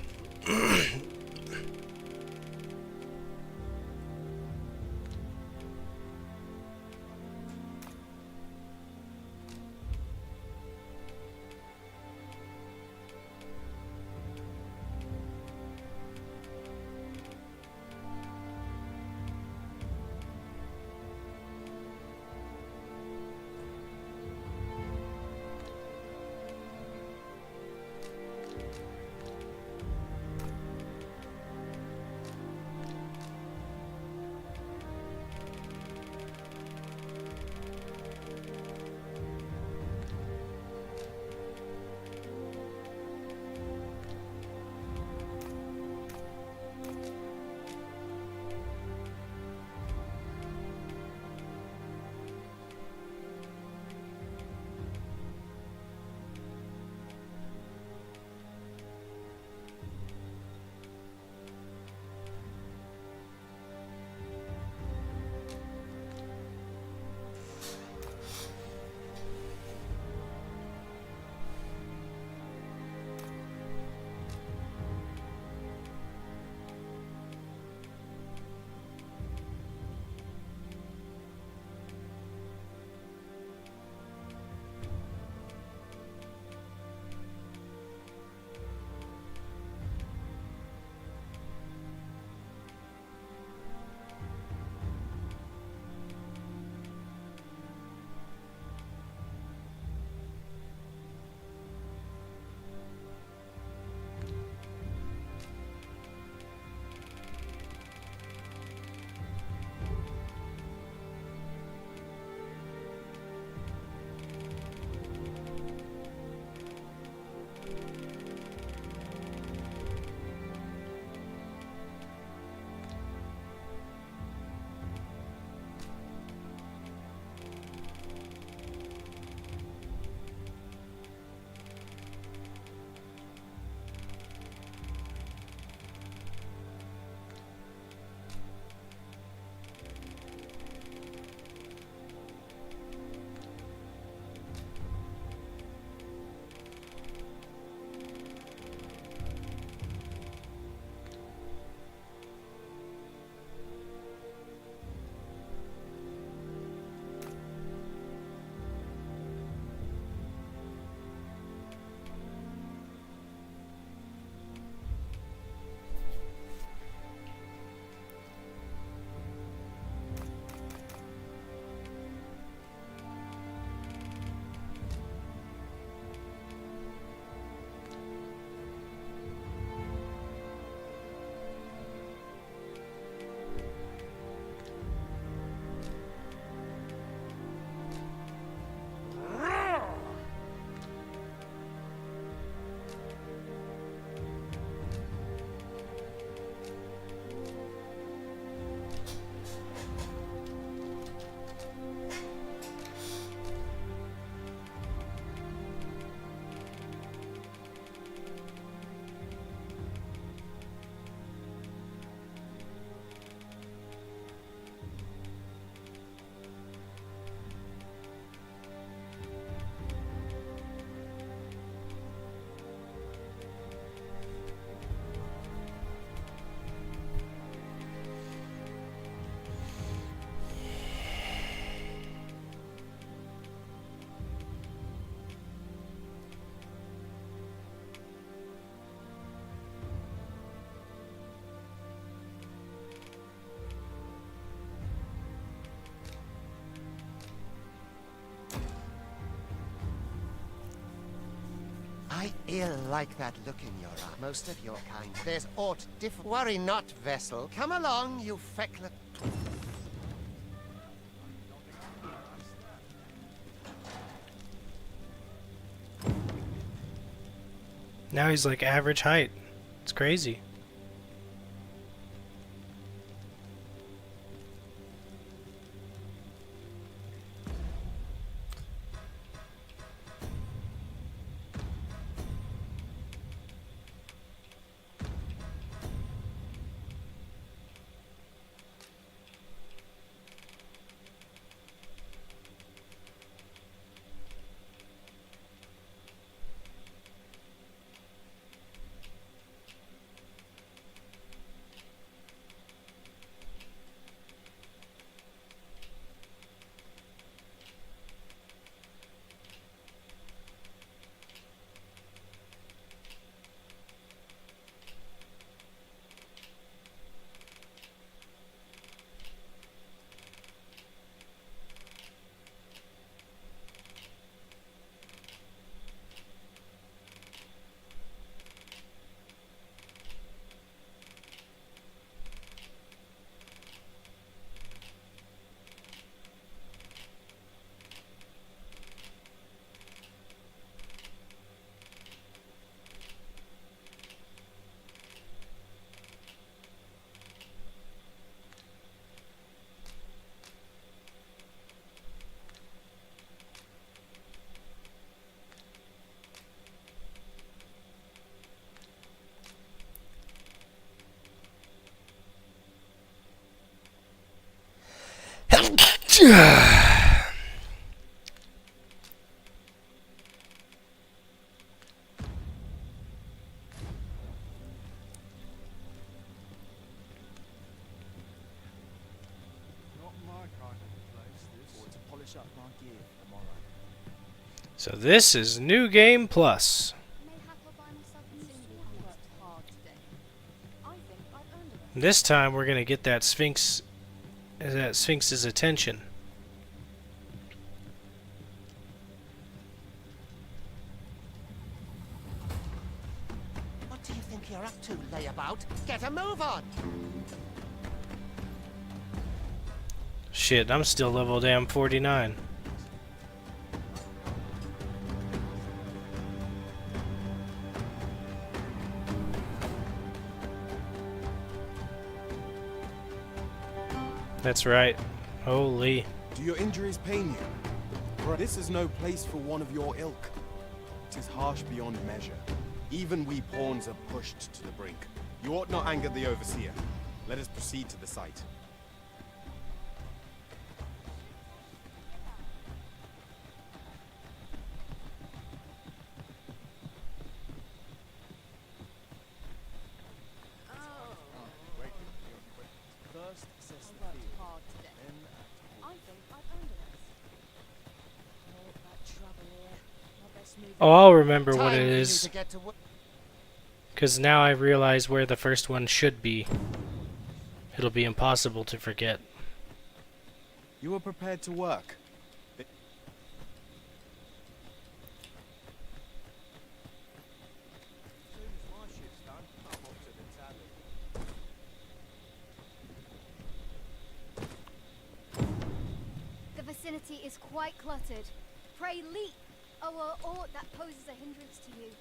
I ill like that look in your eye. Most of your kind. There's aught different. Worry not, vessel. Come along, you feckless. Now he's like average height. It's crazy. So this is New Game Plus. This time we're gonna get that Sphinx's attention. What do you think you're up to, layabout? Get a move on! Shit, I'm still level damn 49. That's right. Holy. Do your injuries pain you? For this is no place for one of your ilk. It is harsh beyond measure. Even we pawns are pushed to the brink. You ought not anger the overseer. Let us proceed to the site. Oh, I'll remember what it is. Because now I realize where the first one should be. It'll be impossible to forget. You are prepared to work. The vicinity is quite cluttered. Pray leap, or aught that poses a hindrance to you.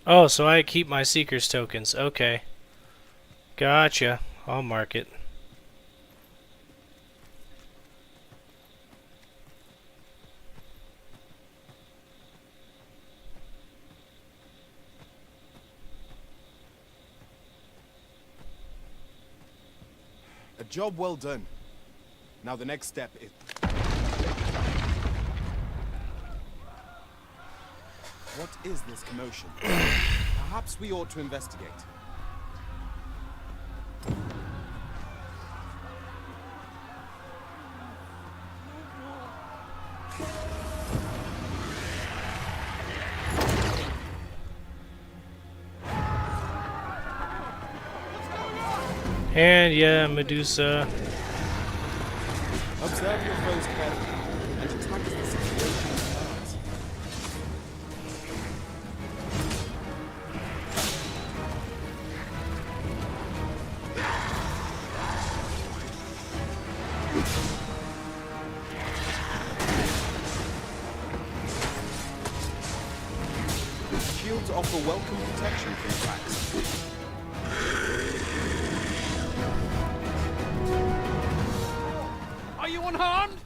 Oh, so I keep my Seeker's tokens. Okay. Gotcha. I'll mark it. A job well done. Now the next step is... What is this commotion? Perhaps we ought to investigate. And yeah, Medusa. Observe your foes carefully and attack as the situation demands. Shields offer welcome protection from attacks. Are you unharmed?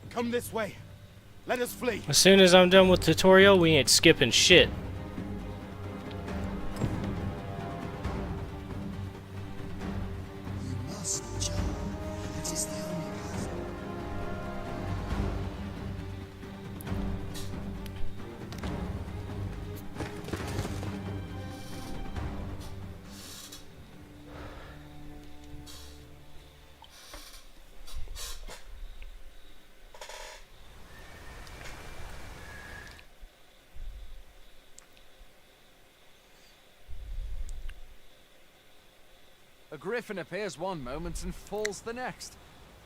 Come this way. Let us flee. As soon as I'm done with tutorial, we ain't skipping shit. You must jump. It is the only path. A griffin appears one moment and falls the next.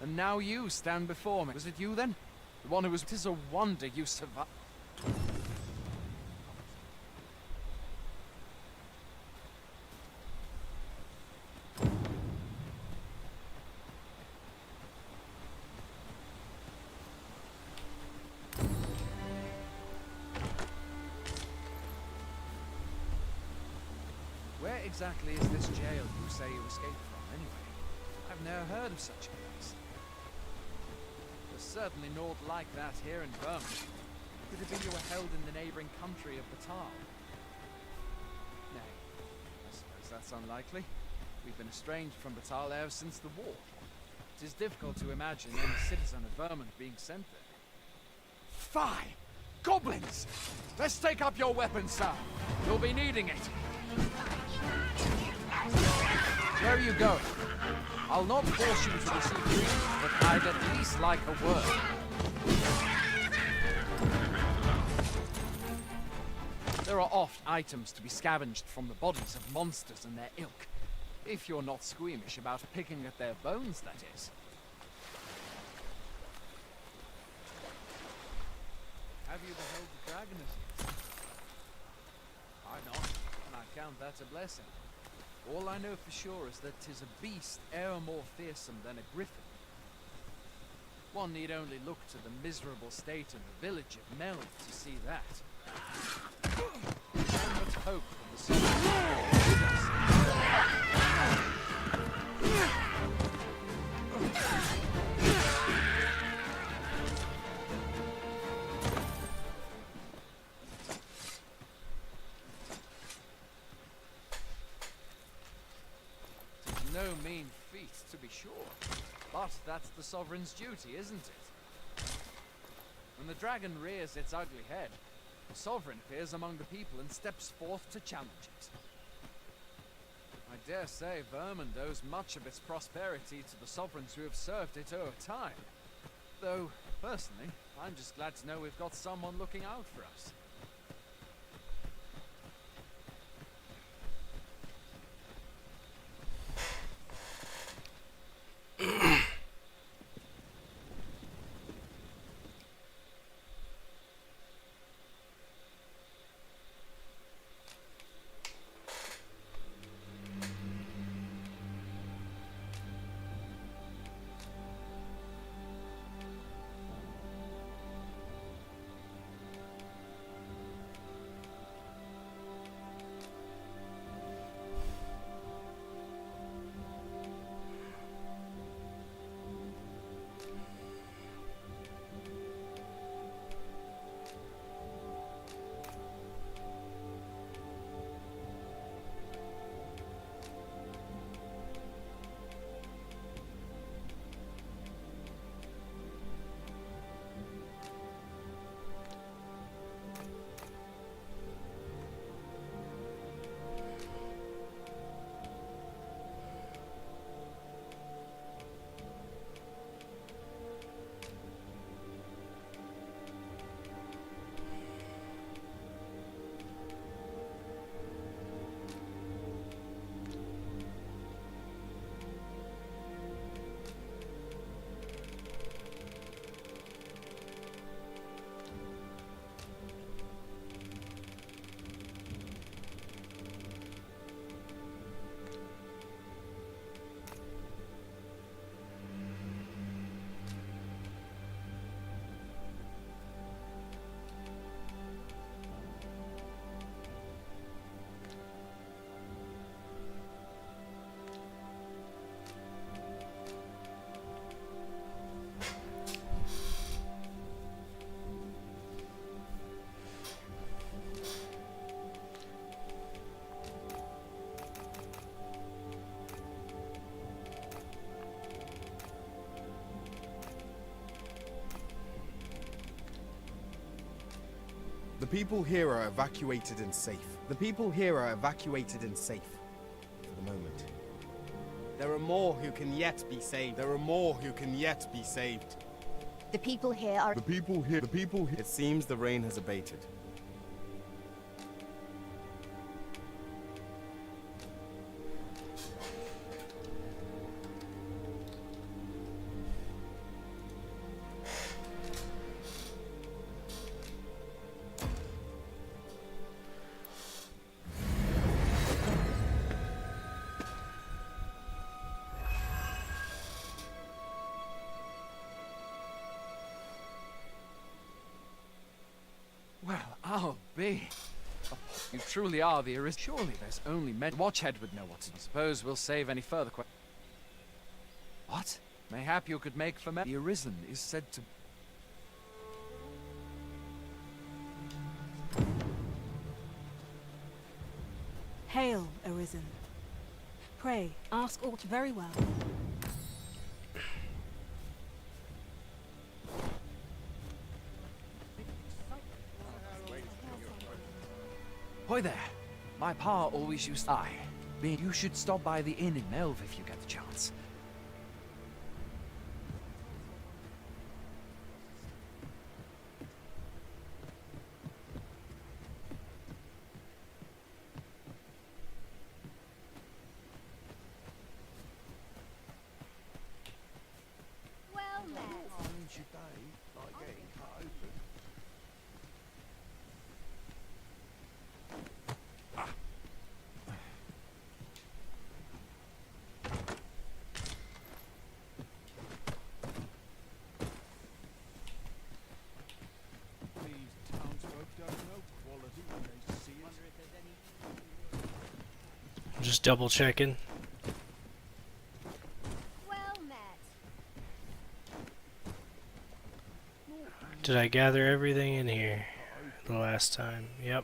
And now you stand before me. Was it you then? The one who was... 'Tis a wonder you survived. Where exactly is this jail you say you escaped from, anyway? I've never heard of such a place. There's certainly naught like that here in Vermont. Could it be you were held in the neighbouring country of Batal? Nay, I suppose that's unlikely. We've been estranged from Batal ever since the war. It is difficult to imagine any citizen of Vermont being sent there. Fie! Goblins! Let's take up your weapons, sir. You'll be needing it. Where are you going? I'll not force you to receive greetings, but I'd at least like a word. There are oft items to be scavenged from the bodies of monsters and their ilk. If you're not squeamish about picking at their bones, that is. Have you beheld the dragon as yet? I not, and I count that a blessing. All I know for sure is that 'tis a beast e'er more fearsome than a griffin. One need only look to the miserable state of the village of Mel to see that. We can but hope for the no mean feat, to be sure. But that's the sovereign's duty, isn't it? When the dragon rears its ugly head, the sovereign appears among the people and steps forth to challenge it. I dare say Vermont owes much of its prosperity to the sovereigns who have served it over time. Though, personally, I'm just glad to know we've got someone looking out for us. The people here are evacuated and safe. The people here are evacuated and safe. For the moment. There are more who can yet be saved. There are more who can yet be saved. The people here are... The people here... It seems the rain has abated. Well, I'll be. You truly are the Arisen. Surely there's only Watchhead would know what to do. Suppose we'll save any further questions. What? Mayhap you could make for me. The Arisen is said to... Hail, Arisen. Pray, ask aught very well. Hoy there. My pa always used you should stop by the inn in Melve if you get the chance. Well met. Just double checking. Well met. Did I gather everything in here the last time? Yep.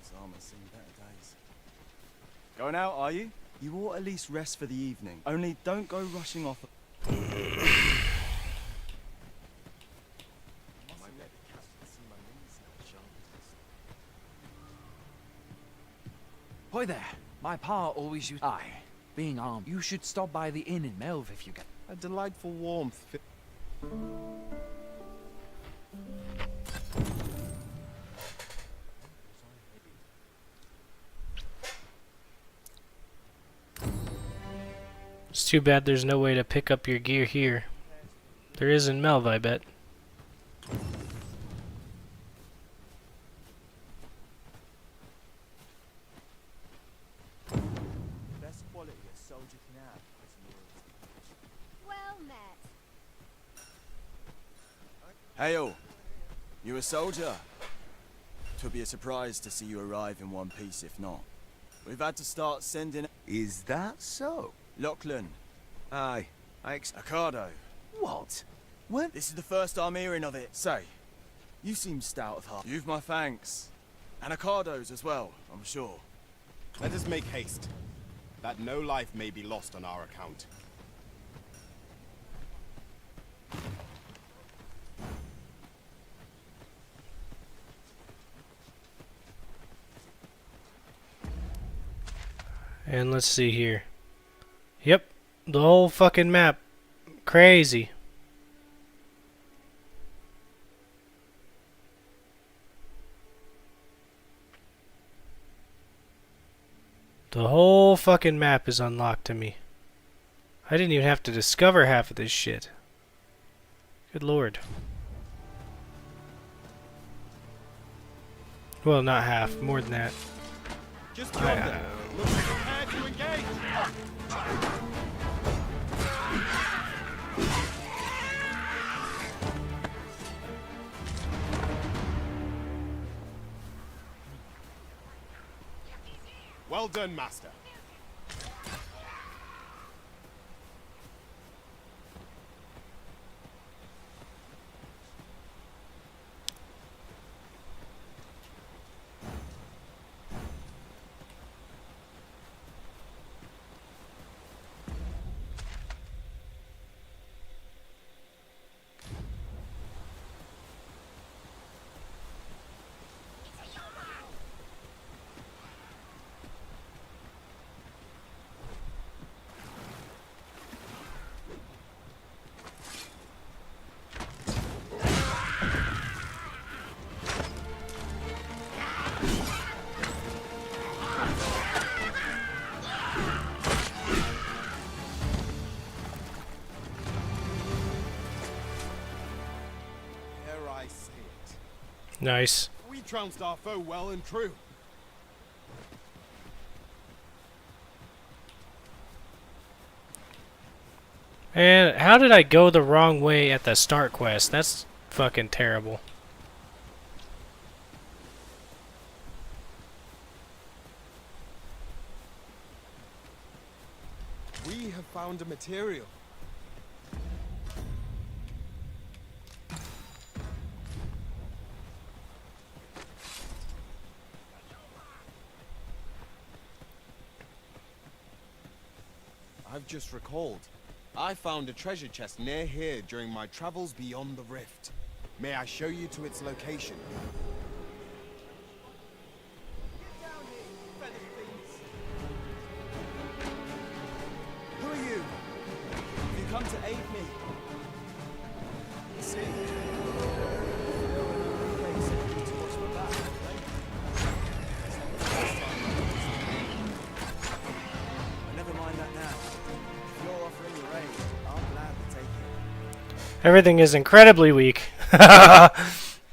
This armor's seen better days. Going out, are you? You ought at least rest for the evening. Only don't go rushing off. Hoy there. My pa always used being armed. You should stop by the inn in Melve if you get... A delightful warmth. It's too bad there's no way to pick up your gear here. There is in Melve, I bet. Best quality a soldier can have. Well met. Hail! You a soldier? Twould be a surprise to see you arrive in one piece if not. We've had to start sending... Is that so? Lachlan. Aye. Ocado. What? When? This is the first I'm hearing of it. Say, you seem stout of heart. You've my thanks. And Ocado's as well, I'm sure. Let us make haste, that no life may be lost on our account. And let's see here. Yep, the whole fucking map. Crazy. The whole fucking map is unlocked to me. I didn't even have to discover half of this shit. Good lord. Well, not half, more than that. Just yonder. Looks prepared to engage. Well done, Master. I say it. Nice. We trounced our foe well and true. And how did I go the wrong way at the start quest? That's fucking terrible. We have found a material. I've just recalled. I found a treasure chest near here during my travels beyond the rift. May I show you to its location? Who are you? Have you come to aid me? See? There were no place for you to watch my back, but never mind that now. If you're offering your aid, I'll gladly take it. Everything is incredibly weak.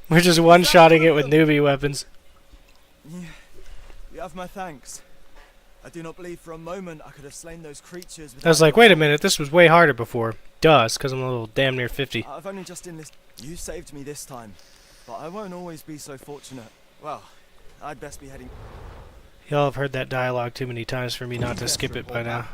We're just one-shotting it with newbie weapons. You have my thanks. I do not believe for a moment I could have slain those creatures without I was like, wait a minute, this was way harder before. Duh, because I'm a little damn near 50. I've only just enlisted. You saved me this time, but I won't always be so fortunate. Well, I'd best be heading. Y'all have heard that dialogue too many times for me not to skip it by now.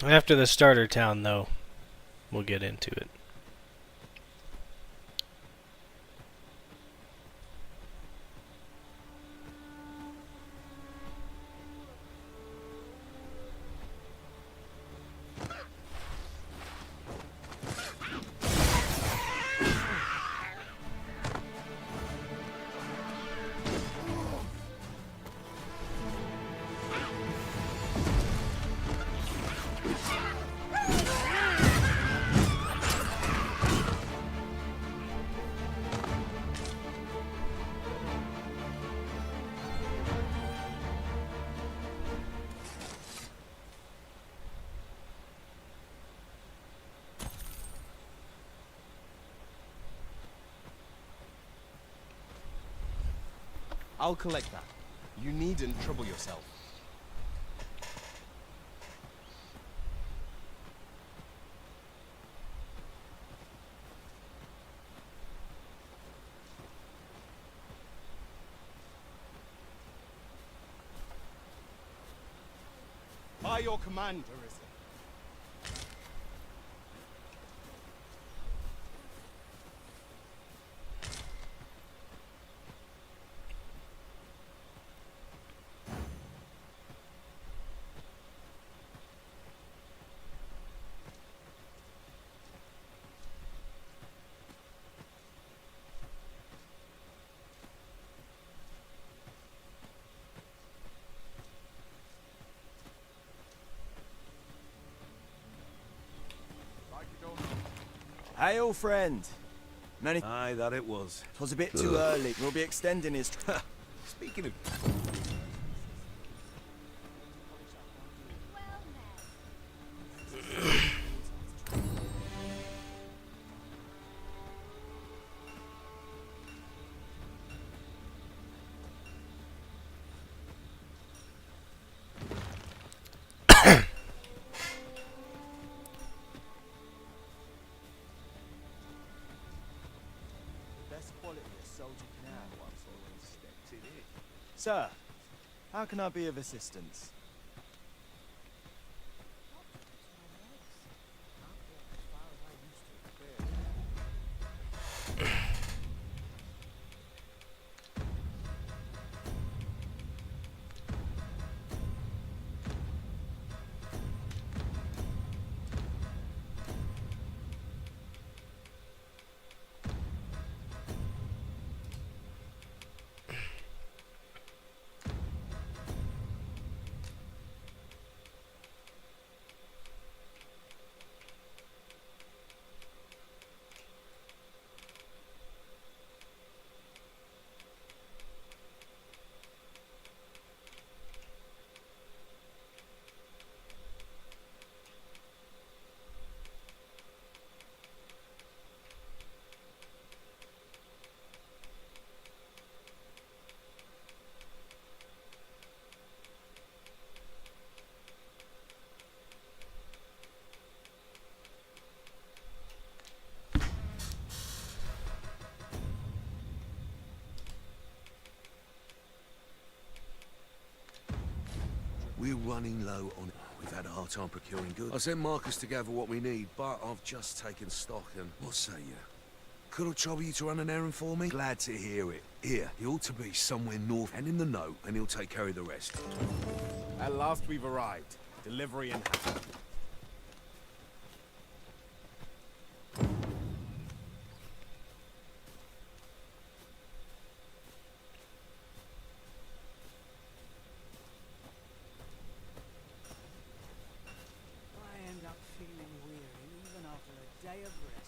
After the starter town, though, we'll get into it. I'll collect that. You needn't trouble yourself. By your command, Arisen. Hail, friend. Many. Aye, that it was. 'Twas a bit too early. We'll be extending his. Speaking of. Sir, how can I be of assistance? We're running low on... We've had a hard time procuring goods. I sent Marcus to gather what we need, but I've just taken stock and... What say you? Could I trouble you to run an errand for me? Glad to hear it. Here, he ought to be somewhere north. Hand him the note, and he'll take care of the rest. At last we've arrived. Delivery in hand. I end up feeling weary even after a day of rest.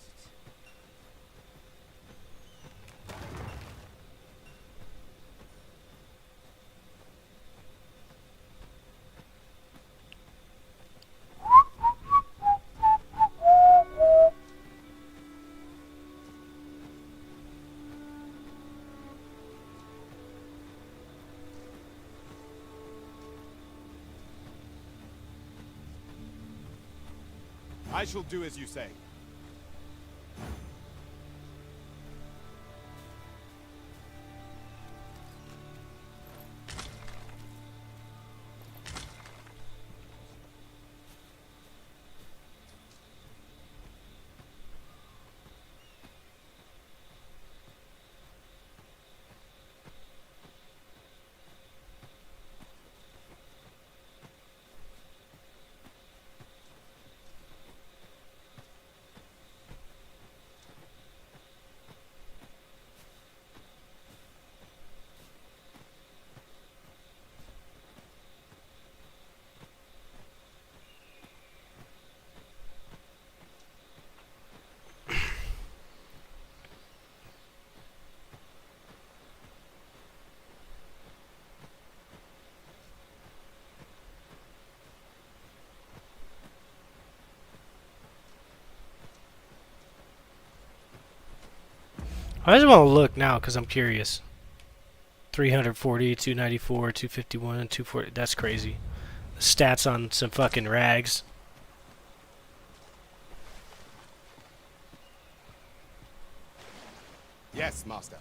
I shall do as you say. I just want to look now because I'm curious. 340, 294, 251, 240. That's crazy. The stats on some fucking rags. Yes, master.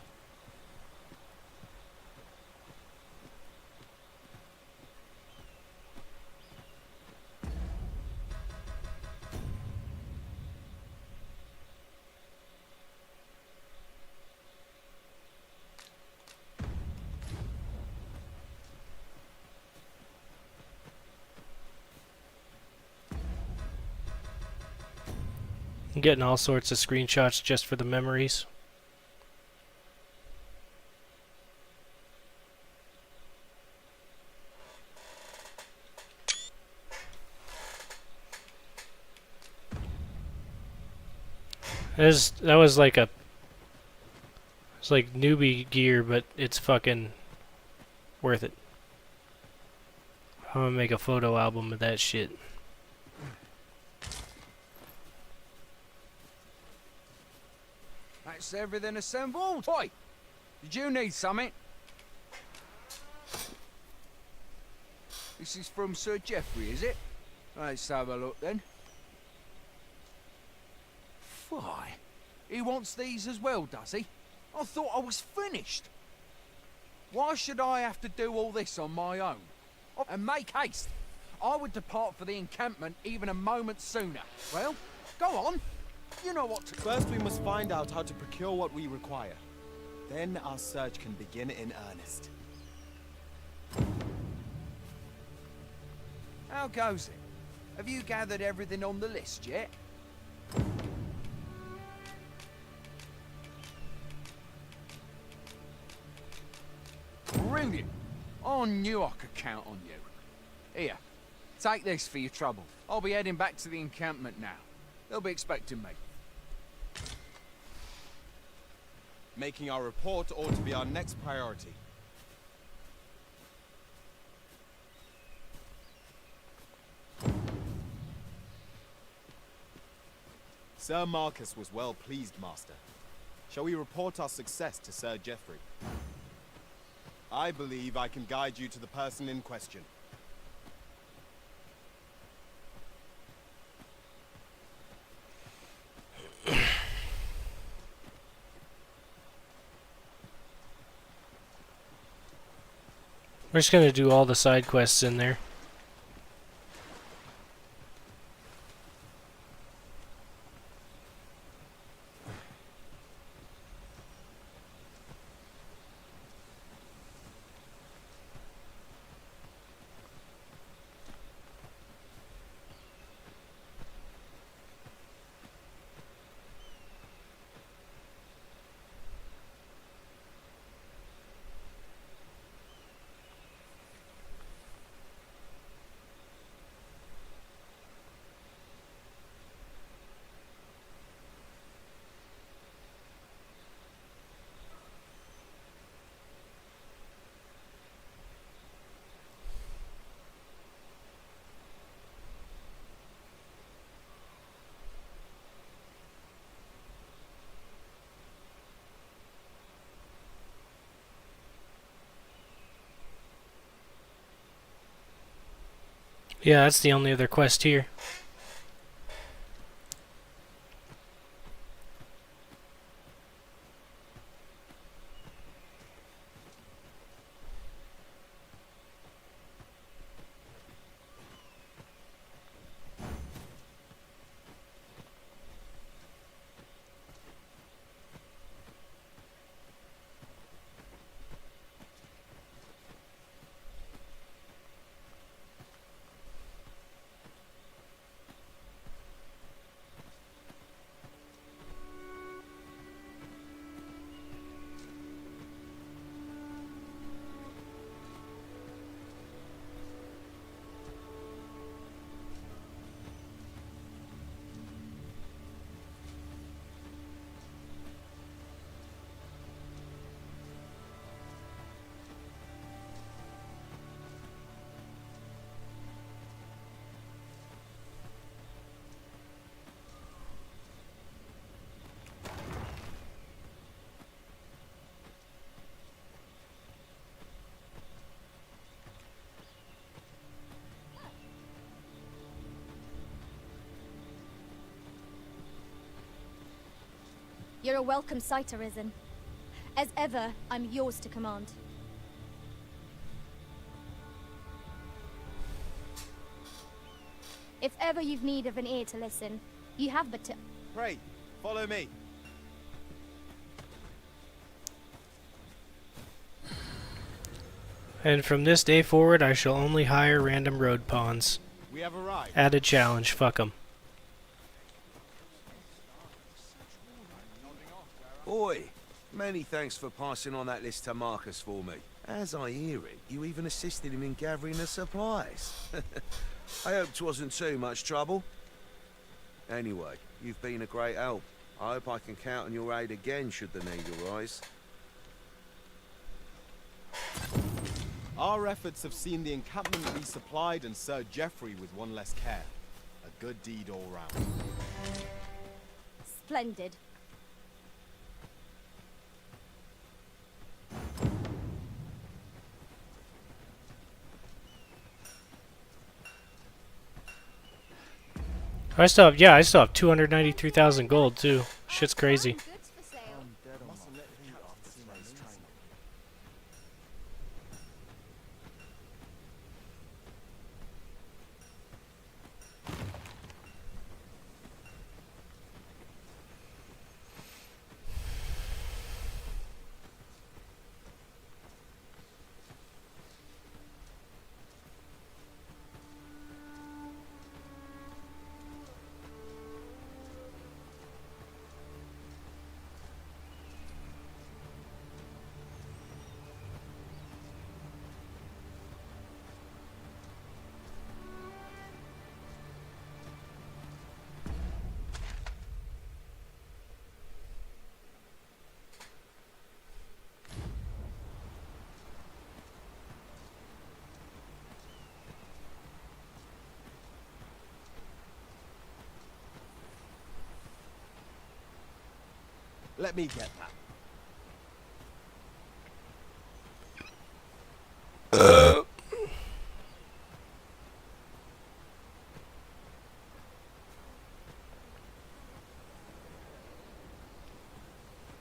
I'm getting all sorts of screenshots just for the memories. That was like it's like newbie gear, but it's fucking worth it. I'm gonna make a photo album of that shit. That's everything assembled. Oi! Did you need something? This is from Sir Geoffrey, is it? Let's have a look then. Why? He wants these as well, does he? I thought I was finished. Why should I have to do all this on my own? And make haste. I would depart for the encampment even a moment sooner. Well, go on. You know what to... First we must find out how to procure what we require. Then our search can begin in earnest. How goes it? Have you gathered everything on the list yet? Brilliant! I knew I could count on you. Here, take this for your trouble. I'll be heading back to the encampment now. They'll be expecting me. Making our report ought to be our next priority. Sir Marcus was well pleased, Master. Shall we report our success to Sir Geoffrey? I believe I can guide you to the person in question. We're just gonna do all the side quests in there. Yeah, that's the only other quest here. You're a welcome sight, Arisen. As ever, I'm yours to command. If ever you've need of an ear to listen, you have but to... Pray, follow me. And from this day forward, I shall only hire random road pawns. We have arrived. Added challenge, fuck 'em. Oi, many thanks for passing on that list to Marcus for me. As I hear it, you even assisted him in gathering the supplies. I hope 'twasn't too much trouble. Anyway, you've been a great help. I hope I can count on your aid again should the need arise. Our efforts have seen the encampment resupplied and Sir Geoffrey with one less care. A good deed all round. Splendid. I still have 293,000 gold too. Shit's crazy. Let me get that.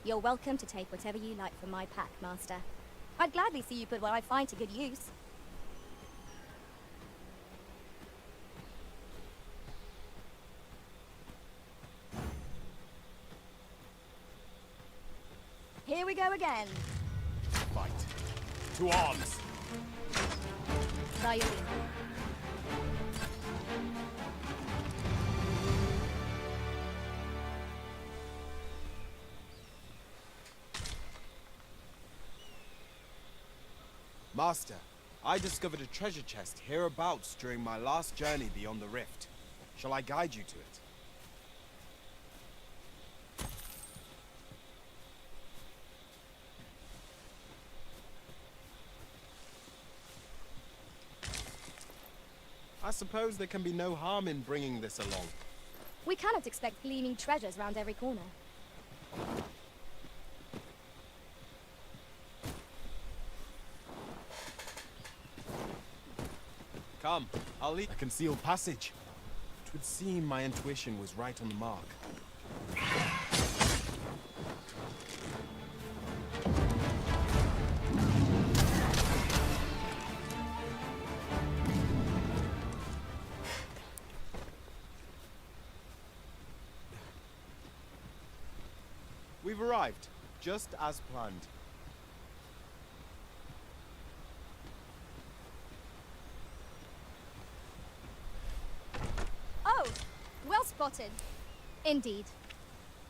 You're welcome to take whatever you like from my pack, Master. I'd gladly see you put what I find to good use. Here we go again. Fight. To arms. By your leave. Master, I discovered a treasure chest hereabouts during my last journey beyond the rift. Shall I guide you to it? I suppose there can be no harm in bringing this along. We cannot expect gleaming treasures round every corner. Come, I'll lead a concealed passage. It would seem my intuition was right on the mark. We've arrived, just as planned. Oh, well spotted. Indeed.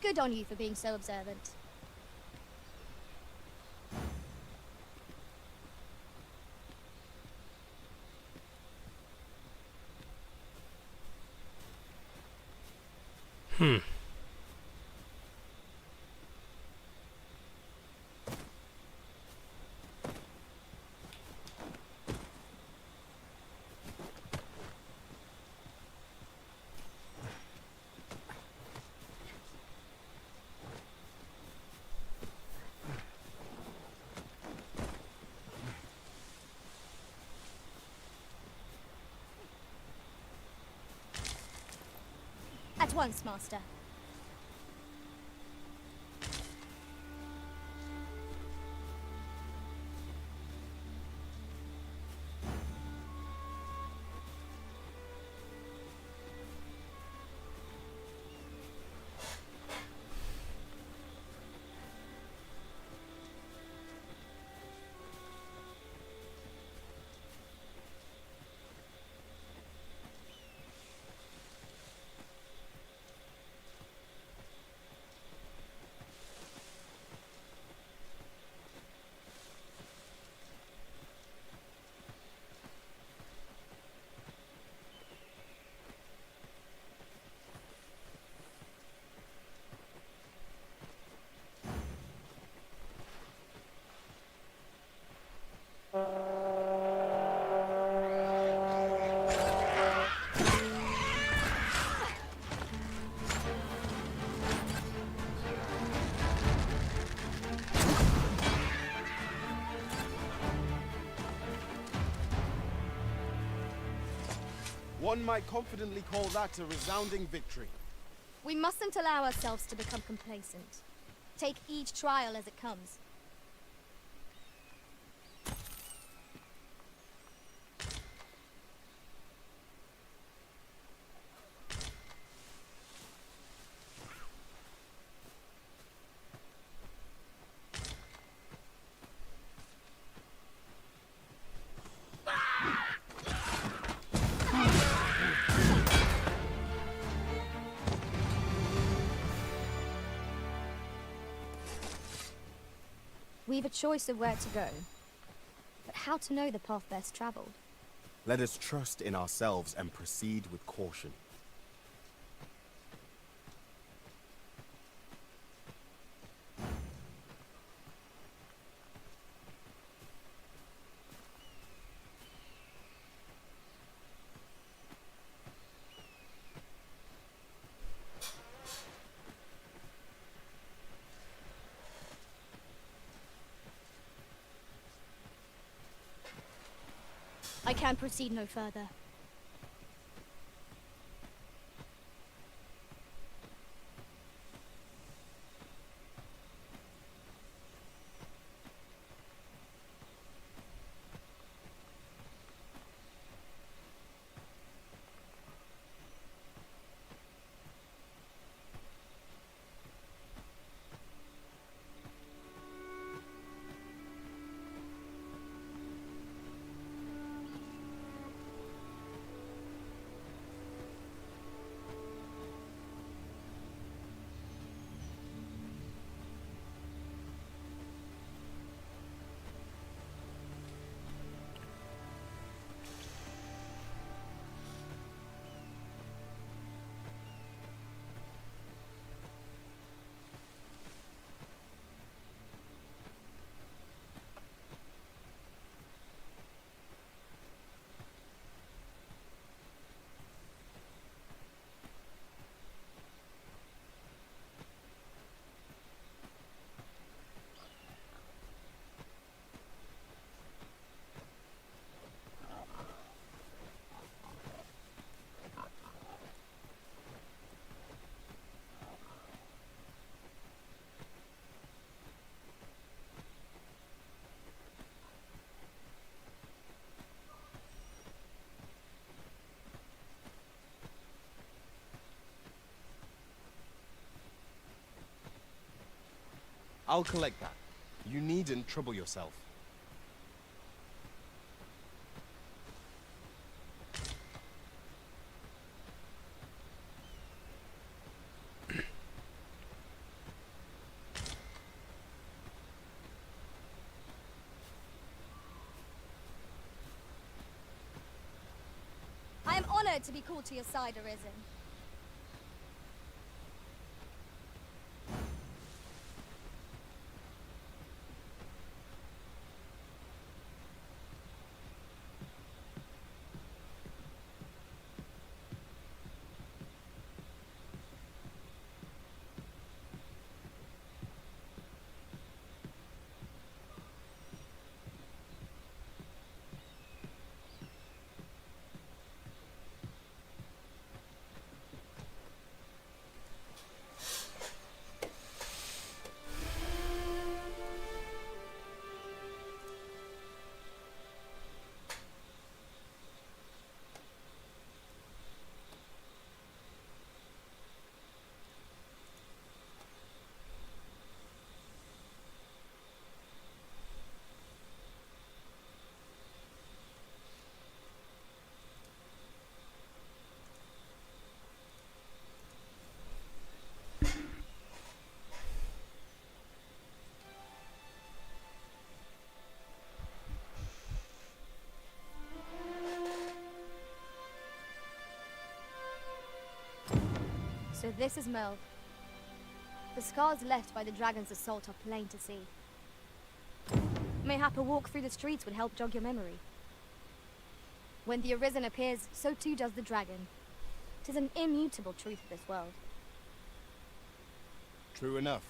Good on you for being so observant. At once, Master. One might confidently call that a resounding victory. We mustn't allow ourselves to become complacent. Take each trial as it comes. We've a choice of where to go, but how to know the path best traveled? Let us trust in ourselves and proceed with caution. I can proceed no further. I'll collect that. You needn't trouble yourself. I am honored to be called to your side, Arisen. So this is Merle. The scars left by the dragon's assault are plain to see. Mayhap a walk through the streets would help jog your memory. When the Arisen appears, so too does the dragon. 'Tis an immutable truth of this world. True enough.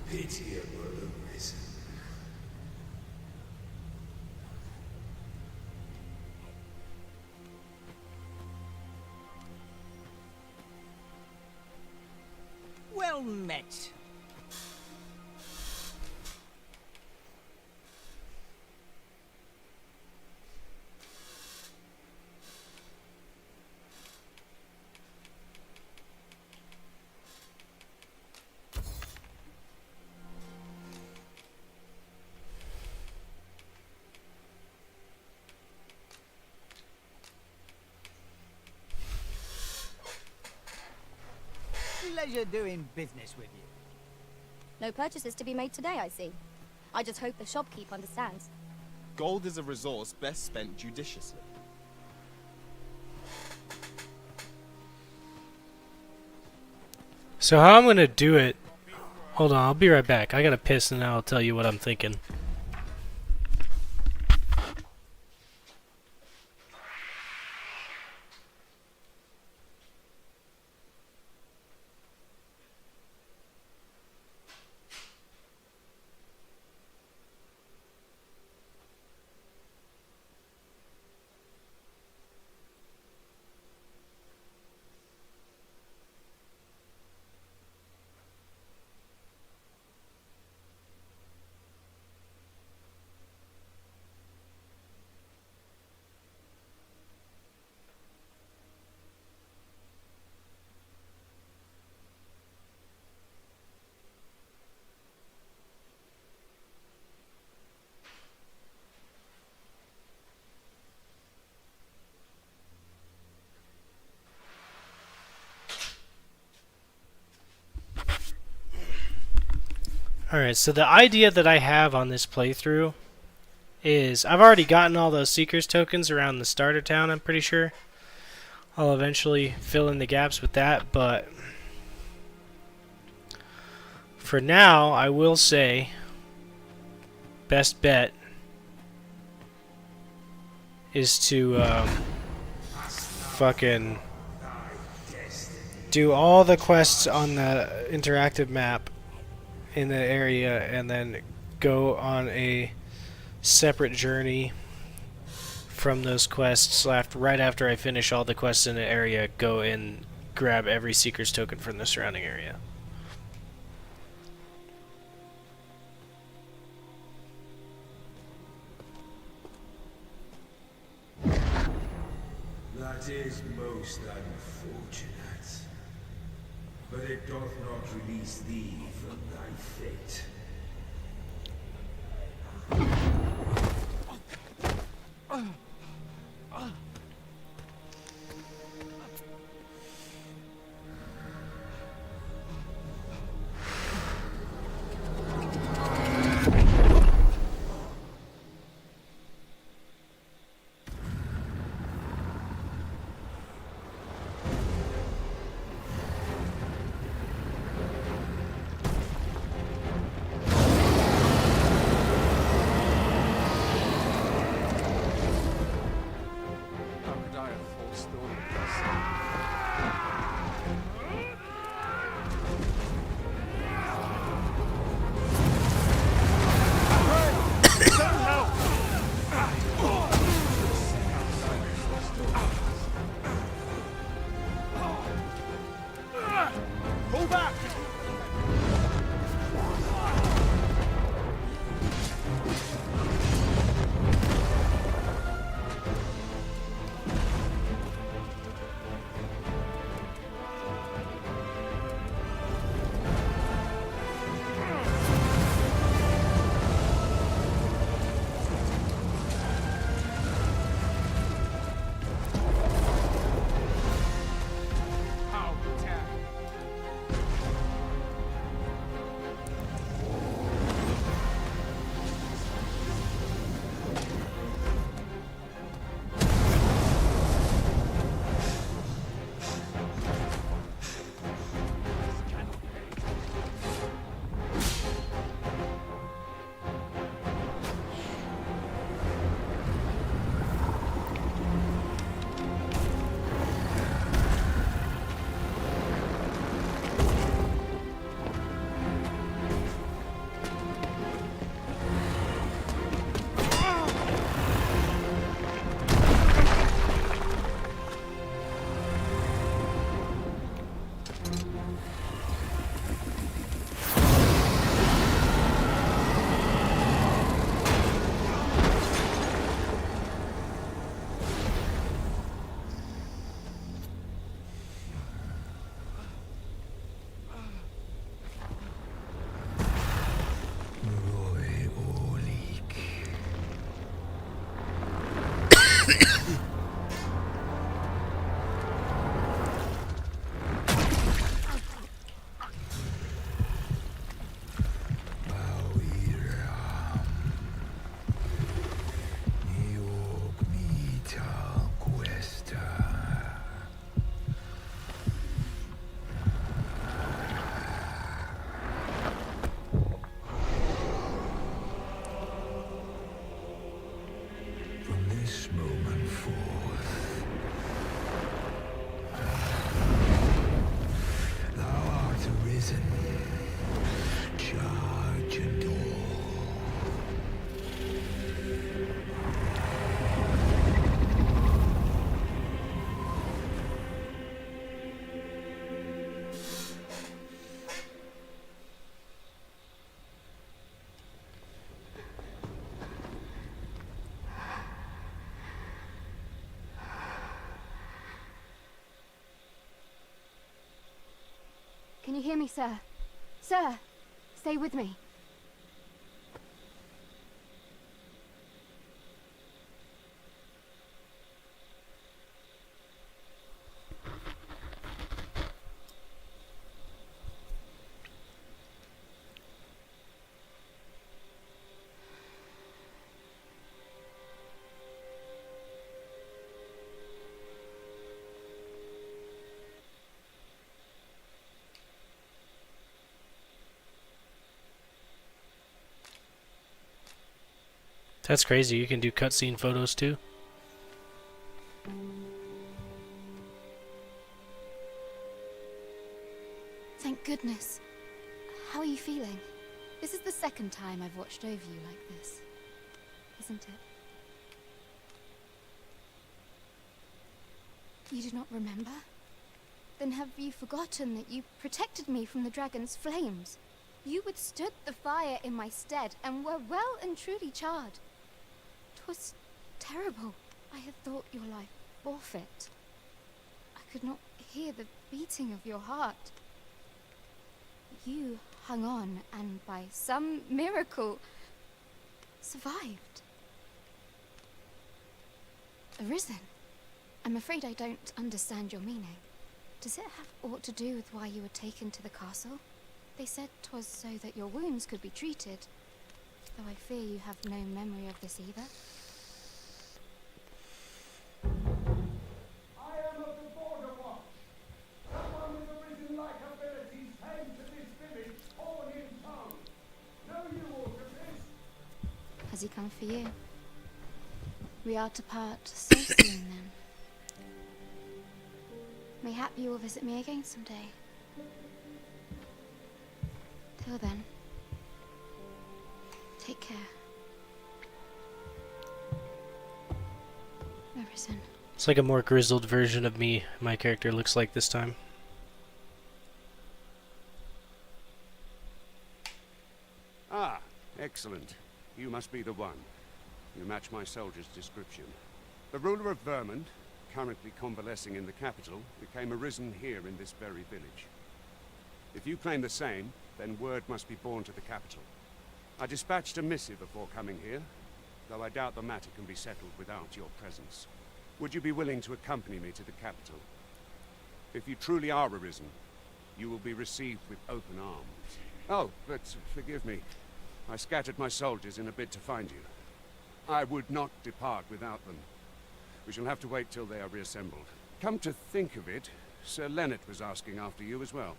Pitiable Arisen. Well met. Pleasure doing business with you. No purchases to be made today, I see. I just hope the shopkeep understands. Gold is a resource best spent judiciously. So how I'm gonna do it... Hold on, I'll be right back. I gotta piss and I'll tell you what I'm thinking. Alright, so the idea that I have on this playthrough is I've already gotten all those Seekers tokens around the starter town, I'm pretty sure. I'll eventually fill in the gaps with that, but for now, I will say best bet is to fucking do all the quests on the interactive map in the area and then go on a separate journey from those quests right after I finish all the quests in the area, go and grab every Seeker's token from the surrounding area. That is most unfortunate, but it doth not release thee from thy fate. Pull back! This moment forth, thou art arisen, charge and all. Can you hear me, sir? Sir, stay with me. That's crazy. You can do cutscene photos too. Thank goodness. How are you feeling? This is the second time I've watched over you like this, isn't it? You do not remember? Then have you forgotten that you protected me from the dragon's flames? You withstood the fire in my stead and were well and truly charred. 'Twas terrible. I had thought your life forfeit. I could not hear the beating of your heart. You hung on and by some miracle survived. Arisen? I'm afraid I don't understand your meaning. Does it have aught to do with why you were taken to the castle? They said 'twas so that your wounds could be treated, though I fear you have no memory of this either. I am of the Border Watch. Someone with arisen-like abilities came to this village, horn in tongue. Know you aught of this? Has he come for you? We are to part so soon, then. Mayhap you will visit me again someday. Till then, take care. Arisen. It's like a more grizzled version of me, my character looks like this time. Ah, excellent. You must be the one. You match my soldier's description. The ruler of Vermont, currently convalescing in the capital, became arisen here in this very village. If you claim the same, then word must be borne to the capital. I dispatched a missive before coming here, though I doubt the matter can be settled without your presence. Would you be willing to accompany me to the capital? If you truly are arisen, you will be received with open arms. Oh, but forgive me. I scattered my soldiers in a bid to find you. I would not depart without them. We shall have to wait till they are reassembled. Come to think of it, Sir Leonard was asking after you as well.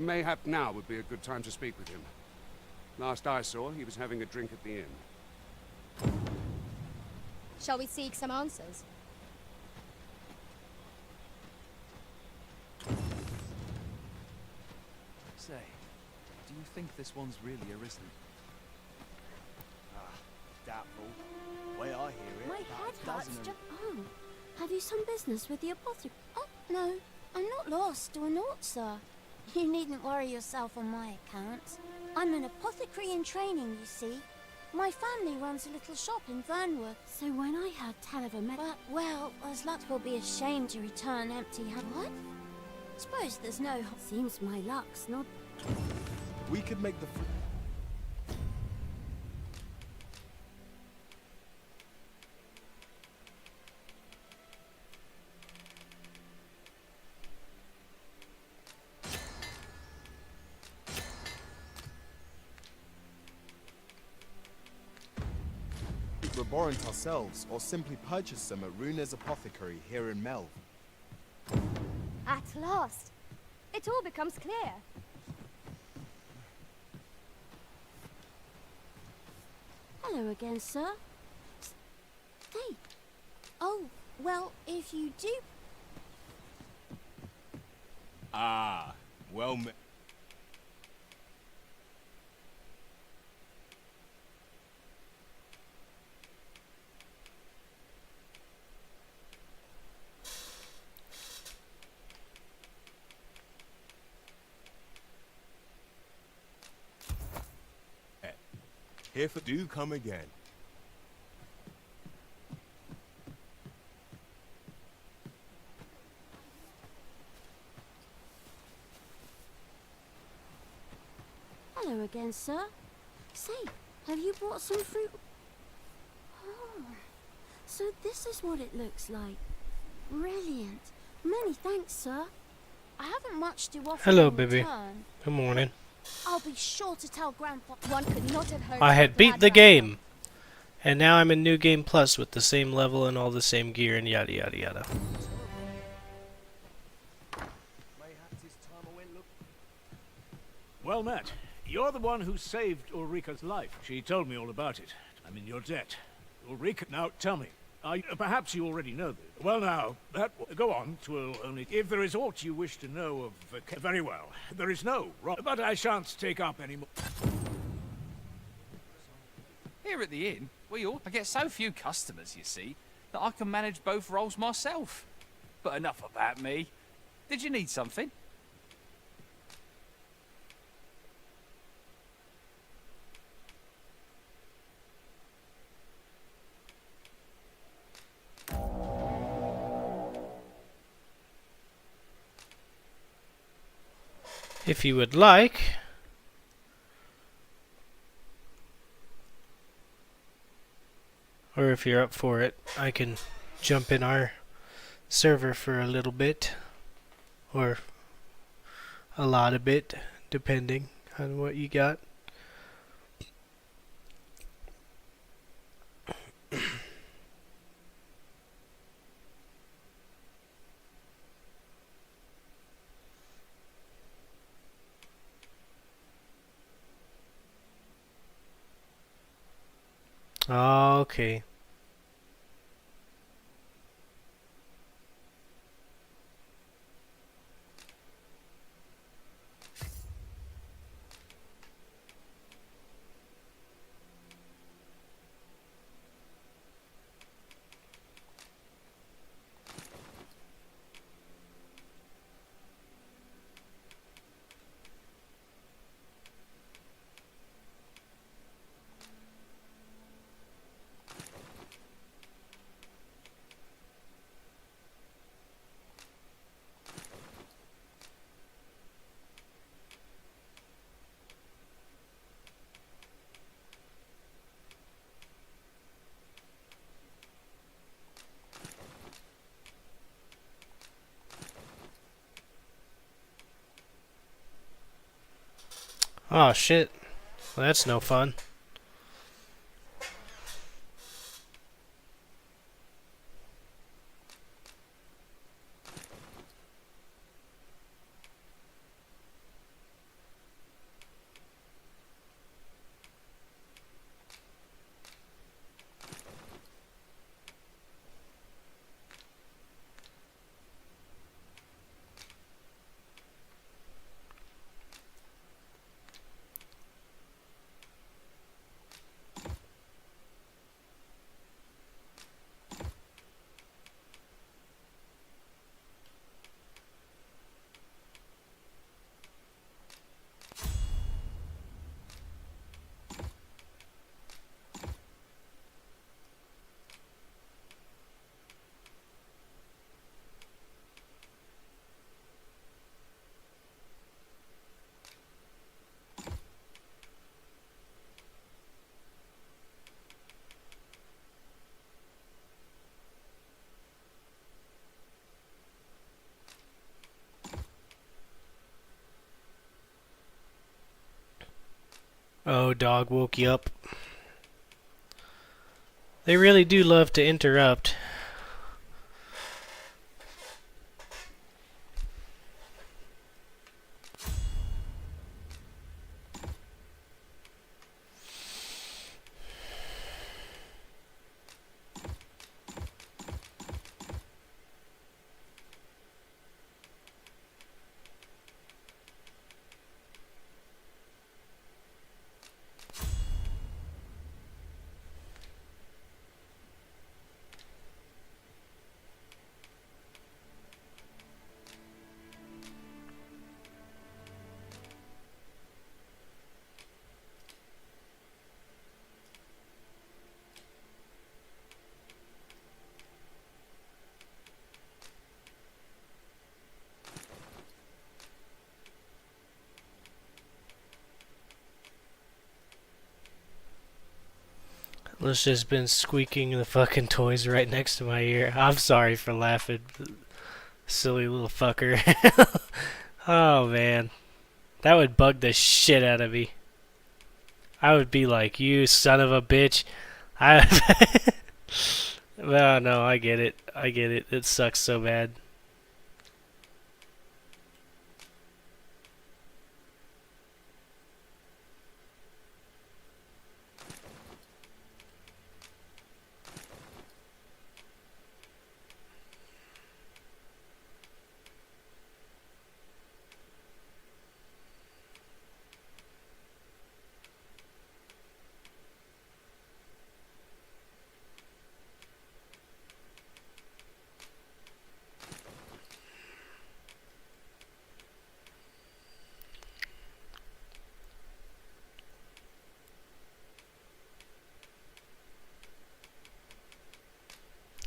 Mayhap now would be a good time to speak with him. Last I saw, he was having a drink at the inn. Shall we seek some answers? Say, do you think this one's really arisen? Ah, doubtful. The way I hear it, My about head a hurts dozen just... Oh, have you some business with the apothecary? Oh, no, I'm not lost or naught, sir. You needn't worry yourself on my account. I'm an apothecary in training, you see. My family runs a little shop in Vernwood. So when I heard tell of a But, well, as luck will be ashamed to return empty-handed. What? Suppose there's no... Seems my luck's not... We could make the... Laborant ourselves, or simply purchase them at Runa's Apothecary here in Melv. At last! It all becomes clear. Hello again, sir. Hey. Oh, well, if you do... Ah, well met. Here for do come again. Hello again, sir. Say, have you brought some fruit? Oh, so this is what it looks like. Brilliant. Many thanks, sir. I haven't much to offer. Hello, in baby. return. Good morning. I'll be sure to tell Grandpa. One could not have heard. I had beat the game, and now I'm in New Game Plus with the same level and all the same gear and yada yada yada. Well met. You're the one who saved Ulrika's life. She told me all about it. I'm in your debt. Ulrika, now tell me. Perhaps you already know this. Well now, go on. 'Twill only... If there is aught you wish to know of... very well. There is no wrong. But I shan't take up any more... Here at the inn, I get so few customers, you see, that I can manage both roles myself. But enough about me. Did you need something? If you would like, or if you're up for it, I can jump in our server for a little bit, or a lot of bit, depending on what you got. Okay. Oh shit. Well, that's no fun. Oh, dog woke you up. They really do love to interrupt. Let's just been squeaking the fucking toys right next to my ear. I'm sorry for laughing, silly little fucker. Oh man, that would bug the shit out of me. I would be like, you son of a bitch. Well, no, I get it. I get it. It sucks so bad.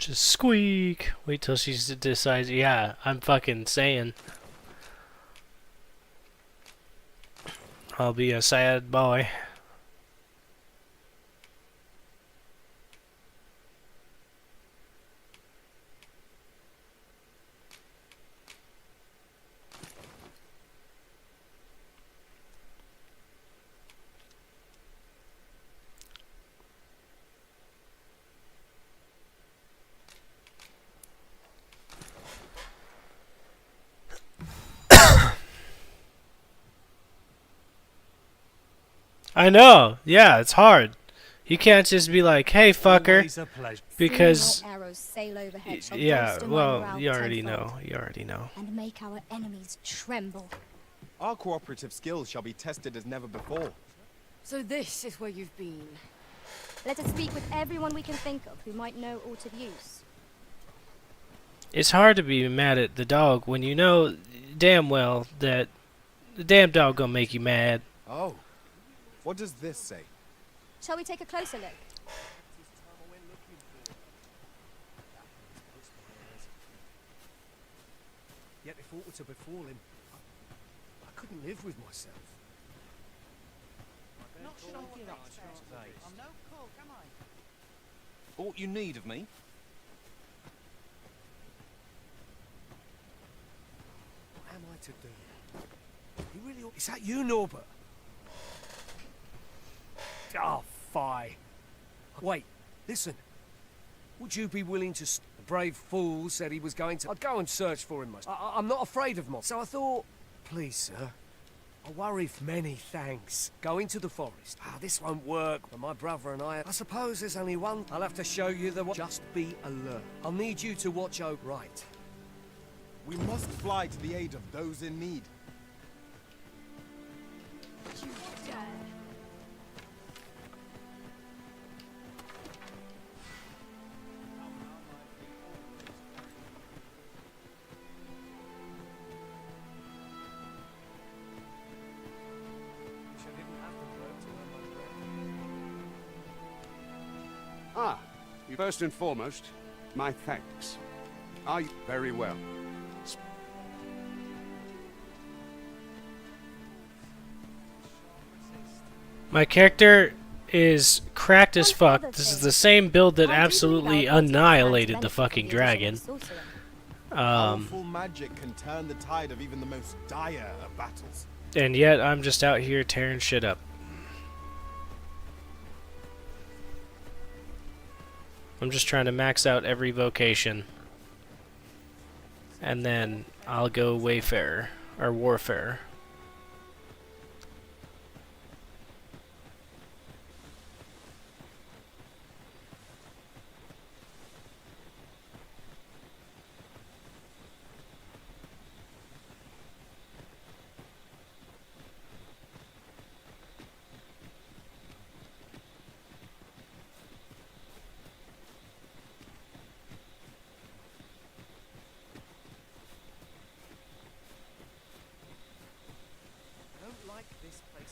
Just squeak. Wait till she decides. Yeah, I'm fucking saying. I'll be a sad boy. I know. Yeah, it's hard. You can't just be like, "Hey, fucker," because arrows sail overhead shall yeah. bolster my Well, morale you already tenfold, know. You already know. and make our enemies tremble. Our cooperative skills shall be tested as never before. So this is where you've been. Let us speak with everyone we can think of who might know aught of use. It's hard to be mad at the dog when you know damn well that the damn dog gonna make you mad. Oh. What does this say? Shall we take a closer look? Yet if aught were to befall him, I couldn't live with myself. Not shocking I'm no cook, am I? Aught you need of me? What am I to do? You really ought... Is that you, Norbert? Oh, fie. Wait, listen. Would you be willing to... The brave fool said he was going to... I'd go and search for him. I'm not afraid of monsters. So I thought... Please, sir. I worry for many thanks. Go into the forest. This won't work. But my brother and I suppose there's only one. I'll have to show you the... Just be alert. I'll need you to watch out right. We must fly to the aid of those in need. First and foremost, my thanks. Are you very well? My character is cracked as fuck. This is the same build that absolutely annihilated the fucking dragon. Powerful magic can turn the tide of even the most dire of battles. And yet I'm just out here tearing shit up. I'm just trying to max out every vocation. And then I'll go Wayfarer, or Warfarer.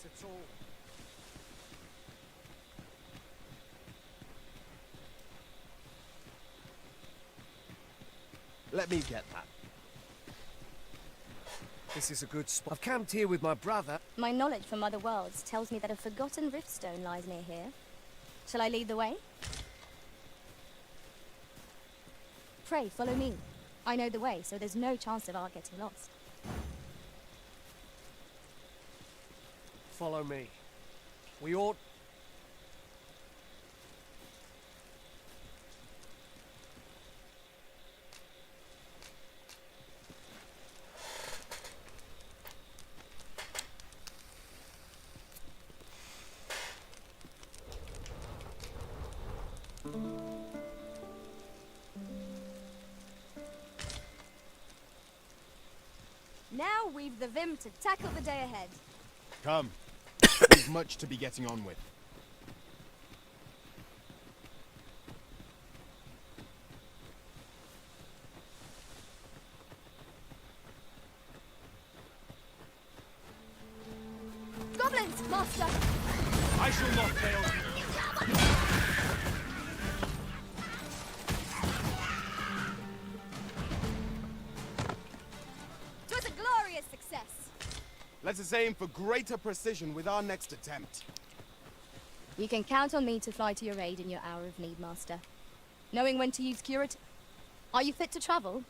At all. Let me get that. This is a good spot. I've camped here with my brother. My knowledge from other worlds tells me that a forgotten riftstone lies near here. Shall I lead the way? Pray, follow me. I know the way, so there's no chance of our getting lost. Follow me. We ought... Now we've the vim to tackle the day ahead. Come. There's much to be getting on with. Goblins, master! I shall not fail. Let us aim for greater precision with our next attempt. You can count on me to fly to your aid in your hour of need, Master. Knowing when to use curate... Are you fit to travel?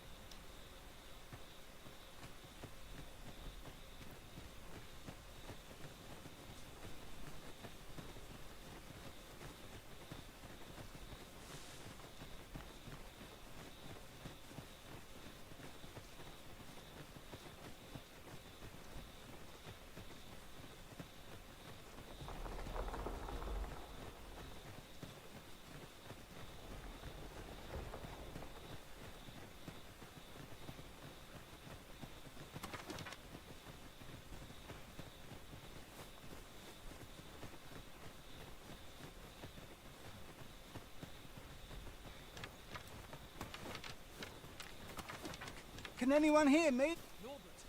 Can anyone hear me? Norbert,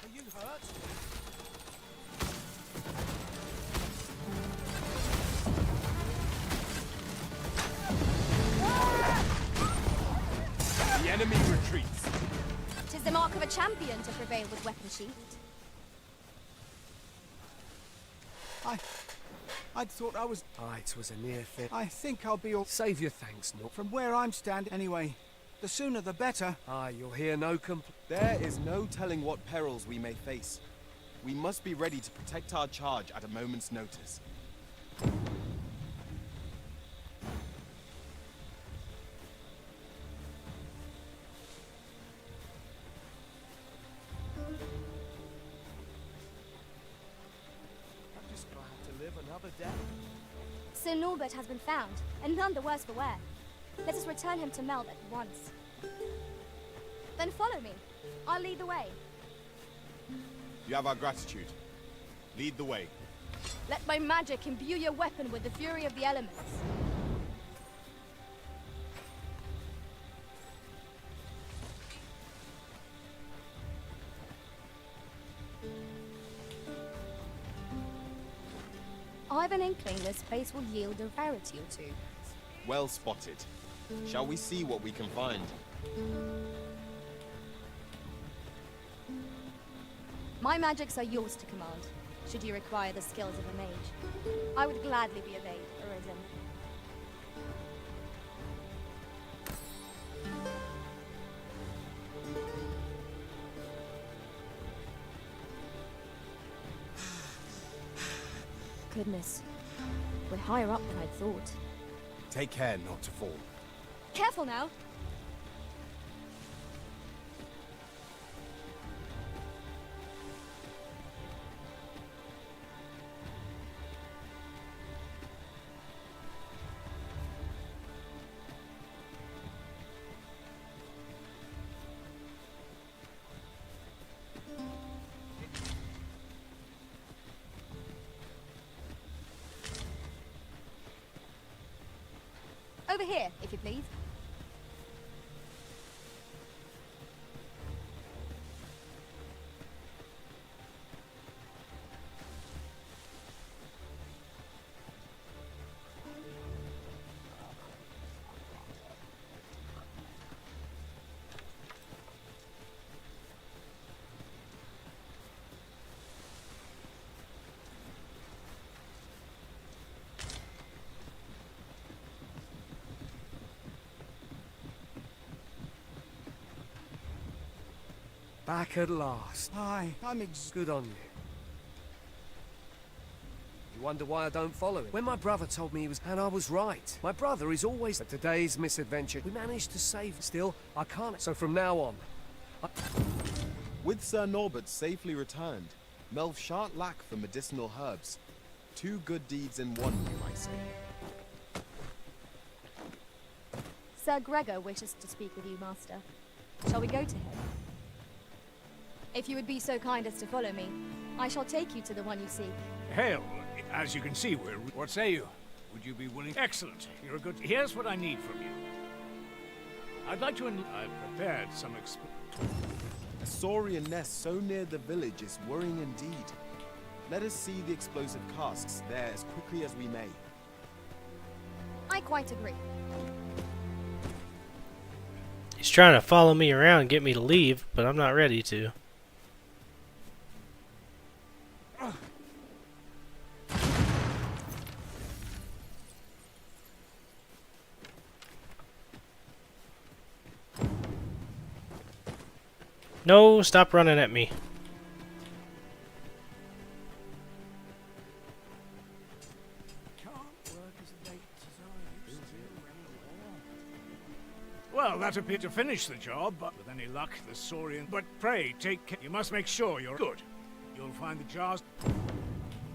are you hurt? The enemy retreats. 'Tis the mark of a champion to prevail with weapon sheathed. I'd thought I was... Aye, 'twas a near fit. I think I'll be all... Save your thanks, Nor. From where I'm standing, anyway. The sooner the better. Aye, you'll hear no There is no telling what perils we may face. We must be ready to protect our charge at a moment's notice. I'm just glad to live another day. Sir Norbert has been found, and none the worse for wear. Let us return him to Meld at once. Then follow me. I'll lead the way. You have our gratitude. Lead the way. Let my magic imbue your weapon with the fury of the elements. I've an inkling this place will yield a rarity or two. Well spotted. Shall we see what we can find? My magics are yours to command, should you require the skills of a mage. I would gladly be of aid, Arisen. Goodness, we're higher up than I'd thought. Take care not to fall. Careful now! Over here, if you please. Back at last. Aye, I'm good on you. You wonder why I don't follow him? When my brother told me he was... And I was right. My brother is always... But today's misadventure, we managed to save... Still, I can't... So from now on... With Sir Norbert safely returned, Melv shan't lack for medicinal herbs. 2 good deeds in one, you might say. Sir Gregor wishes to speak with you, Master. Shall we go to him? If you would be so kind as to follow me, I shall take you to the one you seek. Hail. As you can see, we're... What say you? Would you be willing? Excellent. You're a good... Here's what I need from you. I'd like to... I've prepared some A saurian nest so near the village is worrying indeed. Let us see the explosive casks there as quickly as we may. I quite agree. He's trying to follow me around and get me to leave, but I'm not ready to. No, stop running at me. Well, that appeared to finish the job, but with any luck, the Saurian... But pray, take care. You must make sure you're good. You'll find the jars...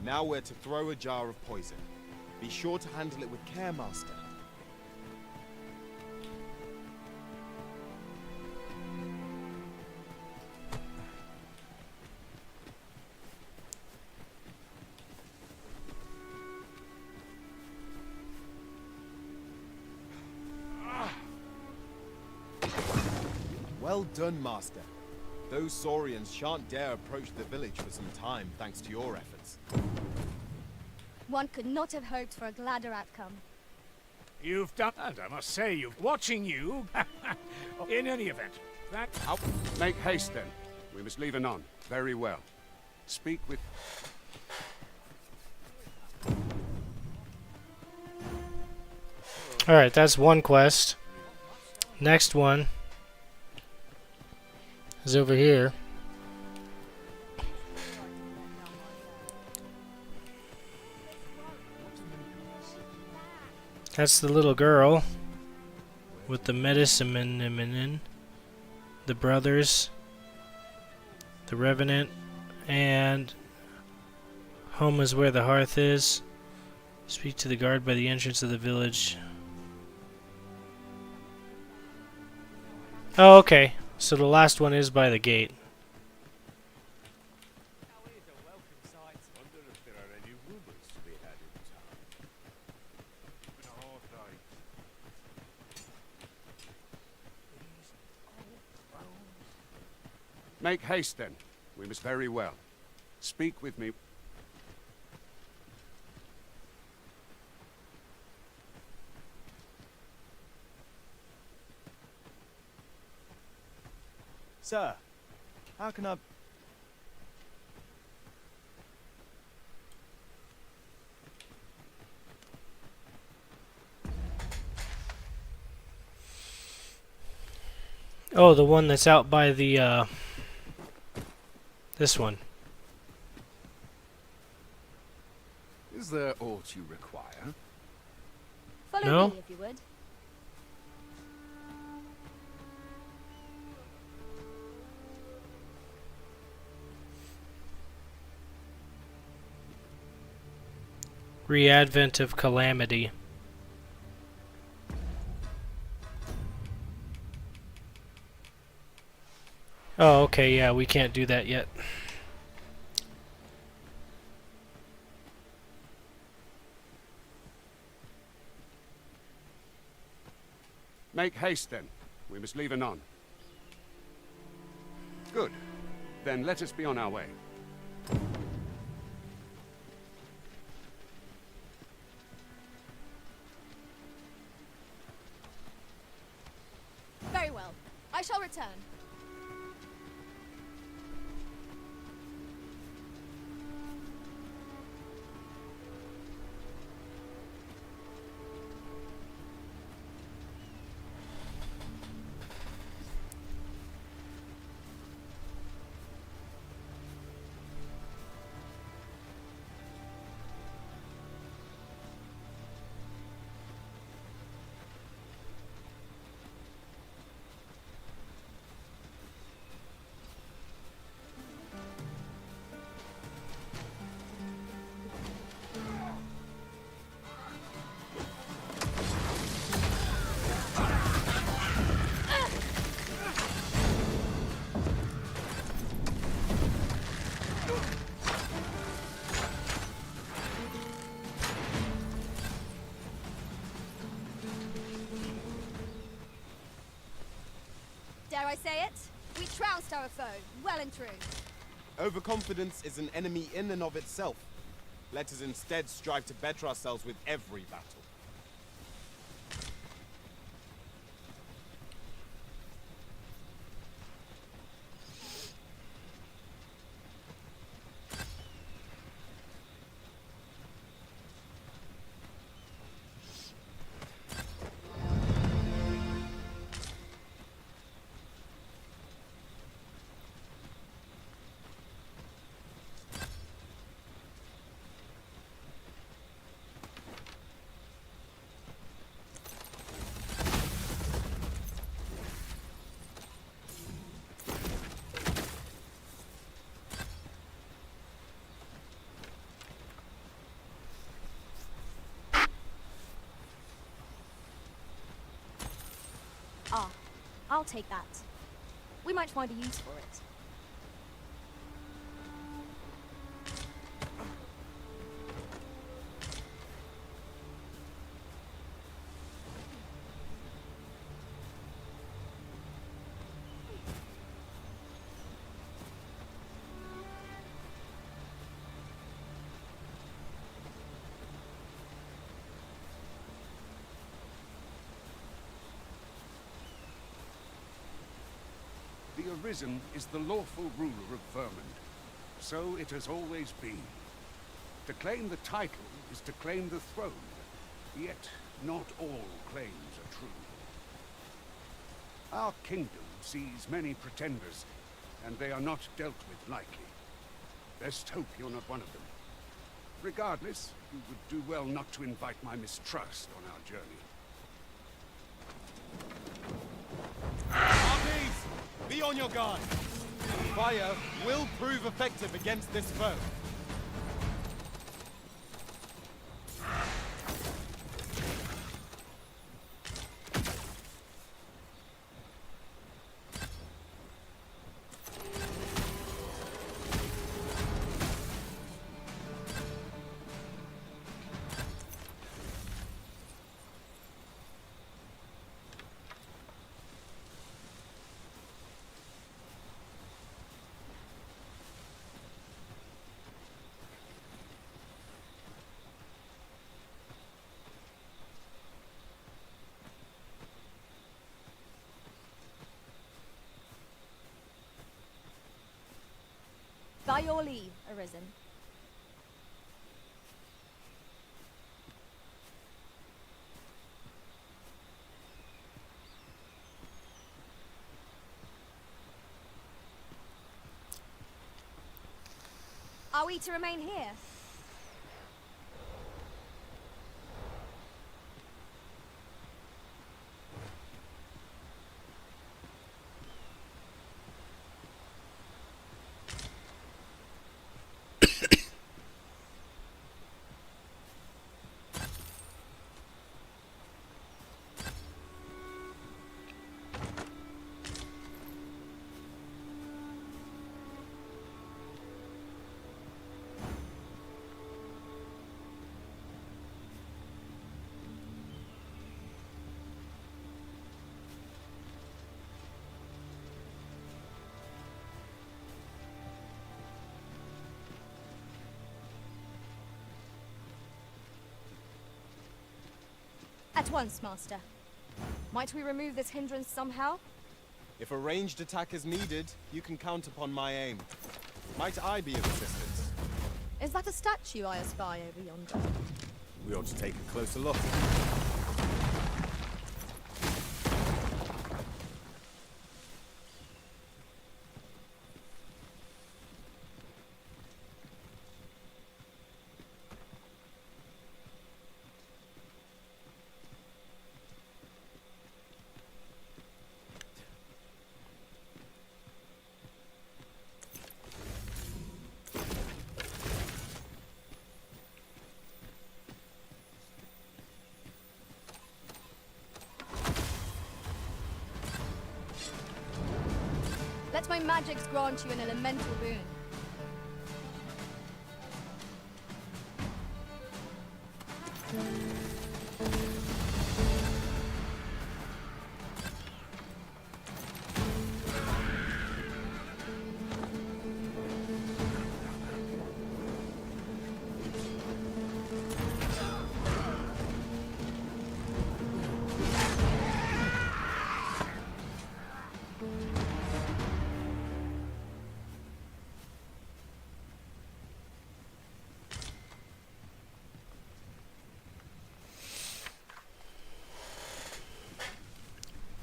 Now we're to throw a jar of poison. Be sure to handle it with care, Master. Well done, Master. Those Saurians shan't dare approach the village for some time, thanks to your efforts. One could not have hoped for a gladder outcome. You've done... And I must say, watching you... In any event, that... Make haste, then. We must leave anon. Very well. Speak with... Alright, that's one quest. Next one is over here. That's the little girl with the medicine, the brothers, the revenant, and home is where the hearth is. Speak to the guard by the entrance of the village. Oh, okay. So the last one is by the gate. Make haste, then. We must very well. Speak with me. Sir, how can I... Oh, the one that's out by the, this one. Is there aught you require? Follow No? me, if you would. Re-advent of calamity. Oh, okay, yeah, we can't do that yet. Make haste, then. We must leave anon. Good. Then let us be on our way. Very well. I shall return. Dare I say it? We trounced our foe, well and true. Overconfidence is an enemy in and of itself. Let us instead strive to better ourselves with every battle. Ah, I'll take that. We might find a use for it. The Arisen is the lawful ruler of Vermund. So it has always been. To claim the title is to claim the throne, yet not all claims are true. Our kingdom sees many pretenders, and they are not dealt with lightly. Best hope you're not one of them. Regardless, you would do well not to invite my mistrust on our journey. Be on your guard! Fire will prove effective against this foe. By your leave, Arisen. Are we to remain here? At once, Master. Might we remove this hindrance somehow? If a ranged attack is needed, you can count upon my aim. Might I be of assistance? Is that a statue I espy over yonder? We ought to take a closer look. Let my magics grant you an elemental boon.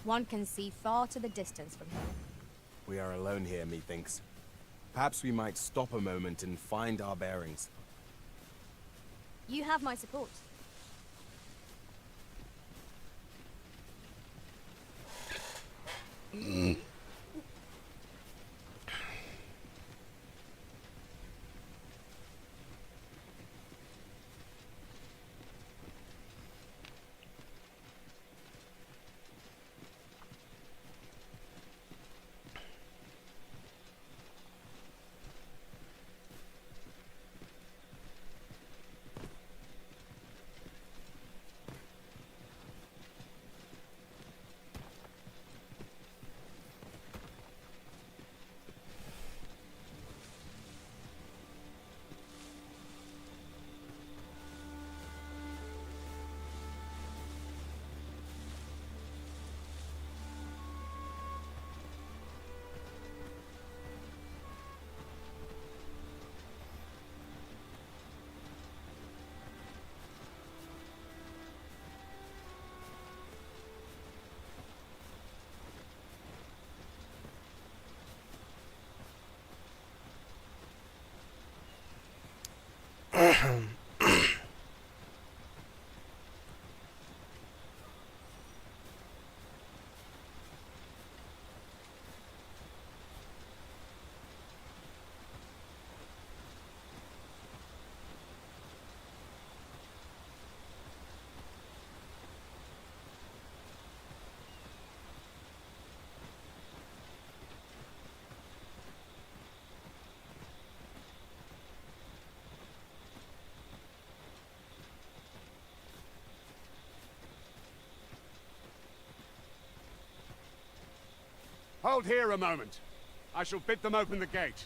One can see far to the distance from here. We are alone here, methinks. Perhaps we might stop a moment and find our bearings. You have my support. Hold here a moment. I shall bid them open the gate.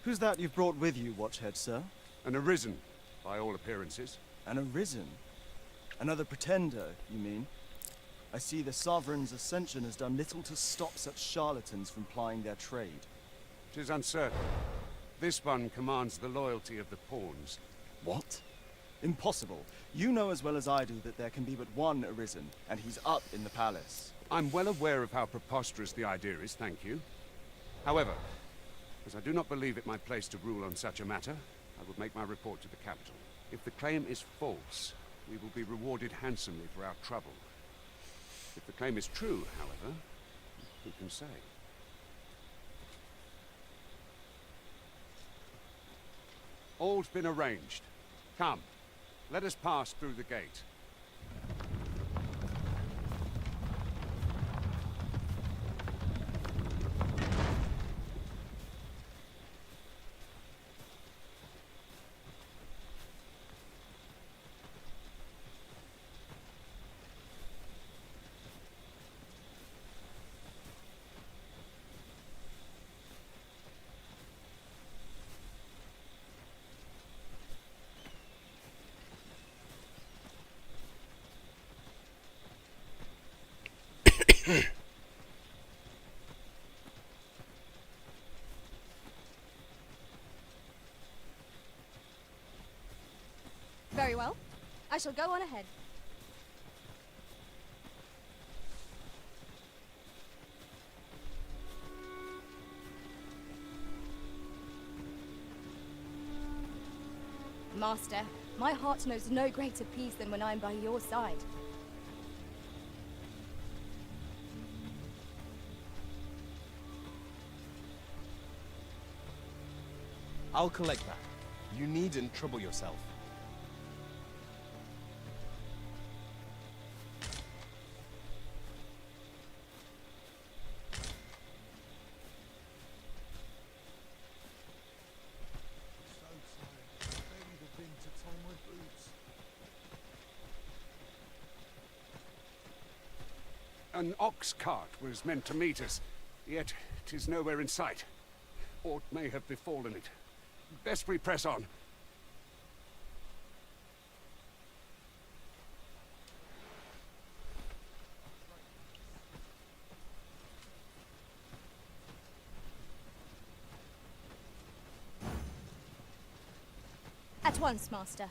Who's that you've brought with you, Watchhead, sir? An arisen, by all appearances. An arisen? Another pretender, you mean? I see the Sovereign's ascension has done little to stop such charlatans from plying their trade. 'Tis uncertain. This one commands the loyalty of the pawns. What? Impossible. You know as well as I do that there can be but one arisen, and he's up in the palace. I'm well aware of how preposterous the idea is, thank you. However, as I do not believe it my place to rule on such a matter, I would make my report to the capital. If the claim is false, we will be rewarded handsomely for our trouble. If the claim is true, however, who can say? All's been arranged. Come, let us pass through the gate. Very well. I shall go on ahead. Master, my heart knows no greater peace than when I'm by your side. I'll collect that. You needn't trouble yourself. An ox cart was meant to meet us, yet 'tis nowhere in sight. Aught may have befallen it. Best we press on. At once, Master.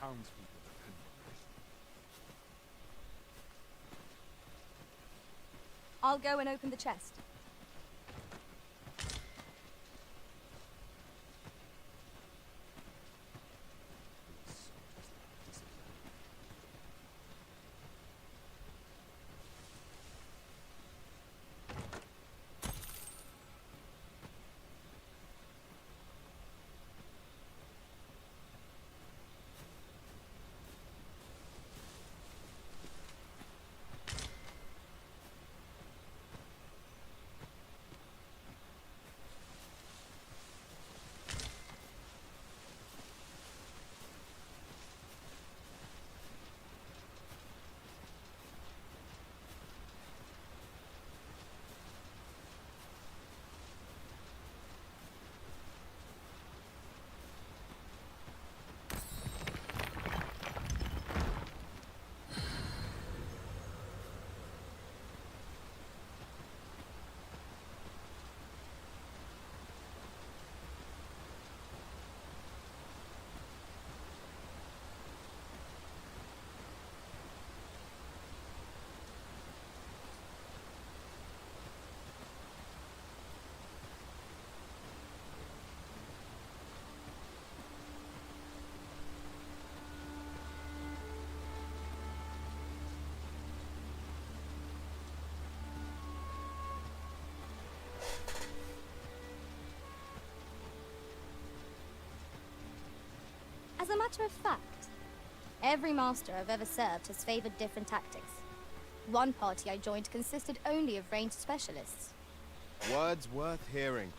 Townspeople depend on I'll go and open the chest. matter of fact, every master I've ever served has favored different tactics. One party I joined consisted only of ranged specialists. Words worth hearing.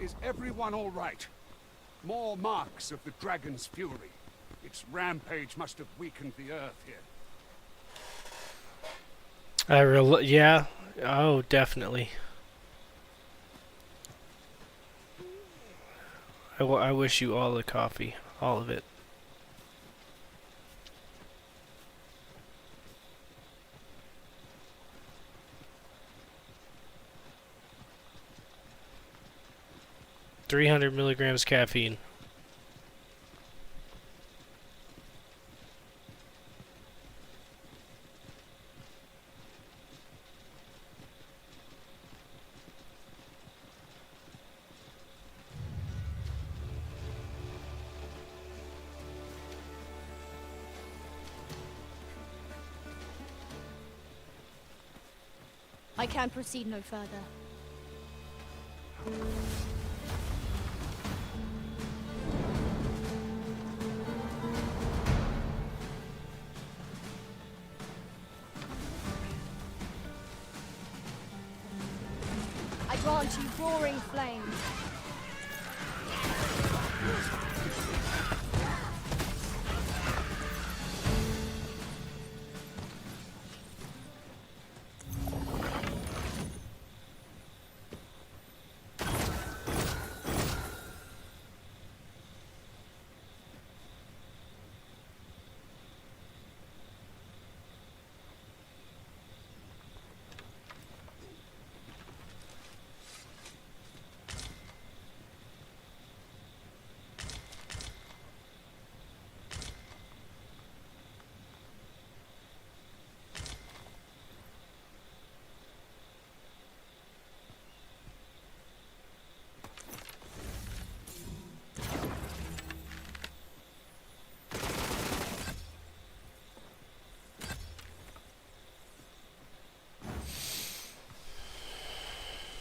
Is everyone all right? More marks of the dragon's fury. Its rampage must have weakened the earth here. Yeah. Oh, definitely. I wish you all the coffee. All of it. $300 mg caffeine. I can proceed no further. I grant you roaring flame.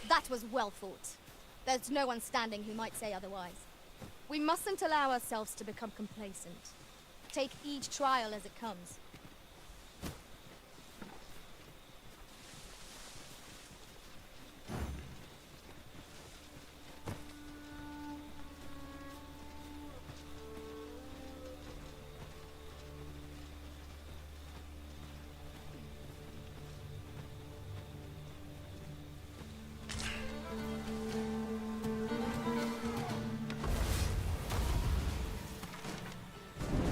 That was well fought. There's no one standing who might say otherwise. We mustn't allow ourselves to become complacent. Take each trial as it comes.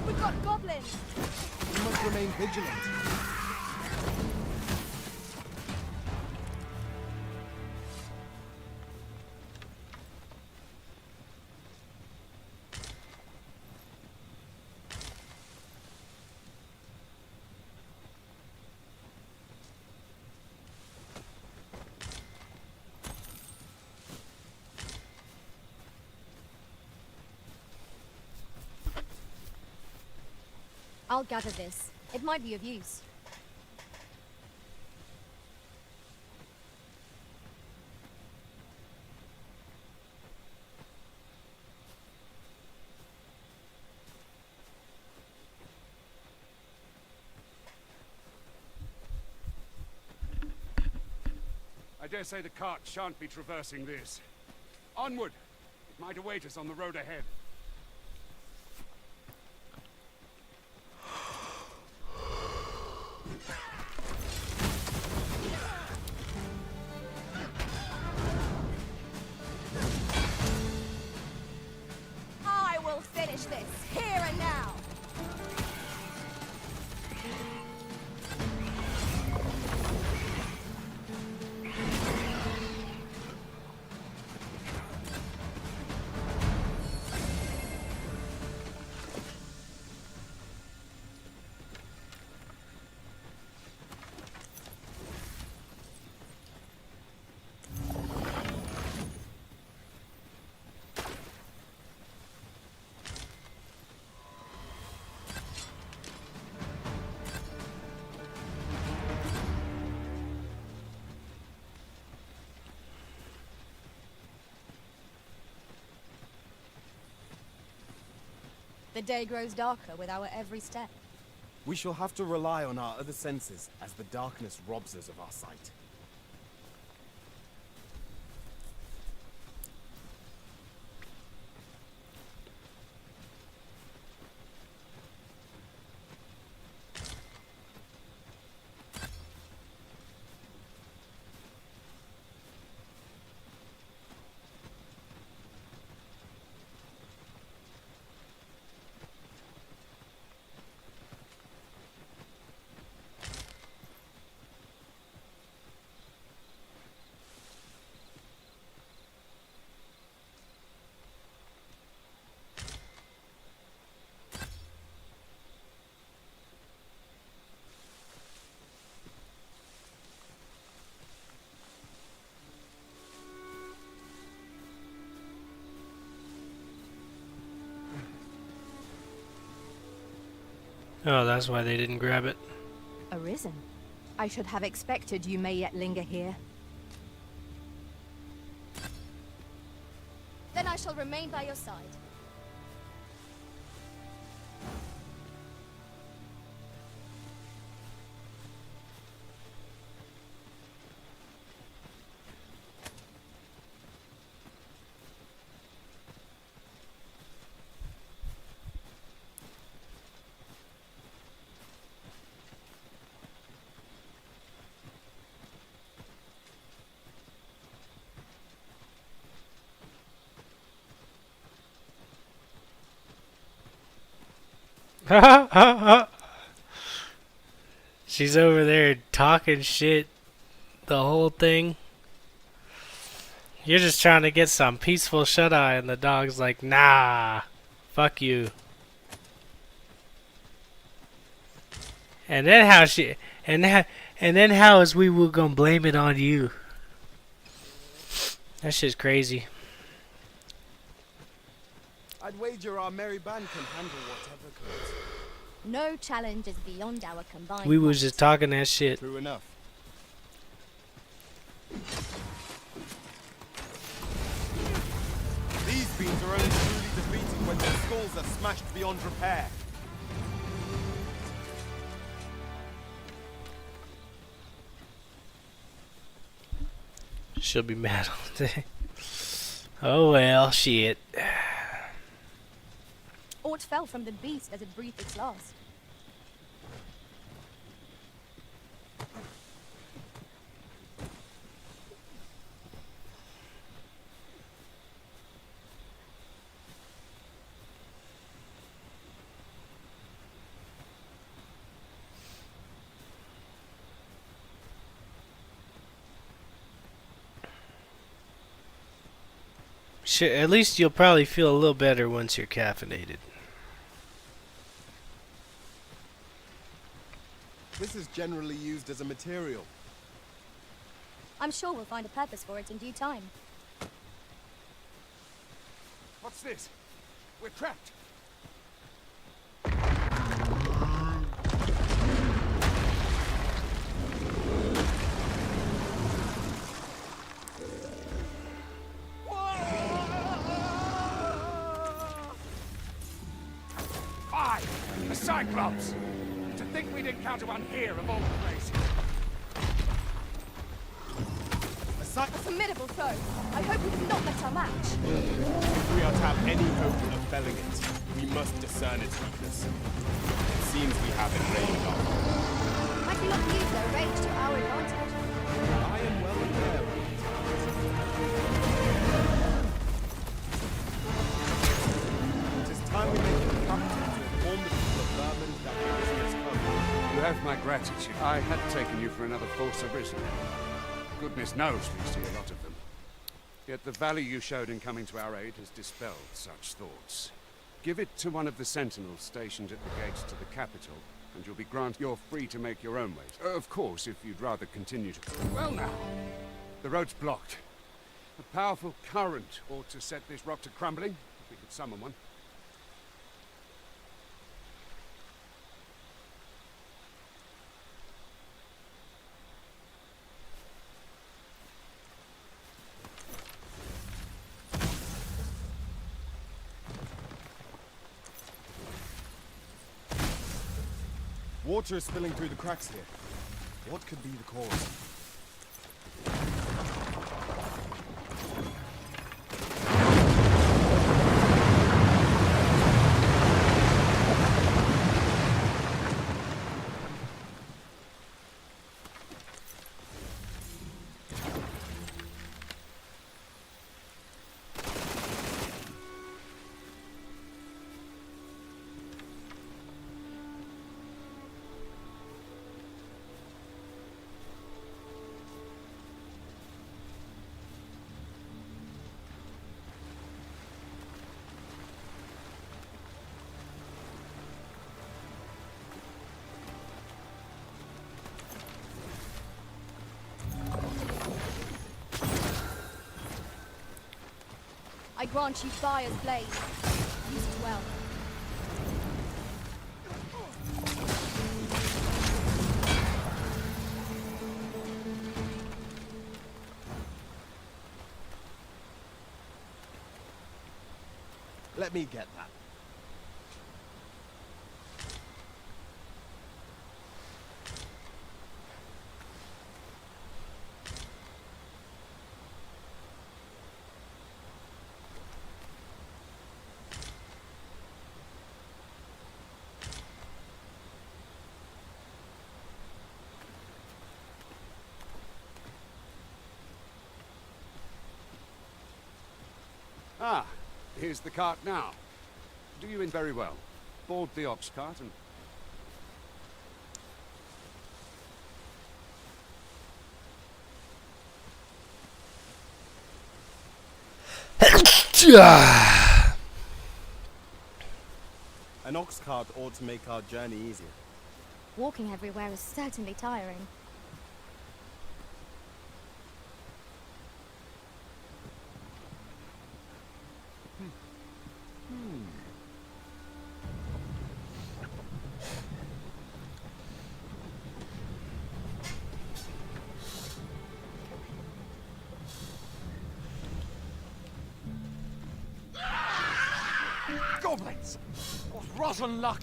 We've got goblins! We must remain vigilant. I'll gather this. It might be of use. I dare say the cart shan't be traversing this. Onward! It might await us on the road ahead. I will finish this, here and now! The day grows darker with our every step. We shall have to rely on our other senses as the darkness robs us of our sight. Oh, that's why they didn't grab it. Arisen. I should have expected you may yet linger here. Then I shall remain by your side. She's over there talking shit the whole thing. You're just trying to get some peaceful shut-eye, and the dog's like, nah, fuck you. And then how she, and then how is we were gonna blame it on you? That shit's crazy. I'd wager our merry band can handle whatever comes. No challenge is beyond our combined. We was just talking that shit. True enough. These beams are only truly defeated when their skulls are smashed beyond repair. She'll be mad all day. Oh well, shit. Aught fell from the beast as it breathed its last. Sure, at least you'll probably feel a little better once you're caffeinated. This is generally used as a material. I'm sure we'll find a purpose for it in due time. What's this? We're trapped. Fine! A Cyclops! To think we'd encounter one here of all places. A formidable foe. I hope we do not let our match. If we are to have any hope of felling it, we must discern its weakness. It seems we have it ranged on. Might we not use their rage to our advantage? I am well aware of it. It is time we make a captain to inform the people of Vermund that the Arisen has come. You have my gratitude. I had taken you for another false Arisen. Goodness knows we see a lot of them. Yet the value you showed in coming to our aid has dispelled such thoughts. Give it to one of the sentinels stationed at the gates to the capital, and you'll be granted you're free to make your own way. Of course, if you'd rather continue to... Well now, the road's blocked. A powerful current ought to set this rock to crumbling, if we could summon one. Water is spilling through the cracks here. What could be the cause? I grant you fire's blade. Use it well. Let me get that. Ah, here's the cart now. Do you in very well. Board the ox cart and... An ox cart ought to make our journey easier. Walking everywhere is certainly tiring. Goblins! What rotten luck!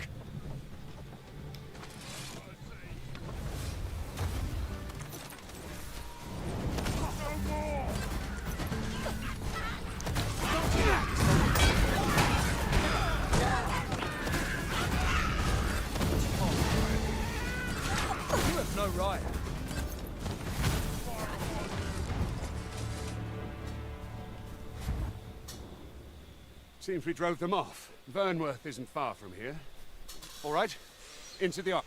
You have no right. Seems we drove them off. Vernworth isn't far from here. All right, into the...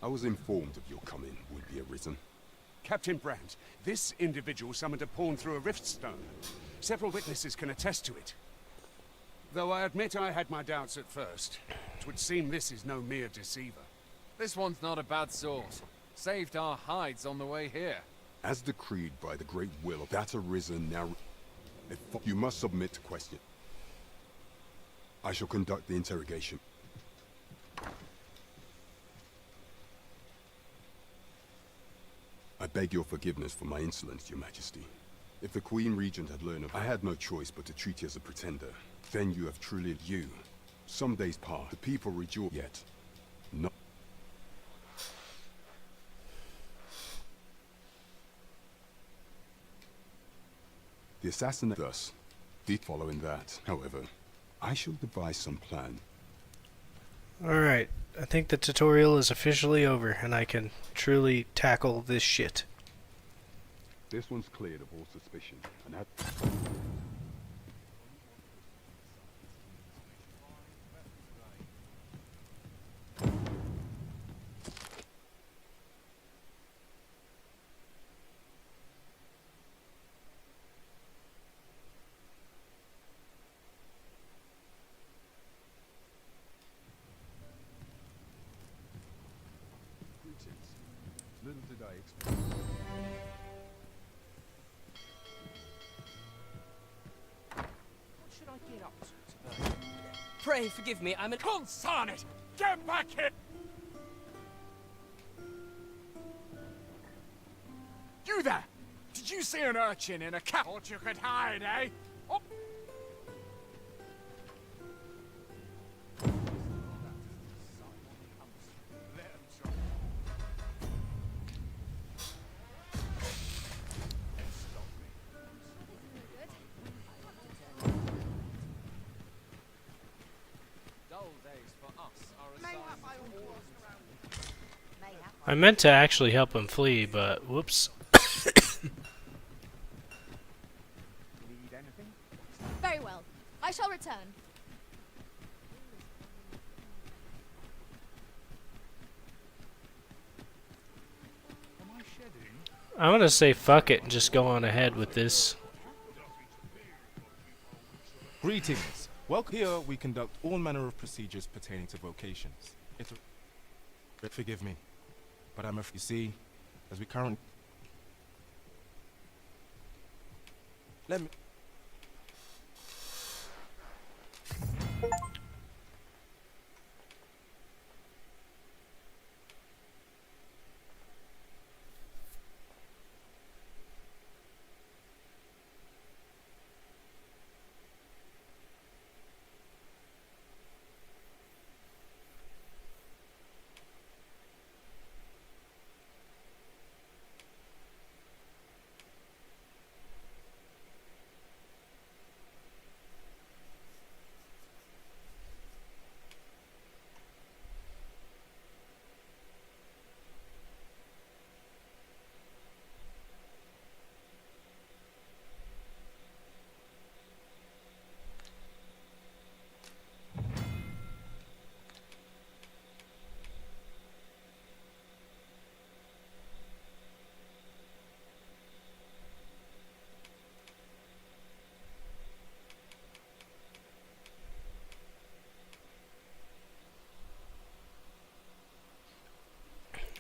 I was informed of your coming, would-be arisen. Captain Brandt, this individual summoned a pawn through a rift stone. Several witnesses can attest to it. Though I admit I had my doubts at first. It would seem this is no mere deceiver. This one's not a bad sort. Saved our hides on the way here. As decreed by the great will of that arisen now... You must submit to question. I shall conduct the interrogation. I beg your forgiveness for my insolence, Your Majesty. If the Queen Regent had learned of I had no choice but to treat you as a pretender, then you have truly you. Some days pass, the people rejoice, yet no. The assassin thus did following that. However, I shall devise some plan. Alright, I think the tutorial is officially over and I can truly tackle this shit. This one's cleared of all suspicion, and that... Little did I expect. What should I get up to today? Pray forgive me, I'm an... Consign it! Get back here! You there! Did you see an urchin in a cap? Thought you could hide, eh? Oh. Dull days for us are a sign of war. I meant to actually help him flee, but whoops. Need anything? Very well. I shall return. Am I shedding? I'm gonna say fuck it and just go on ahead with this. Greetings. Well, here we conduct all manner of procedures pertaining to vocations. Forgive me, but you see, as we currently... Let me...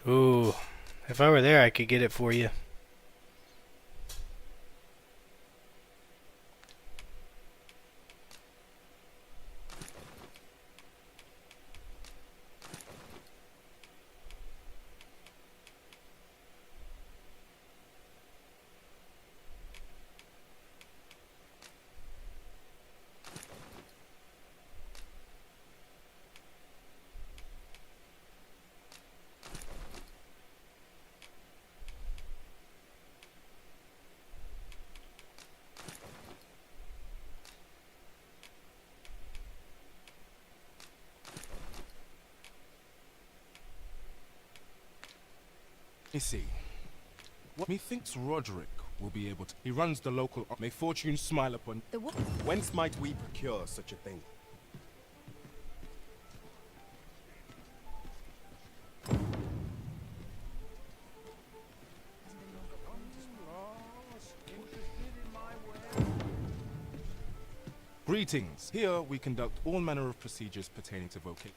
Ooh, if I were there, I could get it for you. You see, what methinks Roderick will be able to... He runs the local... May fortune smile upon... The what? Whence might we procure such a thing? Greetings. Here we conduct all manner of procedures pertaining to vocation.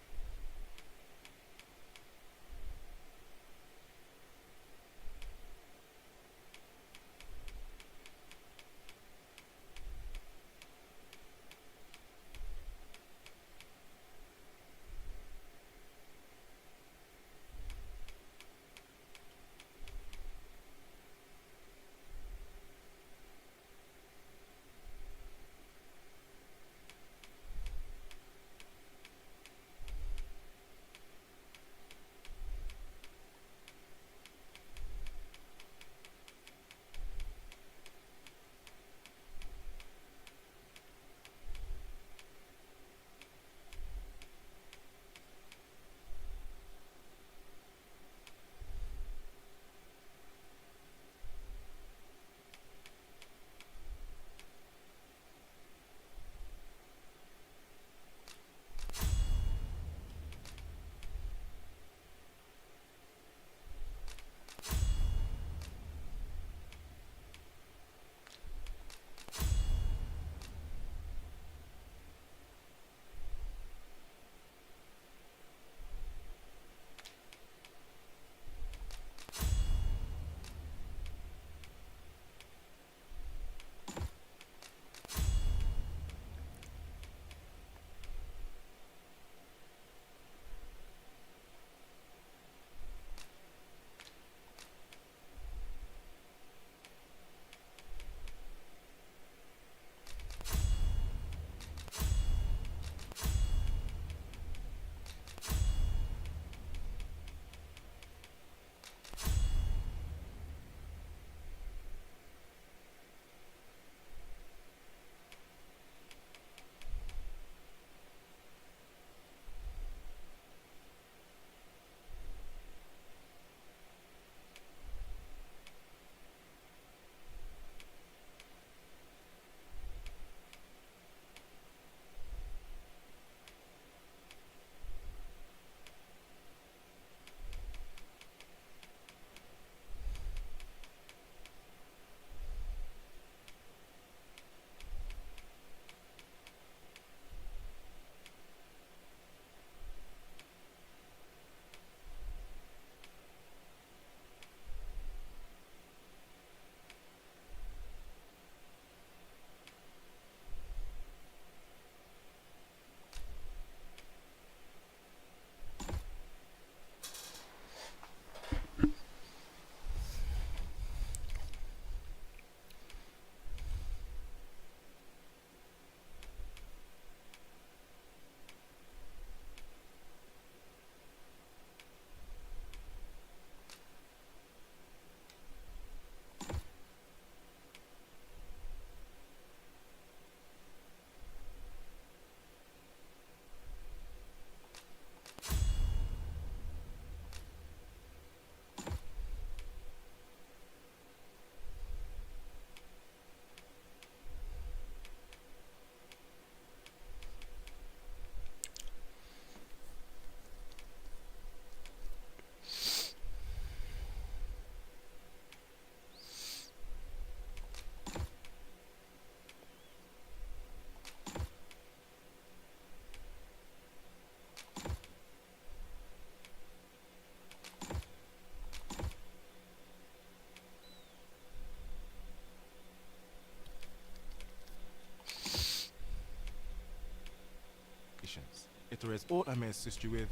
there is aught I may assist you with,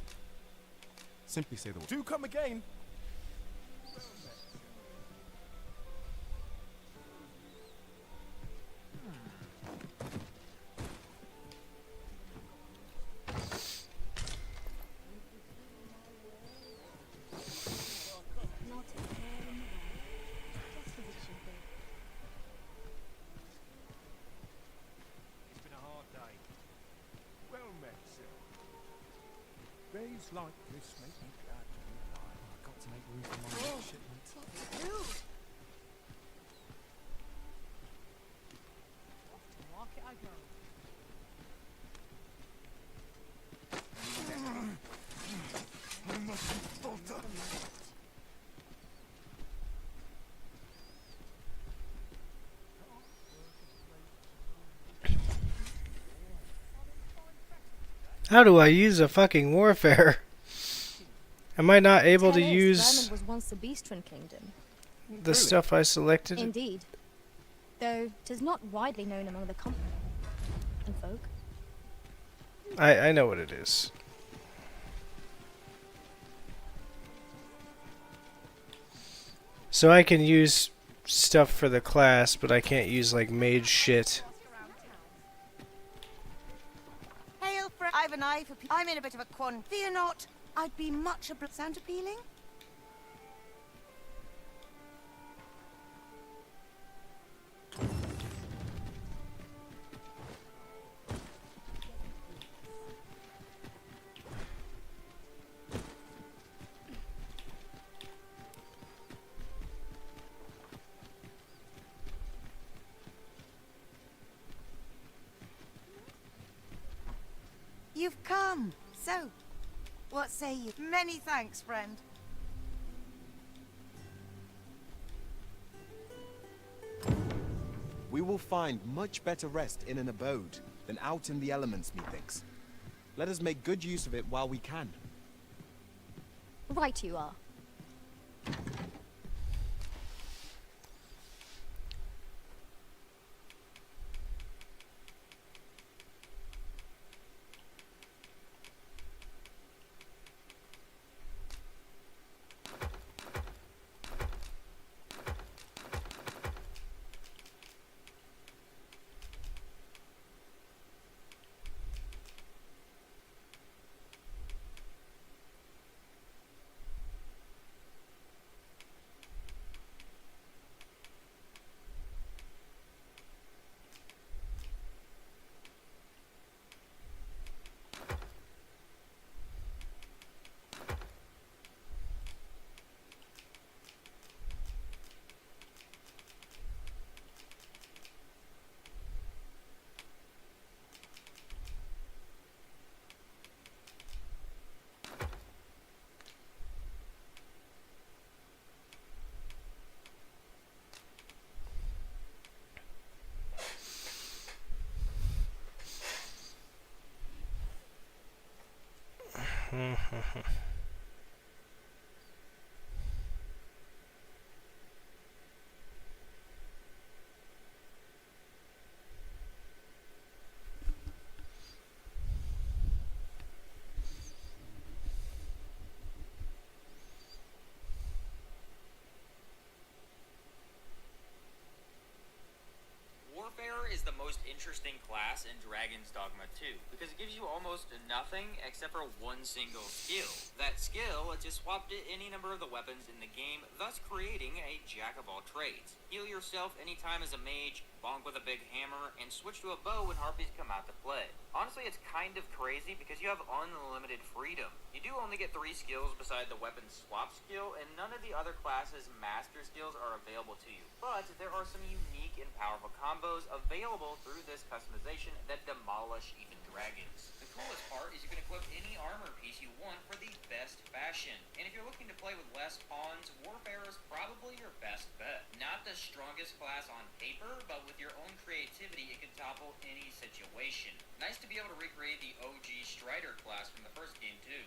simply say the word. Do come again! It's been a hard day. Well met, sir. Days like this make me glad to be alive. I've got to make room for my next shipment. Off to market I go. How do I use a fucking warfare? Am I not able to use Vermin was once a beast-run kingdom. the stuff I selected? Indeed. Though 'tis not widely known among the common folk. I know what it is. So I can use stuff for the class, but I can't use like mage shit. Hail, I've an eye for I'm in a bit of a quandary. Fear not, I'd be much obliged. Sound appealing? You've come. So, what say you? Many thanks, friend. We will find much better rest in an abode than out in the elements, methinks. Let us make good use of it while we can. Right you are. Warfare is the most interesting class in Dragon's Dogma 2, because it gives you almost nothing except for one single skill. That skill lets you swap to any number of the weapons in the game, thus creating a jack-of-all-trades. Heal yourself anytime as a mage, bonk with a big hammer, and switch to a bow when harpies come out to play. Honestly, it's kind of crazy because you have unlimited freedom. You do only get 3 skills beside the weapon swap skill, and none of the other classes' master skills are available to you. But there are some unique and powerful combos available through this customization that demolish even dragons. The coolest part is you can equip any armor piece you want for the best fashion. And if you're looking to play with less pawns, Warfare is probably your best bet. Not the strongest class on paper, but with your own creativity, it can topple any situation. Nice to be able to recreate the OG Strider class from the first game too.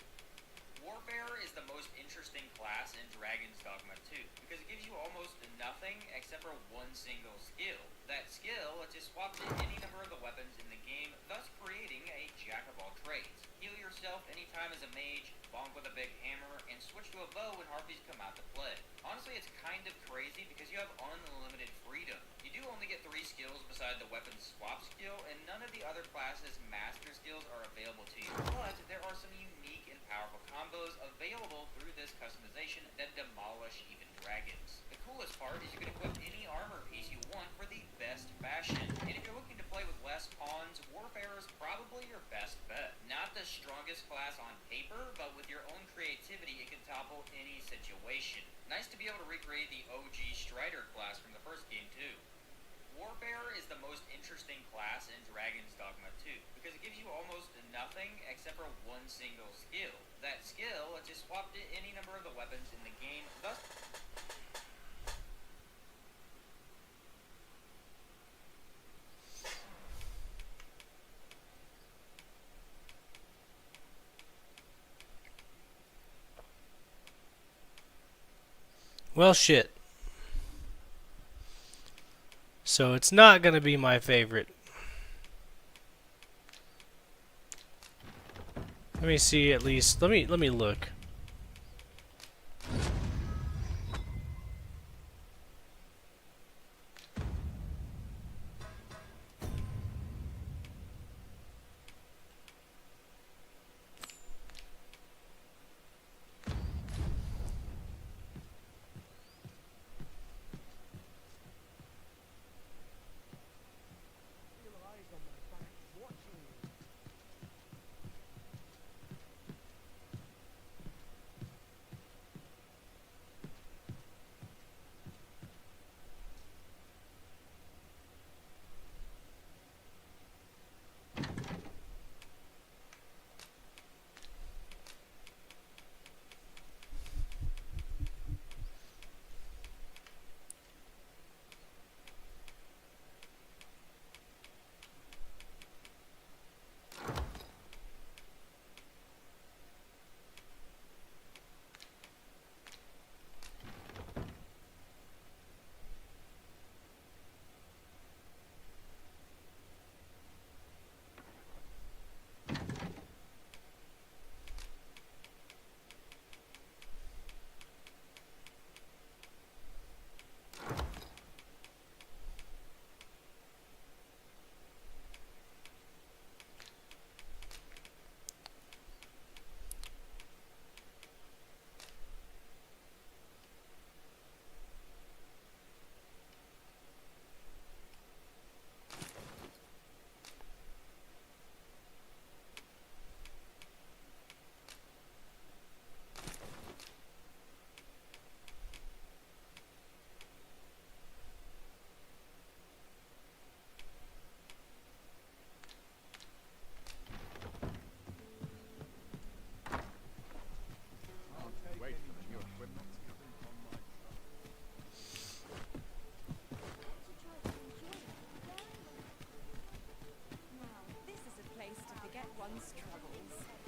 Warfare is the most interesting class in Dragon's Dogma 2, because it gives you almost nothing except for one single skill. That skill lets you swap to any number of the weapons in the game, thus creating a jack-of-all-trades. Heal yourself yourself anytime as a mage, bonk with a big hammer, and switch to a bow when harpies come out to play. Honestly, it's kind of crazy because you have unlimited freedom. You do only get 3 skills beside the weapon swap skill, and none of the other classes' master skills are available to you. But there are some unique and powerful combos available through this customization that demolish even dragons. The coolest part is you can equip any armor piece you want for the best fashion. And if you're looking to play with less pawns, Warfare is probably your best bet. Not the strongest class on paper, but with your own creativity, it can topple any situation. Nice to be able to recreate the OG Strider class from the first game too. Warfare is the most interesting class in Dragon's Dogma 2, because it gives you almost nothing except for one single skill. That skill lets you swap to any number of the weapons in the game, thus... Well, shit. So it's not gonna be my favorite. Let me see at least. Let me look.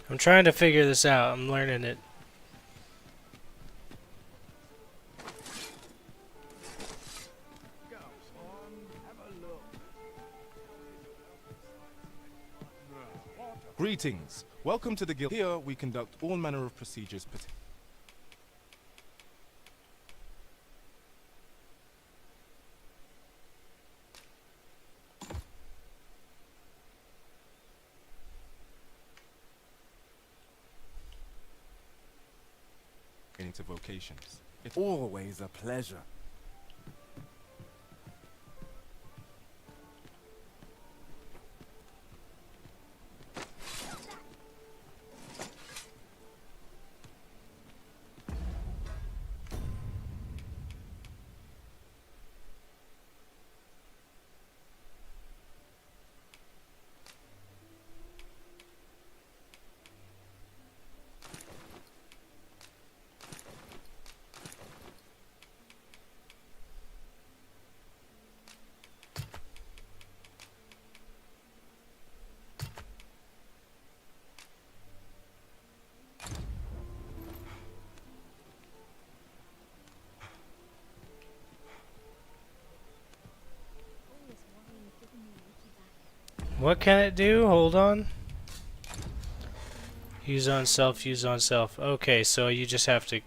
I'm trying to figure this out. I'm learning it. Greetings. Welcome to the guild. Here we conduct all manner of procedures pertaining to vocations. It's Always a pleasure. What can it do? Hold on. Use on self, use on self. Okay, so you just have to...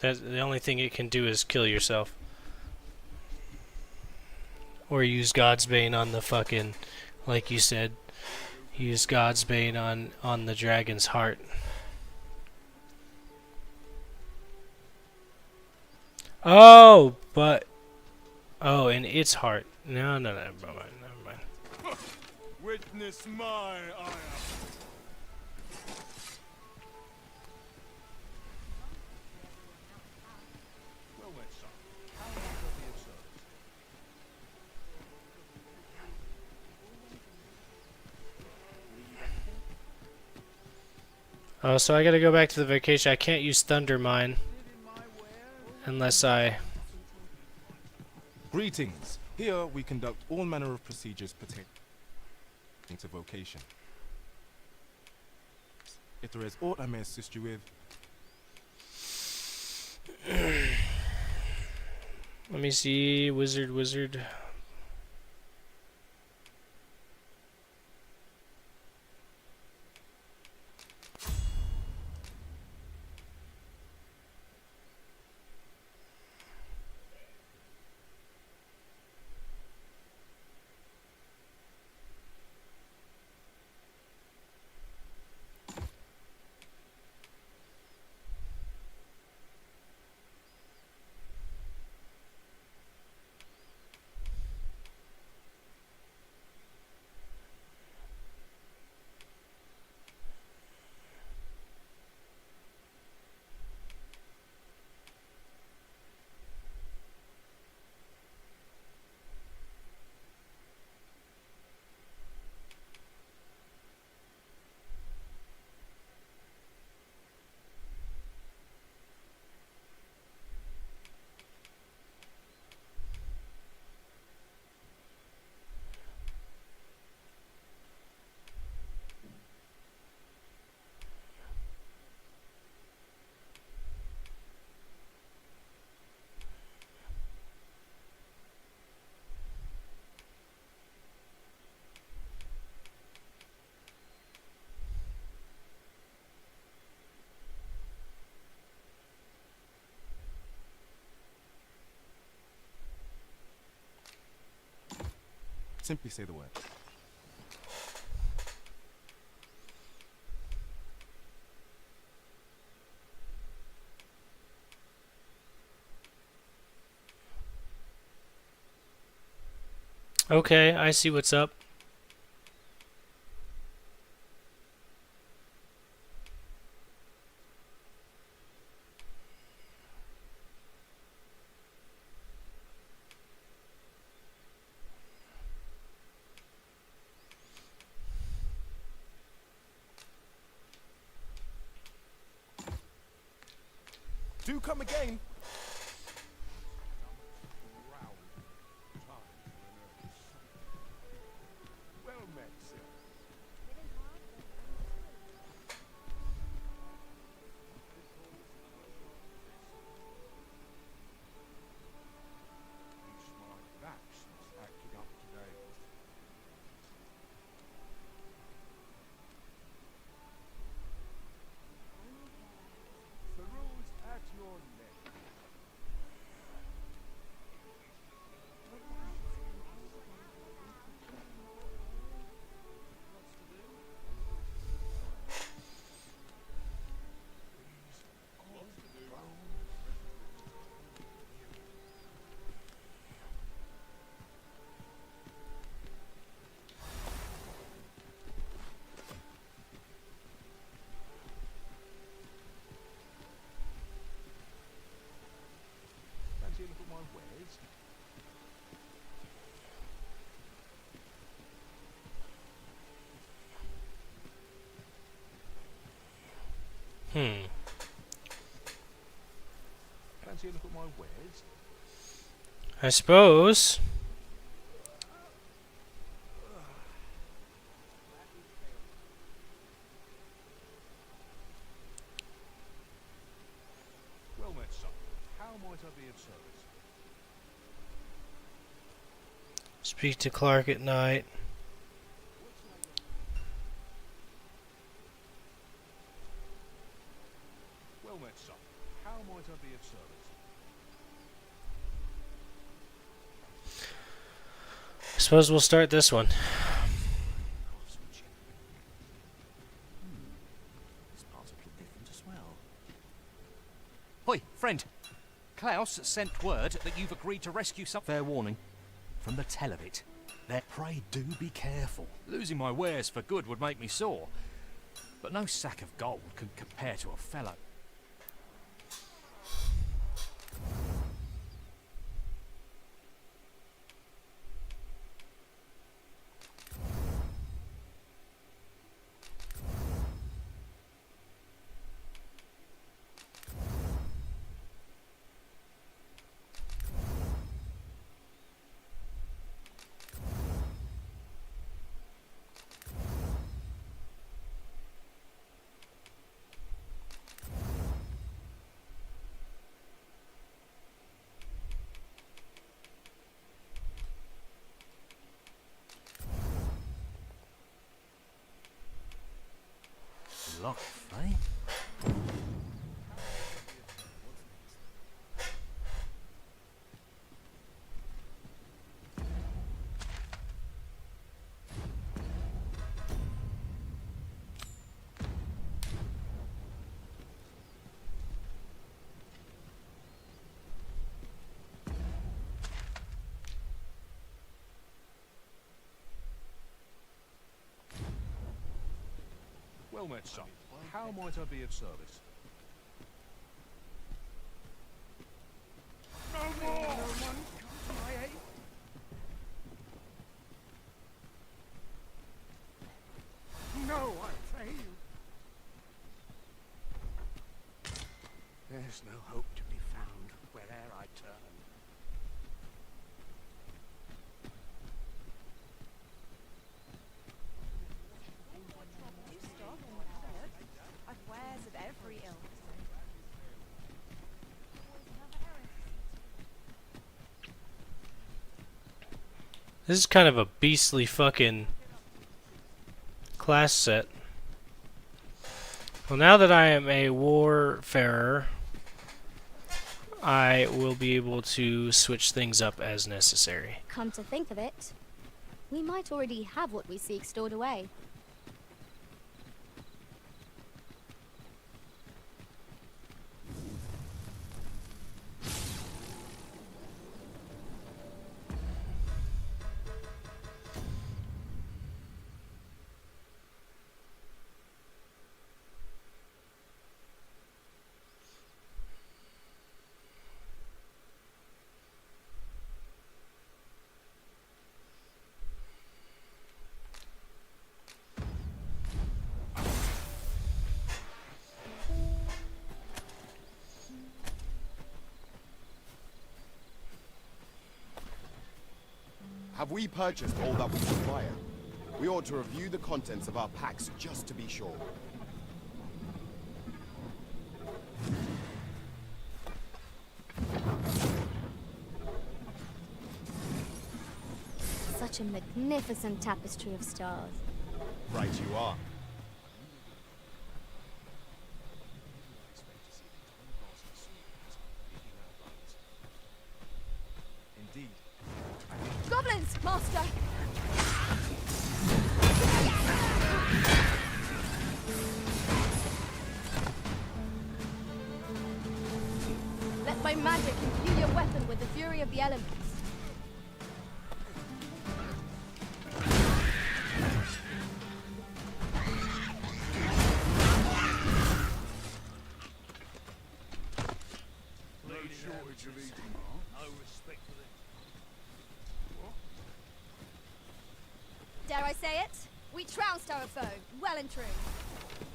the only thing it can do is kill yourself. Or use God's Bane on the fucking... Like you said. Use God's Bane on the dragon's heart. Oh, but... Oh, and its heart. No, never mind, never mind. Witness my ire. Well met, son. How might I be of service? Oh, so I gotta go back to the vacation. I can't use Thunder Mine. Unless I... Greetings. Here we conduct all manner of procedures pertaining to vocation. If there is aught I may assist you with... Let me see. Wizard. Simply say the word. Okay, I see what's up. Do come again. Well met, sir. It's my backs that's acting up today. The rules at your neck. Fancy a look at my wares? Fancy a look at my wares? I suppose. Well met, son. How might I be of service? Speak to Clark at night. suppose we'll start this one. This part's a bit different as well. Hoi, friend. Klaus sent word that you've agreed to rescue some. Fair warning. From the tell of it. There, pray do be careful. Losing my wares for good would make me sore. But no sack of gold can compare to a fellow. Life, eh? Well met, son. How might I be of service? No more! No one come to my aid. No, I pray you. There's no hope to be found where'er I turn. I've wares of every ilk. This is kind of a beastly fucking class set. Well, now that I am a warfarer, I will be able to switch things up as necessary. Come to think of it, we might already have what we seek stored away. Have we purchased all that we require? We ought to review the contents of our packs just to be sure. Such a magnificent tapestry of stars. Right you are. Indeed. Goblins, master! Let my magic imbue your weapon with the fury of the elements. No shortage of eating. No respect for them. Dare I say it? We trounced our foe, well and true.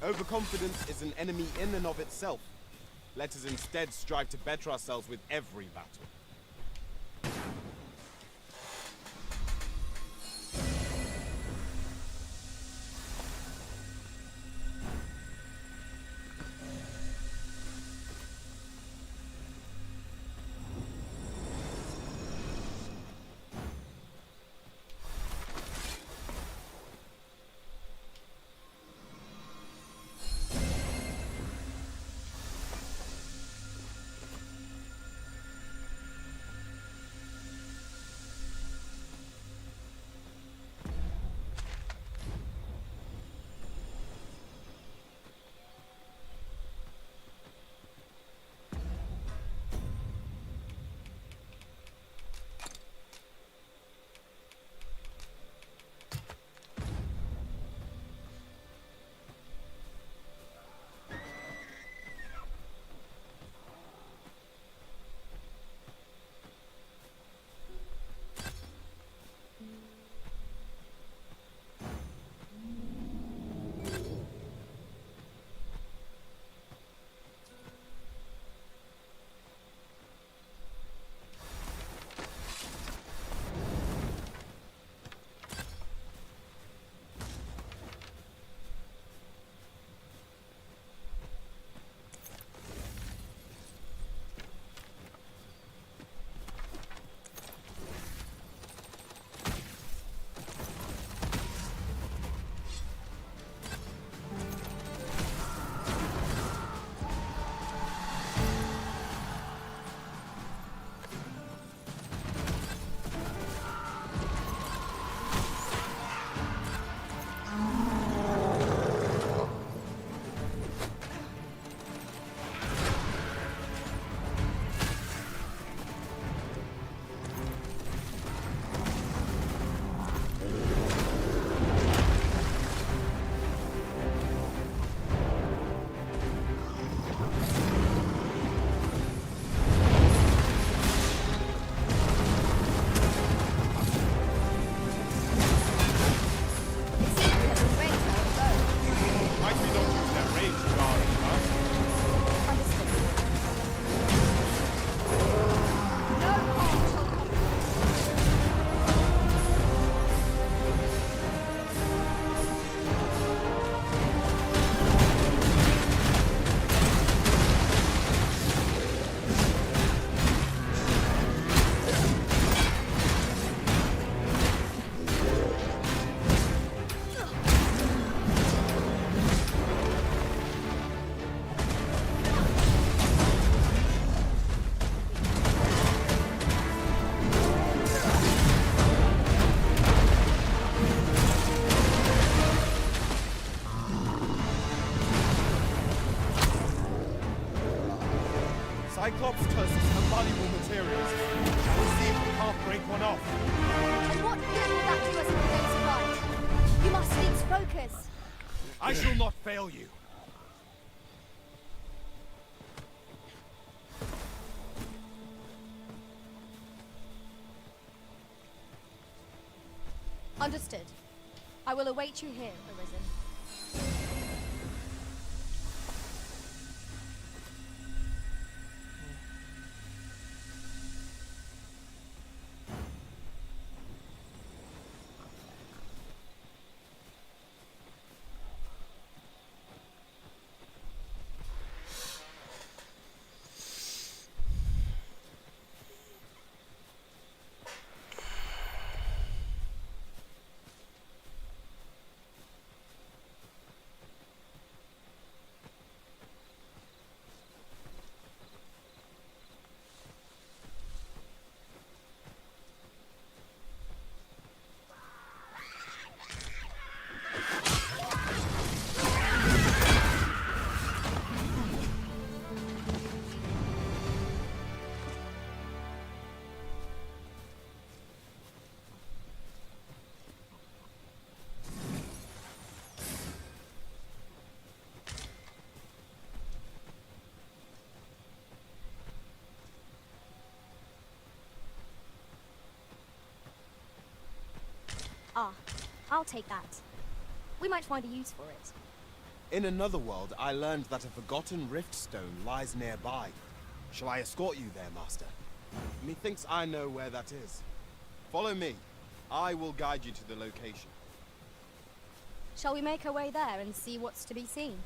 Overconfidence is an enemy in and of itself. Let us instead strive to better ourselves with every battle. Cyclops tusks and valuable materials. Shall we see if we can't break one off? And what good will that do us if we don't survive? You must needs focus. I shall not fail you. Understood. I will await you here, Arisen. Ah, I'll take that. We might find a use for it. In another world, I learned that a forgotten rift stone lies nearby. Shall I escort you there, Master? Methinks I know where that is. Follow me. I will guide you to the location. Shall we make our way there and see what's to be seen?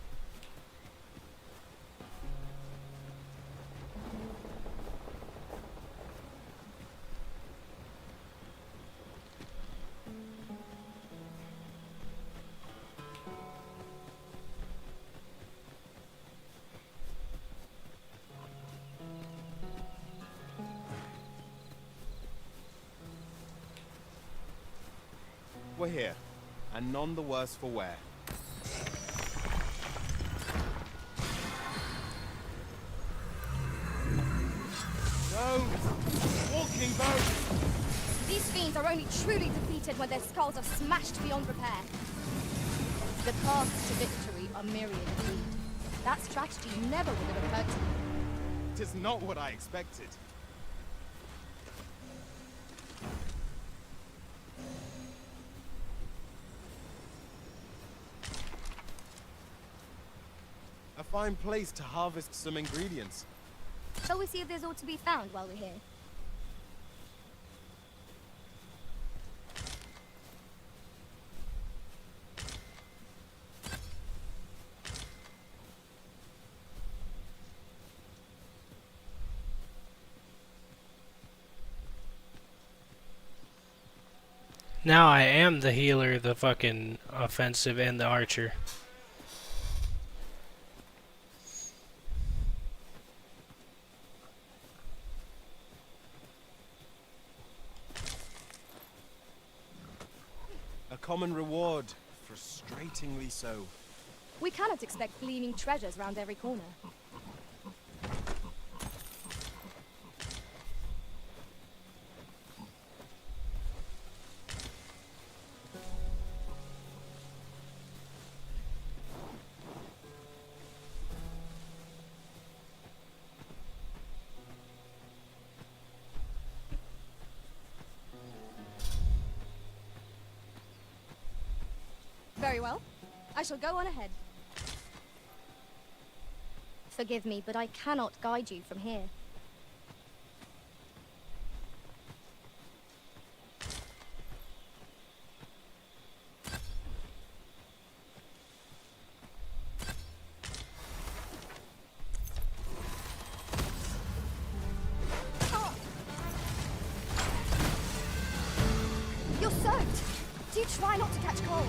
We're here, and none the worse for wear. Those walking boats! These fiends are only truly defeated when their skulls are smashed beyond repair. The paths to victory are myriad indeed. That strategy never would have occurred to me. Tis not what I expected. A fine place to harvest some ingredients. Shall we see if there's aught to be found while we're here? Now I am the healer, the fucking offensive, and the archer. A common reward, frustratingly so. We cannot expect gleaming treasures round every corner. Very well. I shall go on ahead. Forgive me, but I cannot guide you from here. You're soaked! Do try not to catch cold.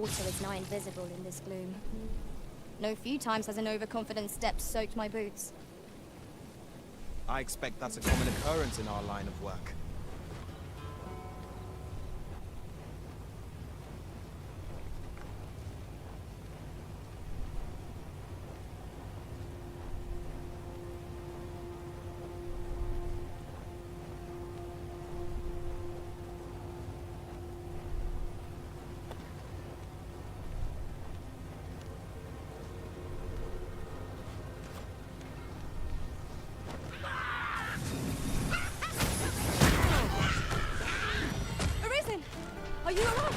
water is nigh invisible in this gloom. No few times has an overconfident step soaked my boots. I expect that's a common occurrence in our line of work. Arisen! Are you alright?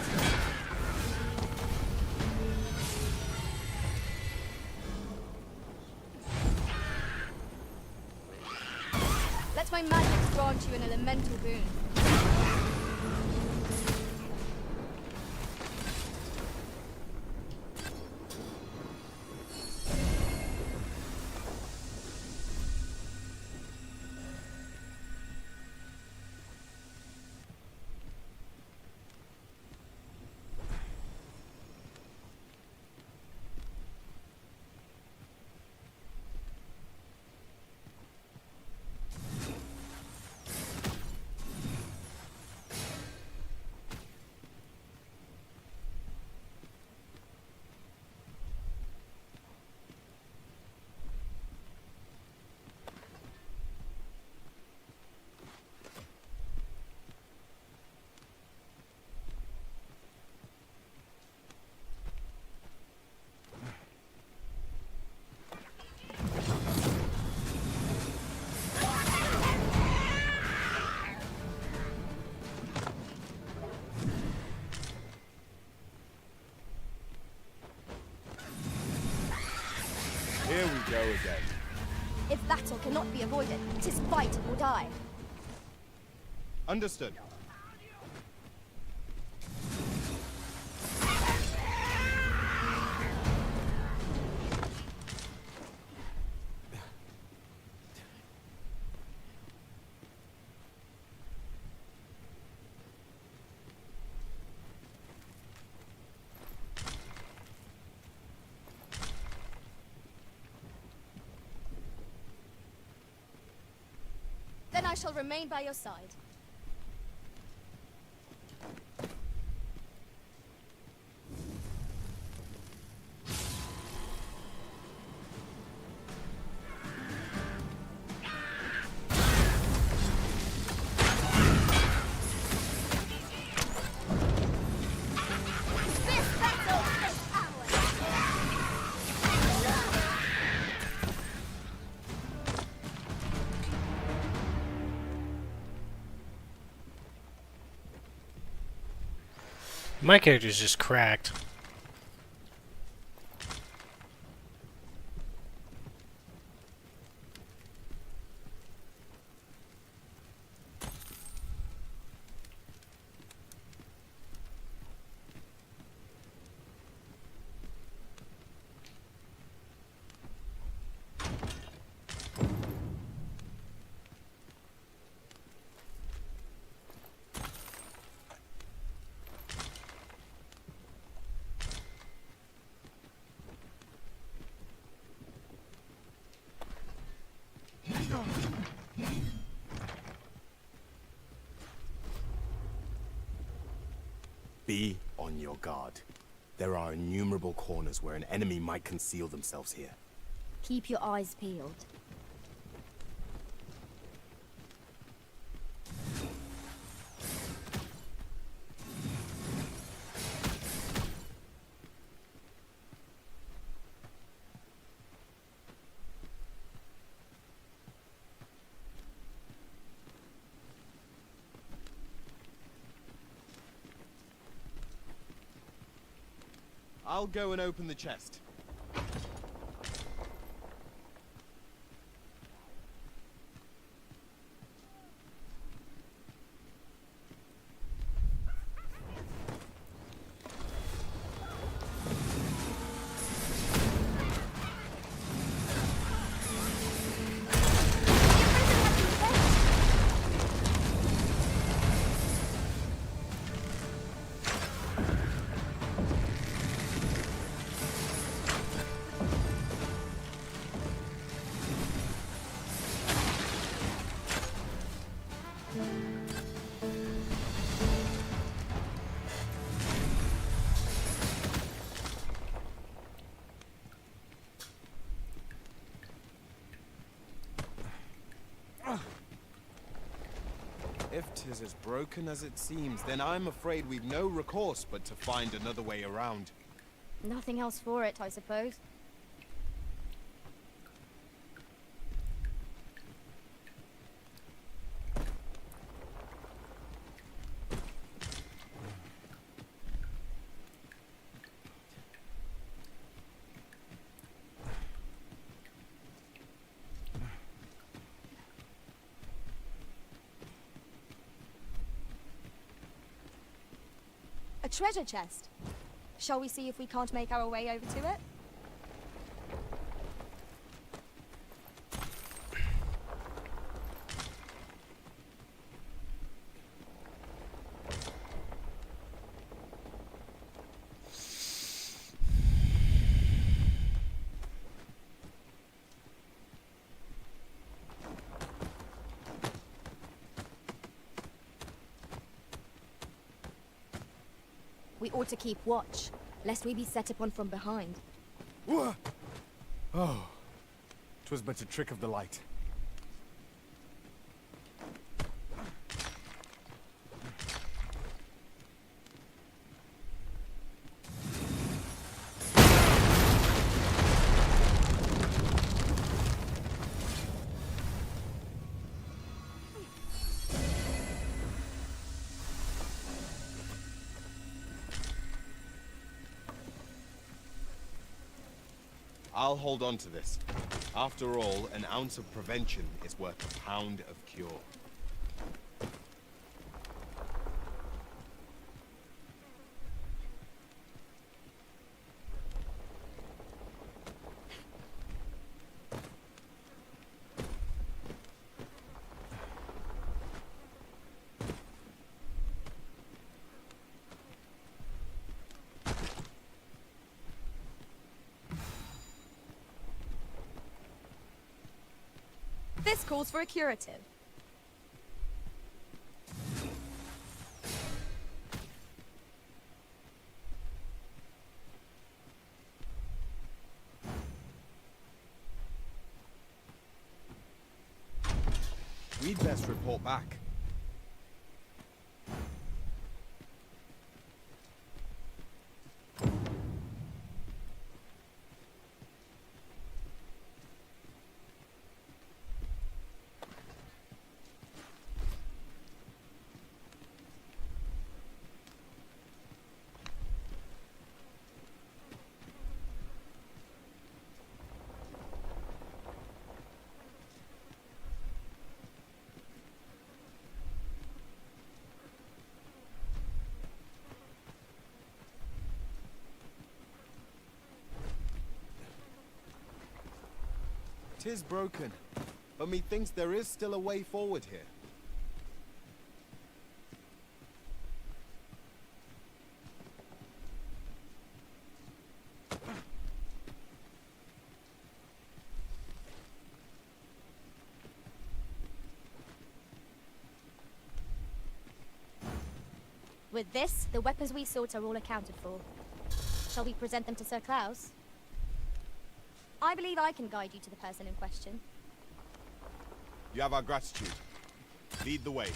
Let my magic grant you an elemental boon. Here we go again. If battle cannot be avoided, 'tis fight or die. Understood. Then I shall remain by your side. My character's just cracked. Be on your guard. There are innumerable corners where an enemy might conceal themselves here. Keep your eyes peeled. I'll go and open the chest. If 'tis as broken as it seems, then I'm afraid we've no recourse but to find another way around. Nothing else for it, I suppose. A treasure chest. Shall we see if we can't make our way over to it? We ought to keep watch, lest we be set upon from behind. Oh, 'twas but a trick of the light. I'll hold on to this. After all, an ounce of prevention is worth a pound of cure. This calls for a curative. We'd best report back. Tis broken, but methinks there is still a way forward here. With this, the weapons we sought are all accounted for. Shall we present them to Sir Klaus? I believe I can guide you to the person in question. You have our gratitude. Lead the way.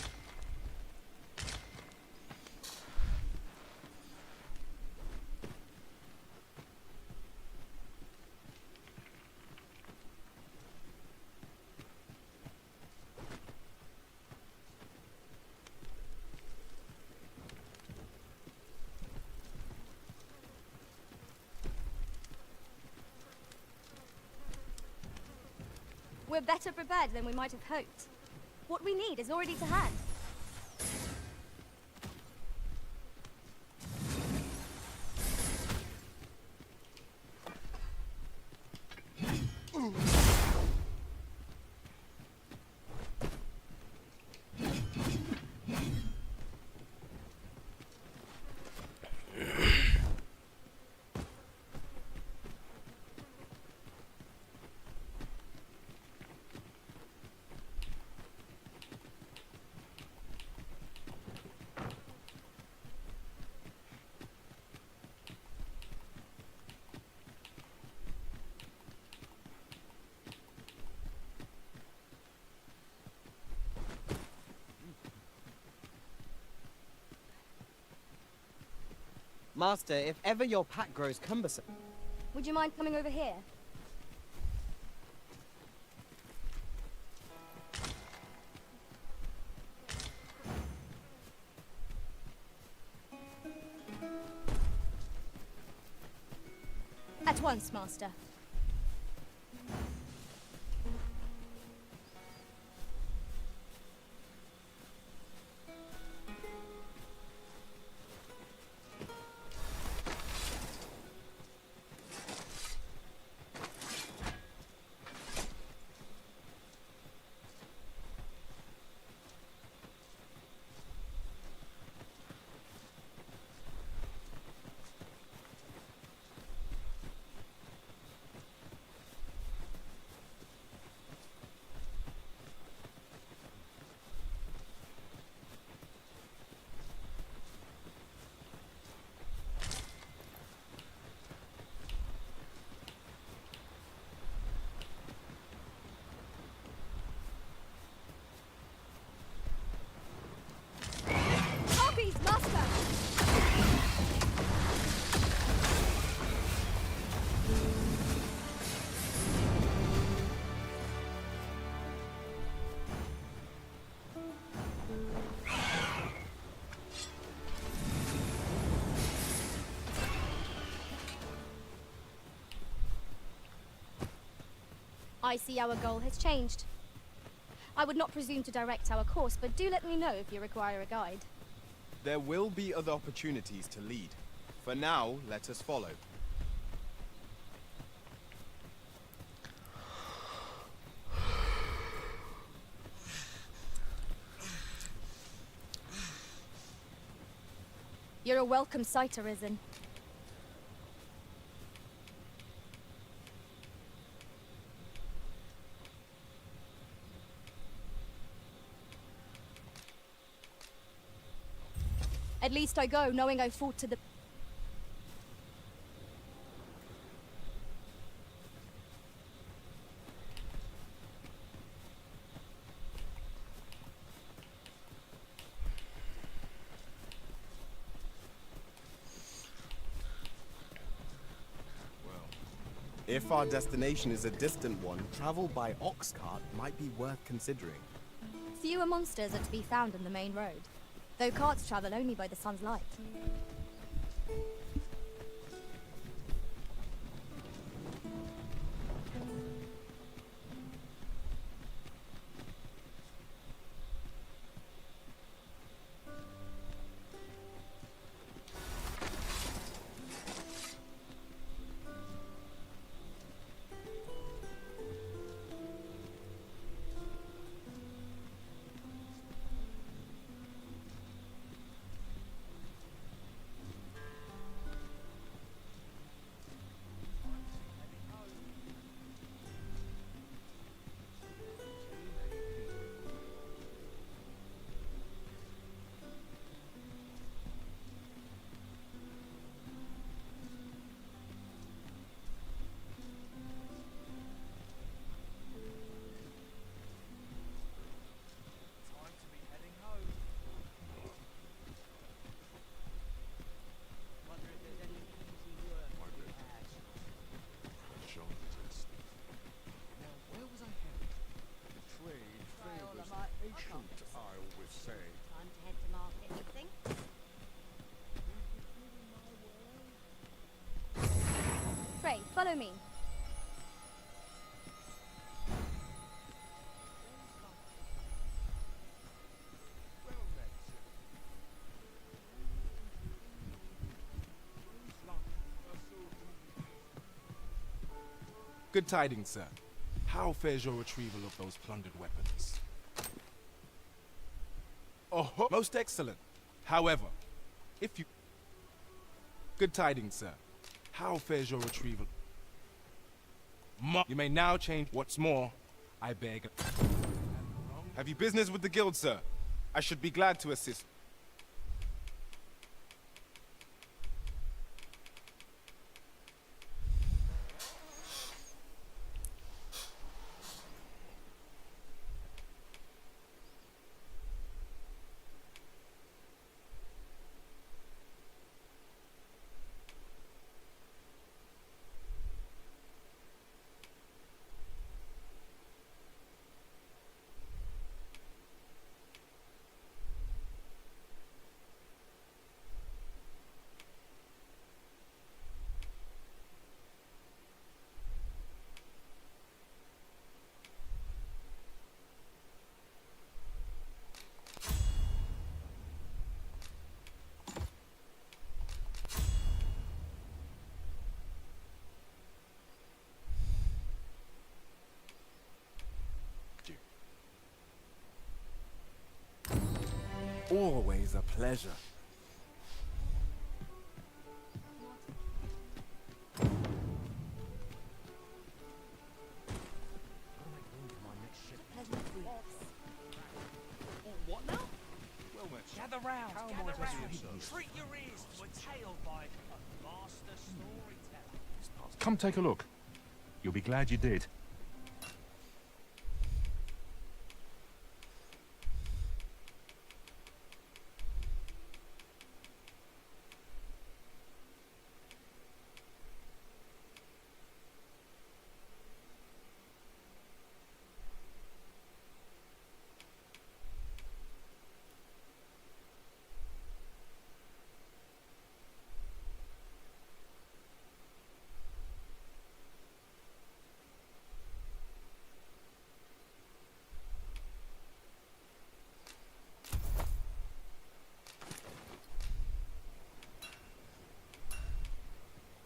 We're better prepared than we might have hoped. What we need is already to hand. Master, if ever your pack grows cumbersome... Would you mind coming over here? At once, Master. Copies, Master! I see our goal has changed. I would not presume to direct our course, but do let me know if you require a guide. There will be other opportunities to lead. For now, let us follow. You're a welcome sight, Arisen. At least I go, knowing I fought to the... If our destination is a distant one, travel by ox cart might be worth considering. Fewer monsters are to be found on the main road, though carts travel only by the sun's light. Follow me. Good tidings, sir. How fares your retrieval of those plundered weapons? Oh, most excellent. However, if you... Good tidings, sir. How fares your retrieval? You may now change. What's more, I beg... Have you business with the guild, sir? I should be glad to assist. Always a pleasure. What now? Gather round, gather round. Treat your ears to a tale by a master storyteller. Come take a look. You'll be glad you did.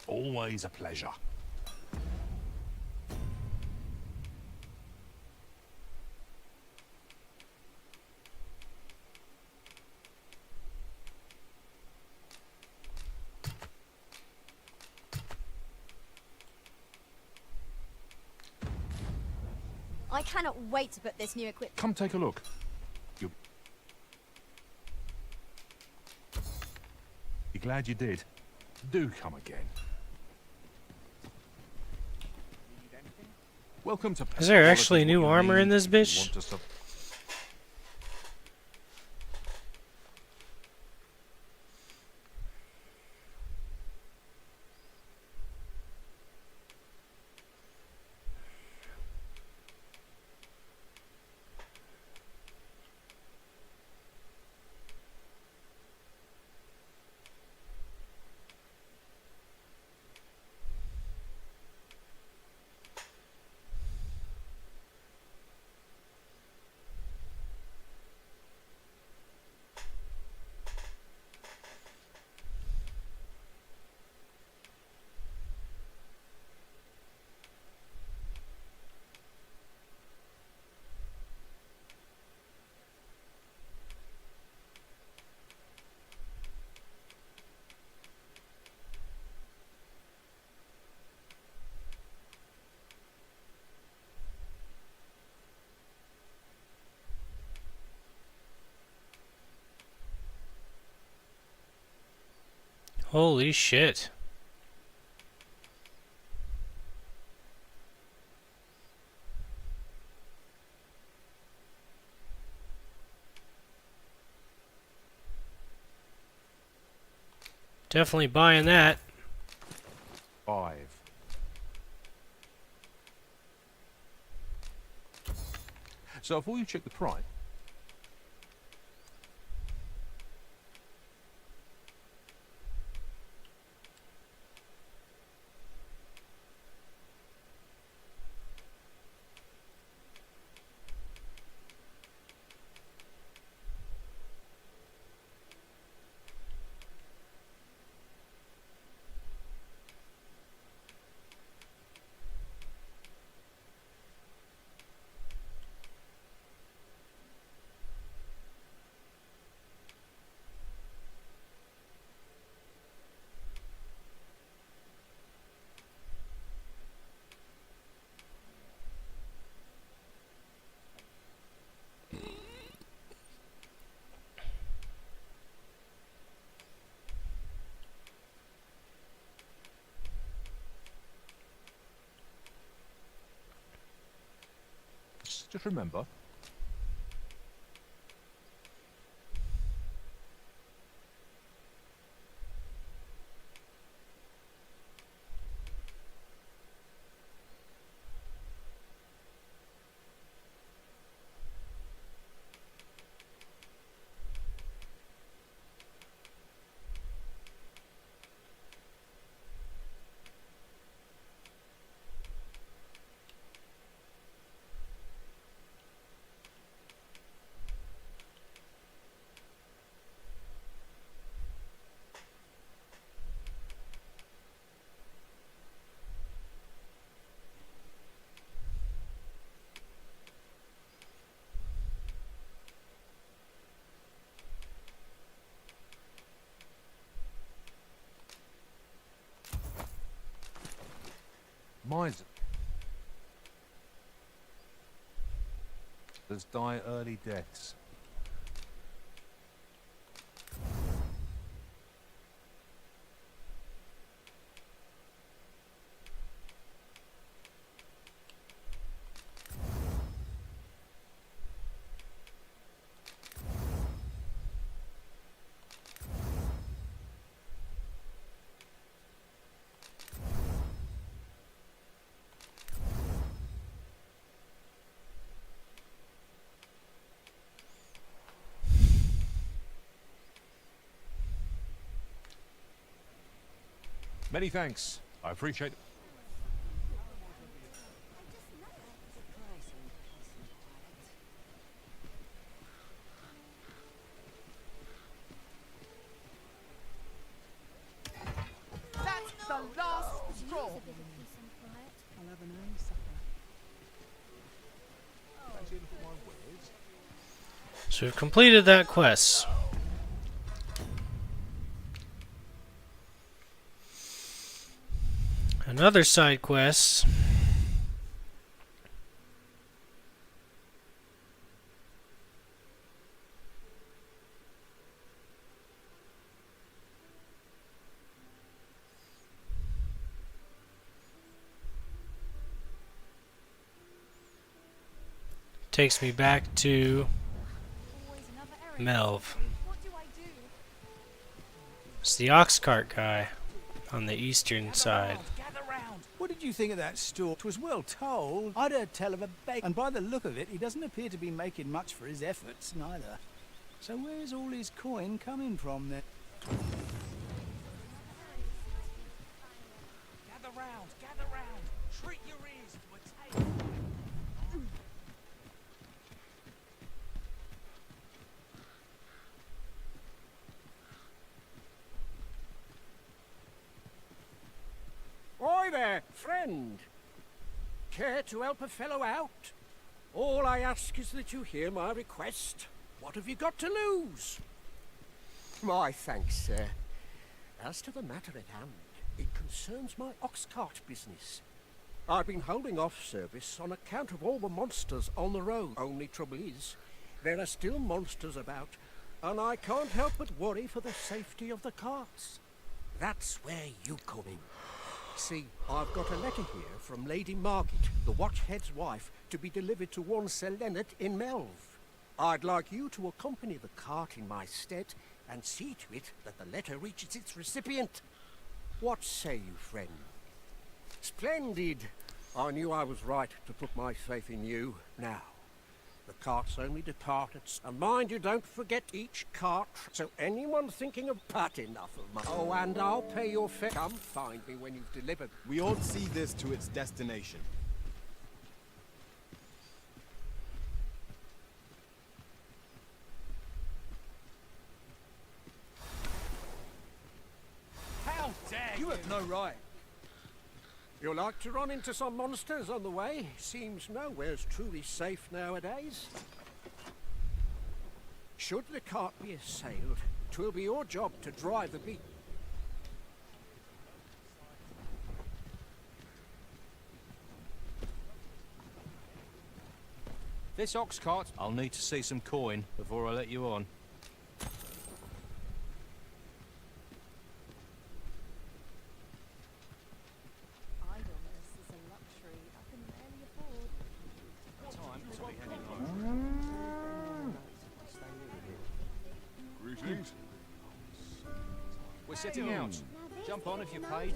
Always a pleasure. I cannot wait to put this new equipment. Come take a look. You'll be glad you did. Do come again. Welcome to. Is there actually new armor in this bitch? Holy shit. Definitely buying that. 5. So before you check the price. Just remember. Mine's die early deaths. Many thanks. I appreciate it. That's the last straw. I'll have an early supper. So we've completed that quest. Another side quest. Takes me back to Melv. It's the ox cart guy on the eastern side. What did you think of that store? It was well told. I'd heard tell of a bake, and by the look of it, he doesn't appear to be making much for his efforts, neither. So where's all his coin coming from then? Gather round, gather round. Treat your ears to a tale. Oi there, friend. Care to help a fellow out? All I ask is that you hear my request. What have you got to lose? My thanks, sir. As to the matter at hand, it concerns my ox cart business. I've been holding off service on account of all the monsters on the road. Only trouble is, there are still monsters about, and I can't help but worry for the safety of the carts. That's where you come in. See, I've got a letter here from Lady Margit, the Watchhead's wife, to be delivered to one Sir Leonard in Melv. I'd like you to accompany the cart in my stead and see to it that the letter reaches its recipient. What say you, friend? Splendid! I knew I was right to put my faith in you. Now, the carts only depart at... And mind you don't forget each cart, so anyone thinking of pat enough of my... Oh, and I'll pay your fare. Come find me when you've delivered. We ought to see this to its destination. How dare you! You have no right. You'll like to run into some monsters on the way. Seems nowhere's truly safe nowadays. Should the cart be assailed, 'twill be your job to drive the beat. This ox cart, I'll need to see some coin before I let you on. Idleness is a luxury I can barely afford. Time to be heading home. Greetings. We're setting out. Jump on if you're paid.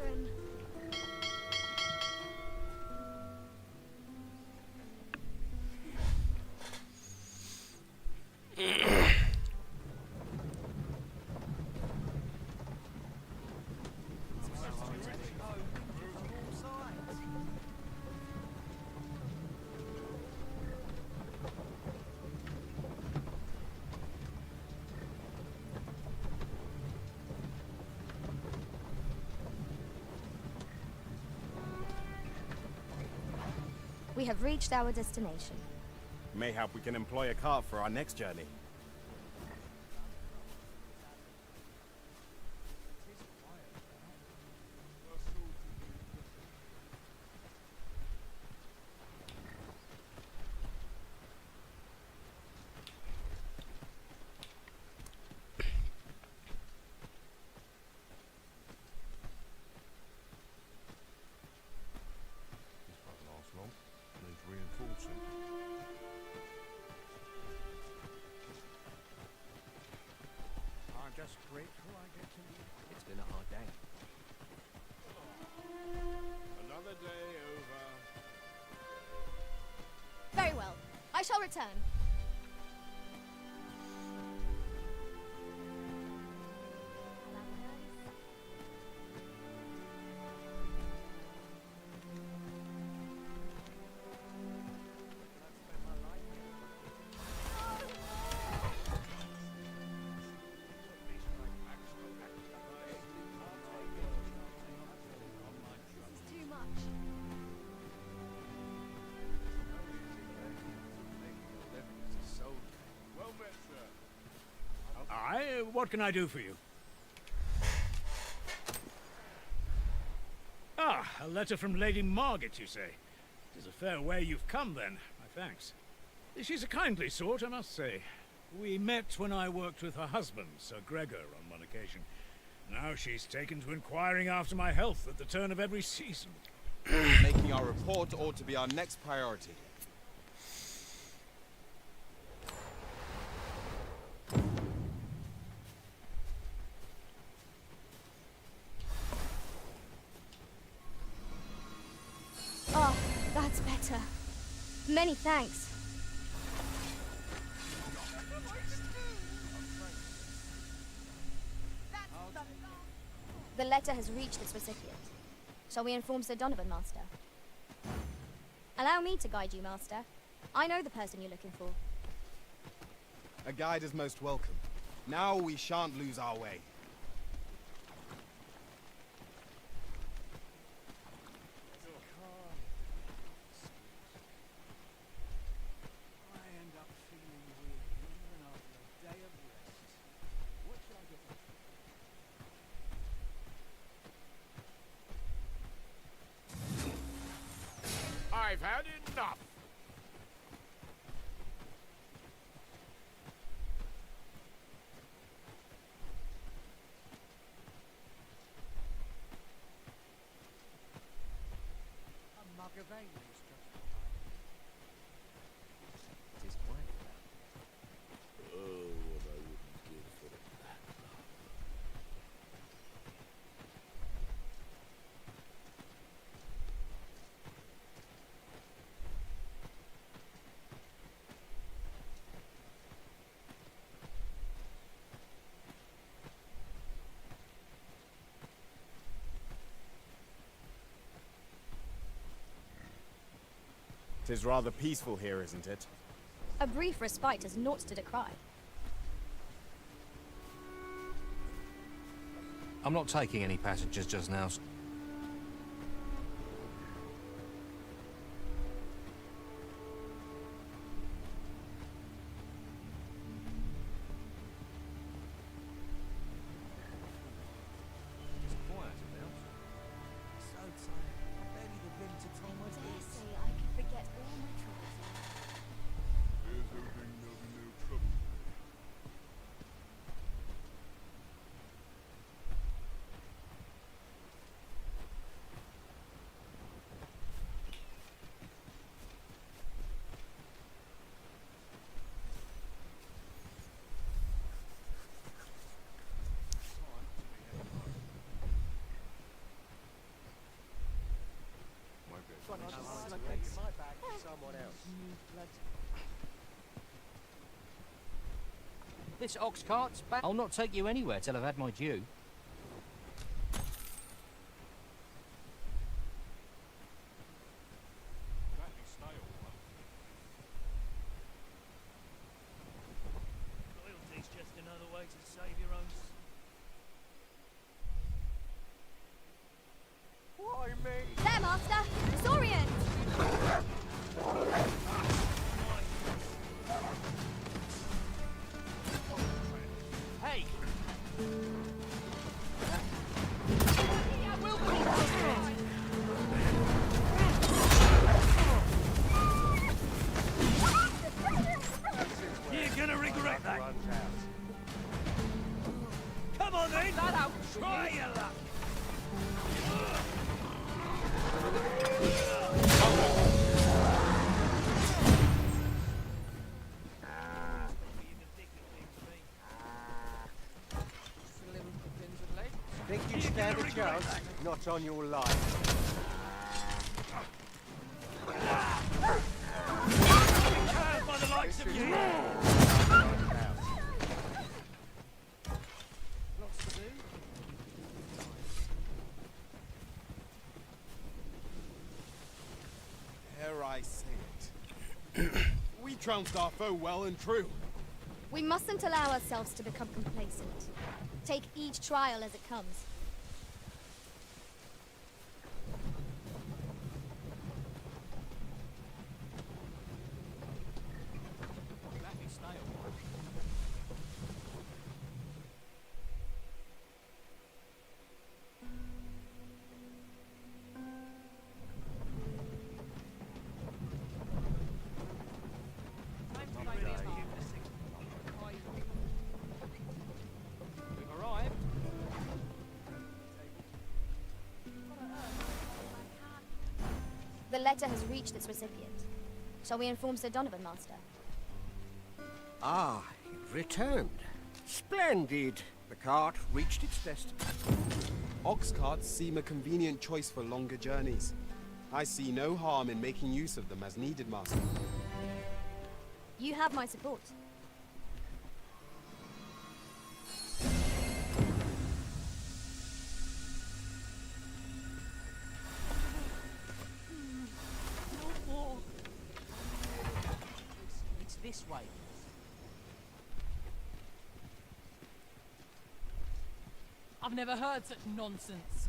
We have reached our destination. Mayhap we can employ a cart for our next journey. return. What can I do for you? Ah, a letter from Lady Margaret, you say? It is a fair way you've come, then. My thanks. She's a kindly sort, I must say. We met when I worked with her husband, Sir Gregor, on one occasion. Now she's taken to inquiring after my health at the turn of every season. Making our report ought to be our next priority. Oh, that's better. Many thanks. The letter has reached its recipient. Shall we inform Sir Donovan, Master? Allow me to guide you, Master. I know the person you're looking for. A guide is most welcome. Now we shan't lose our way. I've had enough. A mug of ale is just It is quite Oh, what I wouldn't give for it. Tis rather peaceful here, isn't it? A brief respite is naught to decry. I'm not taking any passengers just now. This ox cart's back. I'll not take you anywhere till I've had my due. Loyalty's just another way to save your own. Why me? There, Master! Saurian! Hey! You're gonna regret that. Come on then! Try your luck! Think you stand a chance? Not on your life. By the light rest of you! Lots to do. Dare I say it? We trounced our foe well and true. We mustn't allow ourselves to become complacent. Take each trial as it comes. We've arrived. The letter has reached its recipient. Shall we inform Sir Donovan, Master? Ah, it returned. Splendid. The cart reached its destiny. Ox carts seem a convenient choice for longer journeys. I see no harm in making use of them as needed, Master. You have my support. It's this way. I've never heard such nonsense.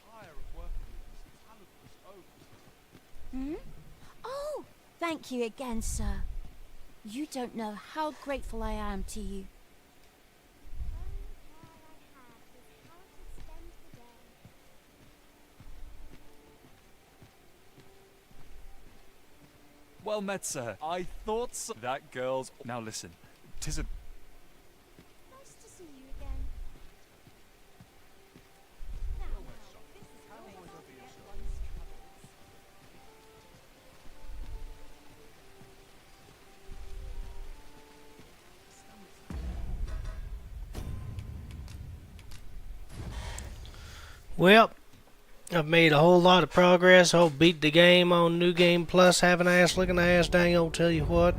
Tire of working with this talentless ogre. Oh, thank you again, sir. You don't know how grateful I am to you. Well met, sir. I thought so. That girl's... Now listen, 'tis a... Nice to see you again. Well, I've made a whole lot of progress. Beat the game on New Game Plus. Have an ass, looking ass, dang old tell you what.